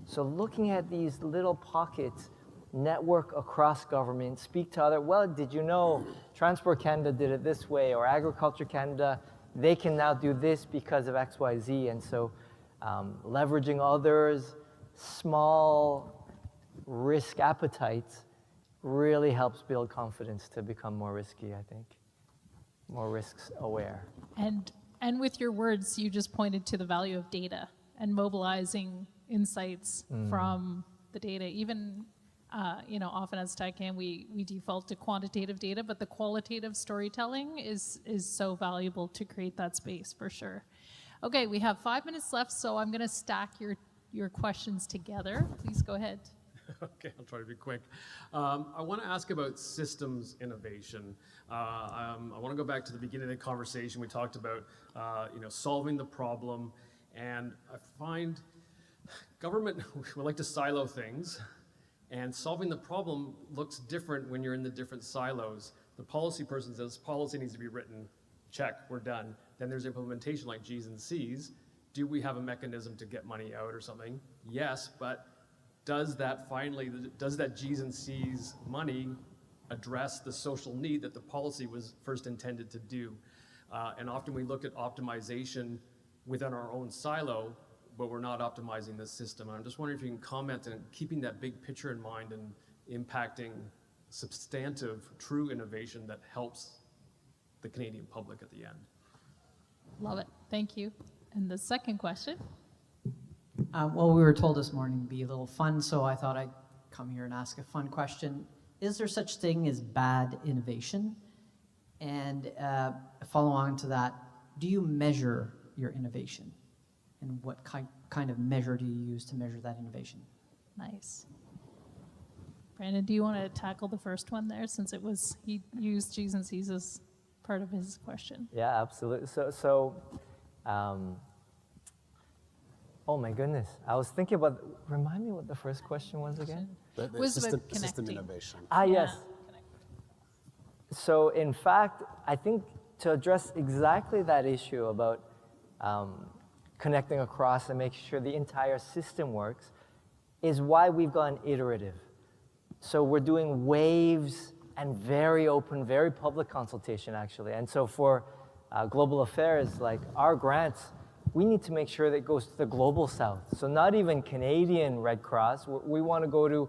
So looking at these little pockets, network across government, speak to other, well, did you know Transport Canada did it this way, or Agriculture Canada, they can now do this because of X, Y, Z. And so leveraging others' small risk appetites really helps build confidence to become more risky, I think, more risks aware. And with your words, you just pointed to the value of data and mobilizing insights from the data. Even often as TechCan, we default to quantitative data, but the qualitative storytelling is so valuable to create that space for sure. Okay, we have 5 minutes left, so I'm going to stack your questions together. Please go ahead. Okay, I'll try to be quick. I want to ask about systems innovation. I want to go back to the beginning of the conversation. We talked about solving the problem, and I find government, we like to silo things, and solving the problem looks different when you're in the different silos. The policy person says policy needs to be written, check, we're done. Then there's implementation like G's and C's. Do we have a mechanism to get money out or something? Yes, but does that G's and C's money address the social need that the policy was first intended to do? And often we look at optimization within our own silo, but we're not optimizing the system. I'm just wondering if you can comment on keeping that big picture in mind and impacting substantive, true innovation that helps the Canadian public at the end. Love it. Thank you. And the second question? Well, we were told this morning to be a little fun, so I thought I'd come here and ask a fun question. Is there such thing as bad innovation? And follow on to that, do you measure your innovation? And what kind of measure do you use to measure that innovation? Nice. Brandon, do you want to tackle the first one there, since he used G's and C's as part of his question? Yeah, absolutely. Oh my goodness, I was thinking about, remind me what the first question was again? System innovation. Yes. So in fact, I think to address exactly that issue about connecting across and making sure the entire system works is why we've gone iterative. So we're doing waves and very open, very public consultation actually. And so for global affairs, like our grants, we need to make sure that it goes to the global south. So not even Canadian Red Cross, we want to go to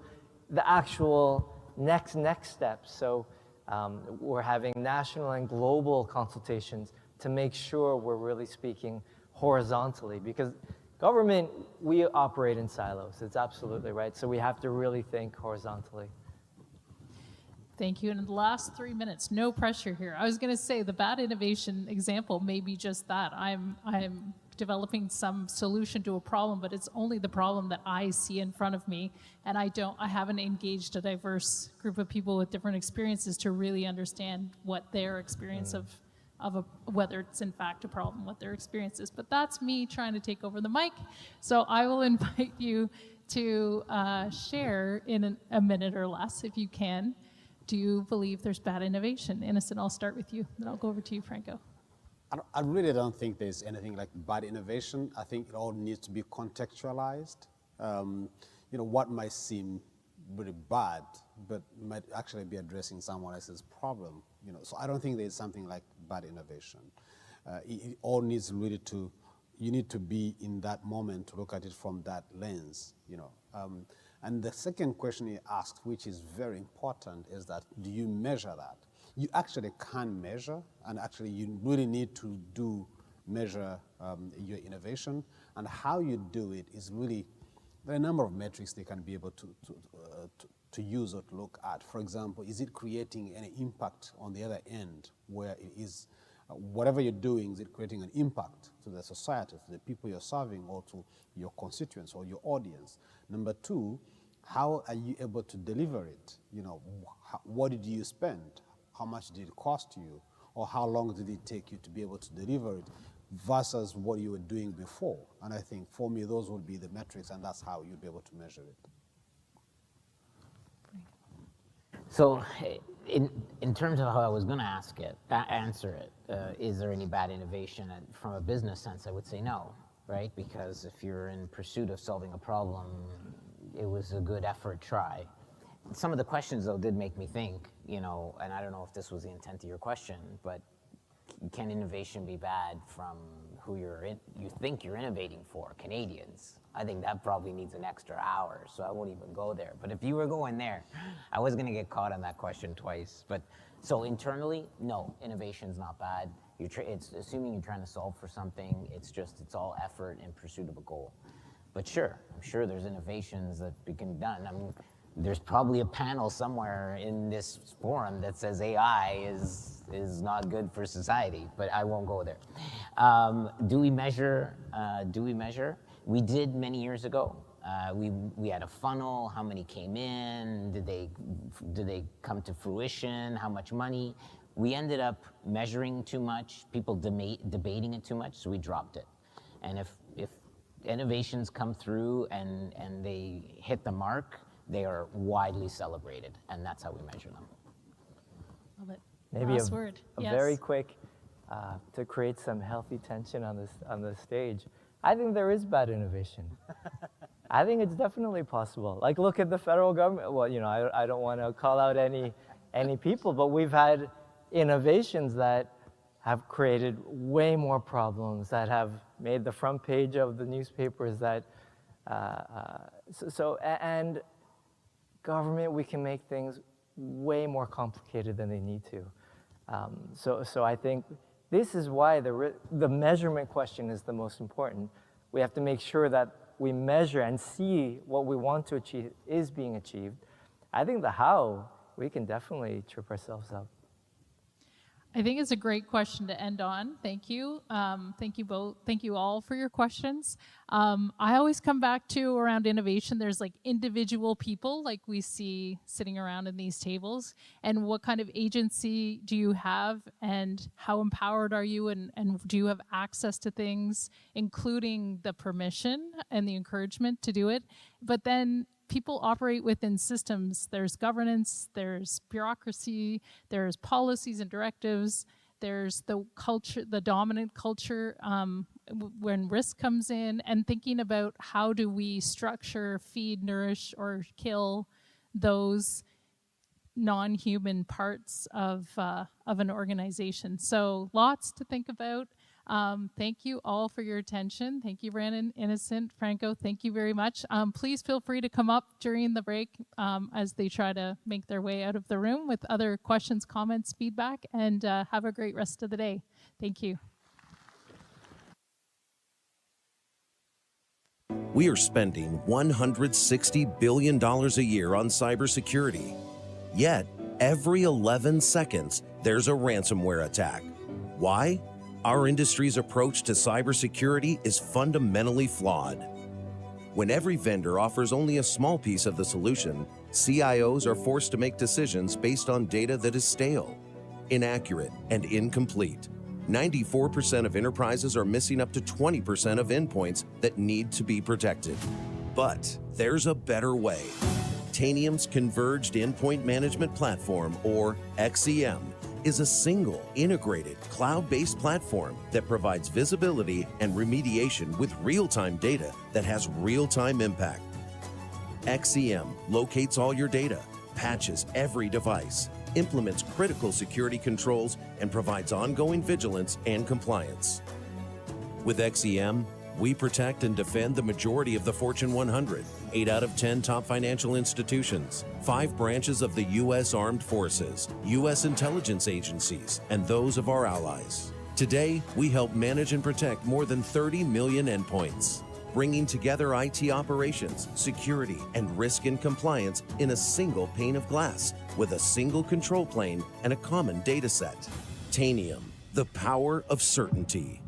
the actual next steps. So we're having national and global consultations to make sure we're really speaking horizontally, because government, we operate in silos. It's absolutely right. So we have to really think horizontally. Thank you. And in the last 3 minutes, no pressure here. I was going to say the bad innovation example may be just that. I'm developing some solution to a problem, but it's only the problem that I see in front of me, and I haven't engaged a diverse group of people with different experiences to really understand what their experience of whether it's in fact a problem, what their experience is. But that's me trying to take over the mic. So I will invite you to share in a minute or less, if you can, do you believe there's bad innovation? Innocent, I'll start with you, then I'll go over to you, Franco. I really don't think there's anything like bad innovation. I think it all needs to be contextualized. What might seem really bad, but might actually be addressing someone else's problem. So I don't think there's something like bad innovation. It all needs really you need to be in that moment to look at it from that lens. And the second question you asked, which is very important, is that do you measure that? You actually can measure, and actually you really need to measure your innovation. And how you do it is really, there are a number of metrics they can be able to use or to look at. For example, is it creating any impact on the other end where it is, whatever you're doing, is it creating an impact to the society, to the people you're serving, or to your constituents or your audience? Number two, how are you able to deliver it? What did you spend? How much did it cost you? Or how long did it take you to be able to deliver it versus what you were doing before? And I think for me, those would be the metrics, and that's how you'd be able to measure it. So in terms of how I was going to answer it, is there any bad innovation? From a business sense, I would say no, right? Because if you're in pursuit of solving a problem, it was a good effort try. Some of the questions, though, did make me think, and I don't know if this was the intent of your question, but can innovation be bad from who you think you're innovating for, Canadians? I think that probably needs an extra hour, so I won't even go there. But if you were going there, I was going to get caught on that question twice. But so internally, no, innovation's not bad. It's assuming you're trying to solve for something. It's all effort in pursuit of a goal. But sure, I'm sure there's innovations that can be done. I mean, there's probably a panel somewhere in this forum that says AI is not good for society, but I won't go there. Do we measure? We did many years ago. We had a funnel. How many came in? Did they come to fruition? How much money? We ended up measuring too much, people debating it too much, so we dropped it. And if innovations come through and they hit the mark, they are widely celebrated, and that's how we measure them. Love it. Maybe Last word. a Yes. very quick, to create some healthy tension on the stage. I think there is bad innovation. I think it's definitely possible. Like, look at the federal government. Well, I don't want to call out any people, but we've had innovations that have created way more problems, that have made the front page of the newspapers. And government, we can make things way more complicated than they need to. So I think this is why the measurement question is the most important. We have to make sure that we measure and see what we want to achieve is being achieved. I think the how, we can definitely trip ourselves up. I think it's a great question to end on. Thank you. Thank you both. Thank you all for your questions. I always come back to around innovation. There's like individual people like we see sitting around in these tables, and what kind of agency do you have, and how empowered are you, and do you have access to things, including the permission and the encouragement to do it. But then people operate within systems. There's governance, there's bureaucracy, there's policies and directives, there's the culture, the dominant culture when risk comes in, and thinking about how do we structure, feed, nourish, or kill those non-human parts of an organization. So lots to think about. Thank you all for your attention. Thank you, Brandon, Innocent, Franco. Thank you very much. Please feel free to come up during the break as they try to make their way out of the room with other questions, comments, feedback, and have a great rest of the day. Thank you. We are spending $160 billion a year on cybersecurity. Yet, every 11 seconds, there's a ransomware attack. Why? Our industry's approach to cybersecurity is fundamentally flawed. When every vendor offers only a small piece of the solution, CIOs are forced to make decisions based on data that is stale, inaccurate, and incomplete. 94% of enterprises are missing up to 20% of endpoints that need to be protected. But there's a better way. Tanium's Converged Endpoint Management Platform, or XEM, is a single, integrated, cloud-based platform that provides visibility and remediation with real-time data that has real-time impact. XEM locates all your data, patches every device, implements critical security controls, and provides ongoing vigilance and compliance. With XEM, we protect and defend the majority of the Fortune 100, 8 out of 10 top financial institutions, 5 branches of the U.S. Armed Forces, U.S. intelligence agencies, and those of our allies. Today, we help manage and protect more than 30 million endpoints, bringing together IT operations, security, and risk and compliance in a single pane of glass with a single control plane and a common data set. Tanium, the power of certainty.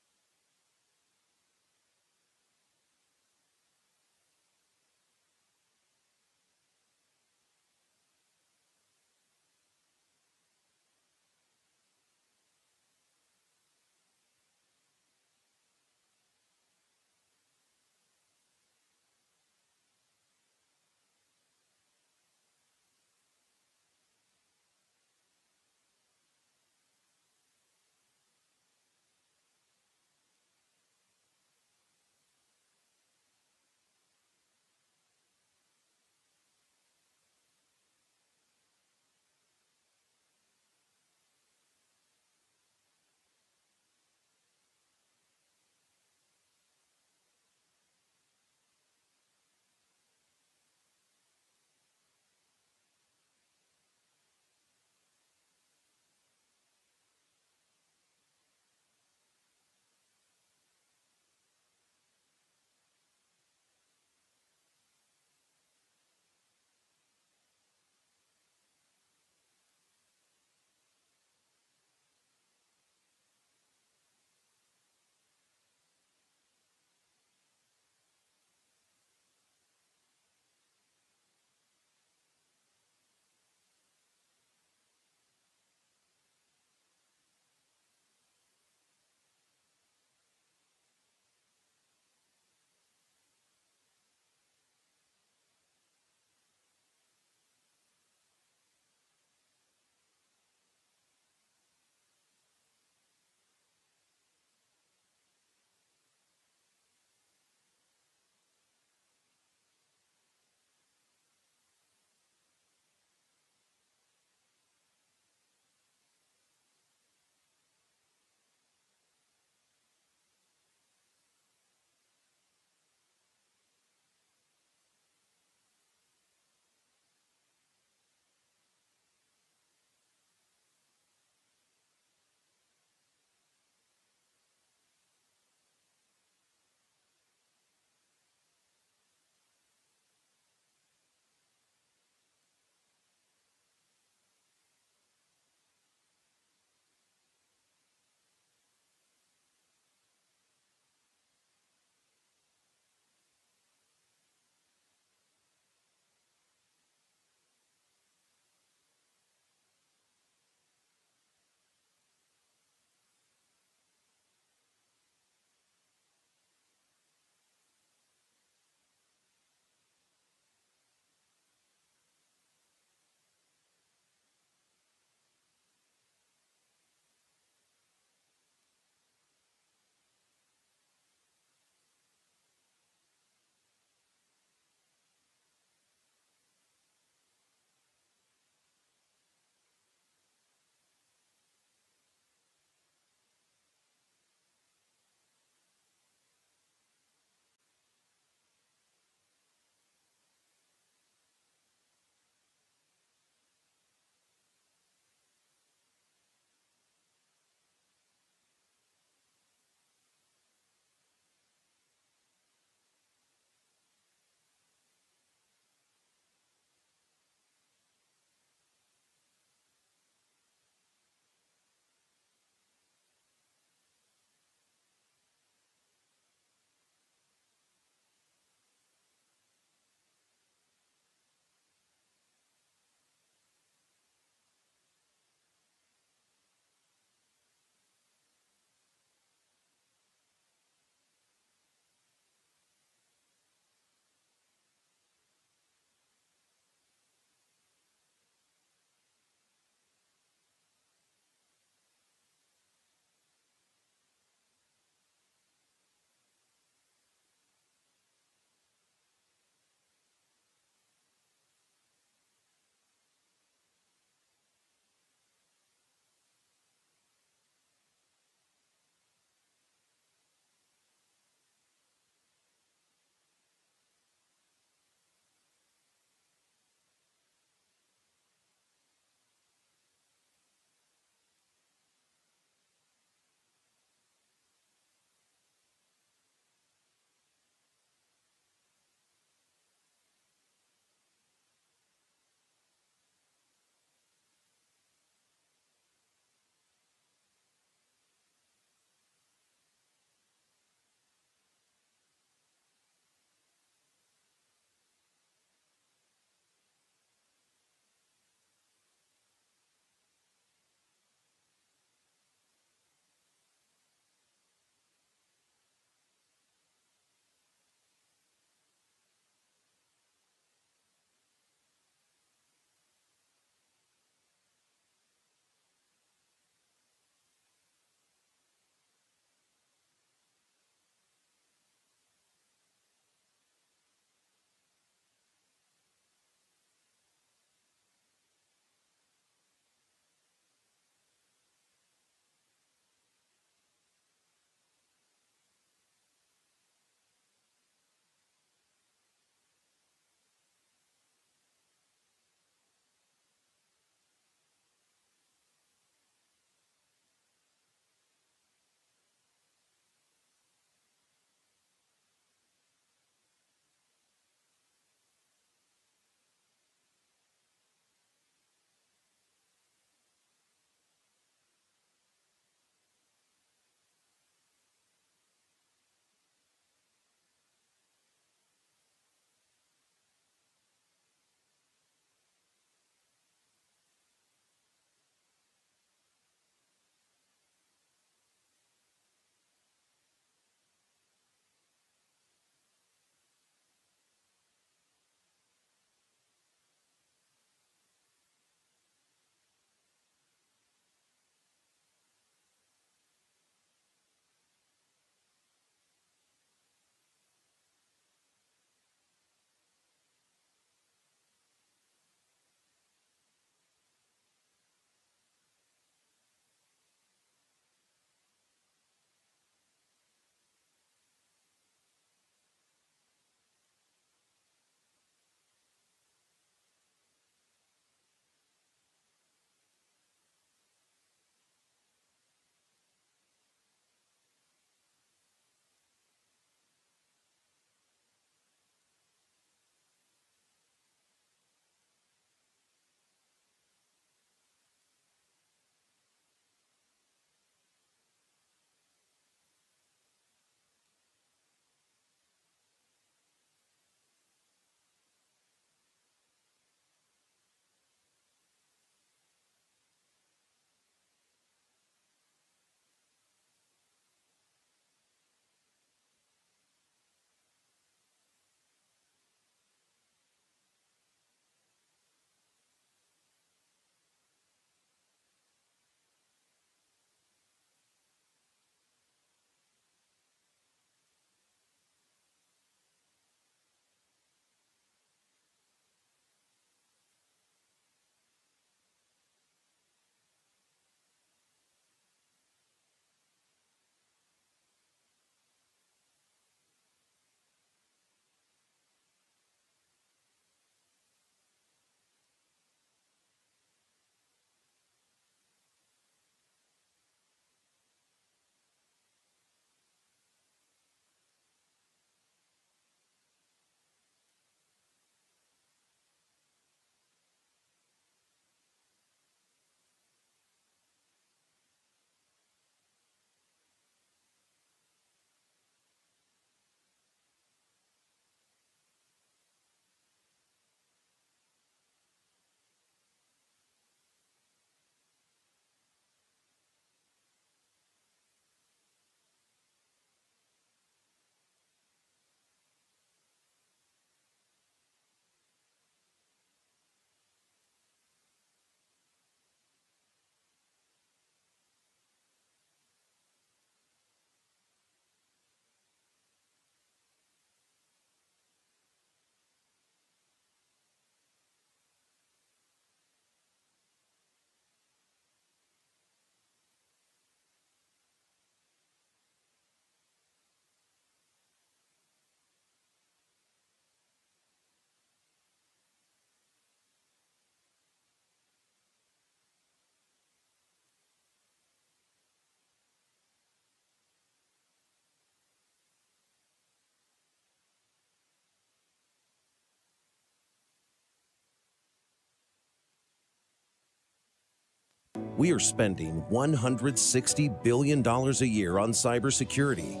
We are spending $160 billion a year on cybersecurity.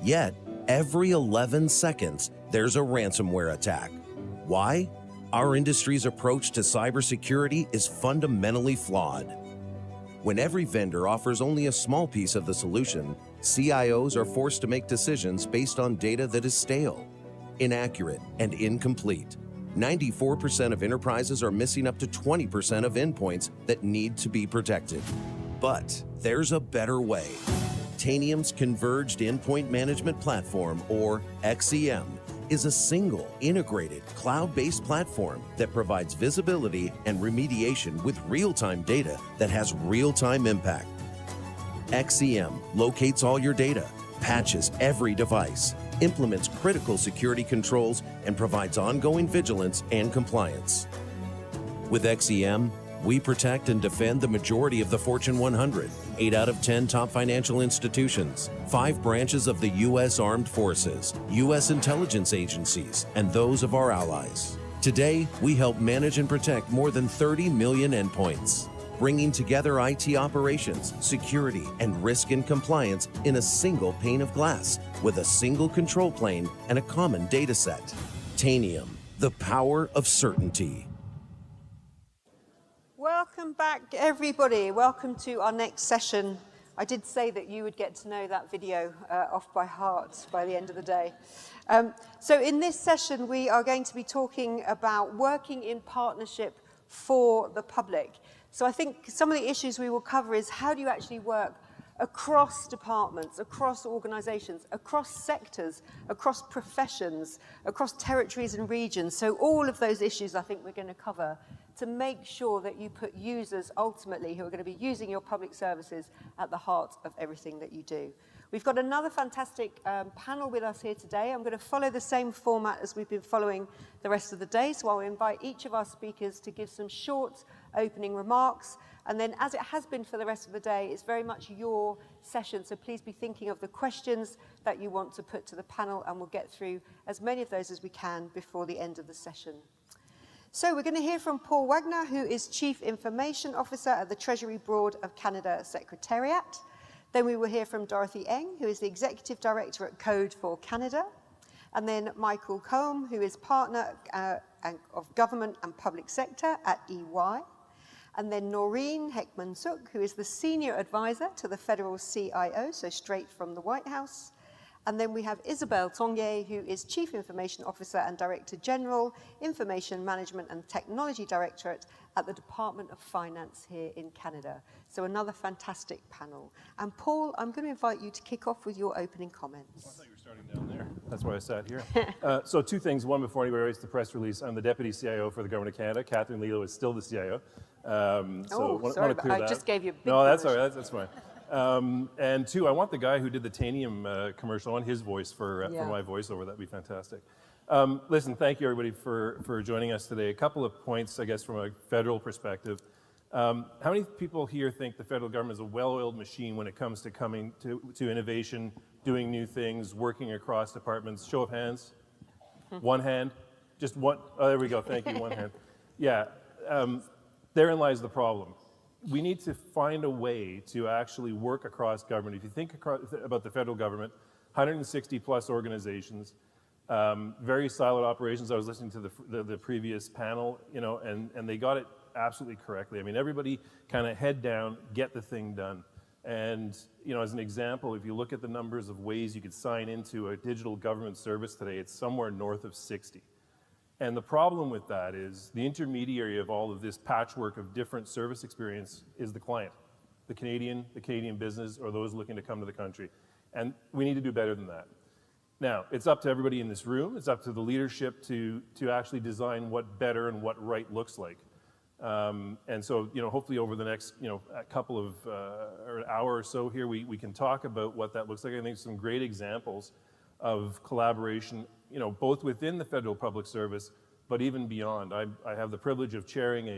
Yet, every 11 seconds, there's a ransomware attack. Why? Our industry's approach to cybersecurity is fundamentally flawed. When every vendor offers only a small piece of the solution, CIOs are forced to make decisions based on data that is stale, inaccurate, and incomplete. 94% of enterprises are missing up to 20% of endpoints that need to be protected. But there's a better way. Tanium's Converged Endpoint Management Platform, or XEM, is a single, integrated, cloud-based platform that provides visibility and remediation with real-time data that has real-time impact. XEM locates all your data, patches every device, implements critical security controls, and provides ongoing vigilance and compliance. With XEM, we protect and defend the majority of the Fortune 100, 8 out of 10 top financial institutions, 5 branches of the U.S. Armed Forces, U.S. intelligence agencies, and those of our allies. Today, we help manage and protect more than 30 million endpoints, bringing together IT operations, security, and risk and compliance in a single pane of glass with a single control plane and a common data set. Tanium, the power of certainty. Welcome back, everybody. Welcome to our next session. I did say that you would get to know that video off by heart by the end of the day. So in this session, we are going to be talking about working in partnership for the public. So I think some of the issues we will cover is how do you actually work across departments, across organizations, across sectors, across professions, across territories and regions. So all of those issues I think we're going to cover to make sure that you put users ultimately who are going to be using your public services at the heart of everything that you do. We've got another fantastic panel with us here today. I'm going to follow the same format as we've been following the rest of the day. So I'll invite each of our speakers to give some short opening remarks. And then, as it has been for the rest of the day, it's very much your session. So please be thinking of the questions that you want to put to the panel, and we'll get through as many of those as we can before the end of the session. So we're going to hear from Paul Wagner, who is Chief Information Officer at the Treasury Board of Canada Secretariat. Then we will hear from Dorothy Eng, who is the Executive Director at Code for Canada. And then Michael Combe, who is Partner of Government and Public Sector at EY. And then Noreen Heckman-Suk, who is the Senior Advisor to the Federal CIO, so straight from the White House. And then we have Isabelle Tonguet, who is Chief Information Officer and Director General, Information Management and Technology Directorate at the Department of Finance here in Canada. So another fantastic panel. And Paul, I'm going to invite you to kick off with your opening comments. I thought you were starting down there. That's why I sat here. So 2 things. One, before anybody writes the press release, I'm the Deputy CIO for the Government of Canada. Catherine Lilo is still the CIO. Sorry, but I just gave you a big No, that's all right. That's fine. And 2, I want the guy who did the Tanium commercial on his voice for my voiceover. That'd be fantastic. Listen, thank you everybody for joining us today. A couple of points, I guess, from a federal perspective. How many people here think the federal government is a well-oiled machine when it comes to coming to innovation, doing new things, working across departments? Show of hands. One hand. Just one. Oh, there we go. Thank you. One hand. Yeah. Therein lies the problem. We need to find a way to actually work across government. If you think about the federal government, 160 plus organizations, very siloed operations. I was listening to the previous panel, and they got it absolutely correctly. I mean, everybody kind of head down, get the thing done. And, as an example, if you look at the numbers of ways you could sign into a digital government service today, it's somewhere north of 60. And the problem with that is the intermediary of all of this patchwork of different service experience is the client, the Canadian business, or those looking to come to the country. And we need to do better than that. Now, it's up to everybody in this room, it's up to the leadership to actually design what better and what right looks like. And so, hopefully over the next, a couple of, or an hour or so here, we can talk about what that looks like. I think some great examples of collaboration, both within the federal public service, but even beyond. I have the privilege of chairing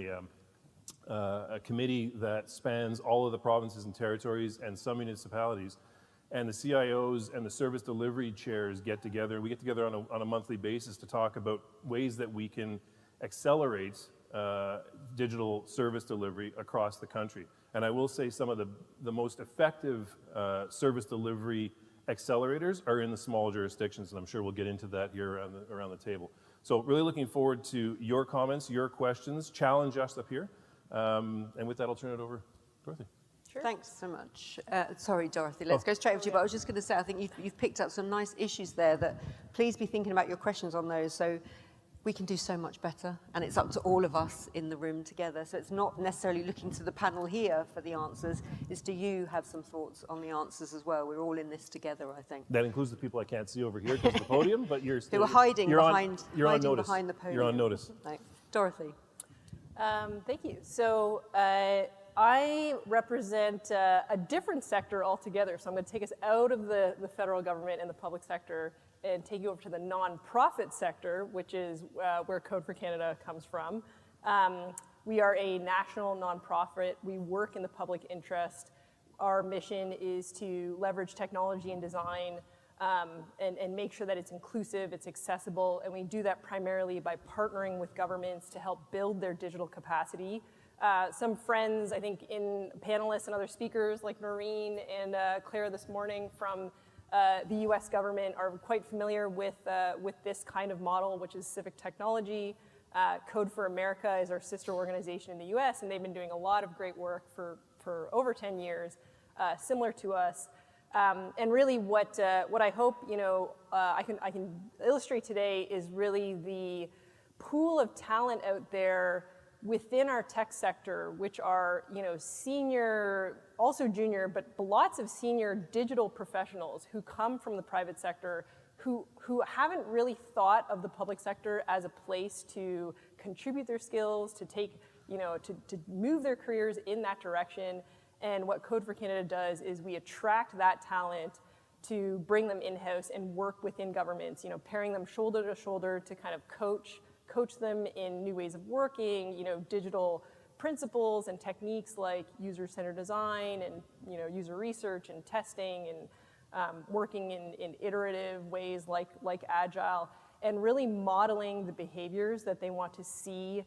a committee that spans all of the provinces and territories and some municipalities. And the CIOs and the service delivery chairs get together. We get together on a monthly basis to talk about ways that we can accelerate digital service delivery across the country. And I will say some of the most effective service delivery accelerators are in the small jurisdictions, and I'm sure we'll get into that here around the table. So really looking forward to your comments, your questions. Challenge us up here. And with that, I'll turn it over to Dorothy. Sure. Thanks so much. Sorry, Dorothy, let's go straight over to you. But I was just going to say, I think you've picked up some nice issues there that please be thinking about your questions on those. So we can do so much better, and it's up to all of us in the room together. So it's not necessarily looking to the panel here for the answers, it's do you have some thoughts on the answers as well? We're all in this together, I think. That includes the people I can't see over here because of the podium, but you're still... They were hiding behind the podium. You're on notice. Right. Dorothy. Thank you. So I represent a different sector altogether. So I'm going to take us out of the federal government and the public sector and take you over to the nonprofit sector, which is where Code for Canada comes from. We are a national nonprofit. We work in the public interest. Our mission is to leverage technology and design and make sure that it's inclusive, it's accessible, and we do that primarily by partnering with governments to help build their digital capacity. Some friends, I think, in panelists and other speakers like Noreen and Claire this morning from the US government are quite familiar with this kind of model, which is civic technology. Code for America is our sister organization in the US, and they've been doing a lot of great work for over 10 years, similar to us. And really what I hope I can illustrate today is really the pool of talent out there within our tech sector, which are senior, also junior, but lots of senior digital professionals who come from the private sector who haven't really thought of the public sector as a place to contribute their skills, to take, to move their careers in that direction. And what Code for Canada does is we attract that talent to bring them in-house and work within governments, pairing them shoulder to shoulder to kind of coach them in new ways of working, digital principles and techniques like user-centered design and user research and testing and working in iterative ways like Agile, and really modeling the behaviors that they want to see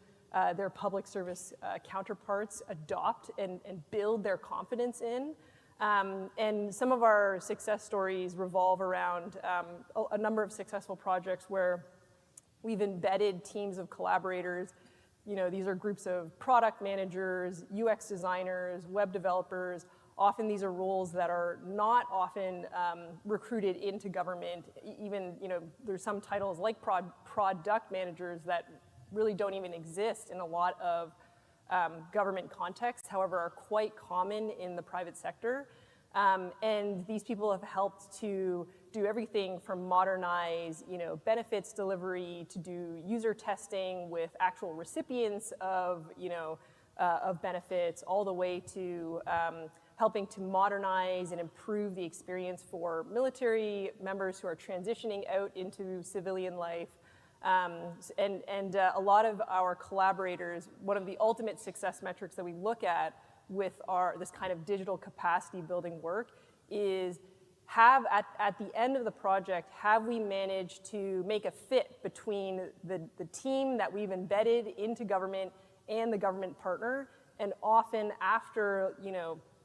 their public service counterparts adopt and build their confidence in. And some of our success stories revolve around a number of successful projects where we've embedded teams of collaborators. These are groups of product managers, UX designers, web developers. Often these are roles that are not often recruited into government. Even, there's some titles like product managers that really don't even exist in a lot of government contexts, however, are quite common in the private sector. And these people have helped to do everything from modernize, benefits delivery, to do user testing with actual recipients of, of benefits, all the way to helping to modernize and improve the experience for military members who are transitioning out into civilian life. And a lot of our collaborators, one of the ultimate success metrics that we look at with this kind of digital capacity building work is at the end of the project, have we managed to make a fit between the team that we've embedded into government and the government partner? And often after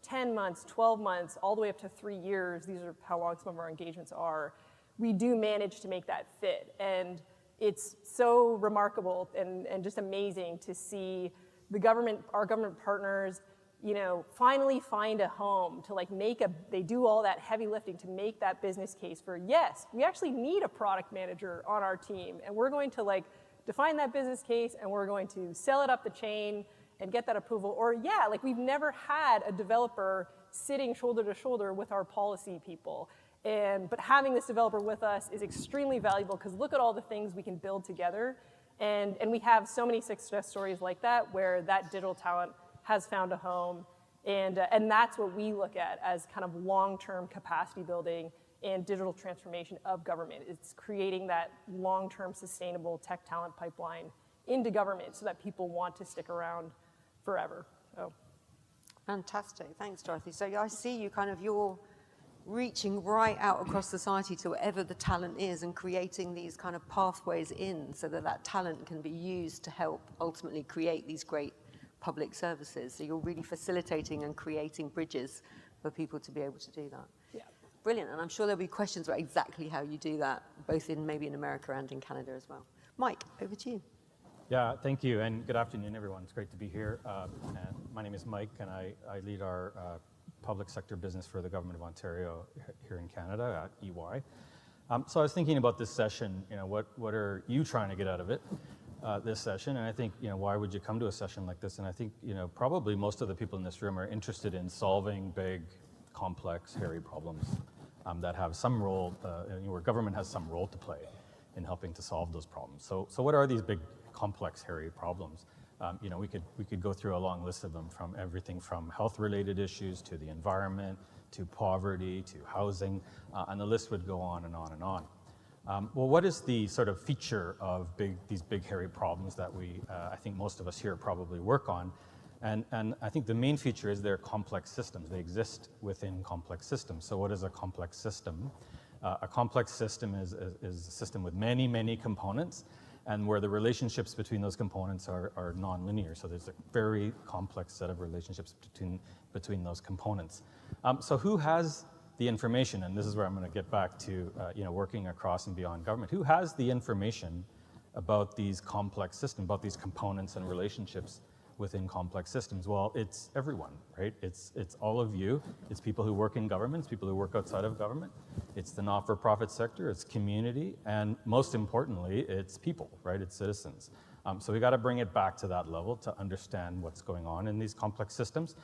10 months, 12 months, all the way up to 3 years, these are how long some of our engagements are, we do manage to make that fit. And it's so remarkable and just amazing to see our government partners finally find a home to they do all that heavy lifting to make that business case for, yes, we actually need a product manager on our team, and we're going to define that business case, and we're going to sell it up the chain and get that approval. Or we've never had a developer sitting shoulder to shoulder with our policy people. But having this developer with us is extremely valuable because look at all the things we can build together. And we have so many success stories like that where that digital talent has found a home. And that's what we look at as kind of long-term capacity building and digital transformation of government. It's creating that long-term sustainable tech talent pipeline into government so that people want to stick around forever. So. Fantastic, thanks Dorothy. So I see you kind of, reaching right out across society to wherever the talent is and creating these kind of pathways in so that that talent can be used to help ultimately create these great public services. So you're really facilitating and creating bridges for people to be able to do that. Yeah. Brilliant, and I'm sure there'll be questions about exactly how you do that, both in maybe in America and in Canada as well. Mike, over to you. Yeah, thank you, and good afternoon, everyone. It's great to be here. And my name is Mike, and I lead our public sector business for the Government of Ontario here in Canada at EY. So I was thinking about this session, what are you trying to get out of it, this session? And I think, why would you come to a session like this? And I think, probably most of the people in this room are interested in solving big, complex, hairy problems that have some role, where government has some role to play in helping to solve those problems. So what are these big, complex, hairy problems? We could go through a long list of them, from everything from health-related issues to the environment, to poverty, to housing, and the list would go on and on and on. Well, what is the sort of feature of these big, hairy problems that I think most of us here probably work on? And I think the main feature is they're complex systems. They exist within complex systems. So what is a complex system? A complex system is a system with many, many components, and where the relationships between those components are nonlinear. So there's a very complex set of relationships between those components. So who has the information? And this is where I'm going to get back to working across and beyond government. Who has the information about these complex systems, about these components and relationships within complex systems? Well, it's everyone, right? It's all of you. It's people who work in government, it's people who work outside of government. It's the not-for-profit sector, it's community, and most importantly, it's people, right? It's citizens. So we got to bring it back to that level to understand what's going on in these complex systems.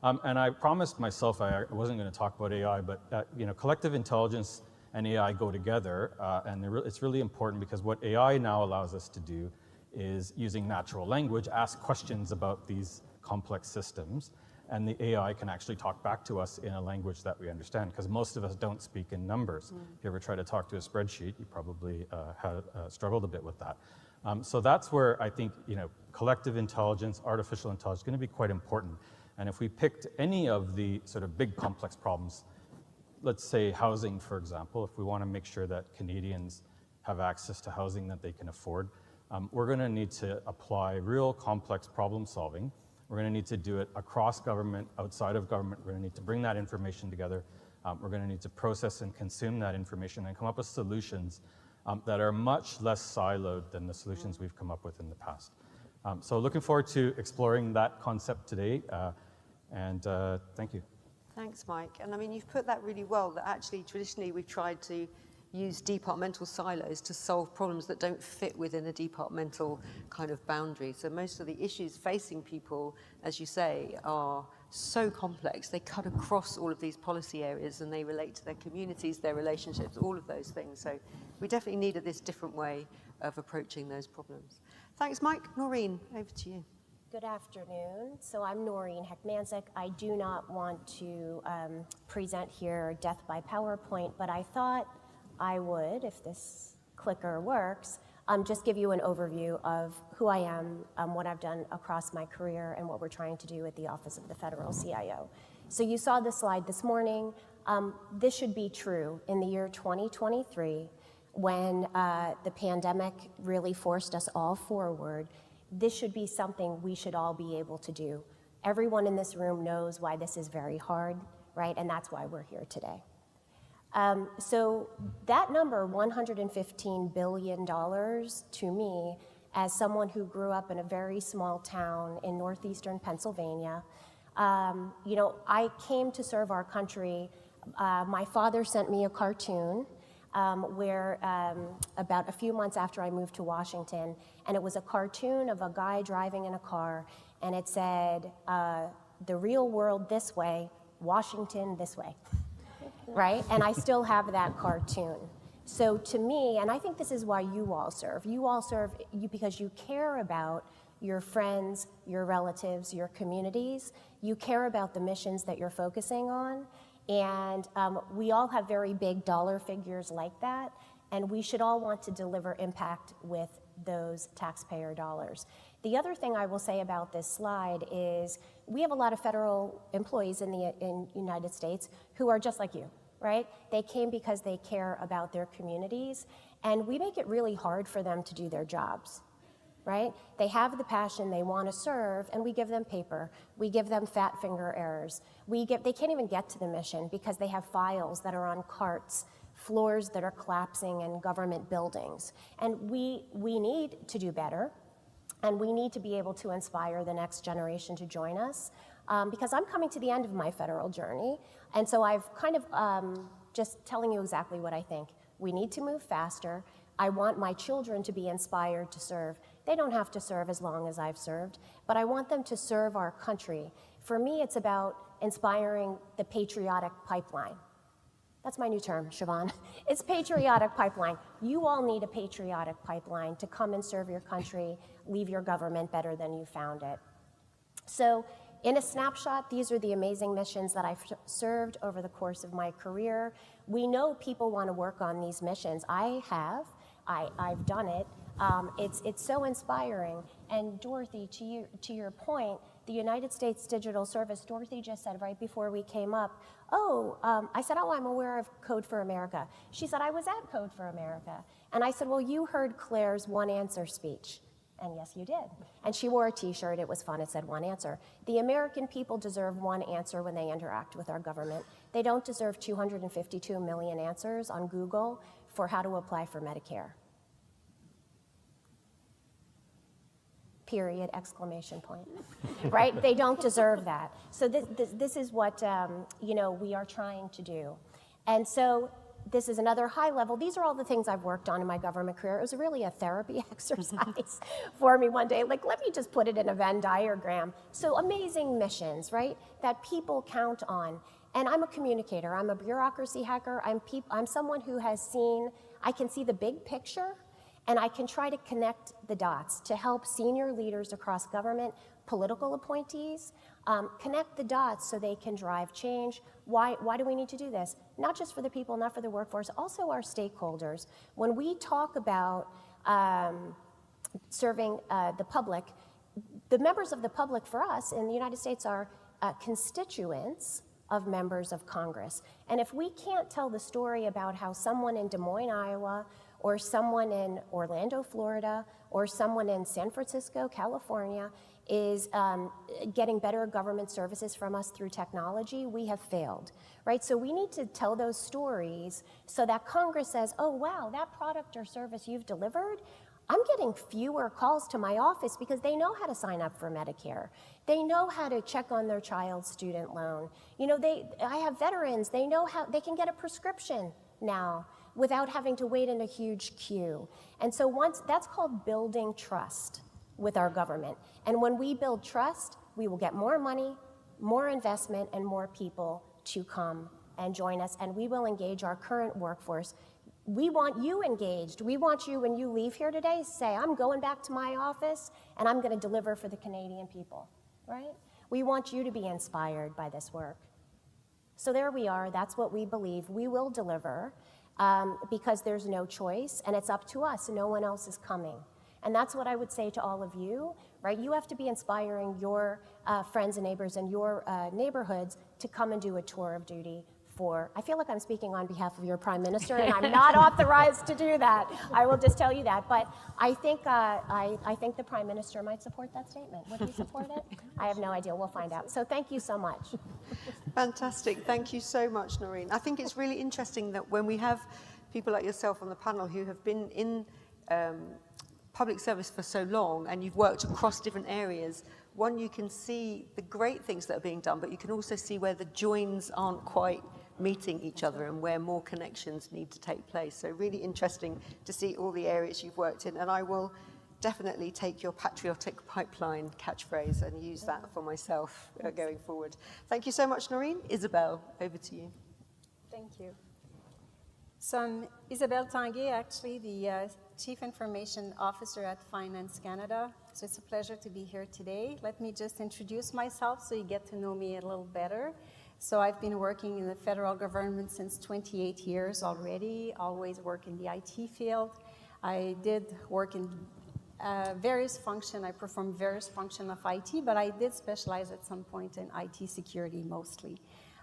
And I promised myself I wasn't going to talk about AI, but collective intelligence and AI go together, and it's really important because what AI now allows us to do is, using natural language, ask questions about these complex systems, and the AI can actually talk back to us in a language that we understand, because most of us don't speak in numbers. If you ever try to talk to a spreadsheet, you probably have struggled a bit with that. So that's where I think collective intelligence, artificial intelligence is going to be quite important. And if we picked any of the sort of big complex problems, let's say housing, for example, if we want to make sure that Canadians have access to housing that they can afford, we're going to need to apply real complex problem solving. We're going to need to do it across government, outside of government. We're going to need to bring that information together. We're going to need to process and consume that information and come up with solutions that are much less siloed than the solutions we've come up with in the past. So looking forward to exploring that concept today, and thank you. Thanks, Mike. And I mean, you've put that really well, that actually traditionally we've tried to use departmental silos to solve problems that don't fit within a departmental kind of boundary. So most of the issues facing people, as you say, are so complex. They cut across all of these policy areas and they relate to their communities, their relationships, all of those things. So we definitely needed this different way of approaching those problems. Thanks, Mike. Noreen, over to you. Good afternoon. So I'm Noreen Heckmanzik. I do not want to present here death by PowerPoint, but I thought I would, if this clicker works, just give you an overview of who I am, what I've done across my career, and what we're trying to do at the Office of the Federal CIO. So you saw the slide this morning. This should be true in the year 2023, when the pandemic really forced us all forward. This should be something we should all be able to do. Everyone in this room knows why this is very hard, right? And that's why we're here today. So that number, $115 billion, to me, as someone who grew up in a very small town in northeastern Pennsylvania, I came to serve our country. My father sent me a cartoon where about a few months after I moved to Washington, and it was a cartoon of a guy driving in a car, and it said, the real world this way, Washington this way. Right? And I still have that cartoon. So to me, and I think this is why you all serve because you care about your friends, your relatives, your communities. You care about the missions that you're focusing on. And we all have very big dollar figures like that, and we should all want to deliver impact with those taxpayer dollars. The other thing I will say about this slide is we have a lot of federal employees in the United States who are just like you, right? They came because they care about their communities, and we make it really hard for them to do their jobs, right? They have the passion, they want to serve, and we give them paper. We give them fat finger errors. They can't even get to the mission because they have files that are on carts, floors that are collapsing in government buildings. And we need to do better, and we need to be able to inspire the next generation to join us, because I'm coming to the end of my federal journey, and so I've kind of just telling you exactly what I think. We need to move faster. I want my children to be inspired to serve. They don't have to serve as long as I've served, but I want them to serve our country. For me, it's about inspiring the patriotic pipeline. That's my new term, Siobhan. It's patriotic pipeline. You all need a patriotic pipeline to come and serve your country, leave your government better than you found it. So in a snapshot, these are the amazing missions that I've served over the course of my career. We know people want to work on these missions. I have. I've done it. It's so inspiring. And Dorothy, to your point, the United States Digital Service, Dorothy just said right before we came up, I said, I'm aware of Code for America. She said, I was at Code for America. And I said, well, you heard Claire's one answer speech. And yes, you did. And she wore a t-shirt, it was fun, it said one answer. The American people deserve one answer when they interact with our government. They don't deserve 252 million answers on Google for how to apply for Medicare. Period, exclamation point, right? They don't deserve that. So this is what, we are trying to do. And so this is another high level. These are all the things I've worked on in my government career. It was really a therapy exercise for me one day. Like, let me just put it in a Venn diagram. So amazing missions, right, that people count on. And I'm a communicator. I'm a bureaucracy hacker. I'm someone who I can see the big picture, and I can try to connect the dots to help senior leaders across government, political appointees, connect the dots so they can drive change. Why do we need to do this? Not just for the people, not for the workforce, also our stakeholders. When we talk about serving the public, the members of the public for us in the United States are constituents of members of Congress. And if we can't tell the story about how someone in Des Moines, Iowa, or someone in Orlando, Florida, or someone in San Francisco, California, is getting better government services from us through technology, we have failed, right? So we need to tell those stories so that Congress says, oh, wow, that product or service you've delivered, I'm getting fewer calls to my office because they know how to sign up for Medicare. They know how to check on their child's student loan. I have veterans, they know how, they can get a prescription now without having to wait in a huge queue. And so that's called building trust with our government. And when we build trust, we will get more money, more investment, and more people to come and join us, and we will engage our current workforce. We want you engaged. We want you, when you leave here today, say, I'm going back to my office, and I'm gonna deliver for the Canadian people, right? We want you to be inspired by this work. So there we are, that's what we believe. We will deliver because there's no choice, and it's up to us, no one else is coming. And that's what I would say to all of you, right? You have to be inspiring your friends and neighbors in your neighborhoods to come and do a tour of duty I feel like I'm speaking on behalf of your Prime Minister, and I'm not authorized to do that. I will just tell you that. But I think the Prime Minister might support that statement. Would he support it? I have no idea. We'll find out. So thank you so much. Fantastic. Thank you so much, Noreen. I think it's really interesting that when we have people like yourself on the panel who have been in public service for so long and you've worked across different areas, one, you can see the great things that are being done, but you can also see where the joins aren't quite meeting each other and where more connections need to take place. So really interesting to see all the areas you've worked in, and I will definitely take your patriotic pipeline catchphrase and use that for myself going forward. Thank you so much, Noreen. Isabel, over to you. Thank you. So I'm Isabelle Tanguay, actually the Chief Information Officer at Finance Canada. So it's a pleasure to be here today. Let me just introduce myself so you get to know me a little better. So I've been working in the federal government since 28 years already, always work in the IT field. I did work in various functions. I performed various functions of IT, but I did specialize at some point in IT security mostly.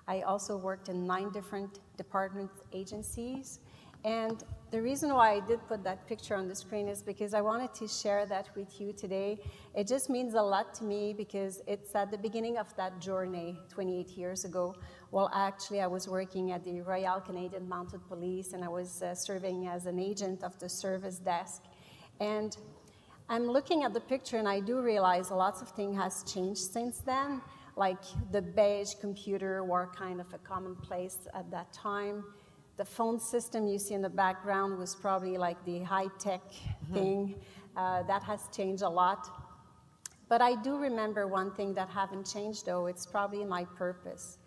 I also worked in 9 different department agencies. And the reason why I did put that picture on the screen is because I wanted to share that with you today. It just means a lot to me because it's at the beginning of that journey 28 years ago. Well, actually, I was working at the Royal Canadian Mounted Police, and I was serving as an agent of the service desk. And I'm looking at the picture, and I do realize lots of things has changed since then. Like the beige computer were kind of a commonplace at that time. The phone system you see in the background was probably like the high-tech thing. That has changed a lot. But I do remember one thing that haven't changed, though. It's probably my purpose.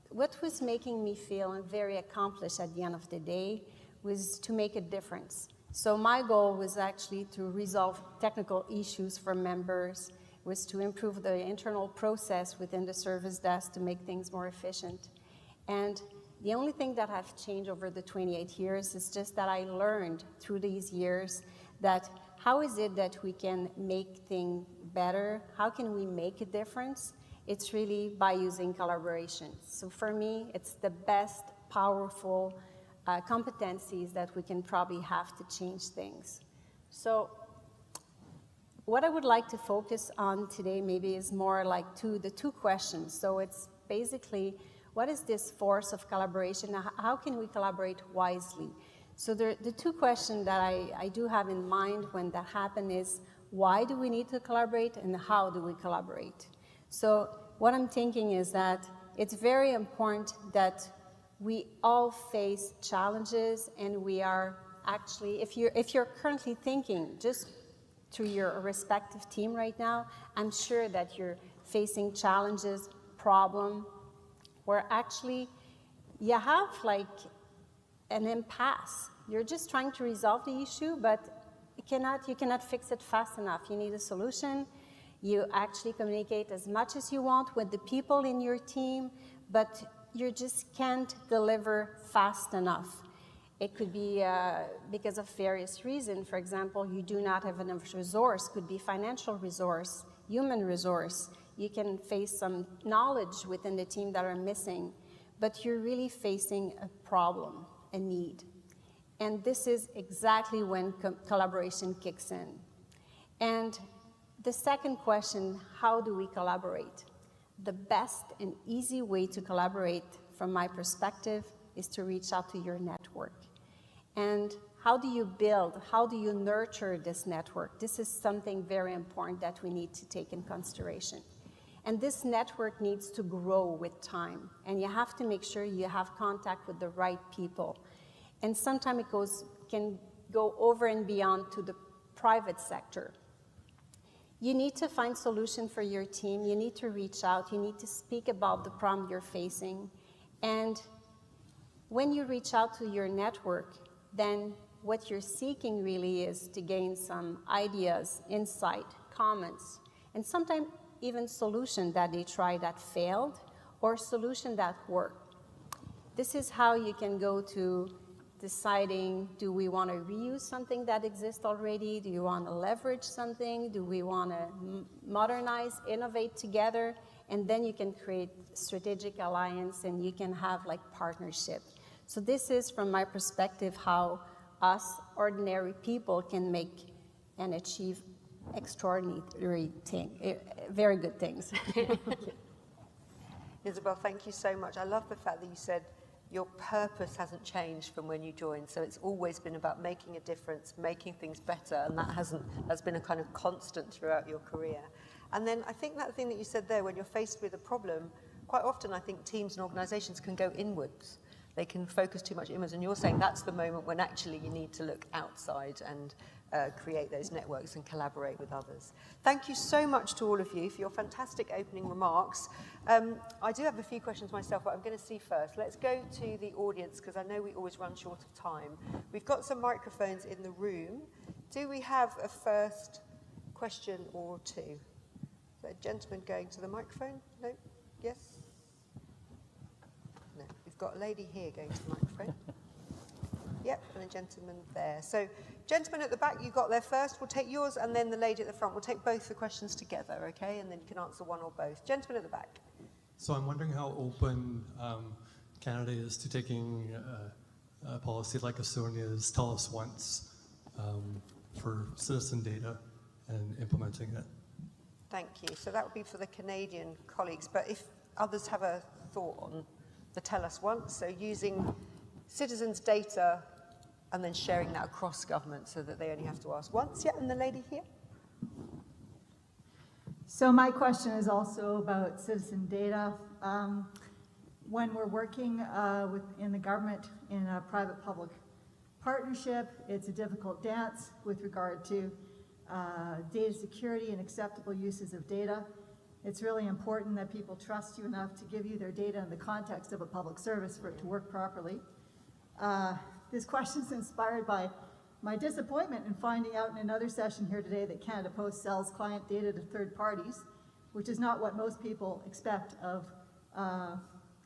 What was making me feel very accomplished at the end of the day was to make a difference. So my goal was actually to resolve technical issues for members, was to improve the internal process within the service desk to make things more efficient. And the only thing that have changed over the 28 years is just that I learned through these years that how is it that we can make things better? How can we make a difference? It's really by using collaboration. So for me, it's the best, powerful competencies that we can probably have to change things. So what I would like to focus on today maybe is more like the two questions. So it's basically, what is this force of collaboration? How can we collaborate wisely? So the two questions that I do have in mind when that happens is, why do we need to collaborate and how do we collaborate? So what I'm thinking is that it's very important that we all face challenges, and we are actually, if you're currently thinking just to your respective team right now, I'm sure that you're facing challenges, problem, where actually you have like an impasse. You're just trying to resolve the issue, but you cannot fix it fast enough. You need a solution. You actually communicate as much as you want with the people in your team, but you just can't deliver fast enough. It could be because of various reasons. For example, you do not have enough resource. Could be financial resource, human resource. You can face some knowledge within the team that are missing, but you're really facing a problem, a need. And this is exactly when collaboration kicks in. And the second question, how do we collaborate? The best and easy way to collaborate, from my perspective, is to reach out to your network. And how do you build, how do you nurture this network? This is something very important that we need to take in consideration. And this network needs to grow with time. And you have to make sure you have contact with the right people. And sometimes it can go over and beyond to the private sector. You need to find solutions for your team. You need to reach out. You need to speak about the problem you're facing. And when you reach out to your network, then what you're seeking really is to gain some ideas, insight, comments, and sometimes even solutions that they tried that failed or solutions that worked. This is how you can go to deciding, do we want to reuse something that exists already? Do you want to leverage something? Do we want to modernize, innovate together? And then you can create strategic alliance and you can have like partnership. So this is, from my perspective, how us ordinary people can make and achieve extraordinary things, very good things. Isabel, thank you so much. I love the fact that you said your purpose hasn't changed from when you joined. So it's always been about making a difference, making things better, and that's been a kind of constant throughout your career. And then I think that thing that you said there, when you're faced with a problem, quite often I think teams and organizations can go inwards. They can focus too much inwards, and you're saying that's the moment when actually you need to look outside and create those networks and collaborate with others. Thank you so much to all of you for your fantastic opening remarks. I do have a few questions myself, but I'm going to see first. Let's go to the audience, because I know we always run short of time. We've got some microphones in the room. Do we have a first question or two? So a gentleman going to the microphone? No? Yes? No. We've got a lady here going to the microphone. Yep, and a gentleman there. So, gentleman at the back, you got there first. We'll take yours, and then the lady at the front. We'll take both the questions together, okay? And then you can answer one or both. Gentleman at the back. So I'm wondering how open Canada is to taking a policy like Estonia's Tell Us Once for citizen data and implementing it. Thank you. So that would be for the Canadian colleagues, but if others have a thought on the Tell Us Once, so using citizens' data and then sharing that across government so that they only have to ask once. Yeah, and the lady here. So my question is also about citizen data. When we're working in the government in a private-public partnership, it's a difficult dance with regard to data security and acceptable uses of data. It's really important that people trust you enough to give you their data in the context of a public service for it to work properly. This question is inspired by my disappointment in finding out in another session here today that Canada Post sells client data to third parties, which is not what most people expect of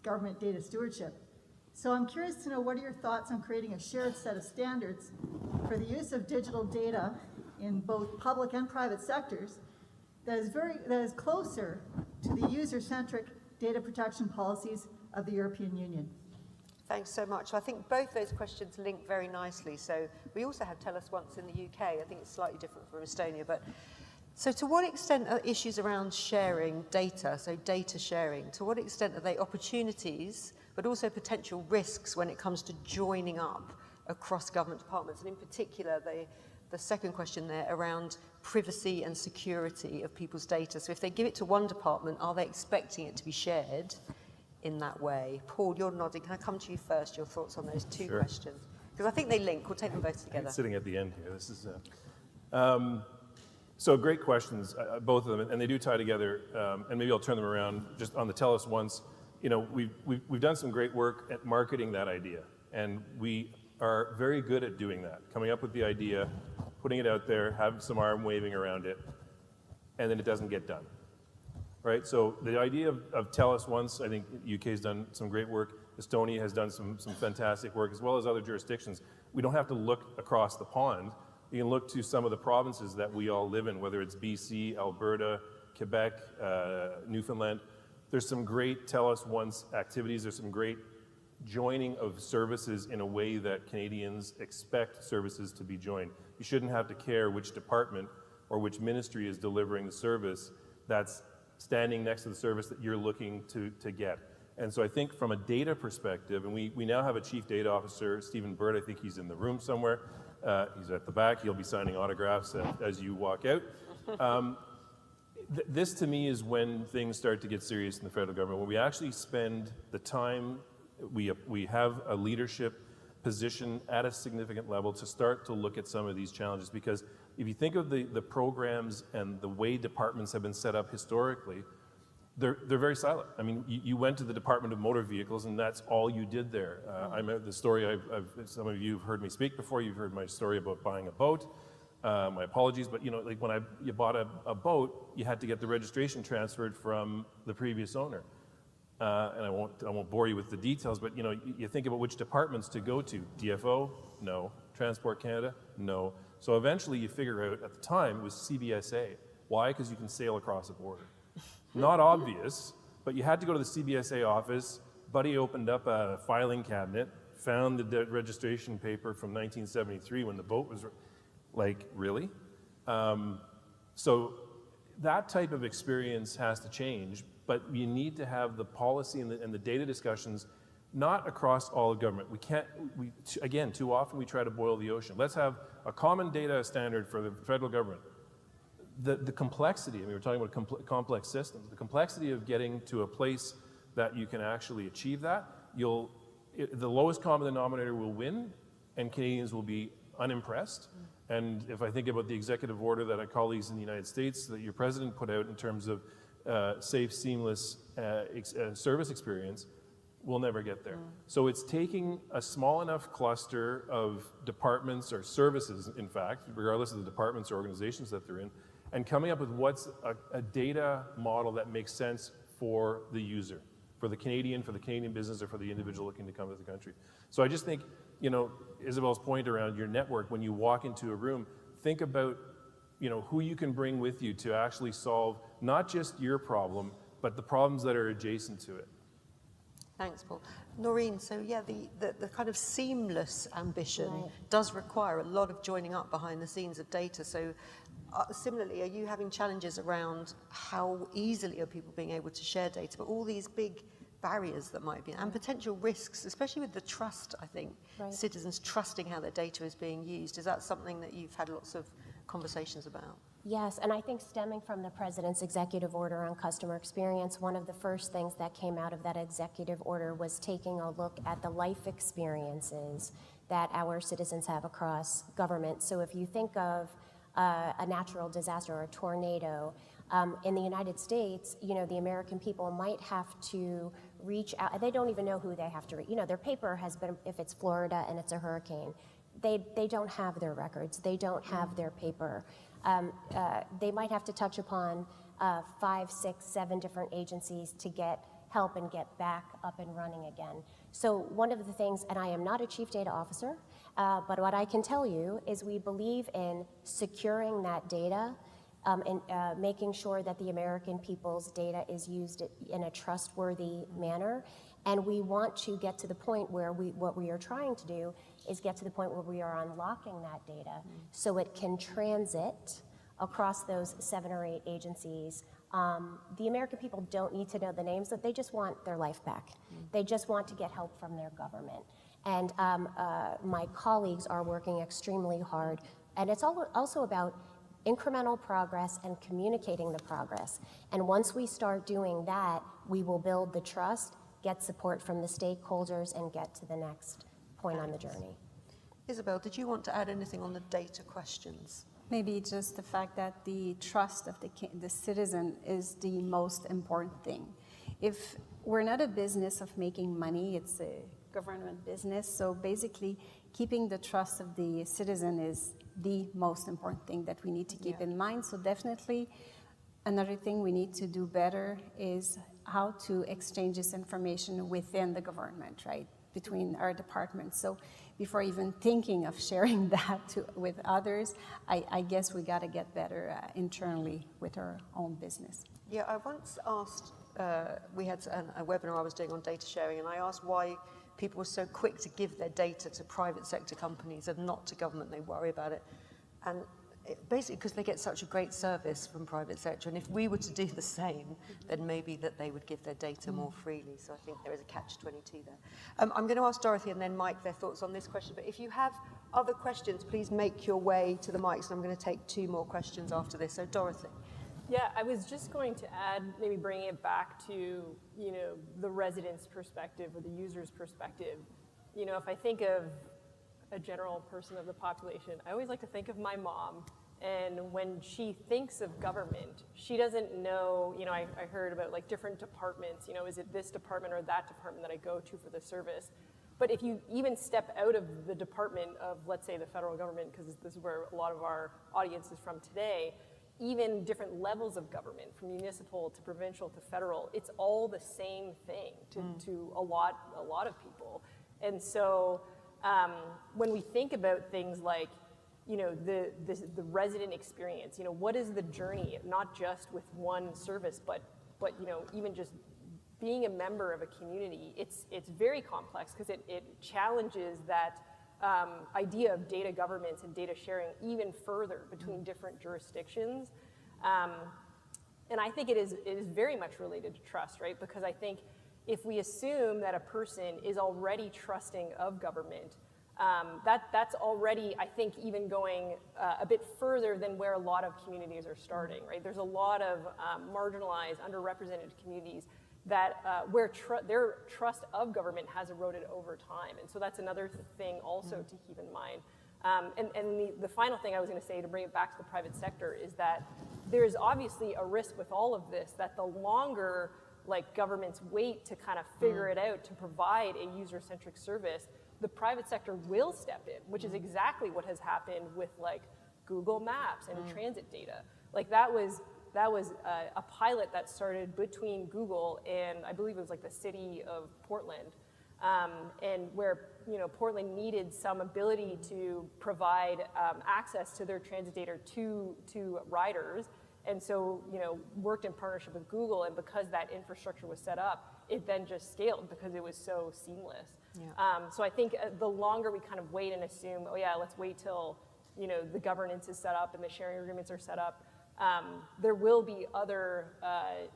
government data stewardship. So I'm curious to know, what are your thoughts on creating a shared set of standards for the use of digital data in both public and private sectors that is closer to the user-centric data protection policies of the European Union? Thanks so much. I think both those questions link very nicely. So we also have Tell Us Once in the UK. I think it's slightly different from Estonia. But so to what extent are issues around sharing data, so data sharing, to what extent are they opportunities, but also potential risks when it comes to joining up across government departments? And in particular, the second question there around privacy and security of people's data. So if they give it to one department, are they expecting it to be shared in that way? Paul, you're nodding. Can I come to you first, your thoughts on those two questions? Because I think they link. We'll take them both together. Sitting at the end here. This is so great questions, both of them, and they do tie together. And maybe I'll turn them around just on the Tell Us Once. You know, we've done some great work at marketing that idea, and we are very good at doing that, coming up with the idea, putting it out there, have some arm waving around it, and then it doesn't get done. Right, so the idea of Tell Us Once, I think UK has done some great work. Estonia has done some fantastic work, as well as other jurisdictions. We don't have to look across the pond. You can look to some of the provinces that we all live in, whether it's BC, Alberta, Quebec, Newfoundland. There's some great Tell Us Once activities. There's some great joining of services in a way that Canadians expect services to be joined. You shouldn't have to care which department or which ministry is delivering the service that's standing next to the service that you're looking to get. And so I think from a data perspective, and we now have a chief data officer, Stephen Bird. I think he's in the room somewhere. He's at the back. He'll be signing autographs as you walk out. This to me is when things start to get serious in the federal government, when we actually spend the time, we have a leadership position at a significant level to start to look at some of these challenges. Because if you think of the programs and the way departments have been set up historically, they're very silent. I mean, you went to the Department of Motor Vehicles, and that's all you did there. I remember the story, some of you have heard me speak before, you've heard my story about buying a boat. My apologies, but you know, like when you bought a boat, you had to get the registration transferred from the previous owner. And I won't bore you with the details, but you know, you think about which departments to go to. DFO? No. Transport Canada? No. So eventually you figure out, at the time, it was CBSA. Why? Because you can sail across the border. Not obvious, but you had to go to the CBSA office. Buddy opened up a filing cabinet, found the registration paper from 1973 when the boat was, like, really? So that type of experience has to change, but you need to have the policy and the data discussions not across all of government. Again, too often we try to boil the ocean. Let's have a common data standard for the federal government. The complexity, I mean, we're talking about complex systems, the complexity of getting to a place that you can actually achieve that, the lowest common denominator will win, and Canadians will be unimpressed. And if I think about the executive order that our colleagues in the United States, that your president put out in terms of safe, seamless service experience, we'll never get there. So it's taking a small enough cluster of departments or services, in fact, regardless of the departments or organizations that they're in, and coming up with what's a data model that makes sense for the user, for the Canadian business, or for the individual looking to come to the country. So I just think, you know, Isabel's point around your network, when you walk into a room, think about, you know, who you can bring with you to actually solve not just your problem, but the problems that are adjacent to it. Thanks, Paul. Noreen, so yeah, the kind of seamless ambition does require a lot of joining up behind the scenes of data. So similarly, are you having challenges around how easily are people being able to share data, but all these big barriers that might be, and potential risks, especially with the trust, I think, citizens trusting how their data is being used. Is that something that you've had lots of conversations about? Yes, and I think stemming from the President's executive order on customer experience, one of the first things that came out of that executive order was taking a look at the life experiences that our citizens have across government. So if you think of a natural disaster or a tornado, in the United States, you know, the American people might have to reach out. They don't even know who they have to reach. You know, their paper has been, if it's Florida and it's a hurricane, they don't have their records. They don't have their paper. They might have to touch upon 5, 6, 7 different agencies to get help and get back up and running again. So one of the things, and I am not a chief data officer, but what I can tell you is we believe in securing that data and making sure that the American people's data is used in a trustworthy manner. And we want to get to the point where what we are trying to do is get to the point where we are unlocking that data so it can transit across those 7 or 8 agencies. The American people don't need to know the names, but they just want their life back. They just want to get help from their government. And my colleagues are working extremely hard. And it's also about incremental progress and communicating the progress. And once we start doing that, we will build the trust, get support from the stakeholders, and get to the next point on the journey. Isabel, did you want to add anything on the data questions? Maybe just the fact that the trust of the citizen is the most important thing. If we're not a business of making money, it's a government business, so basically keeping the trust of the citizen is the most important thing that we need to keep in mind. So definitely another thing we need to do better is how to exchange this information within the government, right, between our departments. So before even thinking of sharing that with others, I guess we got to get better internally with our own business. Yeah, I once asked, we had a webinar I was doing on data sharing, and I asked why people were so quick to give their data to private sector companies and not to government. They worry about it. And basically because they get such a great service from private sector, and if we were to do the same, then maybe that they would give their data more freely. So I think there is a catch-22 there. I'm going to ask Dorothy and then Mike their thoughts on this question, but if you have other questions, please make your way to the mics, and I'm going to take 2 more questions after this. So Dorothy. Yeah, I was just going to add, maybe bringing it back to, you know, the resident's perspective or the user's perspective. You know, if I think of a general person of the population, I always like to think of my mom. And when she thinks of government, she doesn't know, you know, I heard about like different departments, you know, is it this department or that department that I go to for the service? But if you even step out of the department of, let's say, the federal government, because this is where a lot of our audience is from today, even different levels of government, from municipal to provincial to federal, it's all the same thing to a lot of people. And so when we think about things like, you know, the resident experience, you know, what is the journey, not just with one service, but you know, even just being a member of a community, it's very complex because it challenges that idea of data governance and data sharing even further between different jurisdictions. And I think it is very much related to trust, right? Because I think if we assume that a person is already trusting of government, that's already, I think, even going a bit further than where a lot of communities are starting, right? There's a lot of marginalized, underrepresented communities that where their trust of government has eroded over time. And so that's another thing also to keep in mind. And the final thing I was going to say, to bring it back to the private sector, is that there is obviously a risk with all of this, that the longer governments wait to kind of figure it out to provide a user-centric service, the private sector will step in, which is exactly what has happened with Google Maps and transit data. That was a pilot that started between Google and I believe it was the city of Portland, and where Portland needed some ability to provide access to their transit data to riders, And so, worked in partnership with Google, and because that infrastructure was set up, it then just scaled because it was so seamless. Yeah. So I think the longer we kind of wait and assume, oh yeah, let's wait till, the governance is set up and the sharing agreements are set up, there will be other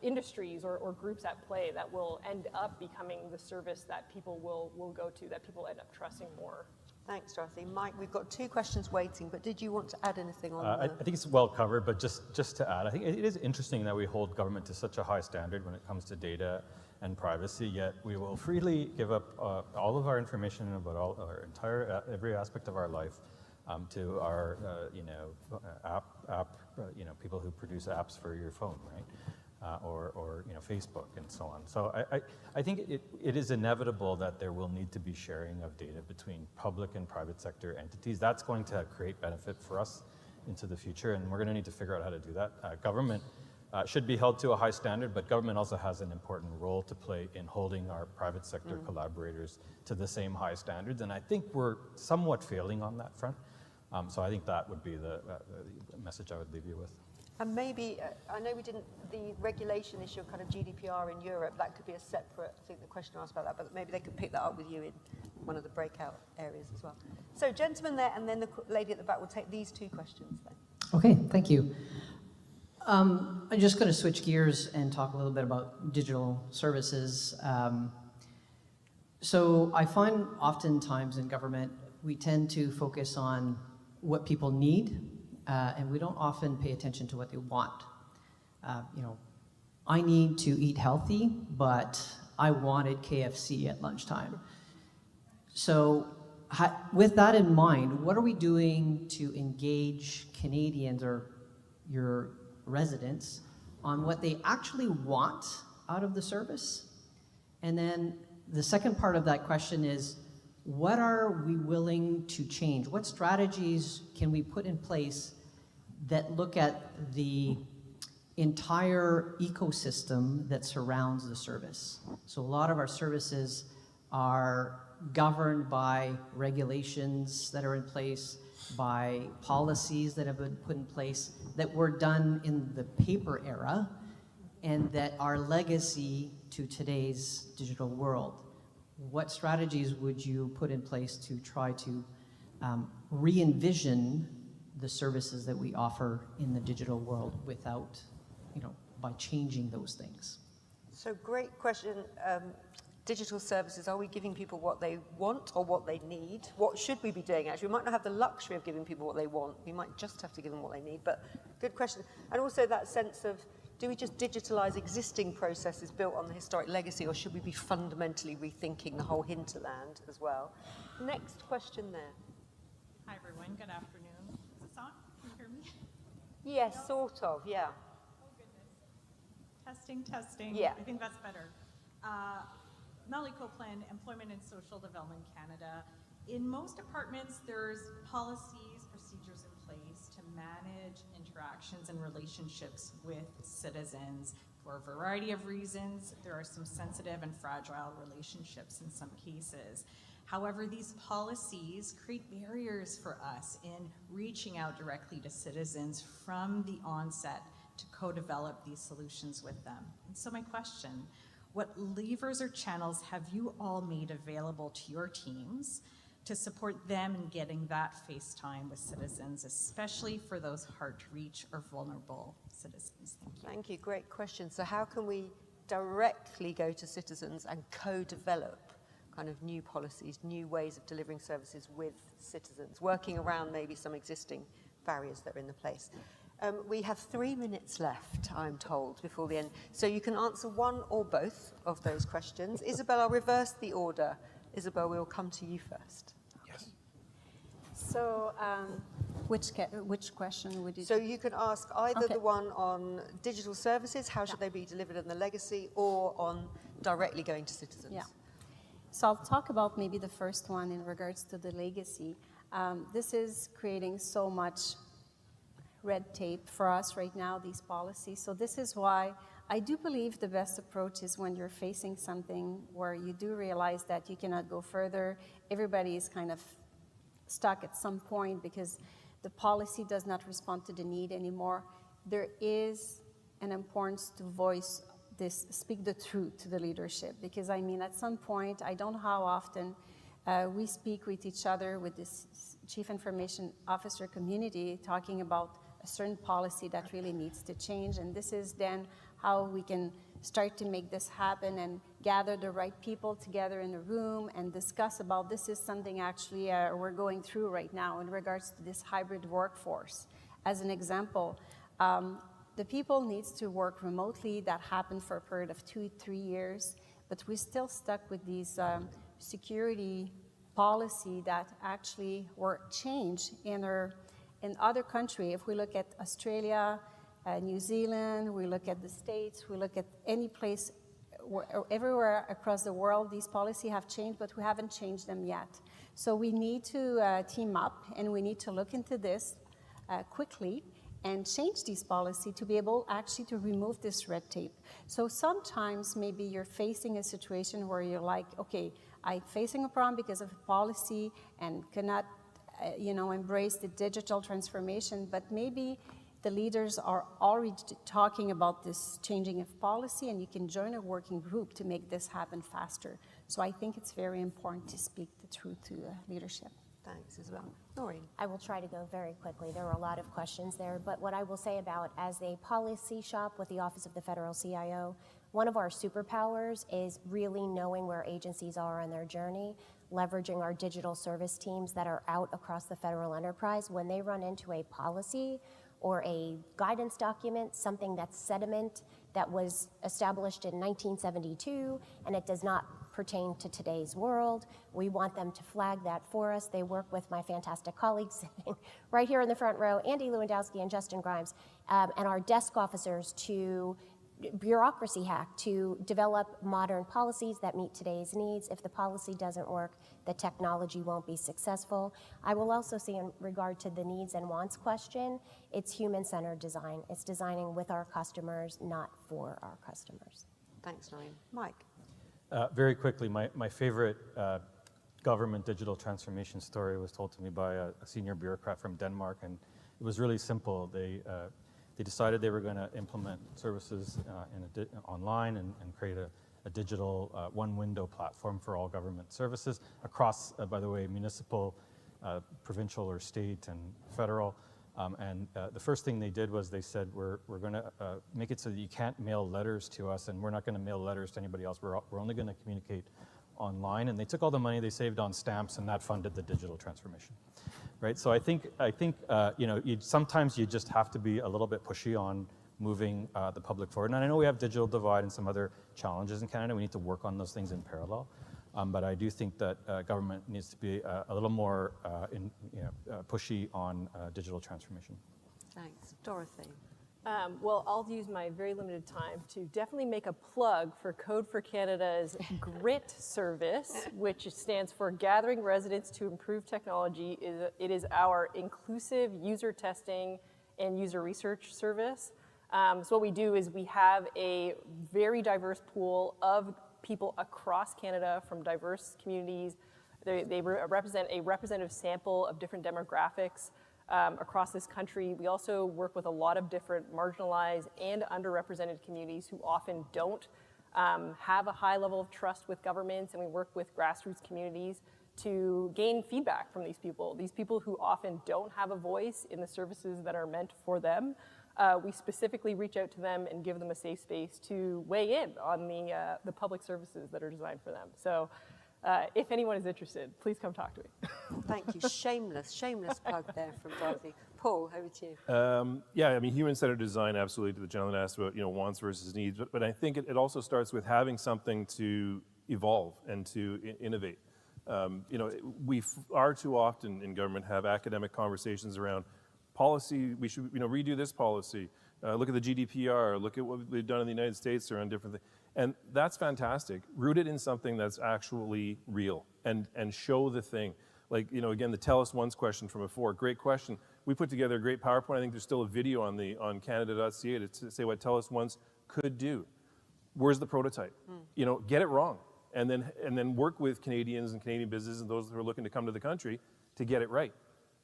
industries or groups at play that will end up becoming the service that people will go to, that people end up trusting more. Thanks, Dorothy. Mike, we've got 2 questions waiting, but did you want to add anything on I think it's well covered, but just to add, I think it is interesting that we hold government to such a high standard when it comes to data and privacy, yet we will freely give up all of our information about all our entire, every aspect of our life to our, people who produce apps for your phone, right? Or Facebook and so on. So I think it is inevitable that there will need to be sharing of data between public and private sector entities. That's going to create benefit for us into the future, and we're going to need to figure out how to do that. Government should be held to a high standard, but government also has an important role to play in holding our private sector collaborators to the same high standards, and I think we're somewhat failing on that front. So I think that would be the message I would leave you with. And maybe, I know we didn't, the regulation issue of kind of GDPR in Europe, that could be a separate, I think the question asked about that, but maybe they could pick that up with you in one of the breakout areas as well. So gentleman there, and then the lady at the back will take these 2 questions then. Okay, thank you. I'm just going to switch gears and talk a little bit about digital services. So I find oftentimes in government, we tend to focus on what people need, and we don't often pay attention to what they want. I need to eat healthy, but I wanted KFC at lunchtime. So with that in mind, what are we doing to engage Canadians or your residents on what they actually want out of the service? And then the second part of that question is, what are we willing to change? What strategies can we put in place that look at the entire ecosystem that surrounds the service? So a lot of our services are governed by regulations that are in place, by policies that have been put in place that were done in the paper era and that are legacy to today's digital world. What strategies would you put in place to try to re-envision the services that we offer in the digital world without, by changing those things? So great question. Digital services, are we giving people what they want or what they need? What should we be doing actually? We might not have the luxury of giving people what they want. We might just have to give them what they need, but good question. And also that sense of, do we just digitalize existing processes built on the historic legacy, or should we be fundamentally rethinking the whole hinterland as well? Next question there. Hi everyone, good afternoon. Is this on? Can you hear me? Yes, sort of, yeah. Oh goodness. Testing. Yeah. I think that's better. Melly Copeland, Employment and Social Development Canada. In most departments, there's policies, procedures in place to manage interactions and relationships with citizens for a variety of reasons. There are some sensitive and fragile relationships in some cases. However, these policies create barriers for us in reaching out directly to citizens from the onset to co-develop these solutions with them. And so my question, what levers or channels have you all made available to your teams to support them in getting that face time with citizens, especially for those hard to reach or vulnerable citizens? Thank you. Thank you, great question. So how can we directly go to citizens and co-develop kind of new policies, new ways of delivering services with citizens, working around maybe some existing barriers that are in the place? We have 3 minutes left, I'm told, before the end. So you can answer one or both of those questions. Isabel, I'll reverse the order. Isabel, we'll come to you first. Yes. So which question would you? So you can ask either the one on digital services, how should they be delivered in the legacy, or on directly going to citizens. Yeah. So I'll talk about maybe the first one in regards to the legacy. This is creating so much red tape for us right now, these policies. So this is why I do believe the best approach is when you're facing something where you do realize that you cannot go further. Everybody is kind of stuck at some point because the policy does not respond to the need anymore. there is an importance to voice this, speak the truth to the leadership. Because I mean, at some point, I don't know how often we speak with each other, with this Chief Information Officer community, talking about a certain policy that really needs to change. And this is then how we can start to make this happen and gather the right people together in a room and discuss about this is something actually we're going through right now in regards to this hybrid workforce. As an example, the people needs to work remotely. That happened for a period of 2-3 years, but we're still stuck with these security policy that actually were changed in other countries. If we look at Australia, New Zealand, we look at the States, we look at any place, everywhere across the world, these policies have changed, but we haven't changed them yet. So we need to team up, and we need to look into this quickly and change these policies to be able actually to remove this red tape. So sometimes maybe you're facing a situation where you're like, okay, I'm facing a problem because of policy and cannot embrace the digital transformation, but maybe the leaders are already talking about this changing of policy, and you can join a working group to make this happen faster. So I think it's very important to speak the truth to leadership. Thanks as well. Noreen. I will try to go very quickly. There were a lot of questions there, but what I will say about as a policy shop with the Office of the Federal CIO, one of our superpowers is really knowing where agencies are on their journey, leveraging our digital service teams that are out across the federal enterprise. When they run into a policy or a guidance document, something that's sediment that was established in 1972 and it does not pertain to today's world, we want them to flag that for us. They work with my fantastic colleagues sitting right here in the front row, Andy Lewandowski and Justin Grimes, and our desk officers to bureaucracy hack to develop modern policies that meet today's needs. If the policy doesn't work, the technology won't be successful. I will also say in regard to the needs and wants question, it's human-centered design. It's designing with our customers, not for our customers. Thanks, Noreen. Mike. Very quickly, my favorite government digital transformation story was told to me by a senior bureaucrat from Denmark, and it was really simple. They decided they were going to implement services online and create a digital one-window platform for all government services across, by the way, municipal, provincial or state and federal. The first thing they did was they said, we're going to make it so that you can't mail letters to us, and we're not going to mail letters to anybody else. We're only going to communicate online. And they took all the money they saved on stamps, and that funded the digital transformation. Right, so I think sometimes you just have to be a little bit pushy on moving the public forward. And I know we have digital divide and some other challenges in Canada. We need to work on those things in parallel. But I do think that government needs to be a little more pushy on digital transformation. Thanks, Dorothy. Well, I'll use my very limited time to definitely make a plug for Code for Canada's GRIT service, which stands for Gathering Residents to Improve Technology. It is our inclusive user testing and user research service. So what we do is we have a very diverse pool of people across Canada from diverse communities. They represent a representative sample of different demographics across this country. We also work with a lot of different marginalized and underrepresented communities who often don't have a high level of trust with governments, and we work with grassroots communities to gain feedback from these people who often don't have a voice in the services that are meant for them. We specifically reach out to them and give them a safe space to weigh in on the public services that are designed for them. So if anyone is interested, please come talk to me. Thank you. Shameless plug there from Dorothy. Paul, over to you. Yeah, I mean, human-centered design, absolutely, to the gentleman asked about, wants versus needs, but I think it also starts with having something to evolve and to innovate. We far too often in government have academic conversations around policy. We should, redo this policy. Look at the GDPR. Look at what they've done in the United States around different things. And that's fantastic. Root it in something that's actually real and show the thing. Like, again, the tell us once question from before, great question. We put together a great PowerPoint. I think there's still a video on Canada.ca to say what tell us once could do. Where's the prototype? Get it wrong. And then work with Canadians and Canadian businesses and those who are looking to come to the country to get it right.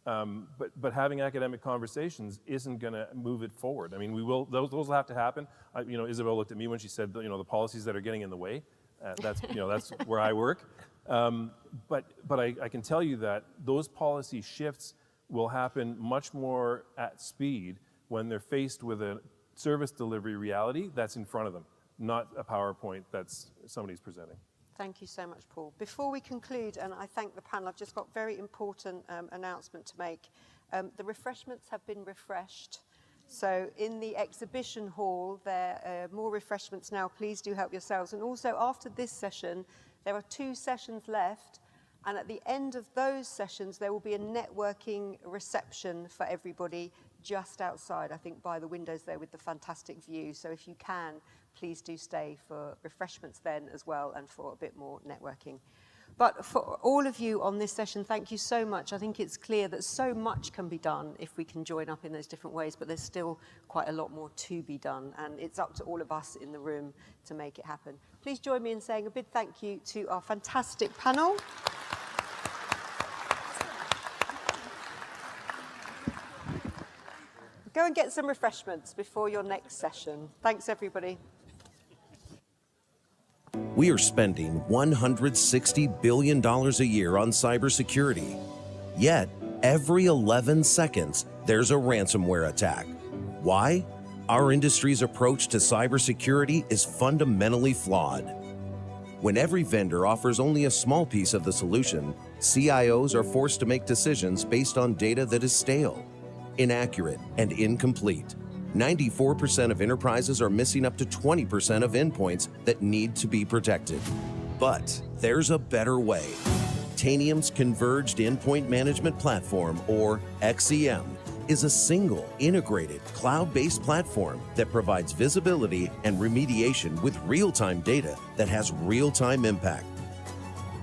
But having academic conversations isn't going to move it forward. I mean, those will have to happen. Isabel looked at me when she said, the policies that are getting in the way. That's where I work. But I can tell you that those policy shifts will happen much more at speed when they're faced with a service delivery reality that's in front of them, not a PowerPoint that's somebody's presenting. Thank you so much, Paul. Before we conclude, and I thank the panel, I've just got a very important announcement to make. The refreshments have been refreshed. So in the exhibition hall, there are more refreshments now. Please do help yourselves. And also after this session, there are 2 sessions left. And at the end of those sessions, there will be a networking reception for everybody just outside, I think by the windows there with the fantastic view. So if you can, please do stay for refreshments then as well and for a bit more networking. But for all of you on this session, thank you so much. I think it's clear that so much can be done if we can join up in those different ways, but there's still quite a lot more to be done. And it's up to all of us in the room to make it happen. Please join me in saying a big thank you to our fantastic panel. Go and get some refreshments before your next session. Thanks, everybody. We are spending $160 billion a year on cybersecurity. Yet, every 11 seconds, there's a ransomware attack. Why? Our industry's approach to cybersecurity is fundamentally flawed. When every vendor offers only a small piece of the solution, CIOs are forced to make decisions based on data that is stale, inaccurate, and incomplete. 94% of enterprises are missing up to 20% of endpoints that need to be protected. But there's a better way. Tanium's Converged Endpoint Management Platform, or XEM, is a single, integrated, cloud-based platform that provides visibility and remediation with real-time data that has real-time impact.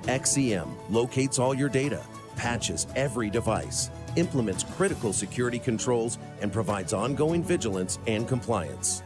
XEM locates all your data, patches every device, implements critical security controls, and provides ongoing vigilance and compliance.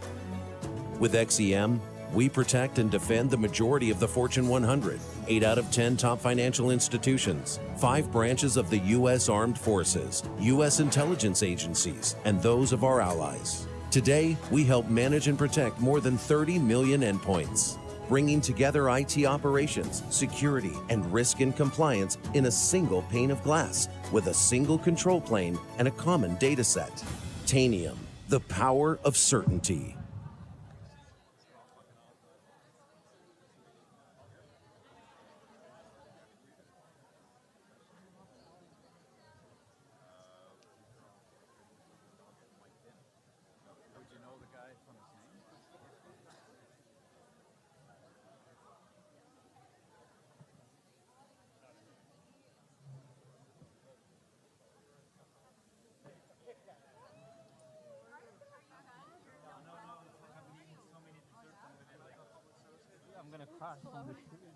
With XEM, we protect and defend the majority of the Fortune 100, 8 out of 10 top financial institutions, 5 branches of the U.S. Armed Forces, U.S. intelligence agencies, and those of our allies. Today, we help manage and protect more than 30 million endpoints, bringing together IT operations, security, and risk and compliance in a single pane of glass with a single control plane and a common data set. Tanium, the power of certainty. I'm gonna crash on the sugar.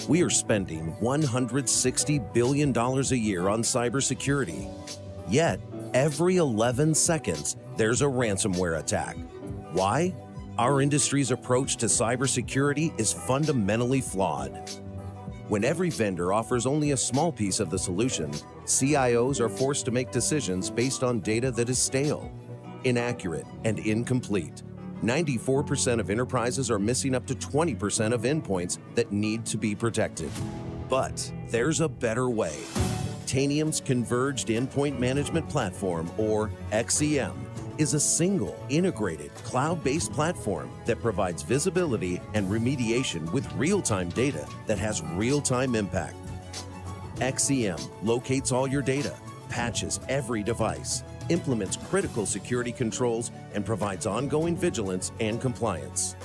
We are spending $160 billion a year on cybersecurity. Yet, every 11 seconds, there's a ransomware attack. Why? Our industry's approach to cybersecurity is fundamentally flawed. When every vendor offers only a small piece of the solution, CIOs are forced to make decisions based on data that is stale, inaccurate, and incomplete. 94% of enterprises are missing up to 20% of endpoints that need to be protected. But there's a better way. Tanium's Converged Endpoint Management Platform, or XEM, is a single, integrated, cloud-based platform that provides visibility and remediation with real-time data that has real-time impact. XEM locates all your data, patches every device, implements critical security controls, and provides ongoing vigilance and compliance.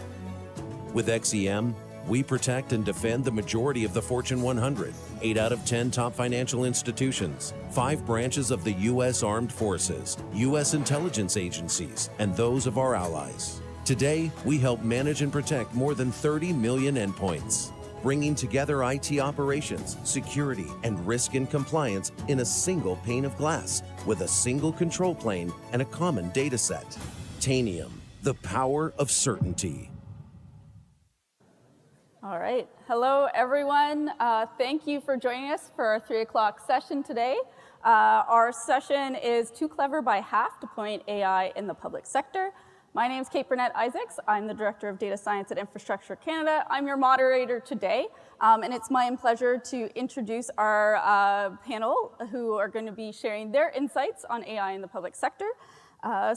With XEM, we protect and defend the majority of the Fortune 100, 8 out of 10 top financial institutions, 5 branches of the U.S. Armed Forces, U.S. intelligence agencies, and those of our allies. Today, we help manage and protect more than 30 million endpoints, bringing together IT operations, security, and risk and compliance in a single pane of glass with a single control plane and a common data set. Tanium, the power of certainty. All right. Hello, everyone. Thank you for joining us for our 3 o'clock session today. Our session is Too Clever by Half, Deploying AI in the Public Sector. My name is Kate Burnett-Isaacs. I'm the Director of Data Science at Infrastructure Canada. I'm your moderator today, and it's my pleasure to introduce our panel who are going to be sharing their insights on AI in the public sector.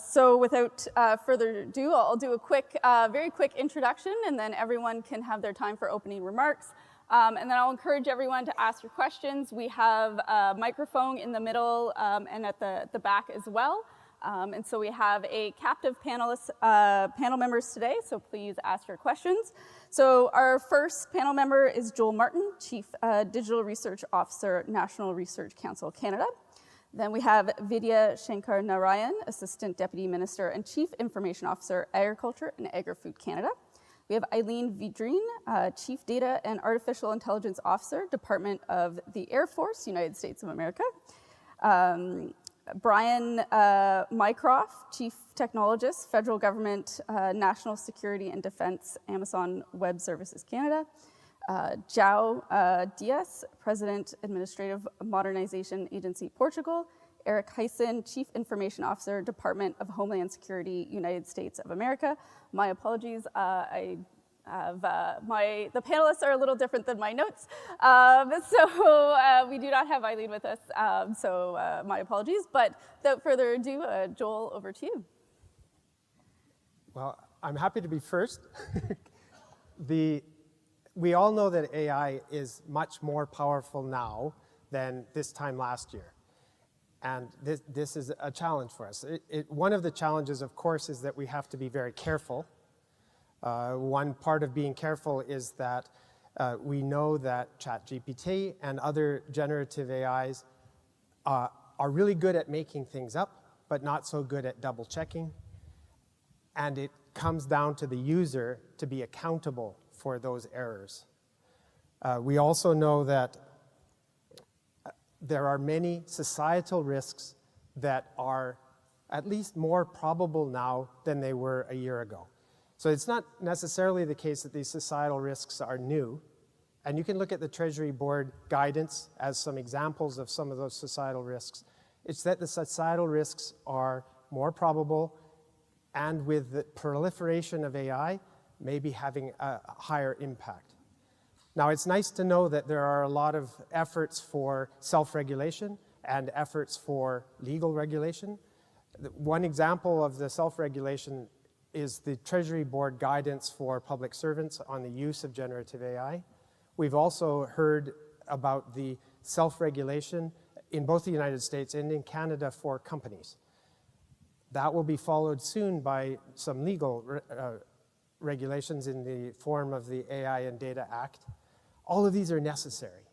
So without further ado, I'll do a quick, very quick introduction, and then everyone can have their time for opening remarks. And then I'll encourage everyone to ask your questions. We have a microphone in the middle and at the back as well. And so we have a captive panel members today, so please ask your questions. So our first panel member is Joel Martin, Chief Digital Research Officer, National Research Council Canada. Then we have Vidya Shankar Narayan, Assistant Deputy Minister and Chief Information Officer, Agriculture and Agri-Food Canada. We have Eileen Vidrine, Chief Data and Artificial Intelligence Officer, Department of the Air Force, United States of America. Brian Mycroft, Chief Technologist, Federal Government, National Security and Defense, Amazon Web Services Canada. João Dias, President, Administrative Modernization Agency, Portugal. Eric Hyson, Chief Information Officer, Department of Homeland Security, United States of America. My apologies, I have, the panelists are a little different than my notes. So we do not have Eileen with us, so my apologies. But without further ado, Joel, over to you. Well, I'm happy to be first. We all know that AI is much more powerful now than this time last year. And this is a challenge for us. One of the challenges, of course, is that we have to be very careful. One part of being careful is that we know that ChatGPT and other generative AIs are really good at making things up, but not so good at double checking. And it comes down to the user to be accountable for those errors. We also know that there are many societal risks that are at least more probable now than they were a year ago. So it's not necessarily the case that these societal risks are new. And you can look at the Treasury Board guidance as some examples of some of those societal risks. It's that the societal risks are more probable, and with the proliferation of AI, maybe having a higher impact. Now, it's nice to know that there are a lot of efforts for self-regulation and efforts for legal regulation. One example of the self-regulation is the Treasury Board guidance for public servants on the use of generative AI. We've also heard about the self-regulation in both the United States and in Canada for companies. That will be followed soon by some legal regulations in the form of the AI and Data Act. All of these are necessary,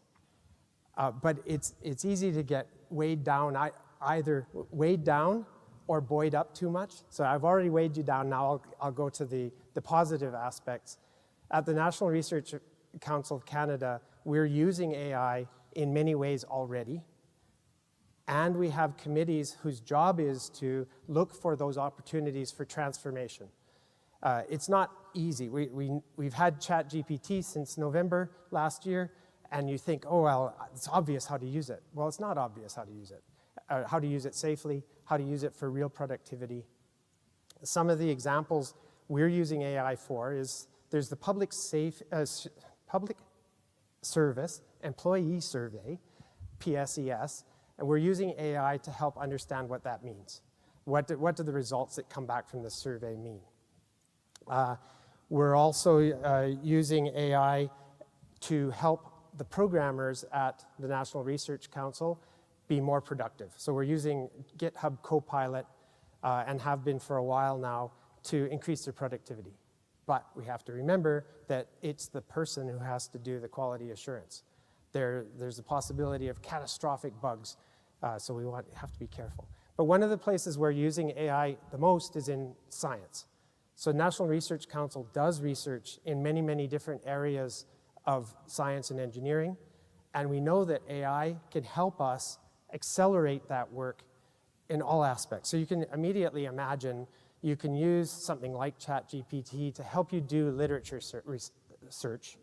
but it's easy to get weighed down, either weighed down or buoyed up too much. So I've already weighed you down, now I'll go to the positive aspects. At the National Research Council of Canada, we're using AI in many ways already. And we have committees whose job is to look for those opportunities for transformation. It's not easy. We've had ChatGPT since November last year, and you think, oh, well, it's obvious how to use it. Well, it's not obvious how to use it. How to use it safely, how to use it for real productivity. Some of the examples we're using AI for is there's the public service employee survey, PSES, and we're using AI to help understand what that means. What do the results that come back from the survey mean? We're also using AI to help the programmers at the National Research Council be more productive. So we're using GitHub Copilot and have been for a while now to increase their productivity. But we have to remember that it's the person who has to do the quality assurance. There's a possibility of catastrophic bugs, so we have to be careful. But one of the places we're using AI the most is in science. So National Research Council does research in many, many different areas of science and engineering, and we know that AI can help us accelerate that work in all aspects. So you can immediately imagine you can use something like ChatGPT to help you do literature search.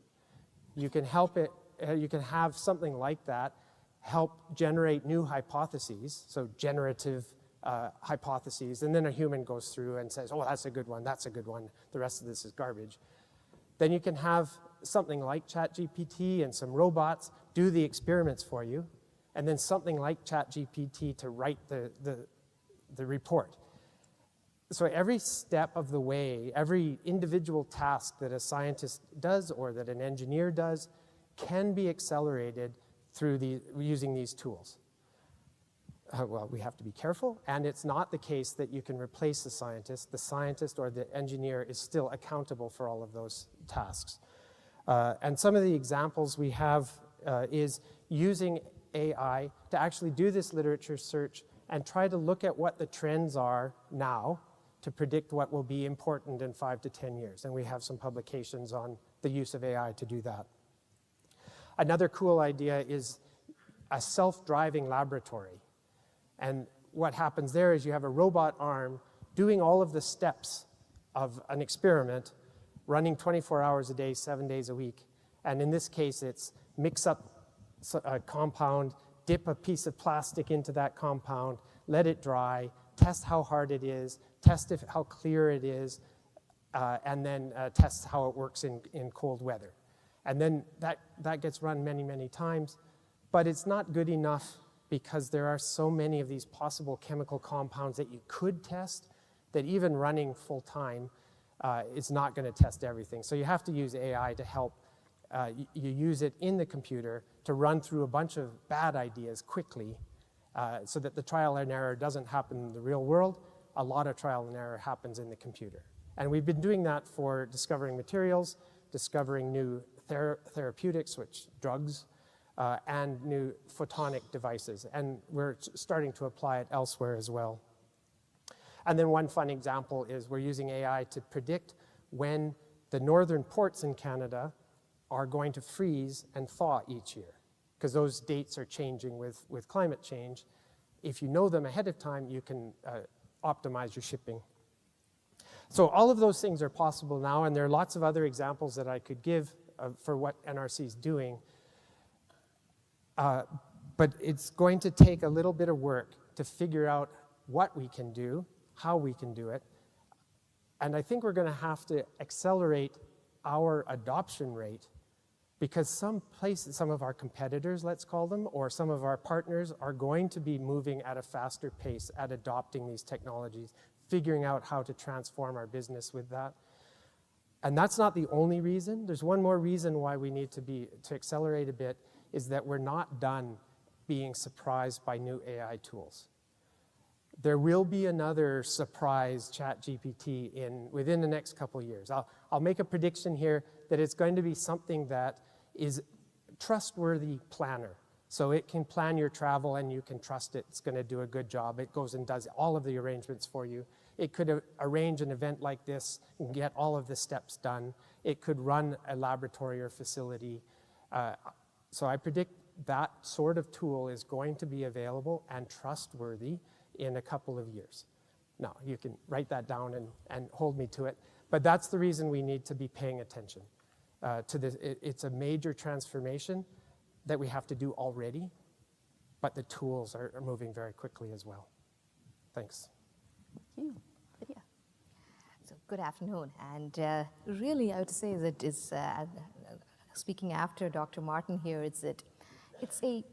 You can have something like that help generate new hypotheses, so generative hypotheses, and then a human goes through and says, oh, that's a good one, the rest of this is garbage. Then you can have something like ChatGPT and some robots do the experiments for you, and then something like ChatGPT to write the report. So every step of the way, every individual task that a scientist does or that an engineer does can be accelerated through using these tools. Well, we have to be careful, and it's not the case that you can replace the scientist or the engineer is still accountable for all of those tasks. And some of the examples we have is using AI to actually do this literature search and try to look at what the trends are now to predict what will be important in 5 to 10 years. And we have some publications on the use of AI to do that. Another cool idea is a self-driving laboratory. And what happens there is you have a robot arm doing all of the steps of an experiment, running 24 hours a day, 7 days a week. And in this case, it's mix up a compound, dip a piece of plastic into that compound, let it dry, test how hard it is, test how clear it is, and then test how it works in cold weather. And then that gets run many, many times. But it's not good enough because there are so many of these possible chemical compounds that you could test that even running full time is not going to test everything. So you have to use AI to help. You use it in the computer to run through a bunch of bad ideas quickly so that the trial and error doesn't happen in the real world. A lot of trial and error happens in the computer. And we've been doing that for discovering materials, discovering new therapeutics, which drugs, and new photonic devices. And we're starting to apply it elsewhere as well. And then one fun example is we're using AI to predict when the northern ports in Canada are going to freeze and thaw each year, because those dates are changing with climate change. If you know them ahead of time, you can optimize your shipping. So all of those things are possible now, and there are lots of other examples that I could give for what NRC is doing. But it's going to take a little bit of work to figure out what we can do, how we can do it. And I think we're going to have to accelerate our adoption rate, because some places, some of our competitors, let's call them, or some of our partners are going to be moving at a faster pace at adopting these technologies, figuring out how to transform our business with that. And that's not the only reason. There's one more reason why we need to accelerate a bit, is that we're not done being surprised by new AI tools. There will be another surprise ChatGPT within the next couple of years. I'll make a prediction here that it's going to be something that is trustworthy planner. So it can plan your travel and you can trust it. It's going to do a good job. It goes and does all of the arrangements for you. It could arrange an event like this and get all of the steps done. It could run a laboratory or facility. So I predict that sort of tool is going to be available and trustworthy in a couple of years. Now, you can write that down and hold me to it, but that's the reason we need to be paying attention to this. It's a major transformation that we have to do already, but the tools are moving very quickly as well. Thanks. Thank you. Lydia. So good afternoon, and really I would say that is, speaking after Dr. Martin here, it's a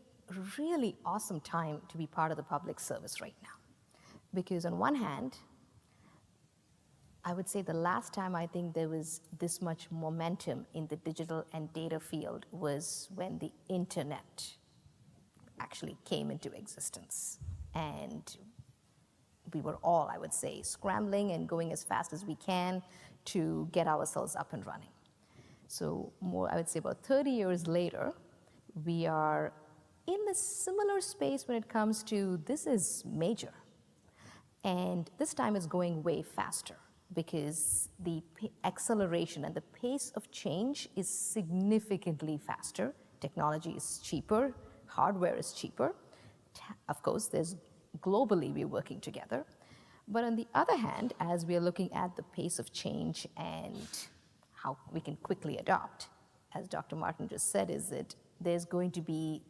really awesome time to be part of the public service right now. Because on one hand, I would say the last time I think there was this much momentum in the digital and data field was when the internet actually came into existence. And we were all, I would say, scrambling and going as fast as we can to get ourselves up and running. So more, I would say about 30 years later, we are in a similar space when it comes to this is major. And this time is going way faster because the acceleration and the pace of change is significantly faster. Technology is cheaper, hardware is cheaper. Of course, there's globally we're working together. But on the other hand, as we are looking at the pace of change and how we can quickly adopt, as Dr. Martin just said, is that there's going to be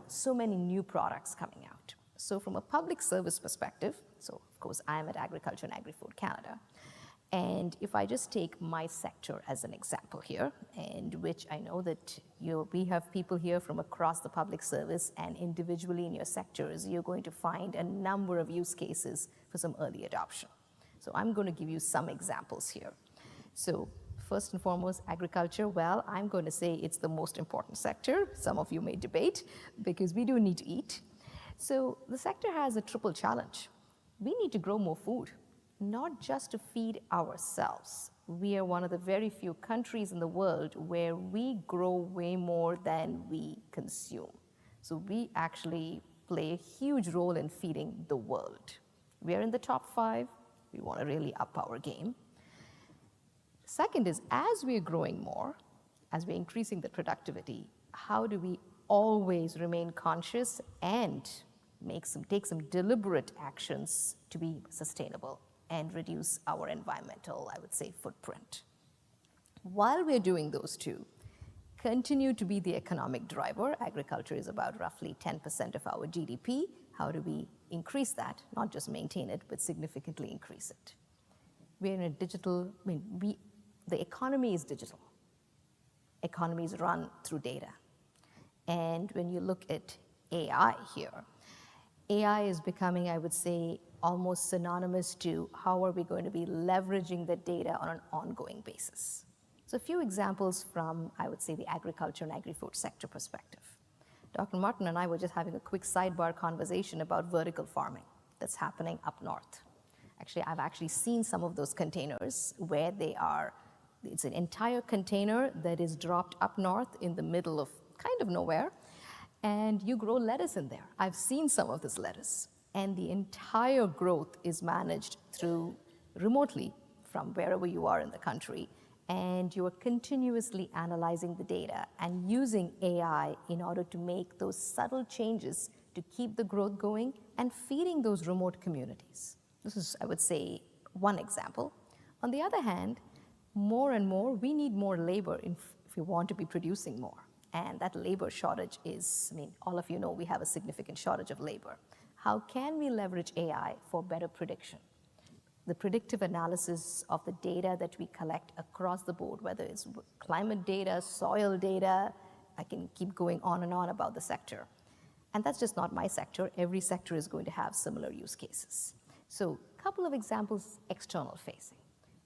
so many new products coming out. So from a public service perspective, so of course I'm at Agriculture and Agri-Food Canada, and if I just take my sector as an example here, and which I know that we have people here from across the public service, and individually in your sectors, you're going to find a number of use cases for some early adoption. So I'm going to give you some examples here. So first and foremost, agriculture, well, I'm going to say it's the most important sector. Some of you may debate, because we do need to eat. So the sector has a triple challenge. We need to grow more food, not just to feed ourselves. We are one of the very few countries in the world where we grow way more than we consume. So we actually play a huge role in feeding the world. We are in the top 5. We want to really up our game. Second is, as we're growing more, as we're increasing the productivity, how do we always remain conscious and take some deliberate actions to be sustainable and reduce our environmental, I would say, footprint? While we're doing those two, continue to be the economic driver. Agriculture is about roughly 10% of our GDP. How do we increase that? Not just maintain it, but significantly increase it. We're in a digital, the economy is digital. Economies run through data. And when you look at AI here, AI is becoming, I would say, almost synonymous to how are we going to be leveraging the data on an ongoing basis. So a few examples from, I would say, the agriculture and agri-food sector perspective. Dr. Martin and I were just having a quick sidebar conversation about vertical farming that's happening up north. Actually, I've actually seen some of those containers where it's an entire container that is dropped up north in the middle of kind of nowhere, and you grow lettuce in there. I've seen some of this lettuce, and the entire growth is managed through remotely from wherever you are in the country, and you are continuously analyzing the data and using AI in order to make those subtle changes to keep the growth going and feeding those remote communities. This is, I would say, one example. On the other hand, more and more, we need more labor if we want to be producing more. And that labor shortage is, all of you know we have a significant shortage of labor. How can we leverage AI for better prediction? The predictive analysis of the data that we collect across the board, whether it's climate data, soil data, I can keep going on and on about the sector. And that's just not my sector. Every sector is going to have similar use cases. So a couple of examples, external facing.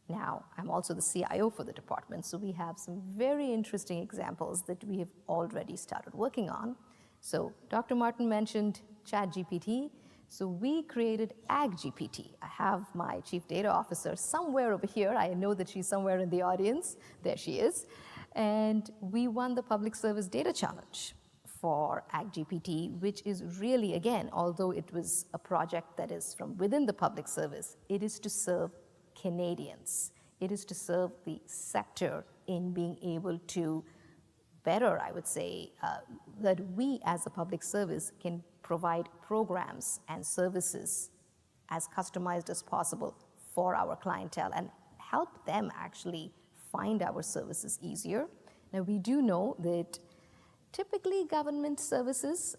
Now, I'm also the CIO for the department, so we have some very interesting examples that we have already started working on. So Dr. Martin mentioned ChatGPT. So we created AgGPT. I have my chief data officer somewhere over here. I know that she's somewhere in the audience. There she is. And we won the Public Service Data Challenge for AgGPT, which is really, again, although it was a project that is from within the public service, it is to serve Canadians. It is to serve the sector in being able to better, I would say, that we as a public service can provide programs and services as customized as possible for our clientele and help them actually find our services easier. Now, we do know that typically government services,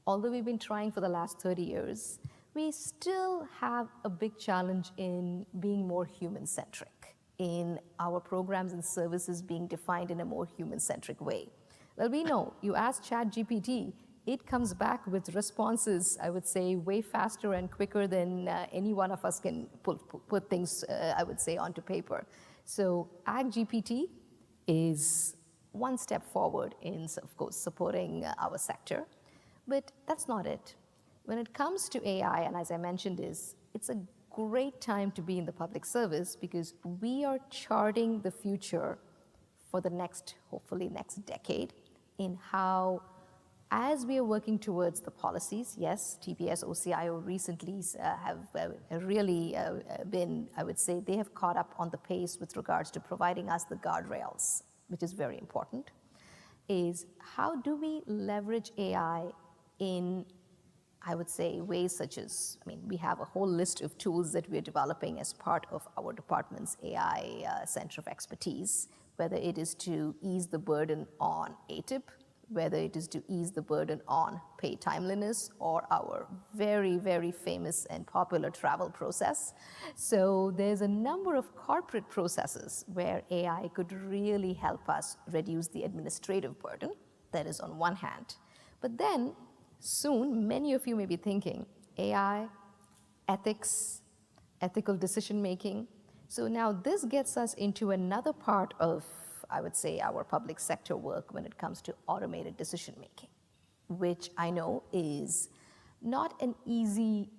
although we've been trying for the last 30 years, we still have a big challenge in being more human-centric, in our programs and services being defined in a more human-centric way. Well, we know, you ask ChatGPT, it comes back with responses, I would say, way faster and quicker than any one of us can put things, I would say, onto paper. So AccelerateGPT is one step forward in, of course, supporting our sector, but that's not it. When it comes to AI, and as I mentioned, it's a great time to be in the public service because we are charting the future for the next, hopefully next decade, in how, as we are working towards the policies, yes, TPS, OCIO recently have really been, I would say, they have caught up on the pace with regards to providing us the guardrails, which is very important, is how do we leverage AI in, I would say, ways such as, I mean, we have a whole list of tools that we're developing as part of our department's AI Center of Expertise, whether it is to ease the burden on ATIP, whether it is to ease the burden on pay timeliness or our very, very famous and popular travel process. So there's a number of corporate processes where AI could really help us reduce the administrative burden. That is on one hand. But then soon, many of you may be thinking, AI, ethics, ethical decision making. So now this gets us into another part of, I would say, our public sector work when it comes to automated decision making, which I know is not an easy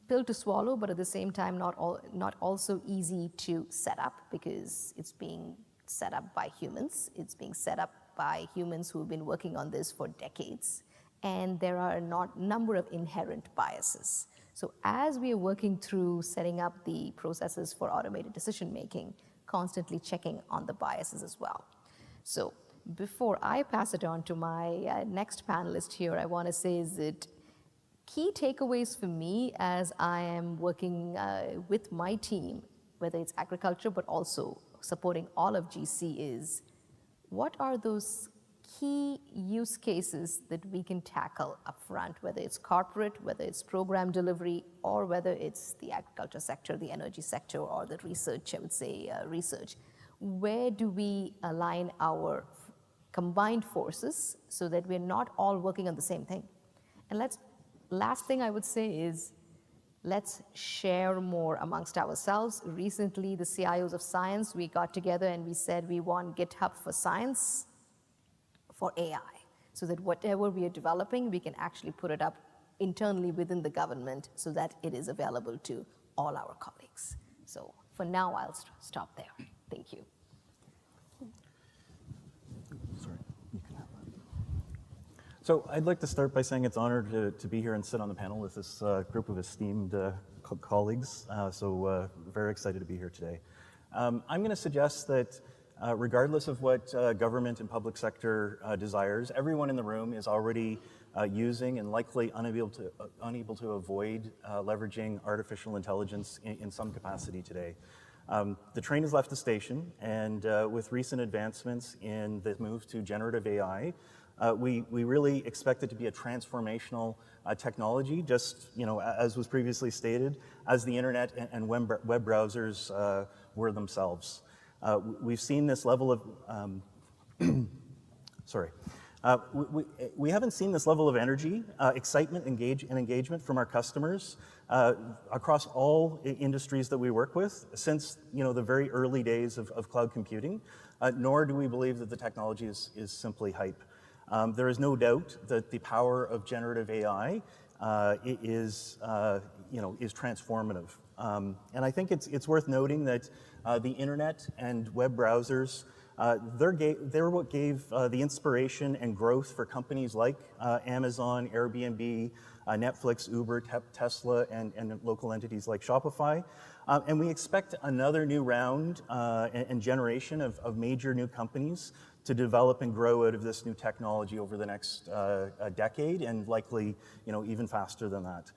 pill to swallow, but at the same time not also easy to set up because it's being set up by humans. It's being set up by humans who've been working on this for decades, and there are a number of inherent biases. So as we are working through setting up the processes for automated decision making, constantly checking on the biases as well. So before I pass it on to my next panelist here, I want to say is that key takeaways for me as I am working with my team, whether it's agriculture, but also supporting all of GC, is what are those key use cases that we can tackle upfront, whether it's corporate, whether it's program delivery, or whether it's the agriculture sector, the energy sector, or the research, I would say research. Where do we align our combined forces so that we're not all working on the same thing? And last thing I would say is, let's share more amongst ourselves. Recently, the CIOs of science, we got together and we said we want GitHub for science for AI, so that whatever we are developing, we can actually put it up internally within the government so that it is available to all our colleagues. So for now, I'll stop there. Thank you. Sorry. So I'd like to start by saying it's an honor to be here and sit on the panel with this group of esteemed colleagues. Very excited to be here today. I'm going to suggest that regardless of what government and public sector desires, everyone in the room is already using and likely unable to avoid leveraging artificial intelligence in some capacity today. The train has left the station, and with recent advancements in the move to generative AI, we really expect it to be a transformational technology, just as was previously stated, as the internet and web browsers were themselves. We've seen this level of, we haven't seen this level of energy, excitement, and engagement from our customers across all industries that we work with since the very early days of cloud computing, nor do we believe that the technology is simply hype. There is no doubt that the power of generative AI is transformative. And I think it's worth noting that the internet and web browsers, they're what gave the inspiration and growth for companies like Amazon, Airbnb, Netflix, Uber, Tesla, and local entities like Shopify. And we expect another new round and generation of major new companies to develop and grow out of this new technology over the next decade, and likely, even faster than that.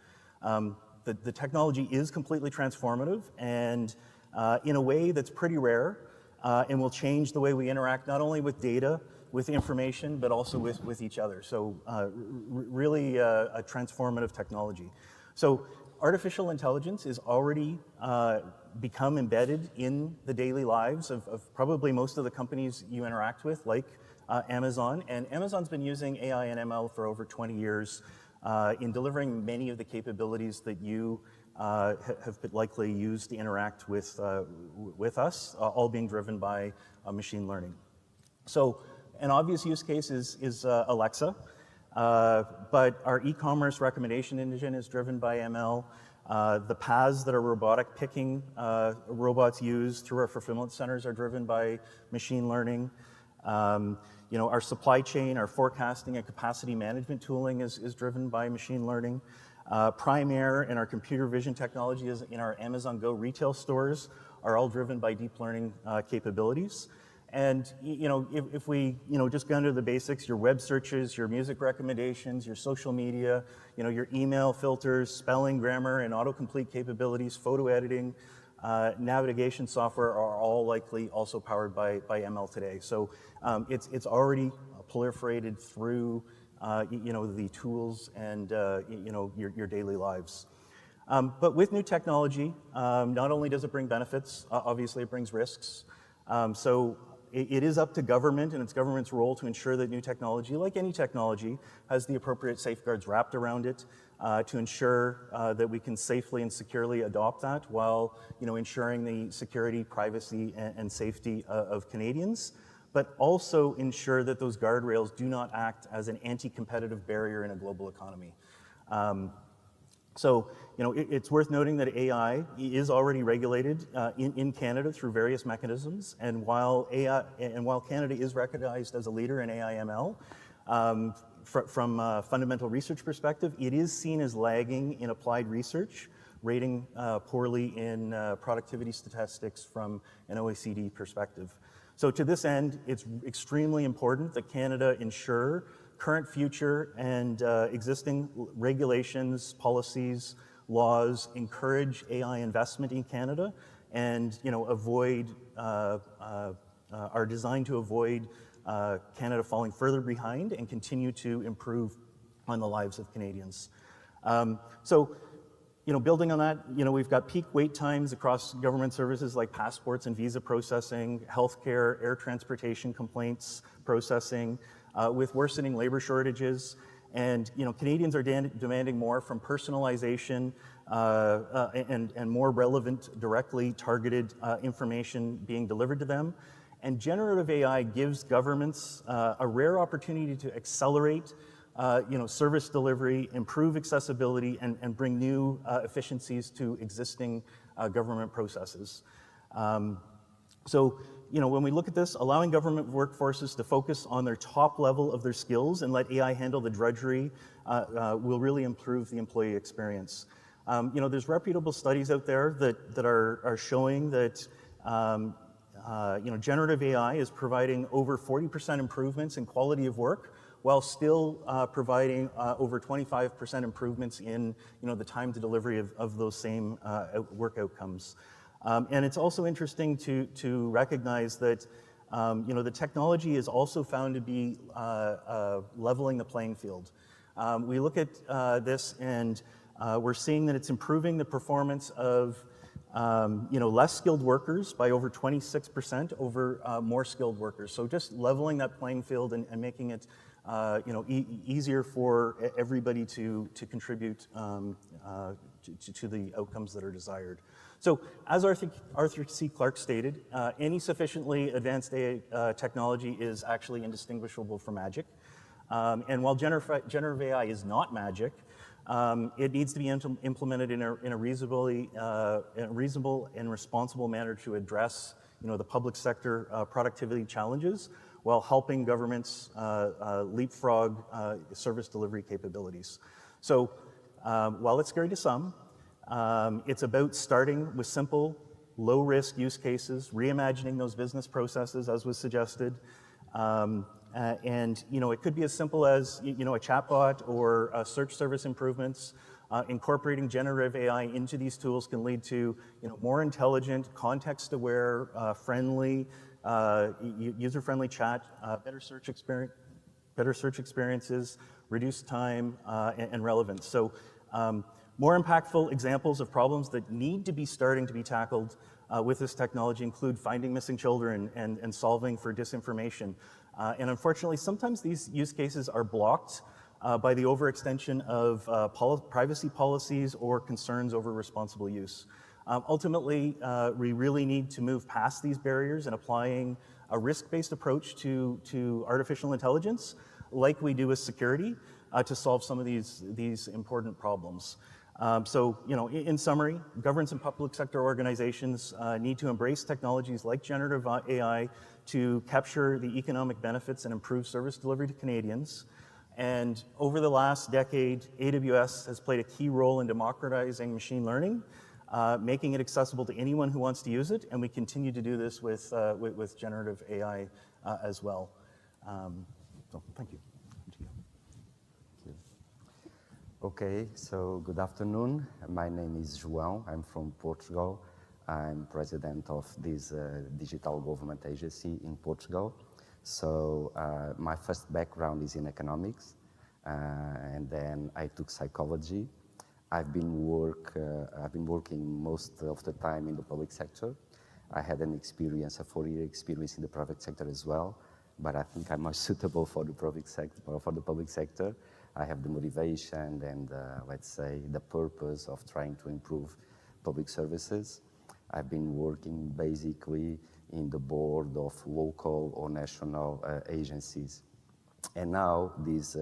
The technology is completely transformative, and in a way that's pretty rare, and will change the way we interact not only with data, with information, but also with each other. So really a transformative technology. So artificial intelligence is already become embedded in the daily lives of probably most of the companies you interact with, like Amazon. And Amazon's been using AI and ML for over 20 years in delivering many of the capabilities that you have likely used to interact with us, all being driven by machine learning. So an obvious use case is Alexa, but our e-commerce recommendation engine is driven by ML. The paths that our robotic picking robots use through our fulfillment centers are driven by machine learning. Our supply chain, our forecasting and capacity management tooling is driven by machine learning. Prime Air and our computer vision technologies in our Amazon Go retail stores are all driven by deep learning capabilities. And if we just go into the basics, your web searches, your music recommendations, your social media, your email filters, spelling, grammar, and autocomplete capabilities, photo editing, navigation software are all likely also powered by ML today. So it's already proliferated through the tools and your daily lives. But with new technology, not only does it bring benefits, obviously it brings risks. So it is up to government and its government's role to ensure that new technology, like any technology, has the appropriate safeguards wrapped around it to ensure that we can safely and securely adopt that while ensuring the security, privacy, and safety of Canadians, but also ensure that those guardrails do not act as an anti-competitive barrier in a global economy. So, it's worth noting that AI is already regulated in Canada through various mechanisms, and while Canada is recognized as a leader in AI/ML, from a fundamental research perspective, it is seen as lagging in applied research, rating poorly in productivity statistics from an OECD perspective. So to this end, it's extremely important that Canada ensure current, future, and existing regulations, policies, laws encourage AI investment in Canada, and are designed to avoid Canada falling further behind and continue to improve on the lives of Canadians. Building on that, we've got peak wait times across government services like passports and visa processing, healthcare, air transportation complaints processing, with worsening labor shortages. And Canadians are demanding more from personalization and more relevant, directly targeted information being delivered to them. And generative AI gives governments a rare opportunity to accelerate service delivery, improve accessibility, and bring new efficiencies to existing government processes. When we look at this, allowing government workforces to focus on their top level of their skills and let AI handle the drudgery will really improve the employee experience. There's reputable studies out there that are showing that generative AI is providing over 40% improvements in quality of work, while still providing over 25% improvements in the time to delivery of those same work outcomes. And it's also interesting to recognize that the technology is also found to be leveling the playing field. We look at this and we're seeing that it's improving the performance of less skilled workers by over 26% over more skilled workers. So just leveling that playing field and making it easier for everybody to contribute to the outcomes that are desired. So as Arthur C. Clarke stated, any sufficiently advanced AI technology is actually indistinguishable from magic. And while generative AI is not magic, it needs to be implemented in a reasonable and responsible manner to address the public sector productivity challenges, while helping governments leapfrog service delivery capabilities. So while it's scary to some, it's about starting with simple, low-risk use cases, reimagining those business processes, as was suggested, And it could be as simple as a chatbot or search service improvements. Incorporating generative AI into these tools can lead to more intelligent, context-aware, friendly, user-friendly chat, better search experiences, reduced time and relevance. So more impactful examples of problems that need to be starting to be tackled with this technology include finding missing children and solving for disinformation. And unfortunately, sometimes these use cases are blocked by the overextension of privacy policies or concerns over responsible use. Ultimately, we really need to move past these barriers and applying a risk-based approach to artificial intelligence, like we do with security, to solve some of these important problems. So, in summary, governments and public sector organizations need to embrace technologies like generative AI to capture the economic benefits and improve service delivery to Canadians. And over the last decade, AWS has played a key role in democratizing machine learning, making it accessible to anyone who wants to use it, and we continue to do this with generative AI as well. So, thank you. Okay, so good afternoon. My name is João. I'm from Portugal. I'm president of this digital government agency in Portugal. So my first background is in economics, and then I took psychology. I've been working most of the time in the public sector. I had an experience, a 4-year experience in the private sector as well, but I think I'm more suitable for the public sector. I have the motivation and, let's say, the purpose of trying to improve public services. I've been working basically in the board of local or national agencies. And now this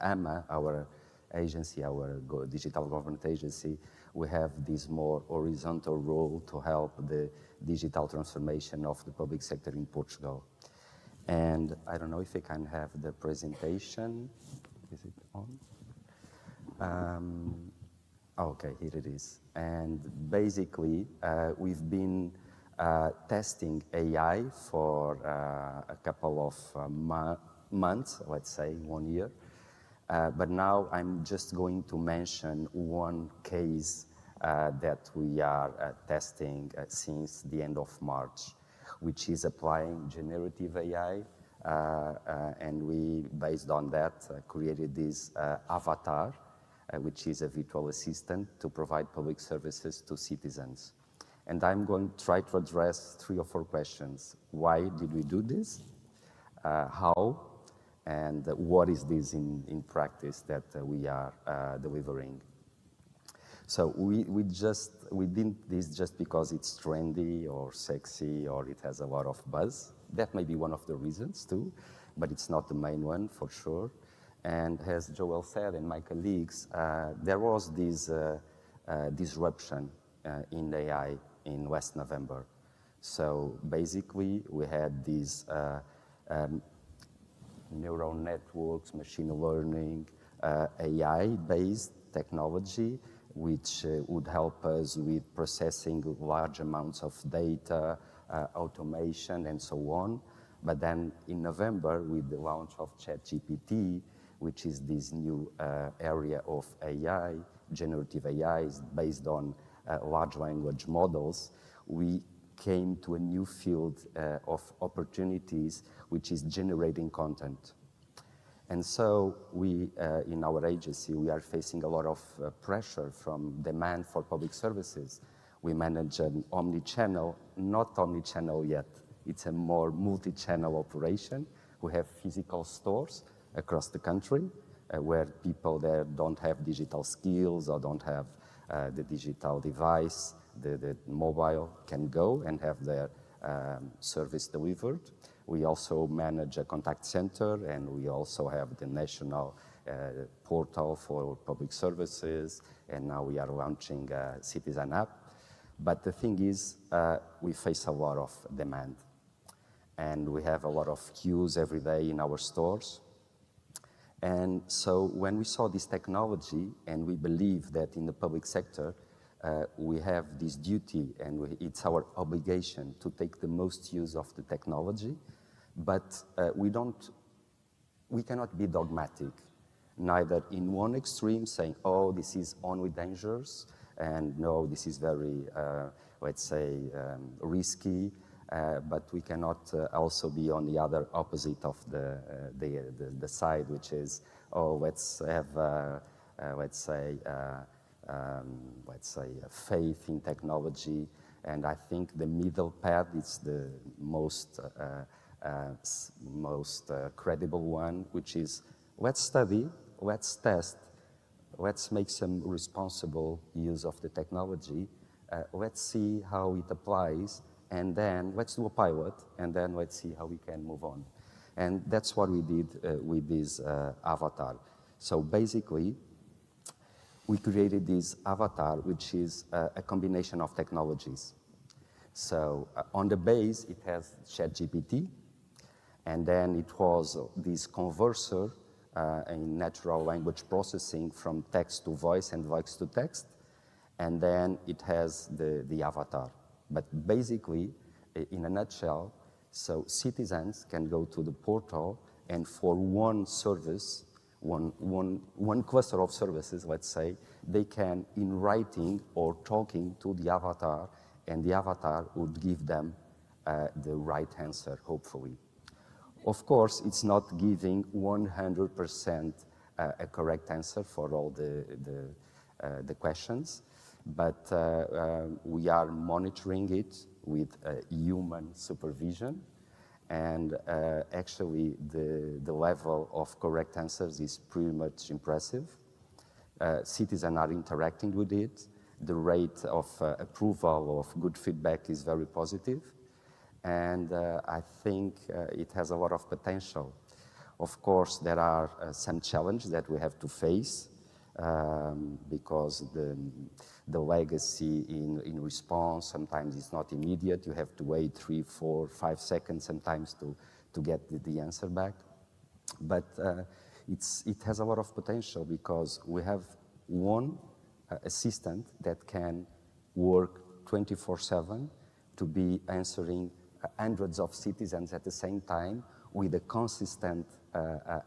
AMA, our agency, our digital government agency, we have this more horizontal role to help the digital transformation of the public sector in Portugal. And I don't know if I can have the presentation. Is it on? Okay, here it is. And basically, we've been testing AI for a couple of months, let's say 1 year. But now I'm just going to mention one case that we are testing since the end of March, which is applying generative AI. And we, based on that, created this avatar, which is a virtual assistant to provide public services to citizens. And I'm going to try to address 3 or 4 questions. Why did we do this? How? And what is this in practice that we are delivering? So we did this just because it's trendy or sexy or it has a lot of buzz. That may be one of the reasons too, but it's not the main one for sure. And as Joel said and my colleagues, there was this disruption in AI in last November. So basically we had these neural networks, machine learning, AI-based technology, which would help us with processing large amounts of data, automation, and so on. But then in November, with the launch of ChatGPT, which is this new area of AI, generative AI is based on large language models, we came to a new field of opportunities, which is generating content. And so we, in our agency, we are facing a lot of pressure from demand for public services. We manage an omni-channel, not omni-channel yet. It's a more multi-channel operation. We have physical stores across the country where people there don't have digital skills or don't have the digital device, the mobile can go and have their service delivered. We also manage a contact center, and we also have the national portal for public services, and now we are launching a citizen app. But the thing is, we face a lot of demand, and we have a lot of queues every day in our stores. And so when we saw this technology, and we believe that in the public sector, we have this duty, and it's our obligation to take the most use of the technology, But we cannot be dogmatic, neither in one extreme saying, oh, this is only dangerous, and no, this is very, let's say, risky, but we cannot also be on the other opposite of the side, which is, oh, let's have, let's say, faith in technology. And I think the middle path is the most credible one, which is let's study, let's test, let's make some responsible use of the technology, let's see how it applies, and then let's do a pilot, and then let's see how we can move on. And that's what we did with this avatar. So basically, we created this avatar, which is a combination of technologies. So on the base, it has ChatGPT, and then it was this converser in natural language processing from text to voice and voice to text, and then it has the avatar. But basically, in a nutshell, so citizens can go to the portal, and for one service, one cluster of services, let's say, they can, in writing or talking to the avatar, and the avatar would give them the right answer, hopefully. Of course, it's not giving 100% a correct answer for all the questions, but we are monitoring it with human supervision. And actually, the level of correct answers is pretty much impressive. Citizens are interacting with it. The rate of approval of good feedback is very positive. And I think it has a lot of potential. Of course, there are some challenges that we have to face because the legacy in response sometimes is not immediate. You have to wait 3, 4, 5 seconds sometimes to get the answer back. But it has a lot of potential because we have one assistant that can work 24/7 to be answering hundreds of citizens at the same time with a consistent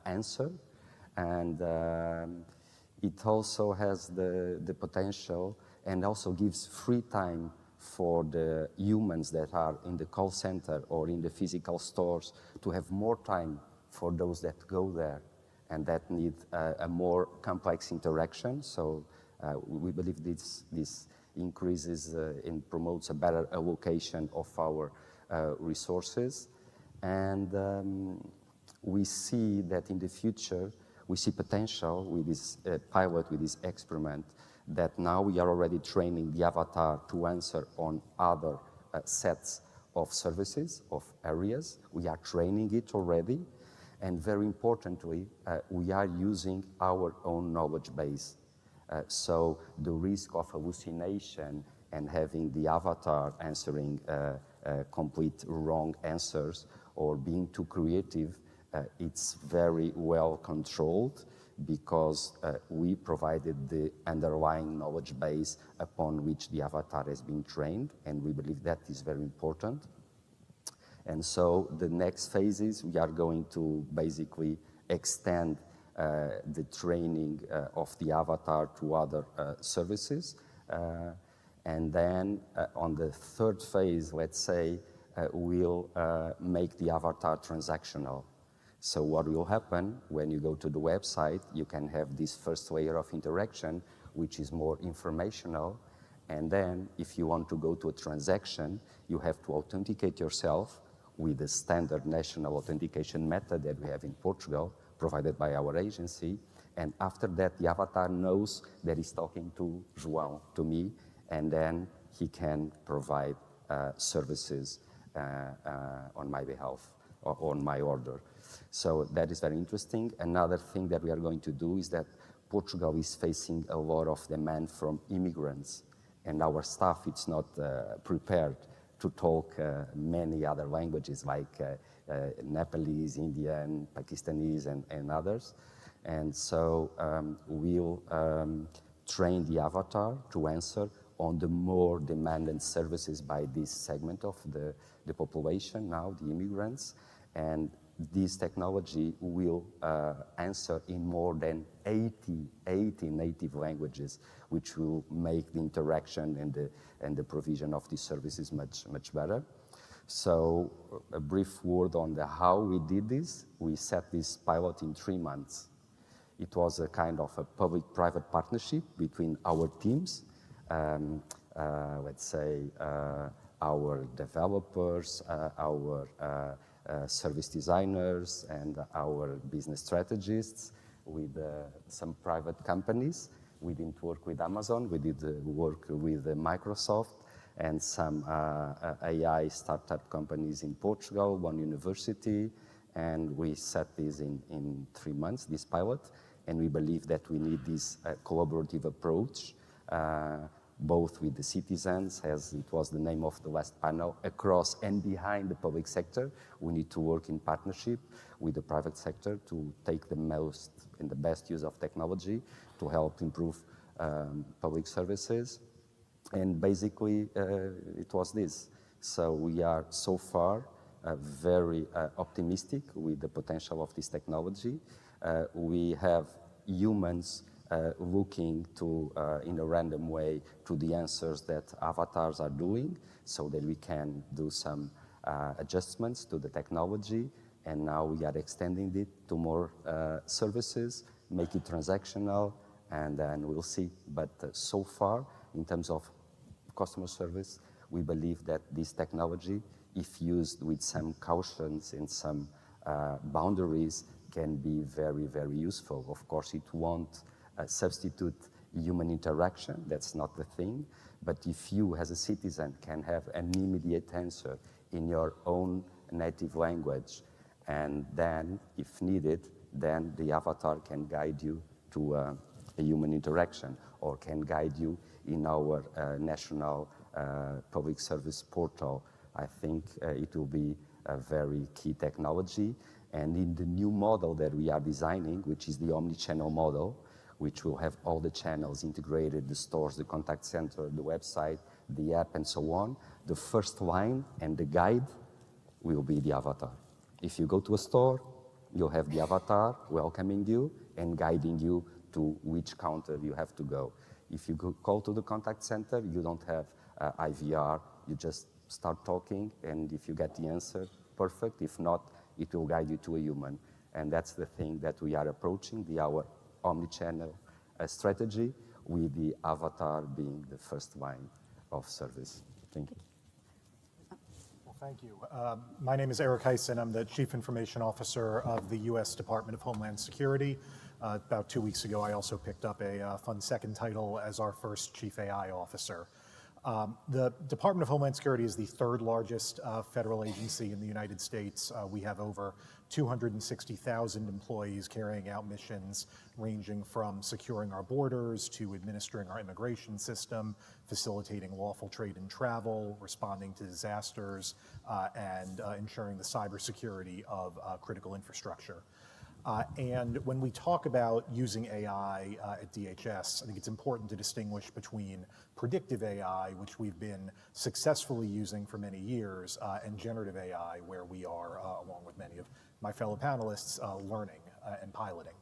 answer. And it also has the potential and also gives free time for the humans that are in the call center or in the physical stores to have more time for those that go there and that need a more complex interaction. So we believe this increases and promotes a better allocation of our resources. And we see that in the future, we see potential with this pilot, with this experiment, that now we are already training the avatar to answer on other sets of services, of areas. We are training it already. And very importantly, we are using our own knowledge base. So the risk of hallucination and having the avatar answering complete wrong answers or being too creative, it's very well controlled because we provided the underlying knowledge base upon which the avatar has been trained, and we believe that is very important. And so the next phases, we are going to basically extend the training of the avatar to other services. And then on the third phase, let's say, we'll make the avatar transactional. So what will happen when you go to the website, you can have this first layer of interaction, which is more informational. And then if you want to go to a transaction, you have to authenticate yourself with the standard national authentication method that we have in Portugal, provided by our agency. And after that, the avatar knows that he's talking to João, to me, and then he can provide services on my behalf or on my order. So that is very interesting. Another thing that we are going to do is that Portugal is facing a lot of demand from immigrants, and our staff is not prepared to talk many other languages like Nepalese, Indian, Pakistanis, and others. And so we'll train the avatar to answer on the more demanded services by this segment of the population now, the immigrants. And this technology will answer in more than 80 native languages, which will make the interaction and the provision of these services much better. So a brief word on how we did this. We set this pilot in 3 months. It was a kind of a public-private partnership between our teams, let's say our developers, our service designers, and our business strategists with some private companies. We didn't work with Amazon, we did work with Microsoft and some AI startup companies in Portugal, one university, and we set this in 3 months, this pilot, and we believe that we need this collaborative approach, both with the citizens, as it was the name of the last panel, across and behind the public sector. We need to work in partnership with the private sector to take the most and the best use of technology to help improve public services. And basically, it was this. So we are so far very optimistic with the potential of this technology. We have humans looking to, in a random way, to the answers that avatars are doing so that we can do some adjustments to the technology. And now we are extending it to more services, make it transactional, and then we'll see. But so far, in terms of customer service, we believe that this technology, if used with some cautions and some boundaries, can be very, very useful. Of course, it won't substitute human interaction. That's not the thing. But if you, as a citizen, can have an immediate answer in your own native language, and then, if needed, then the avatar can guide you to a human interaction or can guide you in our national public service portal. I think it will be a very key technology. And in the new model that we are designing, which is the omni-channel model, which will have all the channels integrated, the stores, the contact center, the website, the app, and so on, the first line and the guide will be the avatar. If you go to a store, you'll have the avatar welcoming you and guiding you to which counter you have to go. If you call to the contact center, you don't have IVR, you just start talking, and if you get the answer, perfect. If not, it will guide you to a human. And that's the thing that we are approaching, our omni-channel strategy, with the avatar being the first line of service. Thank you. Well, thank you. My name is Eric Heisen. I'm the Chief Information Officer of the U.S. Department of Homeland Security. About 2 weeks ago, I also picked up a fun second title as our first Chief AI Officer. The Department of Homeland Security is the third largest federal agency in the United States. We have over 260,000 employees carrying out missions ranging from securing our borders to administering our immigration system, facilitating lawful trade and travel, responding to disasters, and ensuring the cybersecurity of critical infrastructure. And when we talk about using AI at DHS, I think it's important to distinguish between predictive AI, which we've been successfully using for many years, and generative AI, where we are, along with many of my fellow panelists, learning and piloting.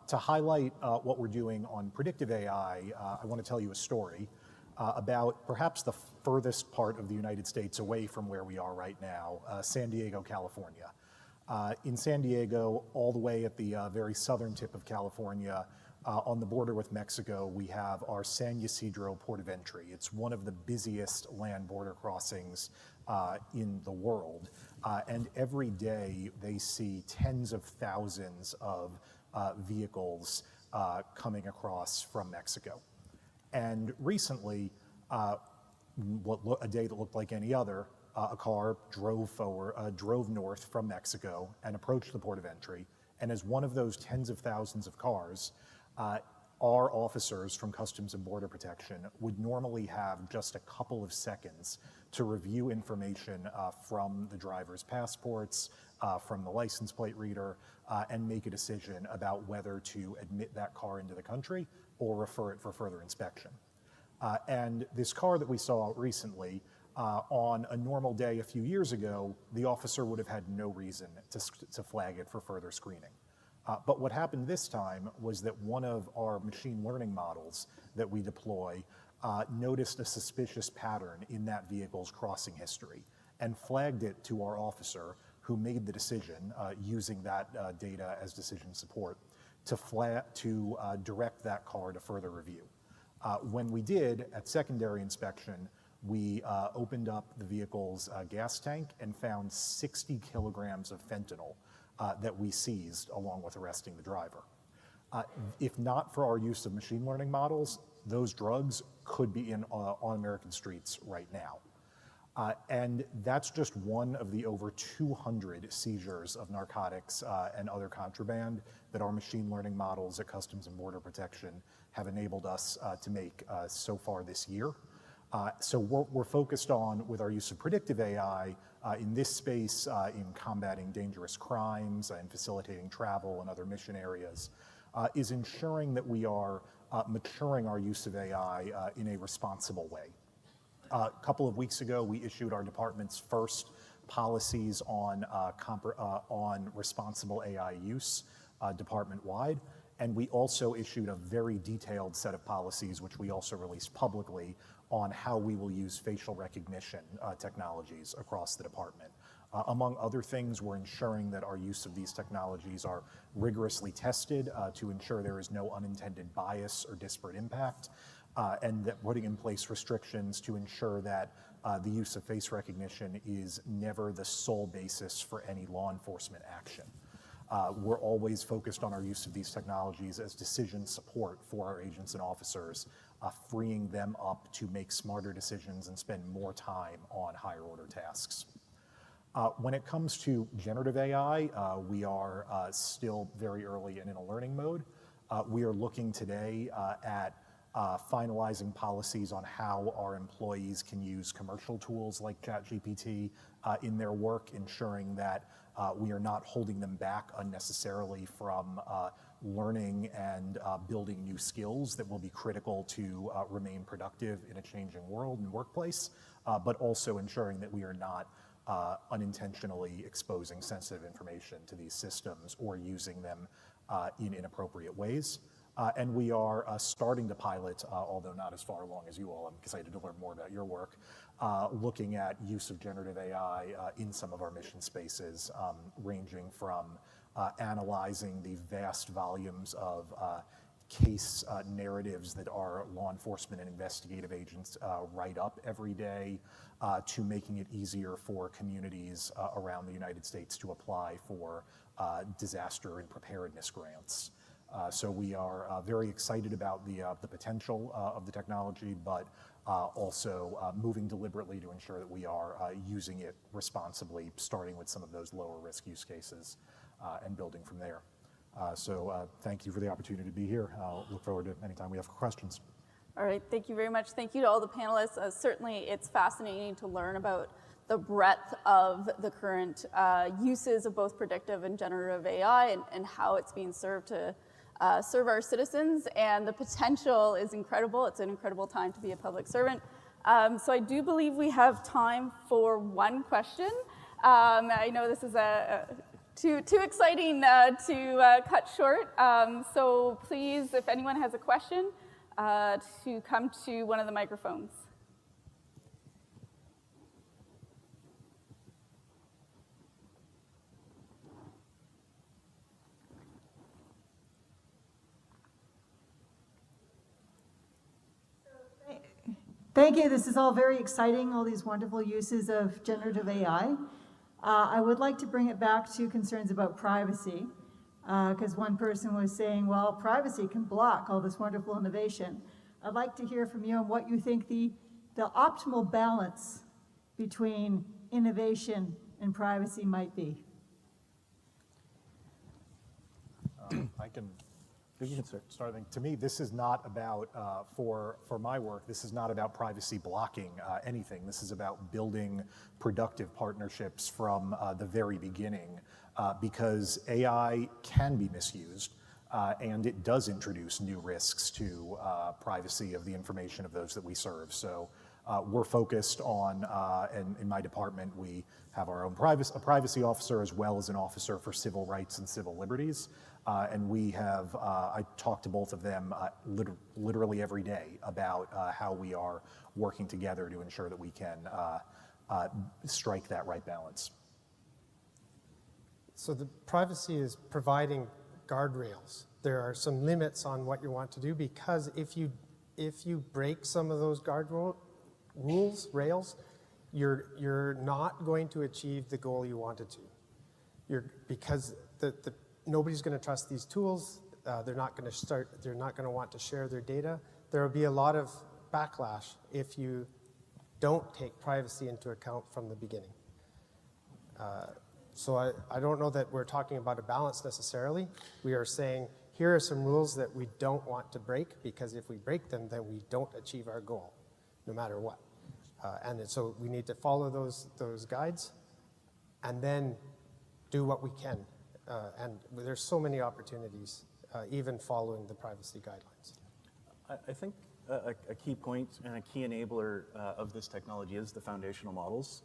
To highlight what we're doing on predictive AI, I want to tell you a story about perhaps the furthest part of the United States away from where we are right now, San Diego, California. In San Diego, all the way at the very southern tip of California, on the border with Mexico, we have our San Ysidro Port of Entry. It's one of the busiest land border crossings in the world. And every day they see tens of thousands of vehicles coming across from Mexico. And recently, a day that looked like any other, a car drove north from Mexico and approached the port of entry. And as one of those tens of thousands of cars, our officers from Customs and Border Protection would normally have just a couple of seconds to review information from the driver's passports, from the license plate reader, and make a decision about whether to admit that car into the country or refer it for further inspection. And this car that we saw recently On a normal day a few years ago, the officer would have had no reason to flag it for further screening. But what happened this time was that one of our machine learning models that we deploy noticed a suspicious pattern in that vehicle's crossing history and flagged it to our officer, who made the decision using that data as decision support to direct that car to further review. When we did, at secondary inspection, we opened up the vehicle's gas tank and found 60 kilograms of fentanyl that we seized along with arresting the driver. If not for our use of machine learning models, those drugs could be on American streets right now. And that's just one of the over 200 seizures of narcotics and other contraband that our machine learning models at Customs and Border Protection have enabled us to make so far this year. So we're focused on, with our use of predictive AI in this space, in combating dangerous crimes and facilitating travel and other mission areas, is ensuring that we are maturing our use of AI in a responsible way. A couple of weeks ago, we issued our department's first policies on responsible AI use department-wide, and we also issued a very detailed set of policies, which we also released publicly, on how we will use facial recognition technologies across the department. Among other things, we're ensuring that our use of these technologies are rigorously tested to ensure there is no unintended bias or disparate impact, and that putting in place restrictions to ensure that the use of face recognition is never the sole basis for any law enforcement action. We're always focused on our use of these technologies as decision support for our agents and officers, freeing them up to make smarter decisions and spend more time on higher order tasks. When it comes to generative AI, we are still very early and in a learning mode. We are looking today at finalizing policies on how our employees can use commercial tools like ChatGPT in their work, ensuring that we are not holding them back unnecessarily from learning and building new skills that will be critical to remain productive in a changing world and workplace, but also ensuring that we are not unintentionally exposing sensitive information to these systems or using them in inappropriate ways. And we are starting to pilot, although not as far along as you all, I'm excited to learn more about your work, looking at use of generative AI in some of our mission spaces, ranging from analyzing the vast volumes of case narratives that our law enforcement and investigative agents write up every day, to making it easier for communities around the United States to apply for disaster and preparedness grants. So we are very excited about the potential of the technology, but also moving deliberately to ensure that we are using it responsibly, starting with some of those lower risk use cases and building from there. So thank you for the opportunity to be here. I'll look forward to any time we have questions. All right, thank you very much. Thank you to all the panelists. Certainly it's fascinating to learn about the breadth of the current uses of both predictive and generative AI and how it's being served to serve our citizens, and the potential is incredible. It's an incredible time to be a public servant. So I do believe we have time for one question. I know this is too exciting to cut short. So please, if anyone has a question, to come to one of the microphones. Thank you. This is all very exciting, all these wonderful uses of generative AI. I would like to bring it back to concerns about privacy, because one person was saying, well, privacy can block all this wonderful innovation. I'd like to hear from you on what you think the optimal balance between innovation and privacy might be. You can start. To me, this is not about, for my work, this is not about privacy blocking anything. This is about building productive partnerships from the very beginning, because AI can be misused, and it does introduce new risks to privacy of the information of those that we serve. So we're focused on, and in my department, we have our own a privacy officer as well as an officer for civil rights and civil liberties. And we have, I talk to both of them literally every day about how we are working together to ensure that we can strike that right balance. So the privacy is providing guardrails. There are some limits on what you want to do, because if you break some of those rails, you're not going to achieve the goal you wanted to. Because nobody's going to trust these tools. They're not going to want to share their data. There will be a lot of backlash if you don't take privacy into account from the beginning. So I don't know that we're talking about a balance necessarily. We are saying, here are some rules that we don't want to break, because if we break them, then we don't achieve our goal, no matter what. And so we need to follow those guides and then do what we can. And there's so many opportunities, even following the privacy guidelines. I think a key point and a key enabler of this technology is the foundational models.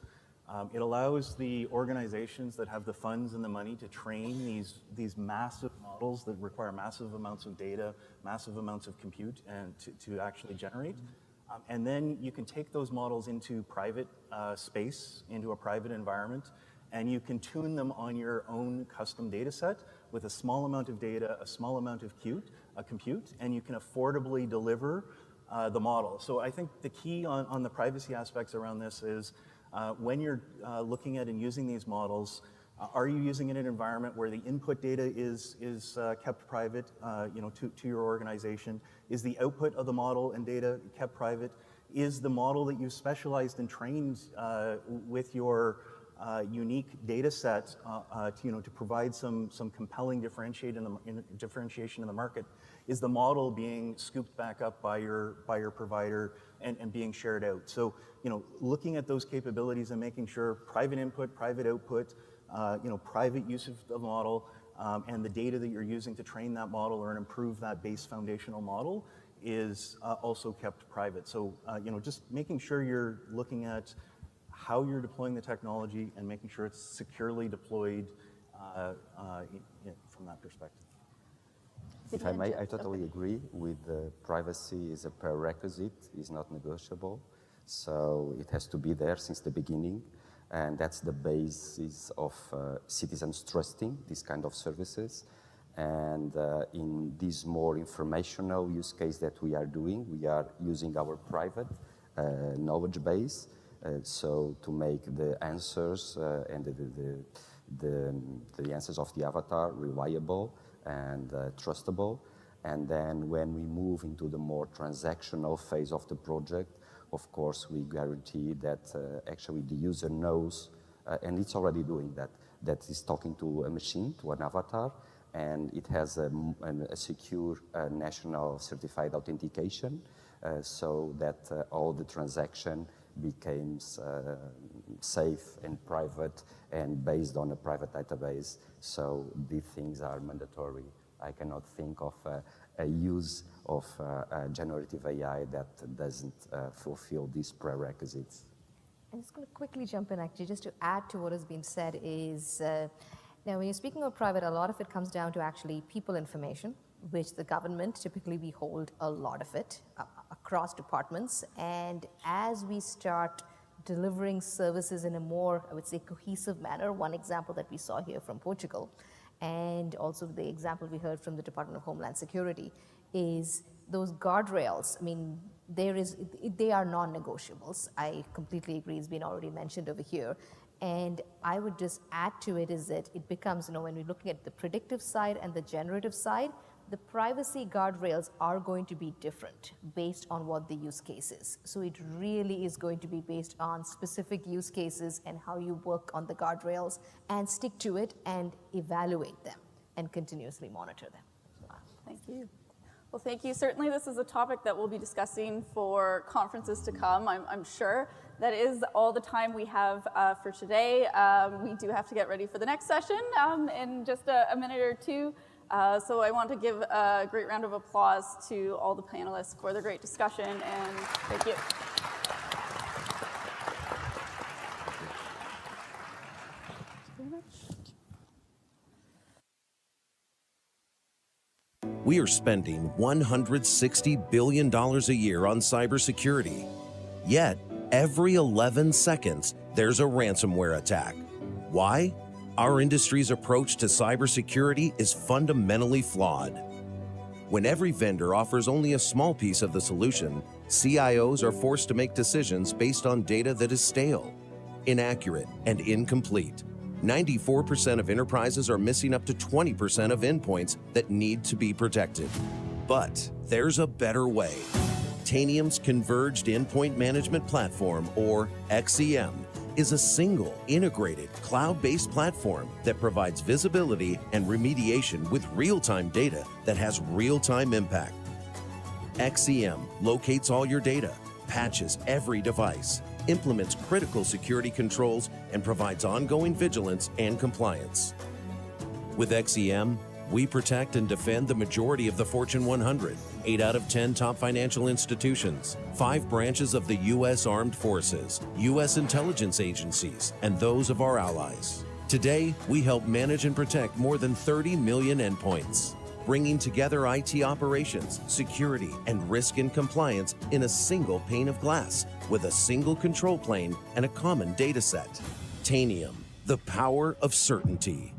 It allows the organizations that have the funds and the money to train these massive models that require massive amounts of data, massive amounts of compute, and to actually generate. And then you can take those models into private space, into a private environment, and you can tune them on your own custom data set with a small amount of data, a small amount of compute, and you can affordably deliver the model. So I think the key on the privacy aspects around this is when you're looking at and using these models, are you using it in an environment where the input data is kept private, to your organization? Is the output of the model and data kept private? Is the model that you've specialized and trained with your unique data set to provide some compelling differentiation in the market? Is the model being scooped back up by your provider and being shared out? So, looking at those capabilities and making sure private input, private output, private use of the model, and the data that you're using to train that model or improve that base foundational model is also kept private. So, just making sure you're looking at how you're deploying the technology and making sure it's securely deployed from that perspective. If I may, I totally agree with privacy is a prerequisite, is not negotiable. So it has to be there since the beginning. And that's the basis of citizens trusting these kind of services. And in this more informational use case that we are doing, we are using our private knowledge base. So to make the answers and the answers of the avatar reliable and trustable. And then when we move into the more transactional phase of the project, of course, we guarantee that actually the user knows, and it's already doing that, that is talking to a machine, to an avatar, and it has a secure national certified authentication so that all the transaction becomes safe and private and based on a private database. So these things are mandatory. I cannot think of a use of generative AI that doesn't fulfill these prerequisites. I'm just going to quickly jump in, actually, just to add to what has been said is, now when you're speaking of private, a lot of it comes down to actually people information, which the government, typically we hold a lot of it across departments. And as we start delivering services in a more, I would say, cohesive manner, one example that we saw here from Portugal, and also the example we heard from the Department of Homeland Security, is those guardrails. I mean, they are non-negotiables. I completely agree, it's been already mentioned over here. And I would just add to it is that it becomes, when we're looking at the predictive side and the generative side, the privacy guardrails are going to be different based on what the use case is. So it really is going to be based on specific use cases and how you work on the guardrails and stick to it and evaluate them and continuously monitor them. Thank you. Well, thank you. Certainly this is a topic that we'll be discussing for conferences to come, I'm sure. That is all the time we have for today. We do have to get ready for the next session in just a minute or two. So I want to give a great round of applause to all the panelists for their great discussion, and thank you. We are spending $160 billion a year on cybersecurity. Yet, every 11 seconds, there's a ransomware attack. Why? Our industry's approach to cybersecurity is fundamentally flawed. When every vendor offers only a small piece of the solution, CIOs are forced to make decisions based on data that is stale, inaccurate, and incomplete. 94% of enterprises are missing up to 20% of endpoints that need to be protected. But there's a better way. Tanium's Converged Endpoint Management Platform, or XEM, is a single, integrated, cloud-based platform that provides visibility and remediation with real-time data that has real-time impact. XEM locates all your data, patches every device, implements critical security controls, and provides ongoing vigilance and compliance. With XEM, we protect and defend the majority of the Fortune 100, 8 out of 10 top financial institutions, 5 branches of the U.S. Armed Forces, U.S. intelligence agencies, and those of our allies. Today, we help manage and protect more than 30 million endpoints, bringing together IT operations, security, and risk and compliance in a single pane of glass with a single control plane and a common data set. Tanium, the power of certainty.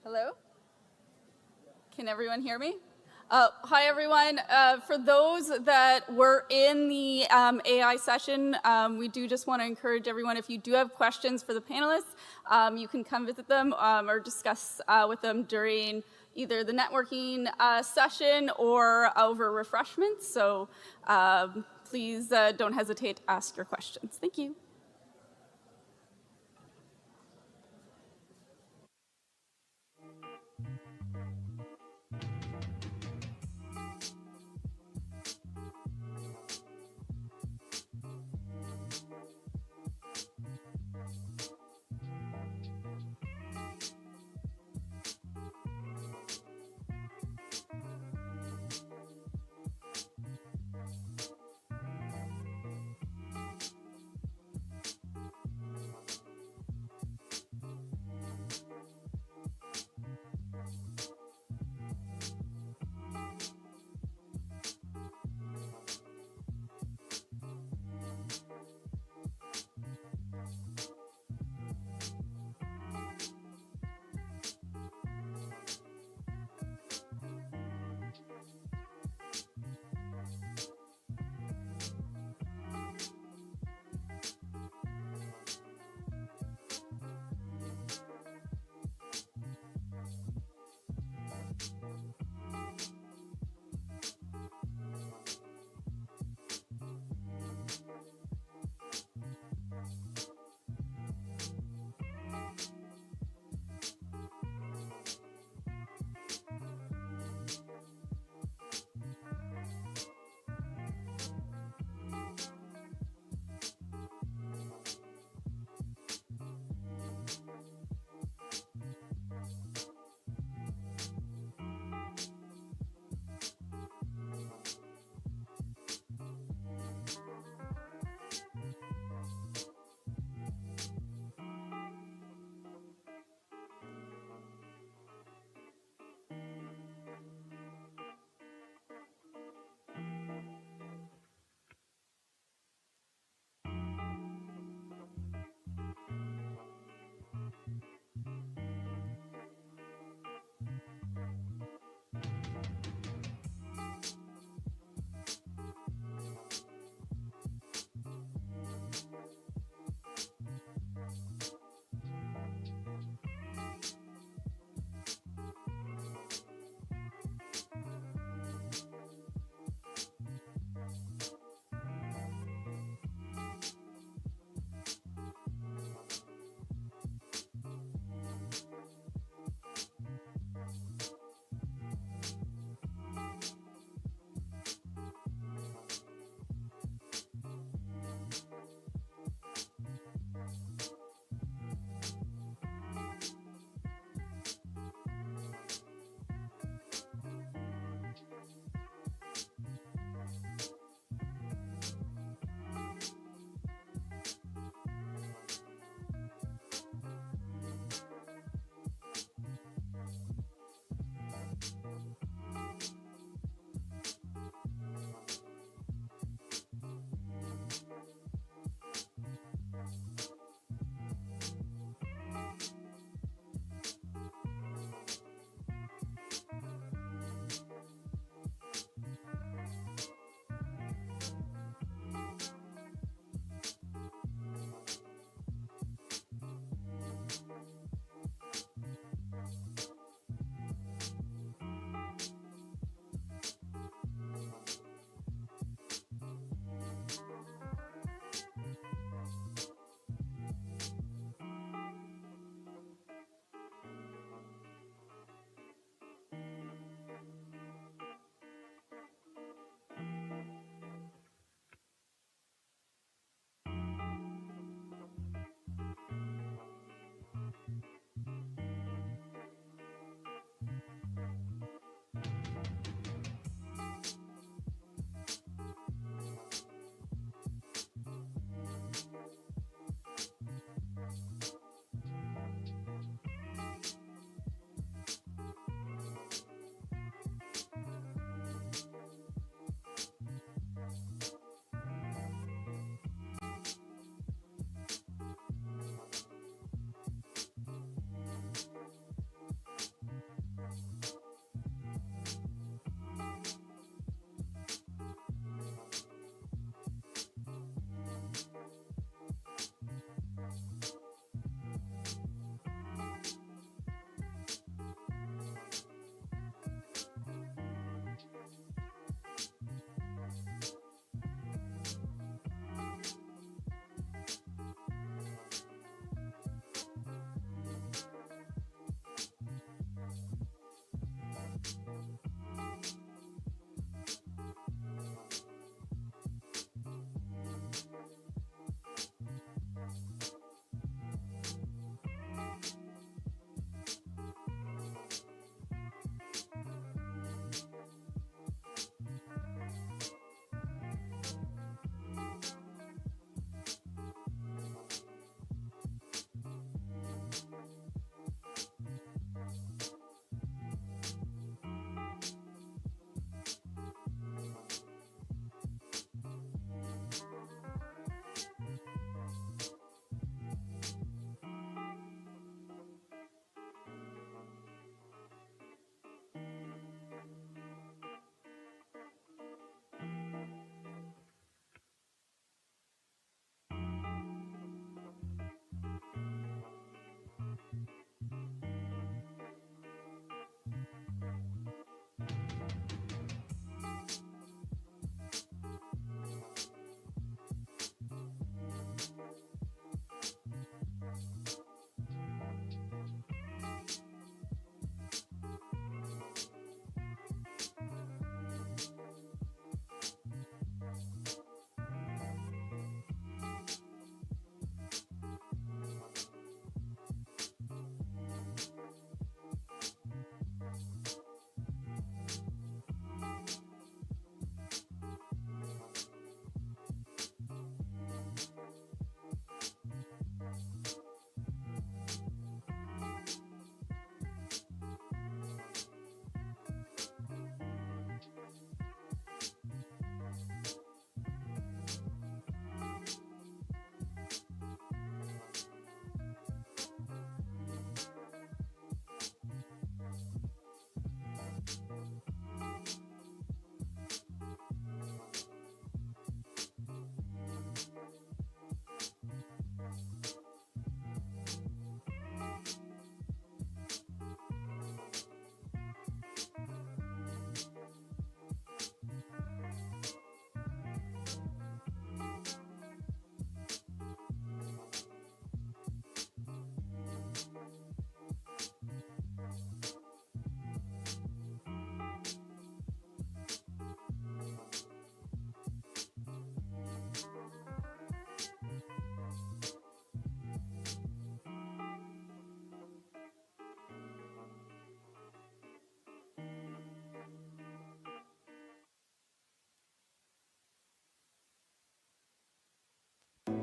Hello? Can everyone hear me? Hi, everyone. For those that were in the AI session, we do just want to encourage everyone, if you do have questions for the panelists, you can come visit them or discuss with them during either the networking session or over refreshments. So please don't hesitate to ask your questions. Thank you.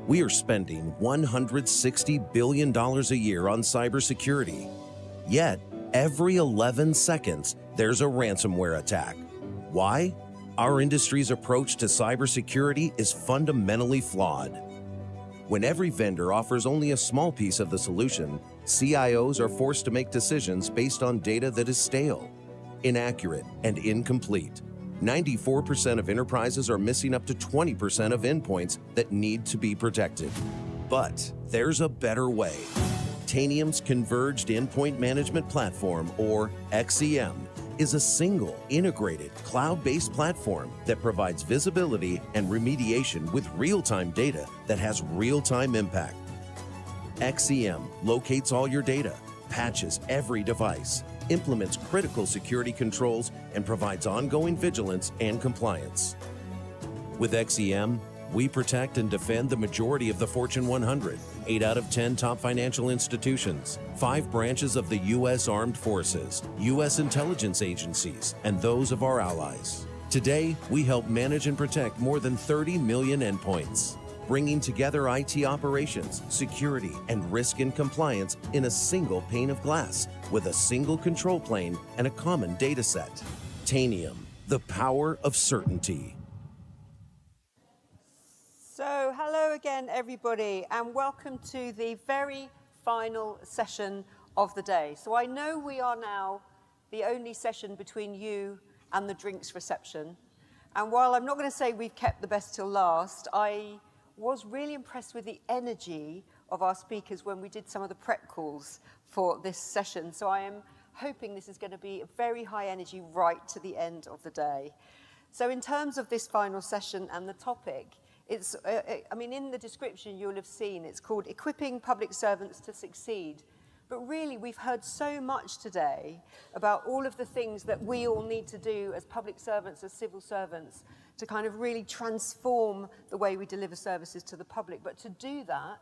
We are spending $160 billion a year on cybersecurity. Yet, every 11 seconds, there's a ransomware attack. Why? Our industry's approach to cybersecurity is fundamentally flawed. When every vendor offers only a small piece of the solution, CIOs are forced to make decisions based on data that is stale, inaccurate, and incomplete. 94% of enterprises are missing up to 20% of endpoints that need to be protected. But there's a better way. Tanium's Converged Endpoint Management Platform, or XEM, is a single, integrated, cloud-based platform that provides visibility and remediation with real-time data that has real-time impact. XEM locates all your data, patches every device, implements critical security controls, and provides ongoing vigilance and compliance. With XEM, we protect and defend the majority of the Fortune 100, 8 out of 10 top financial institutions, 5 branches of the U.S. Armed Forces, U.S. intelligence agencies, and those of our allies. Today, we help manage and protect more than 30 million endpoints, bringing together IT operations, security, and risk and compliance in a single pane of glass with a single control plane and a common data set. Tanium, the power of certainty. So, hello again, everybody, and welcome to the very final session of the day. So I know we are now the only session between you and the drinks reception. And while I'm not going to say we've kept the best till last, I was really impressed with the energy of our speakers when we did some of the prep calls for this session. So I am hoping this is going to be a very high energy right to the end of the day. So in terms of this final session and the topic, it's, I mean, in the description you'll have seen, it's called Equipping Public Servants to Succeed. But really, we've heard so much today about all of the things that we all need to do as public servants, as civil servants, to kind of really transform the way we deliver services to the public. But to do that,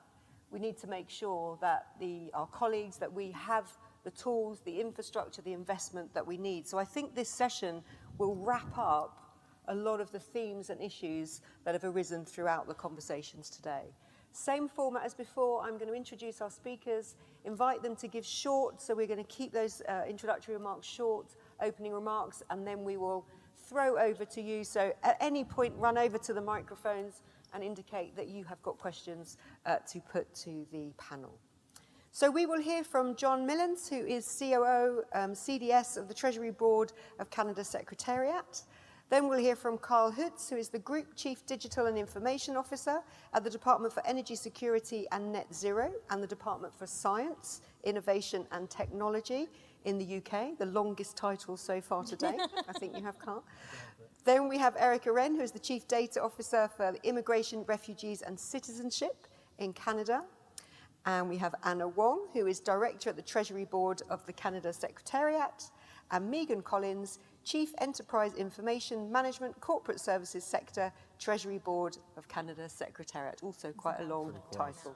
we need to make sure that our colleagues, that we have the tools, the infrastructure, the investment that we need. So I think this session will wrap up a lot of the themes and issues that have arisen throughout the conversations today. Same format as before. I'm going to introduce our speakers, invite them to give short, so we're going to keep those introductory remarks short, opening remarks, and then we will throw over to you. So at any point, run over to the microphones and indicate that you have got questions to put to the panel. So we will hear from John Millans, who is COO, CDS of the Treasury Board of Canada Secretariat. Then we'll hear from Carl Hutz, who is the Group Chief Digital and Information Officer at the Department for Energy Security and Net Zero and the Department for Science, Innovation and Technology in the UK, the longest title so far today. I think you have, Carl. Then we have Erica Wren, who is the Chief Data Officer for Immigration, Refugees and Citizenship in Canada. And we have Anna Wong, who is Director at the Treasury Board of the Canada Secretariat, and Megan Collins, Chief Enterprise Information Management Corporate Services Sector, Treasury Board of Canada Secretariat. Also quite a long title.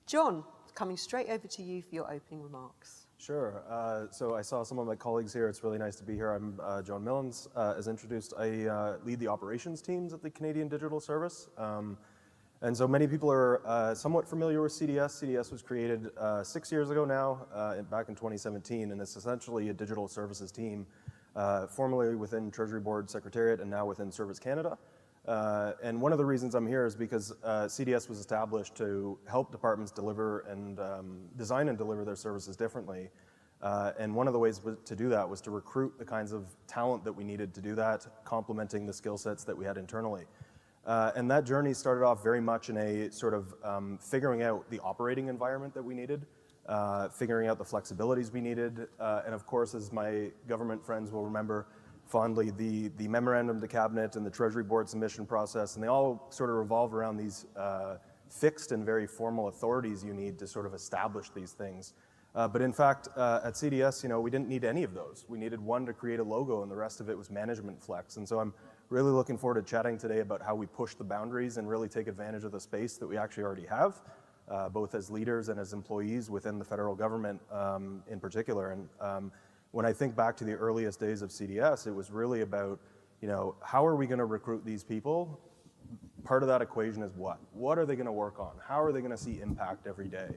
John, coming straight over to you for your opening remarks. Sure. So I saw some of my colleagues here. It's really nice to be here. I'm John Millans. As introduced, I lead the operations teams at the Canadian Digital Service. And so many people are somewhat familiar with CDS. CDS was created 6 years ago now, back in 2017, and it's essentially a digital services team, formerly within Treasury Board Secretariat and now within Service Canada. And one of the reasons I'm here is because CDS was established to help departments deliver and design and deliver their services differently. And one of the ways to do that was to recruit the kinds of talent that we needed to do that, complementing the skill sets that we had internally. And that journey started off very much in a sort of figuring out the operating environment that we needed, figuring out the flexibilities we needed, and of course, as my government friends will remember fondly, the memorandum to cabinet and the Treasury Board submission process, and they all sort of revolve around these fixed and very formal authorities you need to sort of establish these things. But in fact, at CDS, we didn't need any of those. We needed one to create a logo, and the rest of it was management flex. And so I'm really looking forward to chatting today about how we push the boundaries and really take advantage of the space that we actually already have, both as leaders and as employees within the federal government in particular. And when I think back to the earliest days of CDS, it was really about, how are we going to recruit these people part of that equation is what? What are they going to work on? How are they going to see impact every day?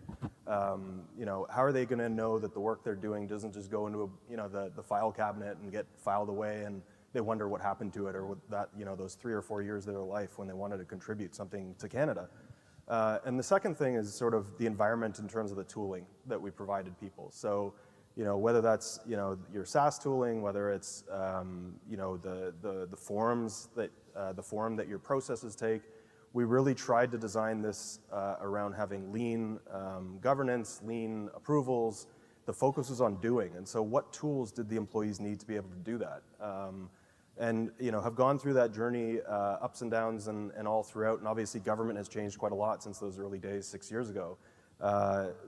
You know, how are they going to know that the work they're doing doesn't just go into the file cabinet and get filed away and they wonder what happened to it, or what that, those 3 or 4 years of their life when they wanted to contribute something to Canada. And the second thing is sort of the environment in terms of the tooling that we provided people. So, whether that's, your SaaS tooling, whether it's, the forms that, the form that your processes take, we really tried to design this around having lean governance, lean approvals. The focus was on doing. And so what tools did the employees need to be able to do that? And have gone through that journey, ups and downs and all throughout. And obviously government has changed quite a lot since those early days 6 years ago,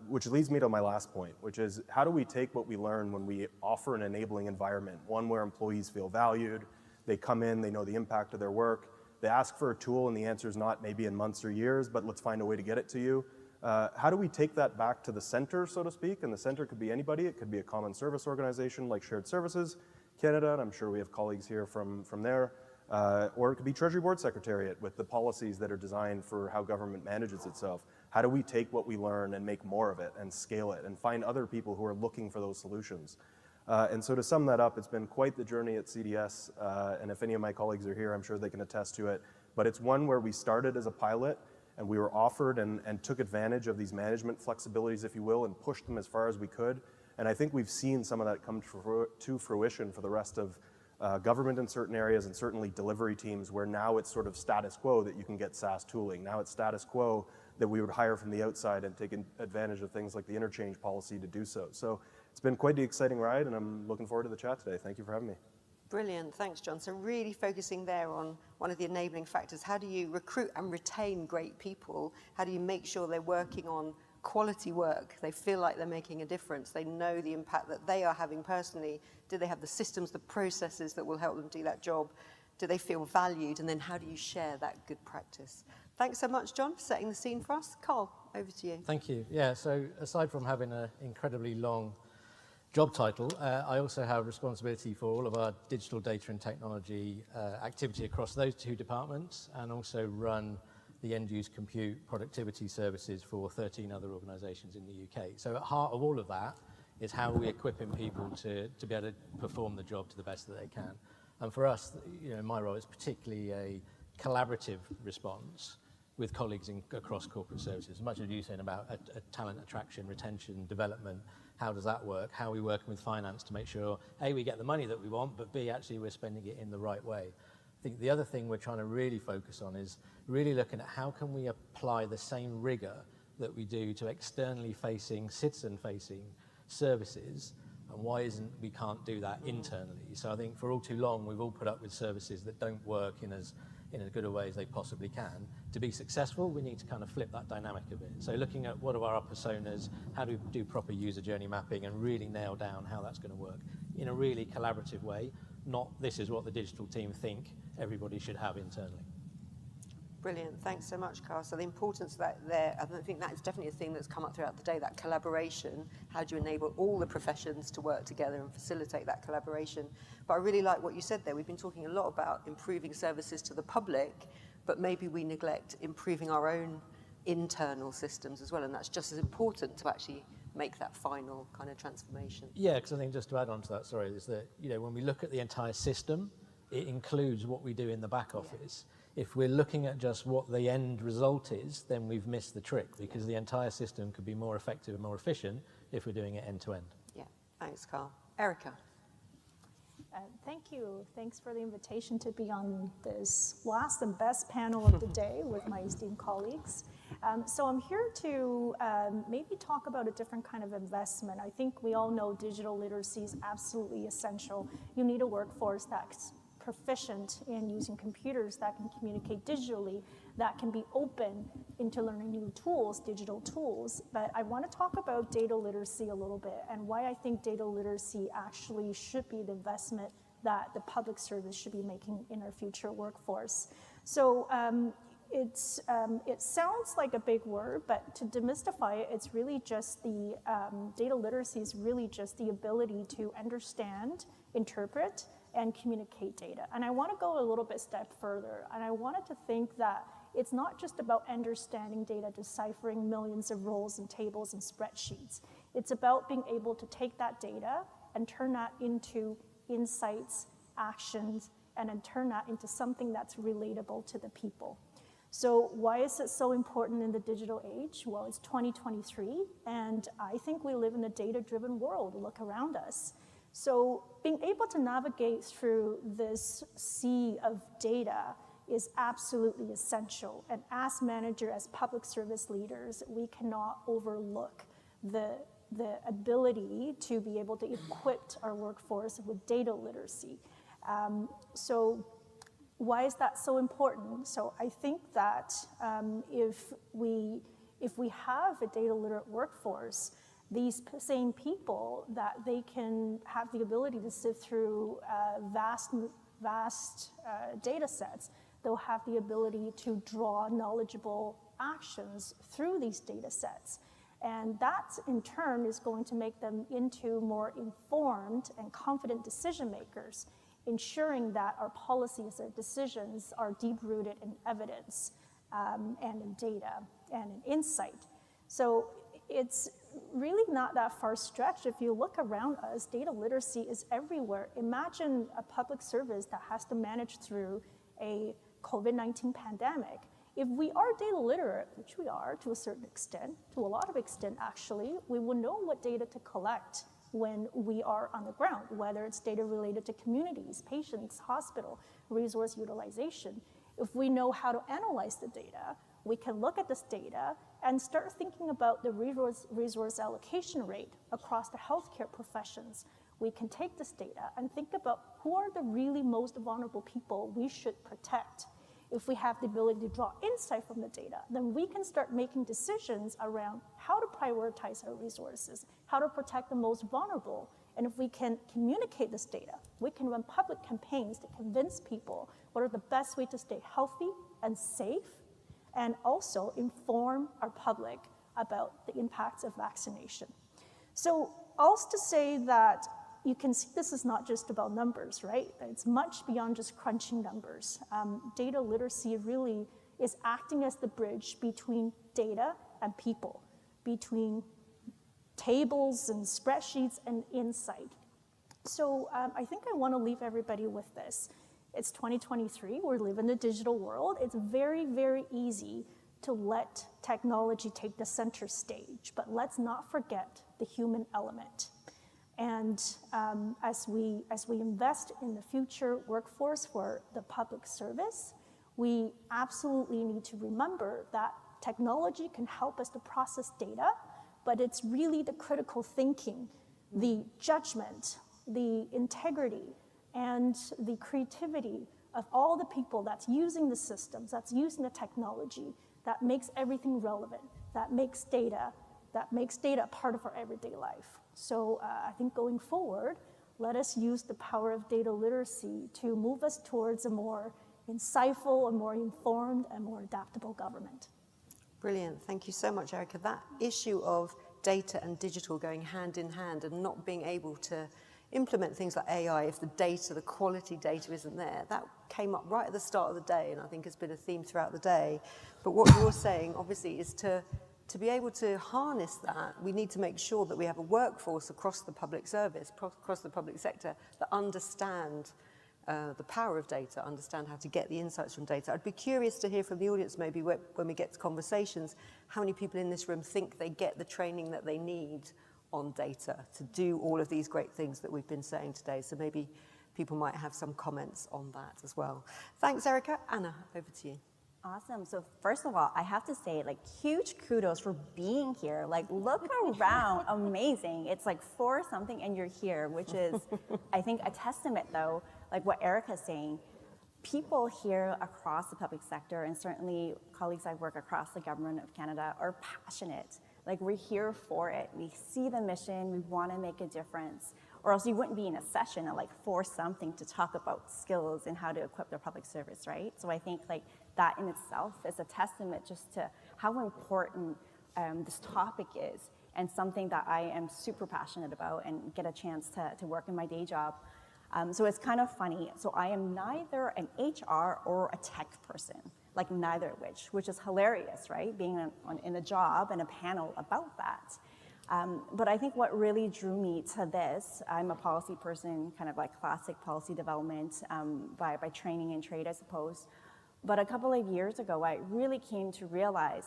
which leads me to my last point, which is how do we take what we learn when we offer an enabling environment, one where employees feel valued, they come in, they know the impact of their work, they ask for a tool and the answer is not maybe in months or years, but let's find a way to get it to you. How do we take that back to the center, so to speak? And the center could be anybody. It could be a common service organization like Shared Services Canada, and I'm sure we have colleagues here from there, or it could be Treasury Board Secretariat with the policies that are designed for how government manages itself. How do we take what we learn and make more of it and scale it and find other people who are looking for those solutions? And so to sum that up, it's been quite the journey at CDS, and if any of my colleagues are here, I'm sure they can attest to it. But it's one where we started as a pilot, and we were offered and took advantage of these management flexibilities, if you will, and pushed them as far as we could. And I think we've seen some of that come to fruition for the rest of government in certain areas and certainly delivery teams, where now it's sort of status quo that you can get SaaS tooling. Now it's status quo that we would hire from the outside and take advantage of things like the interchange policy to do so. So it's been quite the exciting ride, and I'm looking forward to the chat today. Thank you for having me. Brilliant, thanks, John. So really focusing there on one of the enabling factors. How do you recruit and retain great people? How do you make sure they're working on quality work? They feel like they're making a difference. They know the impact that they are having personally. Do they have the systems, the processes that will help them do that job? Do they feel valued? And then how do you share that good practice? Thanks so much, John, for setting the scene for us. Carl, over to you. Thank you. Yeah, so aside from having an incredibly long job title, I also have responsibility for all of our digital data and technology activity across those 2 departments, and also run the end-use compute productivity services for 13 other organisations in the UK. So at heart of all of that is how we're equipping people to be able to perform the job to the best that they can. And for us, my role is particularly a collaborative response with colleagues across corporate services. As much as you're saying about talent attraction, retention, development, how does that work? How are we working with finance to make sure, A, we get the money that we want, but B, actually we're spending it in the right way. I think the other thing we're trying to really focus on is really looking at how can we apply the same rigor that we do to externally facing, citizen-facing services, and why isn't we can't do that internally? So I think for all too long, we've all put up with services that don't work in as good a way as they possibly can. To be successful, we need to kind of flip that dynamic a bit. So looking at what are our personas, how do we do proper user journey mapping and really nail down how that's going to work in a really collaborative way, not this is what the digital team think everybody should have internally. Brilliant, thanks so much, Carl. So the importance of that there, I think that is definitely a theme that's come up throughout the day, that collaboration. How do you enable all the professions to work together and facilitate that collaboration? But I really like what you said there. We've been talking a lot about improving services to the public, but maybe we neglect improving our own internal systems as well, and that's just as important to actually make that final kind of transformation. Yeah, because I think just to add on to that, sorry, is that when we look at the entire system, it includes what we do in the back office. Yeah. If we're looking at just what the end result is, then we've missed the trick, because the entire system could be more effective and more efficient if we're doing it end to end. Yeah, thanks, Carl. Erica. Thank you. Thanks for the invitation to be on this last and best panel of the day with my esteemed colleagues. So I'm here to maybe talk about a different kind of investment. I think we all know digital literacy is absolutely essential. You need a workforce that's proficient in using computers, that can communicate digitally, that can be open into learning new tools, digital tools. But I want to talk about data literacy a little bit and why I think data literacy actually should be the investment that the public service should be making in our future workforce. So it sounds like a big word, but to demystify it, it's really just the data literacy is really just the ability to understand, interpret, and communicate data. And I want to go a little bit step further, and I wanted to think that it's not just about understanding data, deciphering millions of rows and tables and spreadsheets. It's about being able to take that data and turn that into insights, actions, and then turn that into something that's relatable to the people. So why is it so important in the digital age? Well, it's 2023, and I think we live in a data-driven world. Look around us. So being able to navigate through this sea of data is absolutely essential. And as manager, as public service leaders, we cannot overlook the ability to be able to equip our workforce with data literacy. So why is that so important? So I think that if we have a data literate workforce, these same people, that they can have the ability to sift through vast data sets. They'll have the ability to draw knowledgeable actions through these data sets. And that, in turn, is going to make them into more informed and confident decision makers, ensuring that our policies and decisions are deep-rooted in evidence and in data and in insight. So it's really not that far stretched. If you look around us, data literacy is everywhere. Imagine a public service that has to manage through a COVID-19 pandemic. If we are data literate, which we are to a certain extent, to a lot of extent actually, we will know what data to collect when we are on the ground, whether it's data related to communities, patients, hospital, resource utilization. If we know how to analyze the data, we can look at this data and start thinking about the resource allocation rate across the healthcare professions. We can take this data and think about who are the really most vulnerable people we should protect. If we have the ability to draw insight from the data, then we can start making decisions around how to prioritize our resources, how to protect the most vulnerable. And if we can communicate this data, we can run public campaigns to convince people what are the best ways to stay healthy and safe, and also inform our public about the impacts of vaccination. So also to say that you can see this is not just about numbers, right? It's much beyond just crunching numbers. Data literacy really is acting as the bridge between data and people, between tables and spreadsheets and insight. So I think I want to leave everybody with this. It's 2023, we live in the digital world. It's very, very easy to let technology take the center stage, but let's not forget the human element. And as we invest in the future workforce for the public service, we absolutely need to remember that technology can help us to process data, but it's really the critical thinking, the judgment, the integrity, and the creativity of all the people that's using the systems, that's using the technology, that makes everything relevant, that makes data a part of our everyday life. So I think going forward, let us use the power of data literacy to move us towards a more insightful, a more informed, and more adaptable government. Brilliant. Thank you so much, Erica. That issue of data and digital going hand in hand and not being able to implement things like AI if the data, the quality data isn't there, that came up right at the start of the day, and I think has been a theme throughout the day. But what you're saying, obviously, is to be able to harness that, we need to make sure that we have a workforce across the public service, across the public sector, that understand the power of data, understand how to get the insights from data. I'd be curious to hear from the audience, maybe when we get to conversations, how many people in this room think they get the training that they need on data to do all of these great things that we've been saying today. So maybe people might have some comments on that as well. Thanks, Erica. Anna, over to you. Awesome. So first of all, I have to say, like, huge kudos for being here. Like, look around, amazing. It's like 4 something and you're here, which is, I think, a testament, though, like what Erica's saying. People here across the public sector, and certainly colleagues I work across the government of Canada, are passionate. Like, we're here for it. We see the mission. We want to make a difference. Or else you wouldn't be in a session at like 4 something to talk about skills and how to equip their public service, right? So I think like that in itself is a testament just to how important this topic is, and something that I am super passionate about and get a chance to work in my day job. So it's kind of funny. So I am neither an HR or a tech person, like neither which is hilarious, right? Being in a job and a panel about that. But I think what really drew me to this, I'm a policy person, kind of like classic policy development by training and trade, I suppose. But a couple of years ago, I really came to realize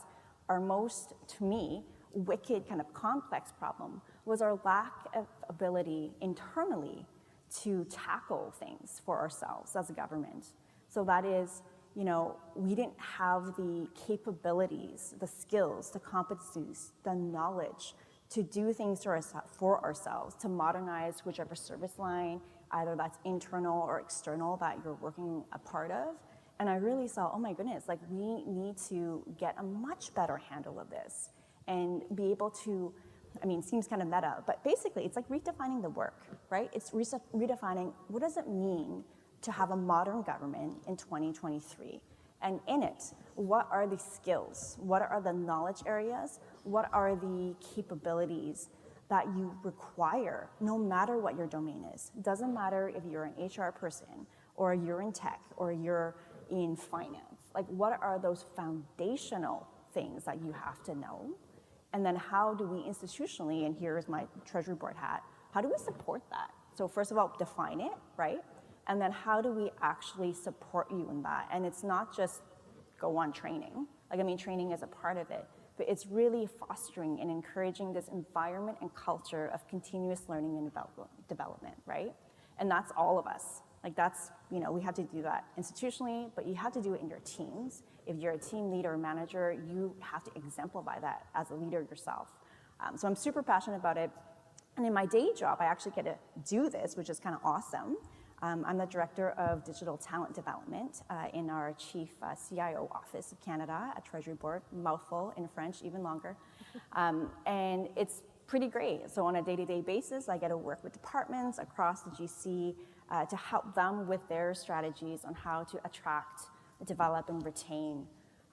our most, to me, wicked kind of complex problem was our lack of ability internally to tackle things for ourselves as a government. So that is, we didn't have the capabilities, the skills, the competencies, the knowledge to do things for ourselves, to modernize whichever service line, either that's internal or external, that you're working a part of. And I really saw, oh my goodness, like we need to get a much better handle of this and be able to, it seems kind of meta, but basically it's like redefining the work, right? It's redefining what does it mean to have a modern government in 2023? And in it, what are the skills? What are the knowledge areas? What are the capabilities that you require, no matter what your domain is? It doesn't matter if you're an HR person, or you're in tech, or you're in finance. Like, what are those foundational things that you have to know? And then how do we institutionally, and here's my Treasury Board hat, how do we support that? So first of all, define it, right? And then how do we actually support you in that? And it's not just go on training. Training is a part of it, but it's really fostering and encouraging this environment and culture of continuous learning and development, right? And that's all of us. We have to do that institutionally, but you have to do it in your teams. If you're a team leader or manager, you have to exemplify that as a leader yourself. So I'm super passionate about it. And in my day job, I actually get to do this, which is kind of awesome. I'm the Director of Digital Talent Development in our Chief CIO Office of Canada at Treasury Board, mouthful in French, even longer. And it's pretty great. So on a day-to-day basis, I get to work with departments across the GC to help them with their strategies on how to attract, develop, and retain.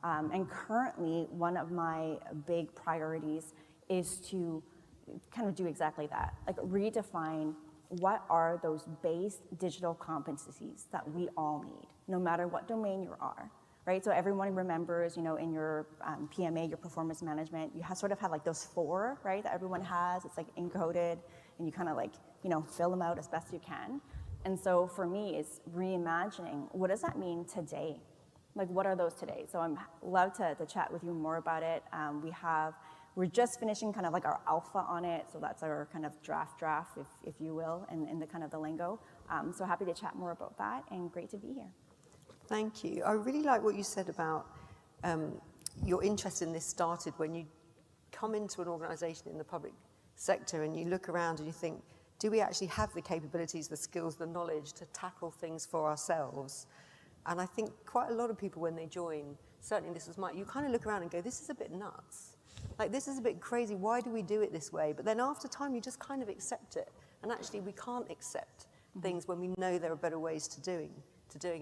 And currently, one of my big priorities is to kind of do exactly that, like redefine what are those base digital competencies that we all need, no matter what domain you are, right? So everyone remembers, in your PMA, your performance management, you sort of have like those 4, right, that everyone has. It's like encoded, and you kind of like, fill them out as best you can. And so for me, it's reimagining, what does that mean today? Like, what are those today? So I'm love to chat with you more about it. We're just finishing kind of like our alpha on it, so that's our kind of draft, if you will, in the kind of the lingo. So happy to chat more about that, and great to be here. Thank you. I really like what you said about your interest in this started when you come into an organization in the public sector and you look around and you think, do we actually have the capabilities, the skills, the knowledge to tackle things for ourselves? And I think quite a lot of people when they join, certainly this was mine, you kind of look around and go, this is a bit nuts. Like, this is a bit crazy. Why do we do it this way? But then after time, you just kind of accept it. And actually, we can't accept things when we know there are better ways to doing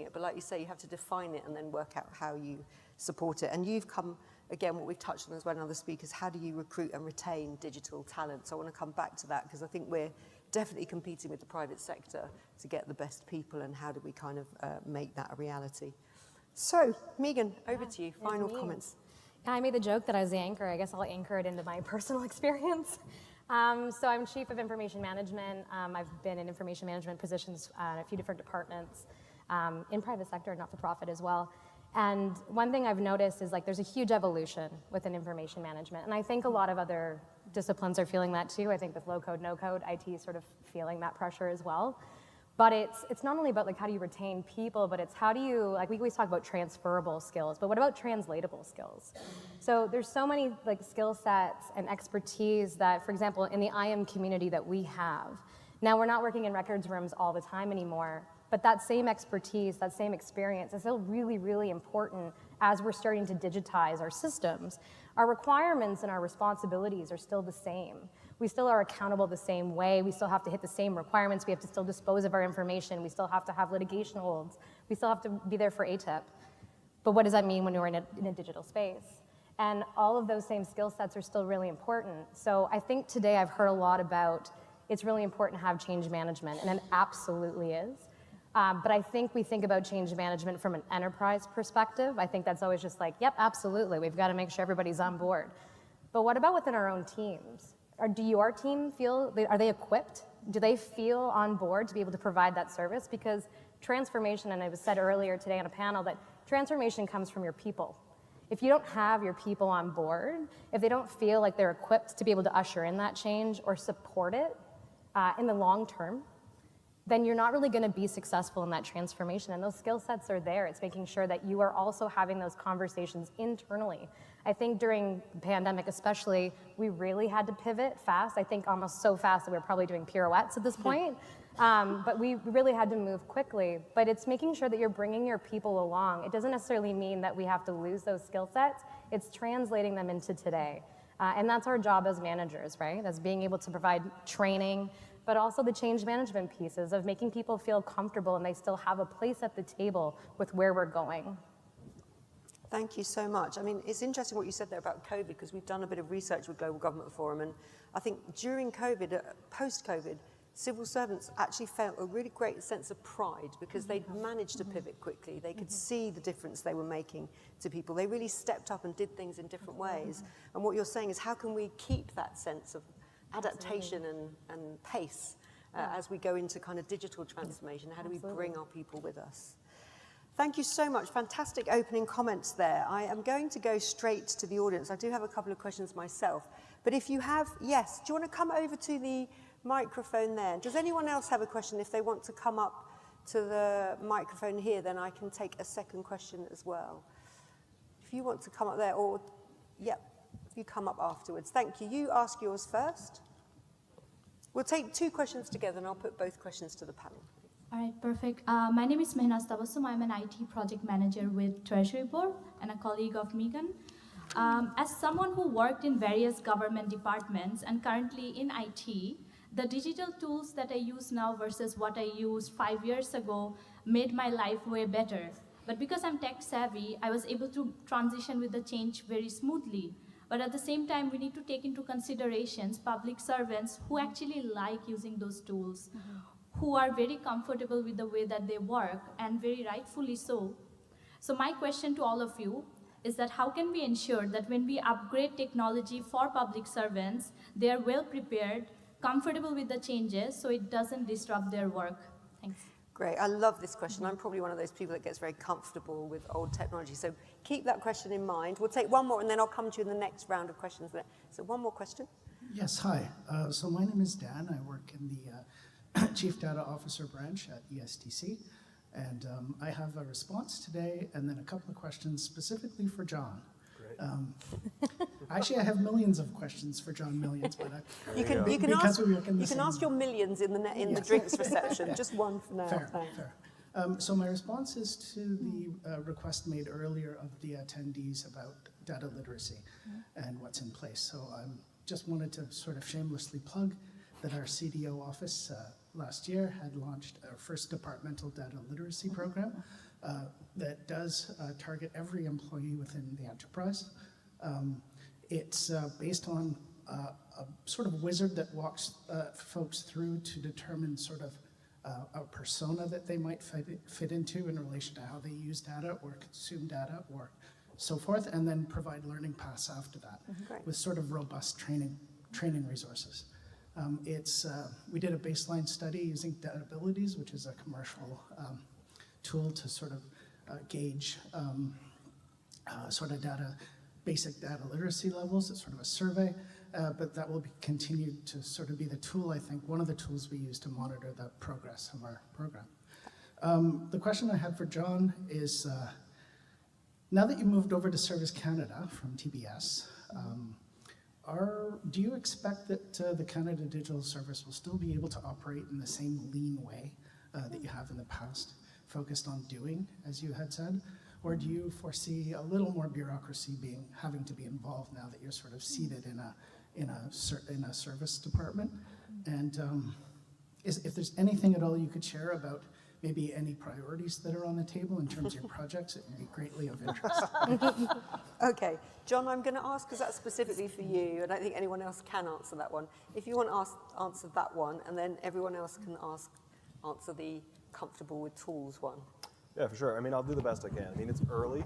it. But like you say, you have to define it and then work out how you support it. And you've come, again, what we've touched on as well in other speakers, how do you recruit and retain digital talent? So I want to come back to that, because I think we're definitely competing with the private sector to get the best people, and how do we kind of make that a reality? So, Megan, over to you. Final comments. I made the joke that I was the anchor. I guess I'll anchor it into my personal experience. So I'm Chief of Information Management. I've been in information management positions in a few different departments, in private sector, not-for-profit as well. And one thing I've noticed is there's a huge evolution within information management. And I think a lot of other disciplines are feeling that too. I think with low-code, no-code, IT is sort of feeling that pressure as well. But it's not only about how do you retain people, but it's how do you, we always talk about transferable skills, but what about translatable skills? So there's so many skill sets and expertise that, for example, in the IM community that we have, now we're not working in records rooms all the time anymore, but that same expertise, that same experience is still really, really important as we're starting to digitize our systems. Our requirements and our responsibilities are still the same. We still are accountable the same way. We still have to hit the same requirements. We have to still dispose of our information. We still have to have litigation holds. We still have to be there for ATIP. But what does that mean when we're in a digital space? And all of those same skill sets are still really important. So I think today I've heard a lot about it's really important to have change management, and it absolutely is. But I think we think about change management from an enterprise perspective. I think that's always just like, yep, absolutely, we've got to make sure everybody's on board. But what about within our own teams? Do your team feel, are they equipped? Do they feel on board to be able to provide that service? Because transformation, and it was said earlier today on a panel, that transformation comes from your people. If you don't have your people on board, if they don't feel like they're equipped to be able to usher in that change or support it in the long term, then you're not really going to be successful in that transformation. And those skill sets are there. It's making sure that you are also having those conversations internally. I think during the pandemic especially, we really had to pivot fast. I think almost so fast that we were probably doing pirouettes at this point. But we really had to move quickly. But it's making sure that you're bringing your people along. It doesn't necessarily mean that we have to lose those skill sets. It's translating them into today. And that's our job as managers, right? That's being able to provide training, but also the change management pieces of making people feel comfortable and they still have a place at the table with where we're going. Thank you so much. I mean, it's interesting what you said there about COVID, because we've done a bit of research with Global Government Forum, and I think during COVID, post-COVID, civil servants actually felt a really great sense of pride because they'd managed to pivot quickly. They could see the difference they were making to people. They really stepped up and did things in different ways. And what you're saying is, how can we keep that sense of adaptation and pace as we go into kind of digital transformation? How do we bring our people with us? Thank you so much. Fantastic opening comments there. I am going to go straight to the audience. I do have a couple of questions myself. But if you have, yes, do you want to come over to the microphone there? Does anyone else have a question? If they want to come up to the microphone here, then I can take a second question as well. If you want to come up there, or, yep, you come up afterwards. Thank you. You ask yours first. We'll take two questions together, and I'll put both questions to the panel. All right, perfect. My name is Mehnaz Tabassum. I'm an IT project manager with Treasury Board and a colleague of Megan. As someone who worked in various government departments and currently in IT, the digital tools that I use now versus what I used 5 years ago made my life way better. But because I'm tech savvy, I was able to transition with the change very smoothly. But at the same time, we need to take into considerations public servants who actually like using those tools, who are very comfortable with the way that they work, and very rightfully so. So my question to all of you is that how can we ensure that when we upgrade technology for public servants, they are well prepared, comfortable with the changes, so it doesn't disrupt their work? Thanks. Great, I love this question. I'm probably one of those people that gets very comfortable with old technology. So keep that question in mind. We'll take one more, and then I'll come to you in the next round of questions. So one more question. Yes, hi. So my name is Dan. I work in the Chief Data Officer branch at ESTC. And I have a response today and then a couple of questions specifically for John. Great. Actually, I have millions of questions for John, millions, but you can ask your millions in the drinks reception. Just one for now. Fair. So my response is to the request made earlier of the attendees about data literacy and what's in place. So I just wanted to sort of shamelessly plug that our CDO office last year had launched our first departmental data literacy program that does target every employee within the enterprise. It's based on a sort of wizard that walks folks through to determine sort of a persona that they might fit into in relation to how they use data or consume data or so forth, and then provide learning paths after that with sort of robust training resources. We did a baseline study using Dataabilities, which is a commercial tool to sort of gauge sort of basic data literacy levels. It's sort of a survey, but that will be continued to sort of be the tool, I think, one of the tools we use to monitor the progress of our program. The question I had for John is, now that you moved over to Service Canada from TBS, do you expect that the Canada Digital Service will still be able to operate in the same lean way that you have in the past, focused on doing, as you had said? Or do you foresee a little more bureaucracy having to be involved now that you're sort of seated in a service department? And if there's anything at all you could share about maybe any priorities that are on the table in terms of your projects. It would be greatly of interest. Okay, John, I'm going to ask, because that's specifically for you, and I don't think anyone else can answer that one. If you want to answer that one, and then everyone else can answer the comfortable with tools one. Yeah, for sure. I mean, I'll do the best I can. I mean, it's early.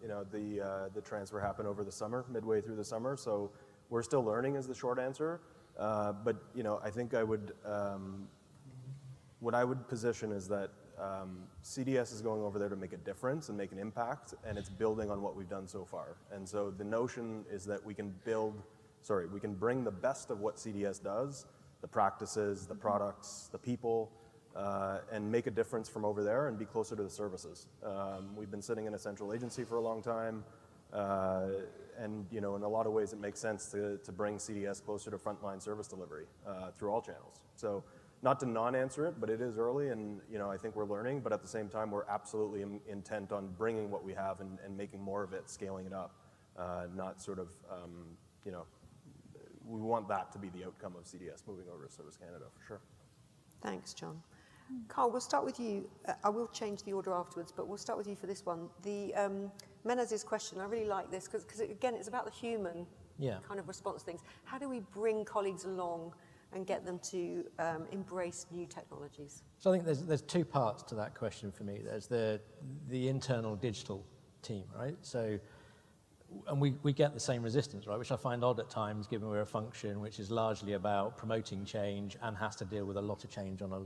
You know, the transfer happened over the summer, midway through the summer, so we're still learning is the short answer. But, you know, I think I would, what I would position is that CDS is going over there to make a difference and make an impact, and it's building on what we've done so far. And so the notion is that we can we can bring the best of what CDS does, the practices, the products, the people, and make a difference from over there and be closer to the services. We've been sitting in a central agency for a long time, and you know, in a lot of ways it makes sense to bring CDS closer to frontline service delivery through all channels. So not to non-answer it, but it is early, and you know, I think we're learning, but at the same time we're absolutely intent on bringing what we have and making more of it, scaling it up, not sort of, you know, we want that to be the outcome of CDS moving over to Service Canada for sure. Thanks, John. Carl, we'll start with you. I will change the order afterwards, but we'll start with you for this one. The Menez's question, I really like this, because again, it's about the human kind of response to things. How do we bring colleagues along and get them to embrace new technologies? So I think there's two parts to that question for me. There's the internal digital team, right? So, and we get the same resistance, right? Which I find odd at times, given we're a function which is largely about promoting change and has to deal with a lot of change on a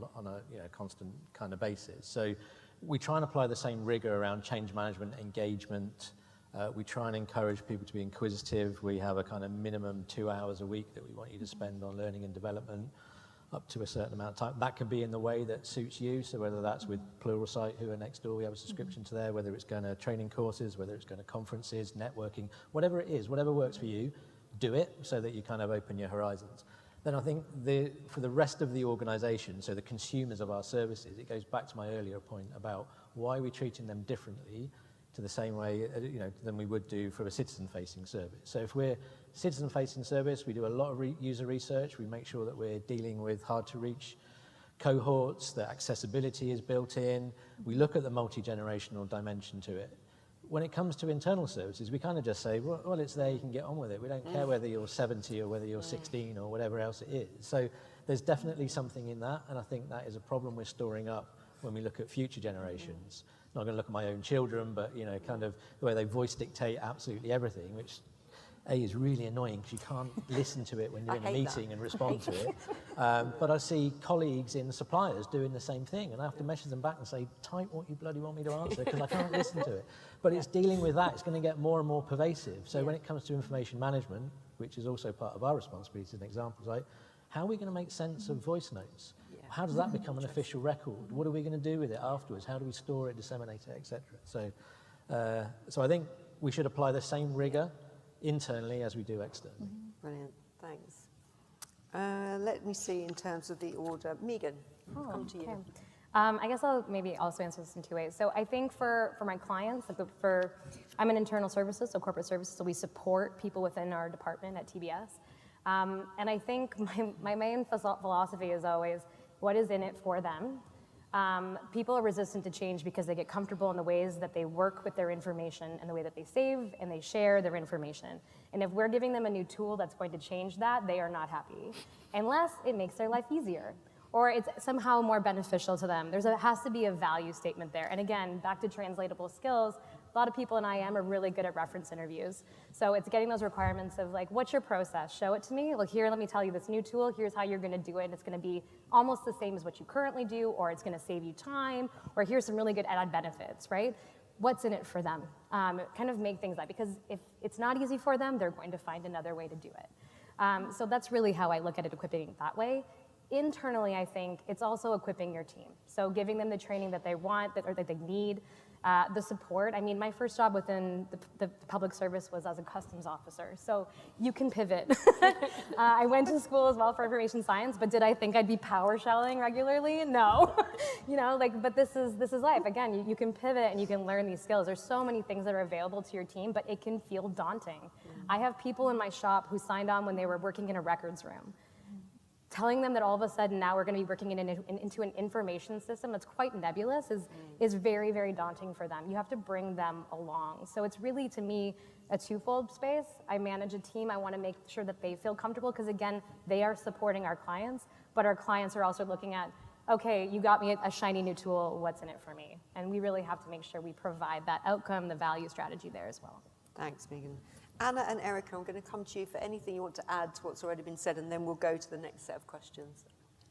you know, constant kind of basis. So we try and apply the same rigor around change management, engagement. We try and encourage people to be inquisitive. We have a kind of minimum 2 hours a week that we want you to spend on learning and development, up to a certain amount of time. That can be in the way that suits you, so whether that's with Pluralsight, who are next door, we have a subscription to there, whether it's going to training courses, whether it's going to conferences, networking, whatever it is, whatever works for you, do it so that you kind of open your horizons. Then I think for the rest of the organization, so the consumers of our services, it goes back to my earlier point about why we're treating them differently to the same way, you know, than we would do for a citizen-facing service. So if we're citizen-facing service, we do a lot of user research. We make sure that we're dealing with hard-to-reach cohorts, that accessibility is built in. We look at the multi-generational dimension to it. When it comes to internal services, we kind of just say, well, it's there, you can get on with it. We don't care whether you're 70 or whether you're 16 or whatever else it is. So there's definitely something in that, and I think that is a problem we're storing up when we look at future generations. Not going to look at my own children, but you know, kind of the way they voice dictate absolutely everything, which is really annoying because you can't listen to it when you're in a meeting and respond to it. But I see colleagues in suppliers doing the same thing, and I have to message them back and say, type what you bloody want me to answer, because I can't listen to it. But it's dealing with that. It's going to get more and more pervasive. So when it comes to information management, which is also part of our responsibility as an example, right? How are we going to make sense of voice notes? How does that become an official record? What are we going to do with it afterwards? How do we store it, disseminate it, etc.? So I think we should apply the same rigor internally as we do externally. Brilliant, thanks. Let me see in terms of the order. Megan, come to you. I guess I'll maybe also answer this in two ways. So I think for my clients, like I'm in internal services, so corporate services, so we support people within our department at TBS. And I think my main philosophy is always, what is in it for them? People are resistant to change because they get comfortable in the ways that they work with their information and the way that they save and they share their information. And if we're giving them a new tool that's going to change that, they are not happy, unless it makes their life easier or it's somehow more beneficial to them. There has to be a value statement there. And again, back to translatable skills, a lot of people in IM are really good at reference interviews. So it's getting those requirements of like, what's your process? Show it to me. Look, here, let me tell you this new tool. Here's how you're going to do it. It's going to be almost the same as what you currently do, or it's going to save you time, or here's some really good added benefits, right? What's in it for them? Kind of make things like, because if it's not easy for them, they're going to find another way to do it. So that's really how I look at it, equipping that way. Internally, I think it's also equipping your team. So giving them the training that they want, or that they need, the support. I mean, my first job within the public service was as a customs officer, so you can pivot. I went to school as well for information science, but did I think I'd be PowerShelling regularly? No. You know, like, but this is life. Again, you can pivot and you can learn these skills. There's so many things that are available to your team, but it can feel daunting. I have people in my shop who signed on when they were working in a records room. telling them that all of a sudden now we're going to be working into an information system that's quite nebulous is very, very daunting for them. You have to bring them along. So it's really, to me, a twofold space. I manage a team. I want to make sure that they feel comfortable because, again, they are supporting our clients, but our clients are also looking at, okay, you got me a shiny new tool, what's in it for me? And we really have to make sure we provide that outcome, the value strategy there as well. Thanks, Megan. Anna and Erica, I'm going to come to you for anything you want to add to what's already been said, and then we'll go to the next set of questions.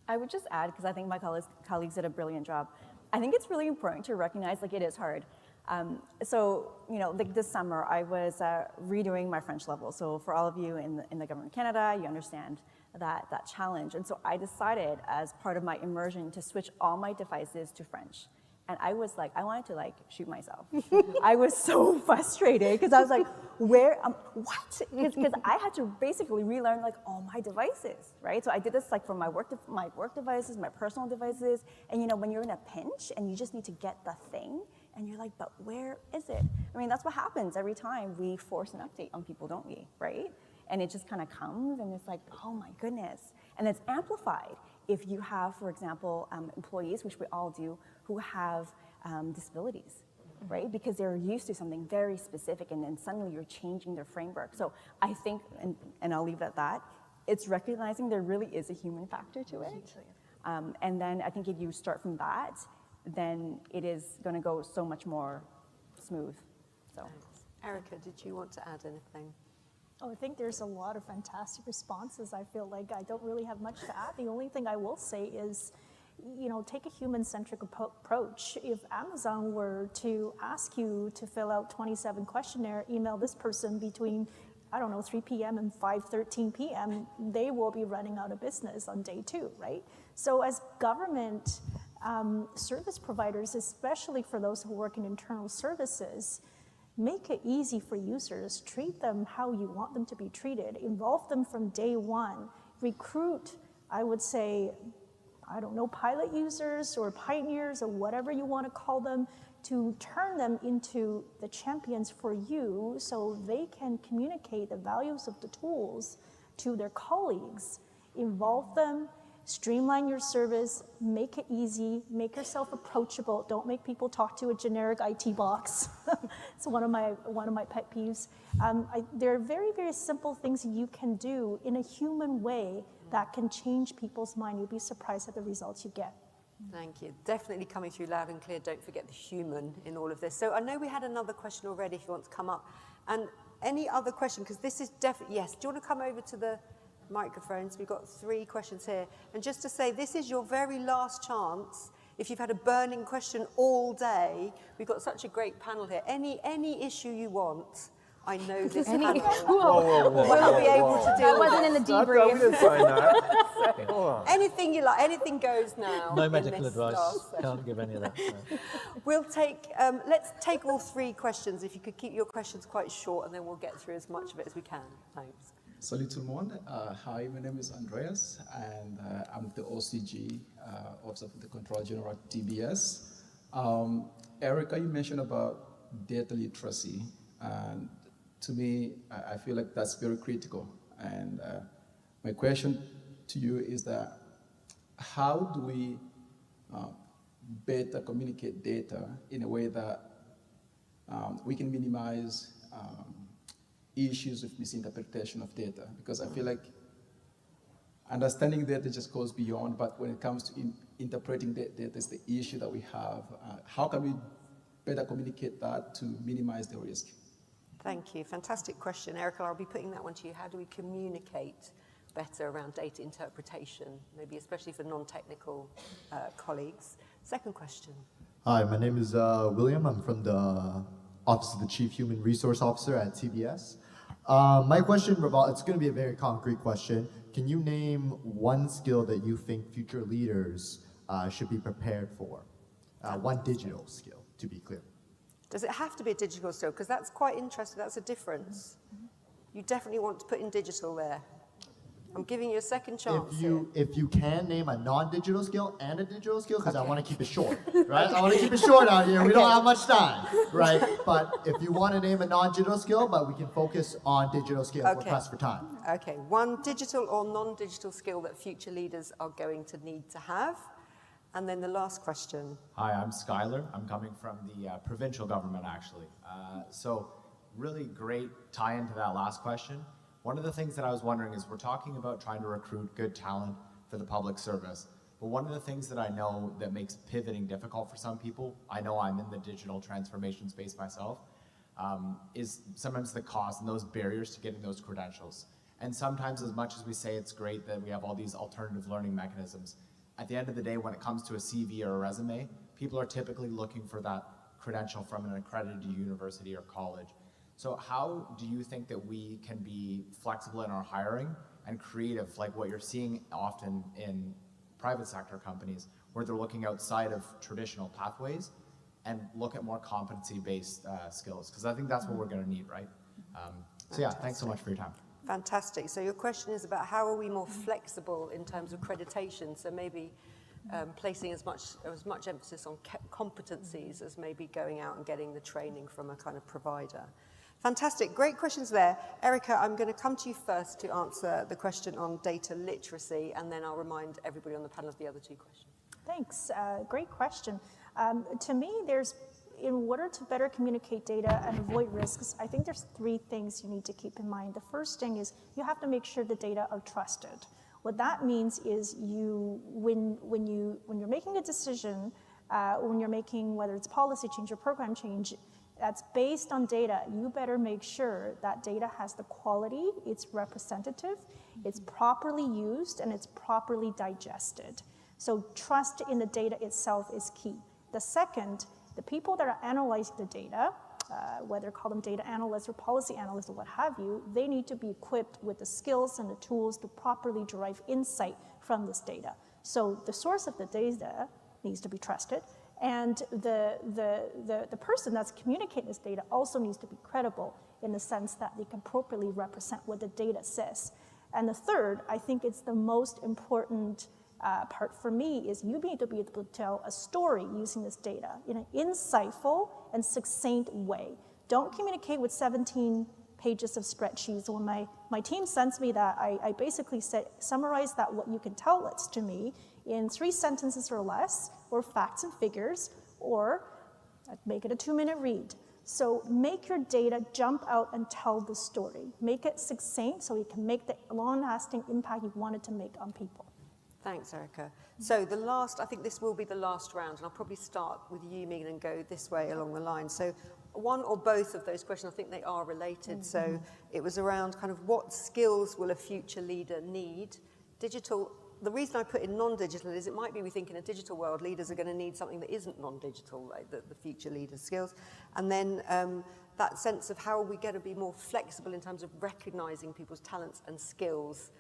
I would just add, because I think my colleagues did a brilliant job. I think it's really important to recognize, like, it is hard. So, you know, like this summer, I was redoing my French level. So for all of you in the government of Canada, you understand that challenge. And so I decided, as part of my immersion, to switch all my devices to French. And I was like, I wanted to, like, shoot myself. I was so frustrated because I was like, what? Because I had to basically relearn, like, all my devices, right? So I did this, like, for my work devices, my personal devices. And, you know, when you're in a pinch and you just need to get the thing, and you're like, but where is it? I mean, that's what happens every time we force an update on people, don't we, right? And it just kind of comes, and it's like, oh my goodness. And it's amplified if you have, for example, employees, which we all do, who have disabilities, right? Because they're used to something very specific, and then suddenly you're changing their framework. So I think, and I'll leave it at that, it's recognizing there really is a human factor to it. And then I think if you start from that, then it is going to go so much more smooth. So, Erica, did you want to add anything? Oh, I think there's a lot of fantastic responses. I feel like I don't really have much to add. The only thing I will say is, you know, take a human-centric approach. If Amazon were to ask you to fill out 27 questionnaire, email this person between, I don't know, 3 p.m. and 5:13 p.m., they will be running out of business on day 2, right? So as government service providers, especially for those who work in internal services, make it easy for users. Treat them how you want them to be treated. Involve them from day one. Recruit, I would say, I don't know, pilot users or pioneers or whatever you want to call them, to turn them into the champions for you so they can communicate the values of the tools to their colleagues. Involve them. Streamline your service, make it easy, make yourself approachable. Don't make people talk to a generic IT box. It's one of my pet peeves. There are very, very simple things you can do in a human way that can change people's mind. You'll be surprised at the results you get. Thank you. Definitely coming through loud and clear. Don't forget the human in all of this. So I know we had another question already if you want to come up. And any other question, because this is definitely, yes, do you want to come over to the microphones? We've got 3 questions here. And just to say, this is your very last chance. If you've had a burning question all day, we've got such a great panel here. Any issue you want, I know this panel will be able to deal That wasn't in the debrief. We didn't sign that. Anything you like, anything goes now. No medical advice. Can't give any of that. No. We'll take, let's take all 3 questions. If you could keep your questions quite short, and then we'll get through as much of it as we can. Thanks. Salut tout le monde. Hi, my name is Andreas, and I'm the OCG, Officer of the Controller General at DBS. Erica, you mentioned about data literacy, and to me, I feel like that's very critical. And my question to you is that how do we better communicate data in a way that we can minimize issues with misinterpretation of data? Because I feel like understanding data just goes beyond, but when it comes to interpreting data is the issue that we have. How can we better communicate that to minimize the risk? Thank you. Fantastic question. Erica, I'll be putting that one to you. How do we communicate better around data interpretation, maybe especially for non-technical colleagues? Second question. Hi, my name is William. I'm from the Office of the Chief Human Resource Officer at TBS. My question, it's going to be a very concrete question. Can you name one skill that you think future leaders should be prepared for? One digital skill, to be clear. Does it have to be a digital skill? Because that's quite interesting. That's a difference. You definitely want to put in digital there. I'm giving you a second chance. If you can name a non-digital skill and a digital skill, because I want to keep it short, right? I want to keep it short out here. We don't have much time, right? But if you want to name a non-digital skill, but we can focus on digital skills, we're pressed for time. Okay, one digital or non-digital skill that future leaders are going to need to have. And then the last question. Hi, I'm Skylar. I'm coming from the provincial government, actually. So really great tie into that last question. One of the things that I was wondering is we're talking about trying to recruit good talent for the public service. But one of the things that I know that makes pivoting difficult for some people, I know I'm in the digital transformation space myself, is sometimes the cost and those barriers to getting those credentials. And sometimes, as much as we say it's great that we have all these alternative learning mechanisms, at the end of the day, when it comes to a CV or a resume, people are typically looking for that credential from an accredited university or college. So how do you think that we can be flexible in our hiring and creative, like what you're seeing often in private sector companies, where they're looking outside of traditional pathways and look at more competency-based skills? Because I think that's what we're going to need, right? So yeah, thanks so much for your time. Fantastic. So your question is about how are we more flexible in terms of accreditation? So maybe placing as much emphasis on competencies as maybe going out and getting the training from a kind of provider. Fantastic. Great questions there. Erica, I'm going to come to you first to answer the question on data literacy, and then I'll remind everybody on the panel of the other two questions. Thanks. Great question. To me, in order to better communicate data and avoid risks, I think there's three things you need to keep in mind. The first thing is you have to make sure the data are trusted. What that means is when you're making a decision, when you're making, whether it's policy change or program change, that's based on data, you better make sure that data has the quality, it's representative, it's properly used, and it's properly digested. So trust in the data itself is key. The second, the people that are analyzing the data, whether call them data analysts or policy analysts or what have you, they need to be equipped with the skills and the tools to properly derive insight from this data. So the source of the data needs to be trusted, and the person that's communicating this data also needs to be credible in the sense that they can appropriately represent what the data says. And the third, I think it's the most important part for me, is you need to be able to tell a story using this data in an insightful and succinct way. Don't communicate with 17 pages of spreadsheets. When my team sends me that, I basically summarize that what you can tell it to me in 3 sentences or less, or facts and figures, or make it a 2-minute read. So make your data jump out and tell the story. Make it succinct so you can make the long-lasting impact you wanted to make on people. Thanks, Erica. So I think this will be the last round, and I'll probably start with you, Megan, and go this way along the line. So one or both of those questions, I think they are related. So it was around kind of what skills will a future leader need? Digital. The reason I put in non-digital is it might be we think in a digital world, leaders are going to need something that isn't non-digital, like the future leaders' skills. And then that sense of how are we going to be more flexible in terms of recognizing people's talents and skills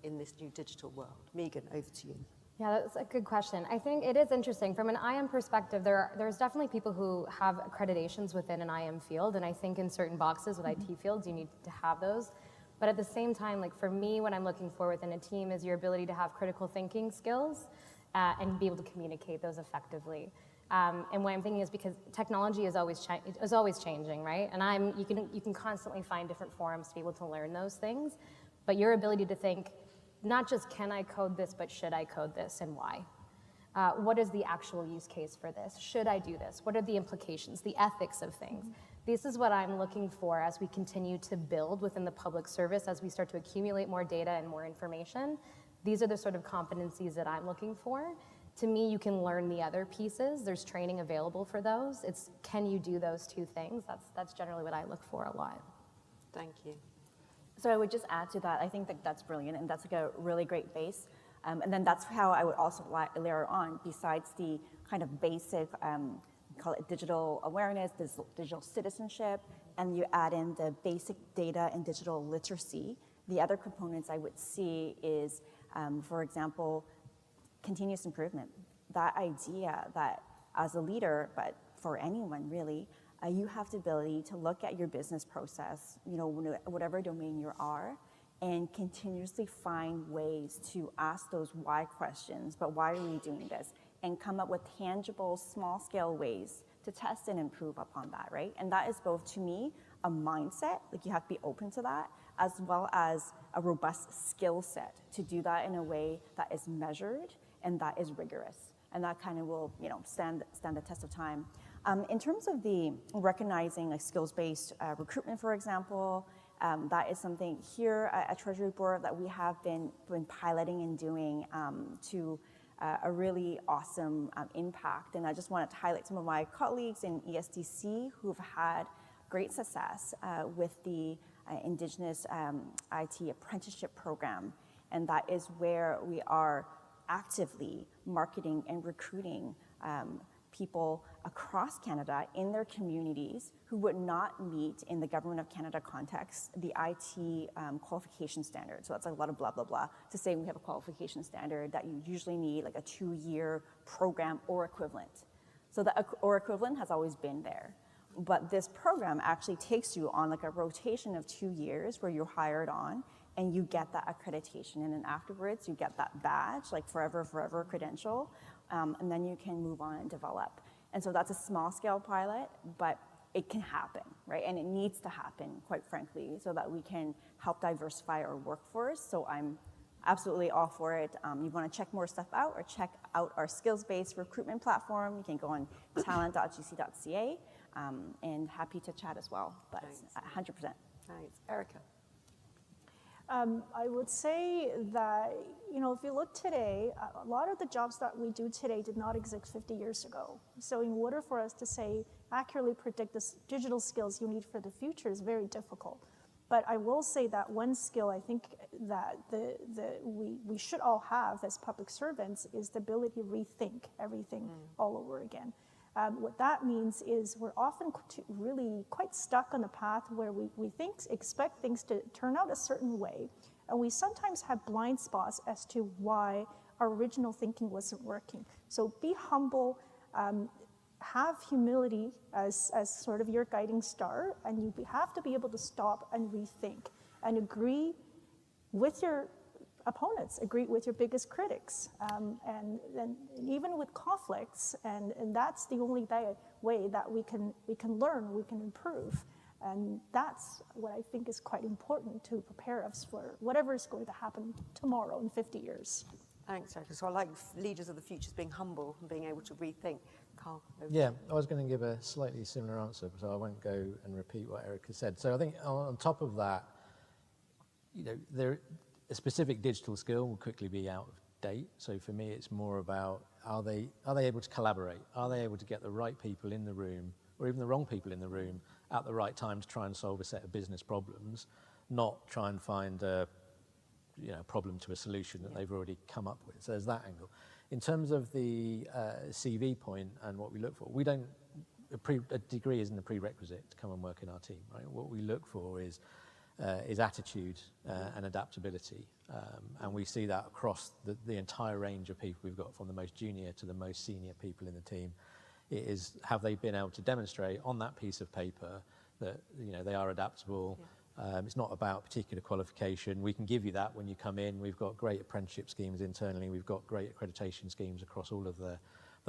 in this new digital world. Megan, over to you. Yeah, that's a good question. I think it is interesting. From an IM perspective, there's definitely people who have accreditations within an IM field, and I think in certain boxes with IT fields, you need to have those. But at the same time, like for me, what I'm looking for within a team is your ability to have critical thinking skills and be able to communicate those effectively. And what I'm thinking is because technology is always changing, right? And you can constantly find different forums to be able to learn those things. But your ability to think, not just can I code this, but should I code this and why? What is the actual use case for this? Should I do this? What are the implications, the ethics of things? This is what I'm looking for as we continue to build within the public service, as we start to accumulate more data and more information. These are the sort of competencies that I'm looking for. To me, you can learn the other pieces. There's training available for those. It's can you do those two things? That's generally what I look for a lot. Thank you. So I would just add to that, I think that that's brilliant, and that's like a really great base. And then that's how I would also layer on, besides the kind of basic, call it digital awareness, digital citizenship, and you add in the basic data and digital literacy. The other components I would see is, for example, continuous improvement. That idea that as a leader, but for anyone really, you have the ability to look at your business process, whatever domain you are, and continuously find ways to ask those why questions, but why are we doing this? And come up with tangible, small-scale ways to test and improve upon that, right? And that is both, to me, a mindset, like you have to be open to that, as well as a robust skill set to do that in a way that is measured and that is rigorous. And that kind of will, stand the test of time. In terms of the recognizing like skills-based recruitment, for example, that is something here at Treasury Board that we have been piloting and doing to a really awesome impact. And I just wanted to highlight some of my colleagues in ESDC who've had great success with the Indigenous IT apprenticeship program. And that is where we are actively marketing and recruiting people across Canada in their communities who would not meet in the Government of Canada context the IT qualification standard. So that's like a lot of blah, blah, blah to say we have a qualification standard that you usually need like a 2-year program or equivalent. So the or equivalent has always been there. But this program actually takes you on like a rotation of 2 years where you're hired on and you get that accreditation. And then afterwards you get that badge, like forever credential. And then you can move on and develop. And so that's a small scale pilot, but it can happen, right? And it needs to happen, quite frankly, so that we can help diversify our workforce. So I'm absolutely all for it. You wanna check more stuff out or check out our skills-based recruitment platform. You can go on talent.gc.ca and happy to chat as well, but 100%. Thanks. Erica. I would say that, if you look today, a lot of the jobs that we do today did not exist 50 years ago. So in order for us to say, accurately predict the digital skills you need for the future is very difficult. But I will say that one skill I think that we should all have as public servants is the ability to rethink everything all over again. What that means is we're often really quite stuck on the path where we expect things to turn out a certain way, and we sometimes have blind spots as to why our original thinking wasn't working. So be humble, have humility as sort of your guiding star, and you have to be able to stop and rethink and agree with your opponents, agree with your biggest critics, and even with conflicts, and that's the only way that we can learn, we can improve, and that's what I think is quite important to prepare us for whatever is going to happen tomorrow in 50 years. Thanks, Erica. So I like leaders of the future being humble and being able to rethink. Carl. Yeah, I was going to give a slightly similar answer, so I won't go and repeat what Erica said. So I think on top of that, a specific digital skill will quickly be out of date. So for me, it's more about are they able to collaborate? Are they able to get the right people in the room, or even the wrong people in the room, at the right time to try and solve a set of business problems, not try and find a problem to a solution that they've already come up with. So there's that angle. In terms of the CV point and what we look for, a degree isn't a prerequisite to come and work in our team, right? What we look for is attitude and adaptability. And we see that across the entire range of people we've got, from the most junior to the most senior people in the team. It is, have they been able to demonstrate on that piece of paper that they are adaptable. It's not about particular qualification. We can give you that when you come in. We've got great apprenticeship schemes internally. We've got great accreditation schemes across all of the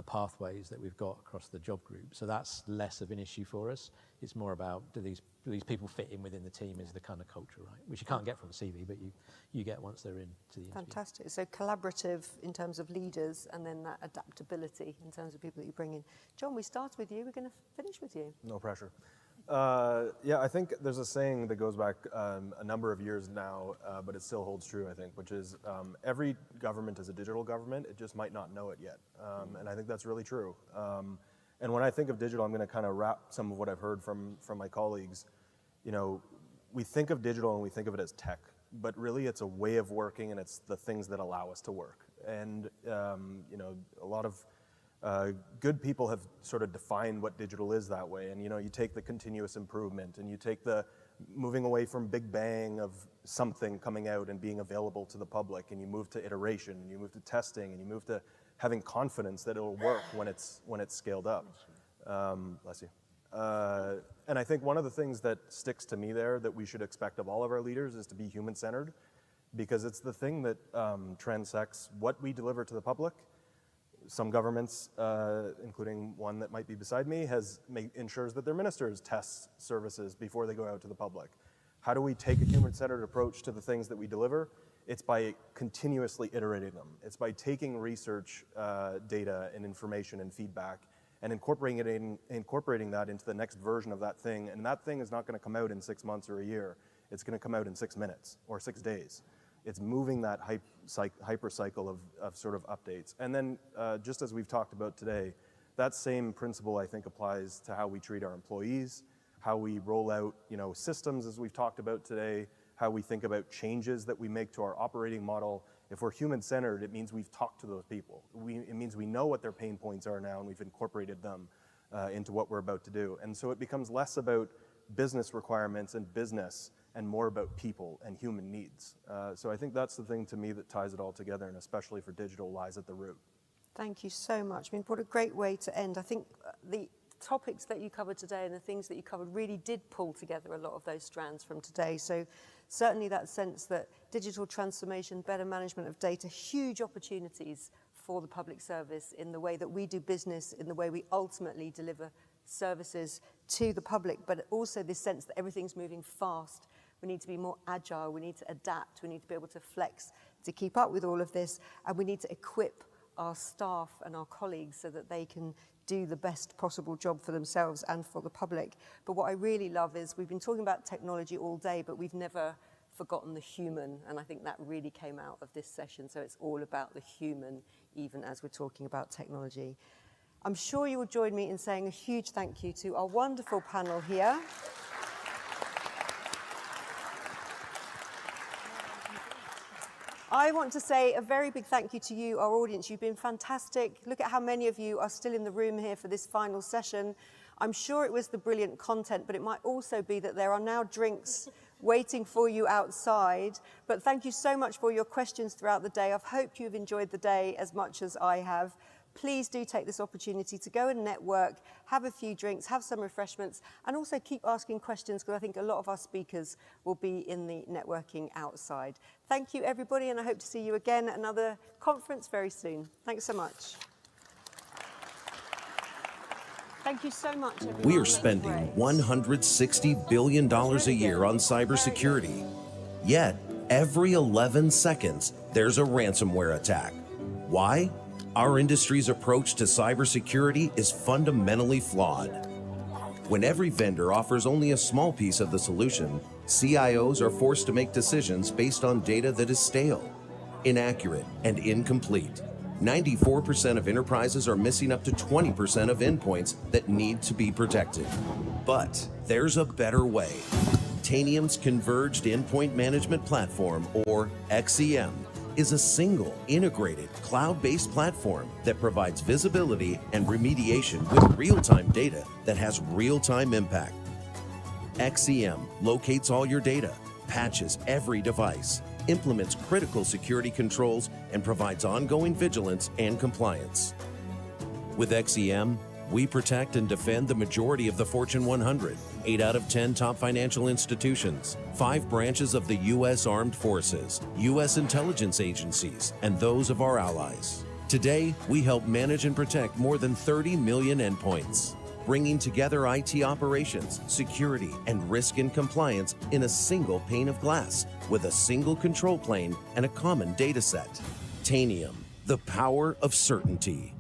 pathways that we've got across the job group. So that's less of an issue for us. It's more about do these people fit in within the team is the kind of culture, right? Which you can't get from a CV, but you get once they're into the interview. Fantastic. So collaborative in terms of leaders, and then that adaptability in terms of people that you bring in. John, we started with you. We're going to finish with you. No pressure. Yeah, I think there's a saying that goes back a number of years now, but it still holds true, I think, which is every government is a digital government. It just might not know it yet. And I think that's really true. And when I think of digital, I'm going to kind of wrap some of what I've heard from my colleagues. We think of digital and we think of it as tech, but really it's a way of working, and it's the things that allow us to work. And a lot of good people have sort of defined what digital is that way. And you take the continuous improvement, and you take the moving away from big bang of something coming out and being available to the public, and you move to iteration, and you move to testing, and you move to having confidence that it'll work when it's scaled up. Bless you. And I think one of the things that sticks to me there that we should expect of all of our leaders is to be human-centered, because it's the thing that transects what we deliver to the public. Some governments, including one that might be beside me, ensures that their ministers test services before they go out to the public. How do we take a human-centered approach to the things that we deliver? It's by continuously iterating them. It's by taking research data and information and feedback and incorporating that into the next version of that thing. And that thing is not going to come out in 6 months or a year. It's going to come out in 6 minutes or 6 days. It's moving that hyper cycle of sort of updates. And then just as we've talked about today, that same principle I think applies to how we treat our employees, how we roll out systems as we've talked about today, how we think about changes that we make to our operating model. If we're human-centered, it means we've talked to those people. It means we know what their pain points are now and we've incorporated them into what we're about to do. And so it becomes less about business requirements and business and more about people and human needs. So I think that's the thing to me that ties it all together, and especially for digital lies at the root. Thank you so much. I mean, what a great way to end. I think the topics that you covered today and the things that you covered really did pull together a lot of those strands from today. So certainly that sense that digital transformation, better management of data, huge opportunities for the public service in the way that we do business, in the way we ultimately deliver services to the public, but also this sense that everything's moving fast. We need to be more agile, we need to adapt, we need to be able to flex to keep up with all of this, and we need to equip our staff and our colleagues so that they can do the best possible job for themselves and for the public. But what I really love is we've been talking about technology all day, but we've never forgotten the human, and I think that really came out of this session. So it's all about the human, even as we're talking about technology. I'm sure you will join me in saying a huge thank you to our wonderful panel here. I want to say a very big thank you to you, our audience. You've been fantastic. Look at how many of you are still in the room here for this final session. I'm sure it was the brilliant content, but it might also be that there are now drinks waiting for you outside. But thank you so much for your questions throughout the day. I've hoped you've enjoyed the day as much as I have. Please do take this opportunity to go and network, have a few drinks, have some refreshments, and also keep asking questions, because I think a lot of our speakers will be in the networking outside. Thank you, everybody, and I hope to see you again at another conference very soon. Thanks so much. Thank you so much, everyone. We are spending $160 billion a year on cybersecurity. Yet, every 11 seconds, there's a ransomware attack. Why? Our industry's approach to cybersecurity is fundamentally flawed. When every vendor offers only a small piece of the solution, CIOs are forced to make decisions based on data that is stale, inaccurate, and incomplete. 94% of enterprises are missing up to 20% of endpoints that need to be protected. But there's a better way. Tanium's Converged Endpoint Management Platform, or XEM, is a single, integrated, cloud-based platform that provides visibility and remediation with real-time data that has real-time impact. XEM locates all your data, patches every device, implements critical security controls, and provides ongoing vigilance and compliance. With XEM, we protect and defend the majority of the Fortune 100, 8 out of 10 top financial institutions, 5 branches of the U.S. Armed Forces, U.S. intelligence agencies, and those of our allies. Today, we help manage and protect more than 30 million endpoints, bringing together IT operations, security, and risk and compliance in a single pane of glass with a single control plane and a common data set. Tanium, the power of certainty.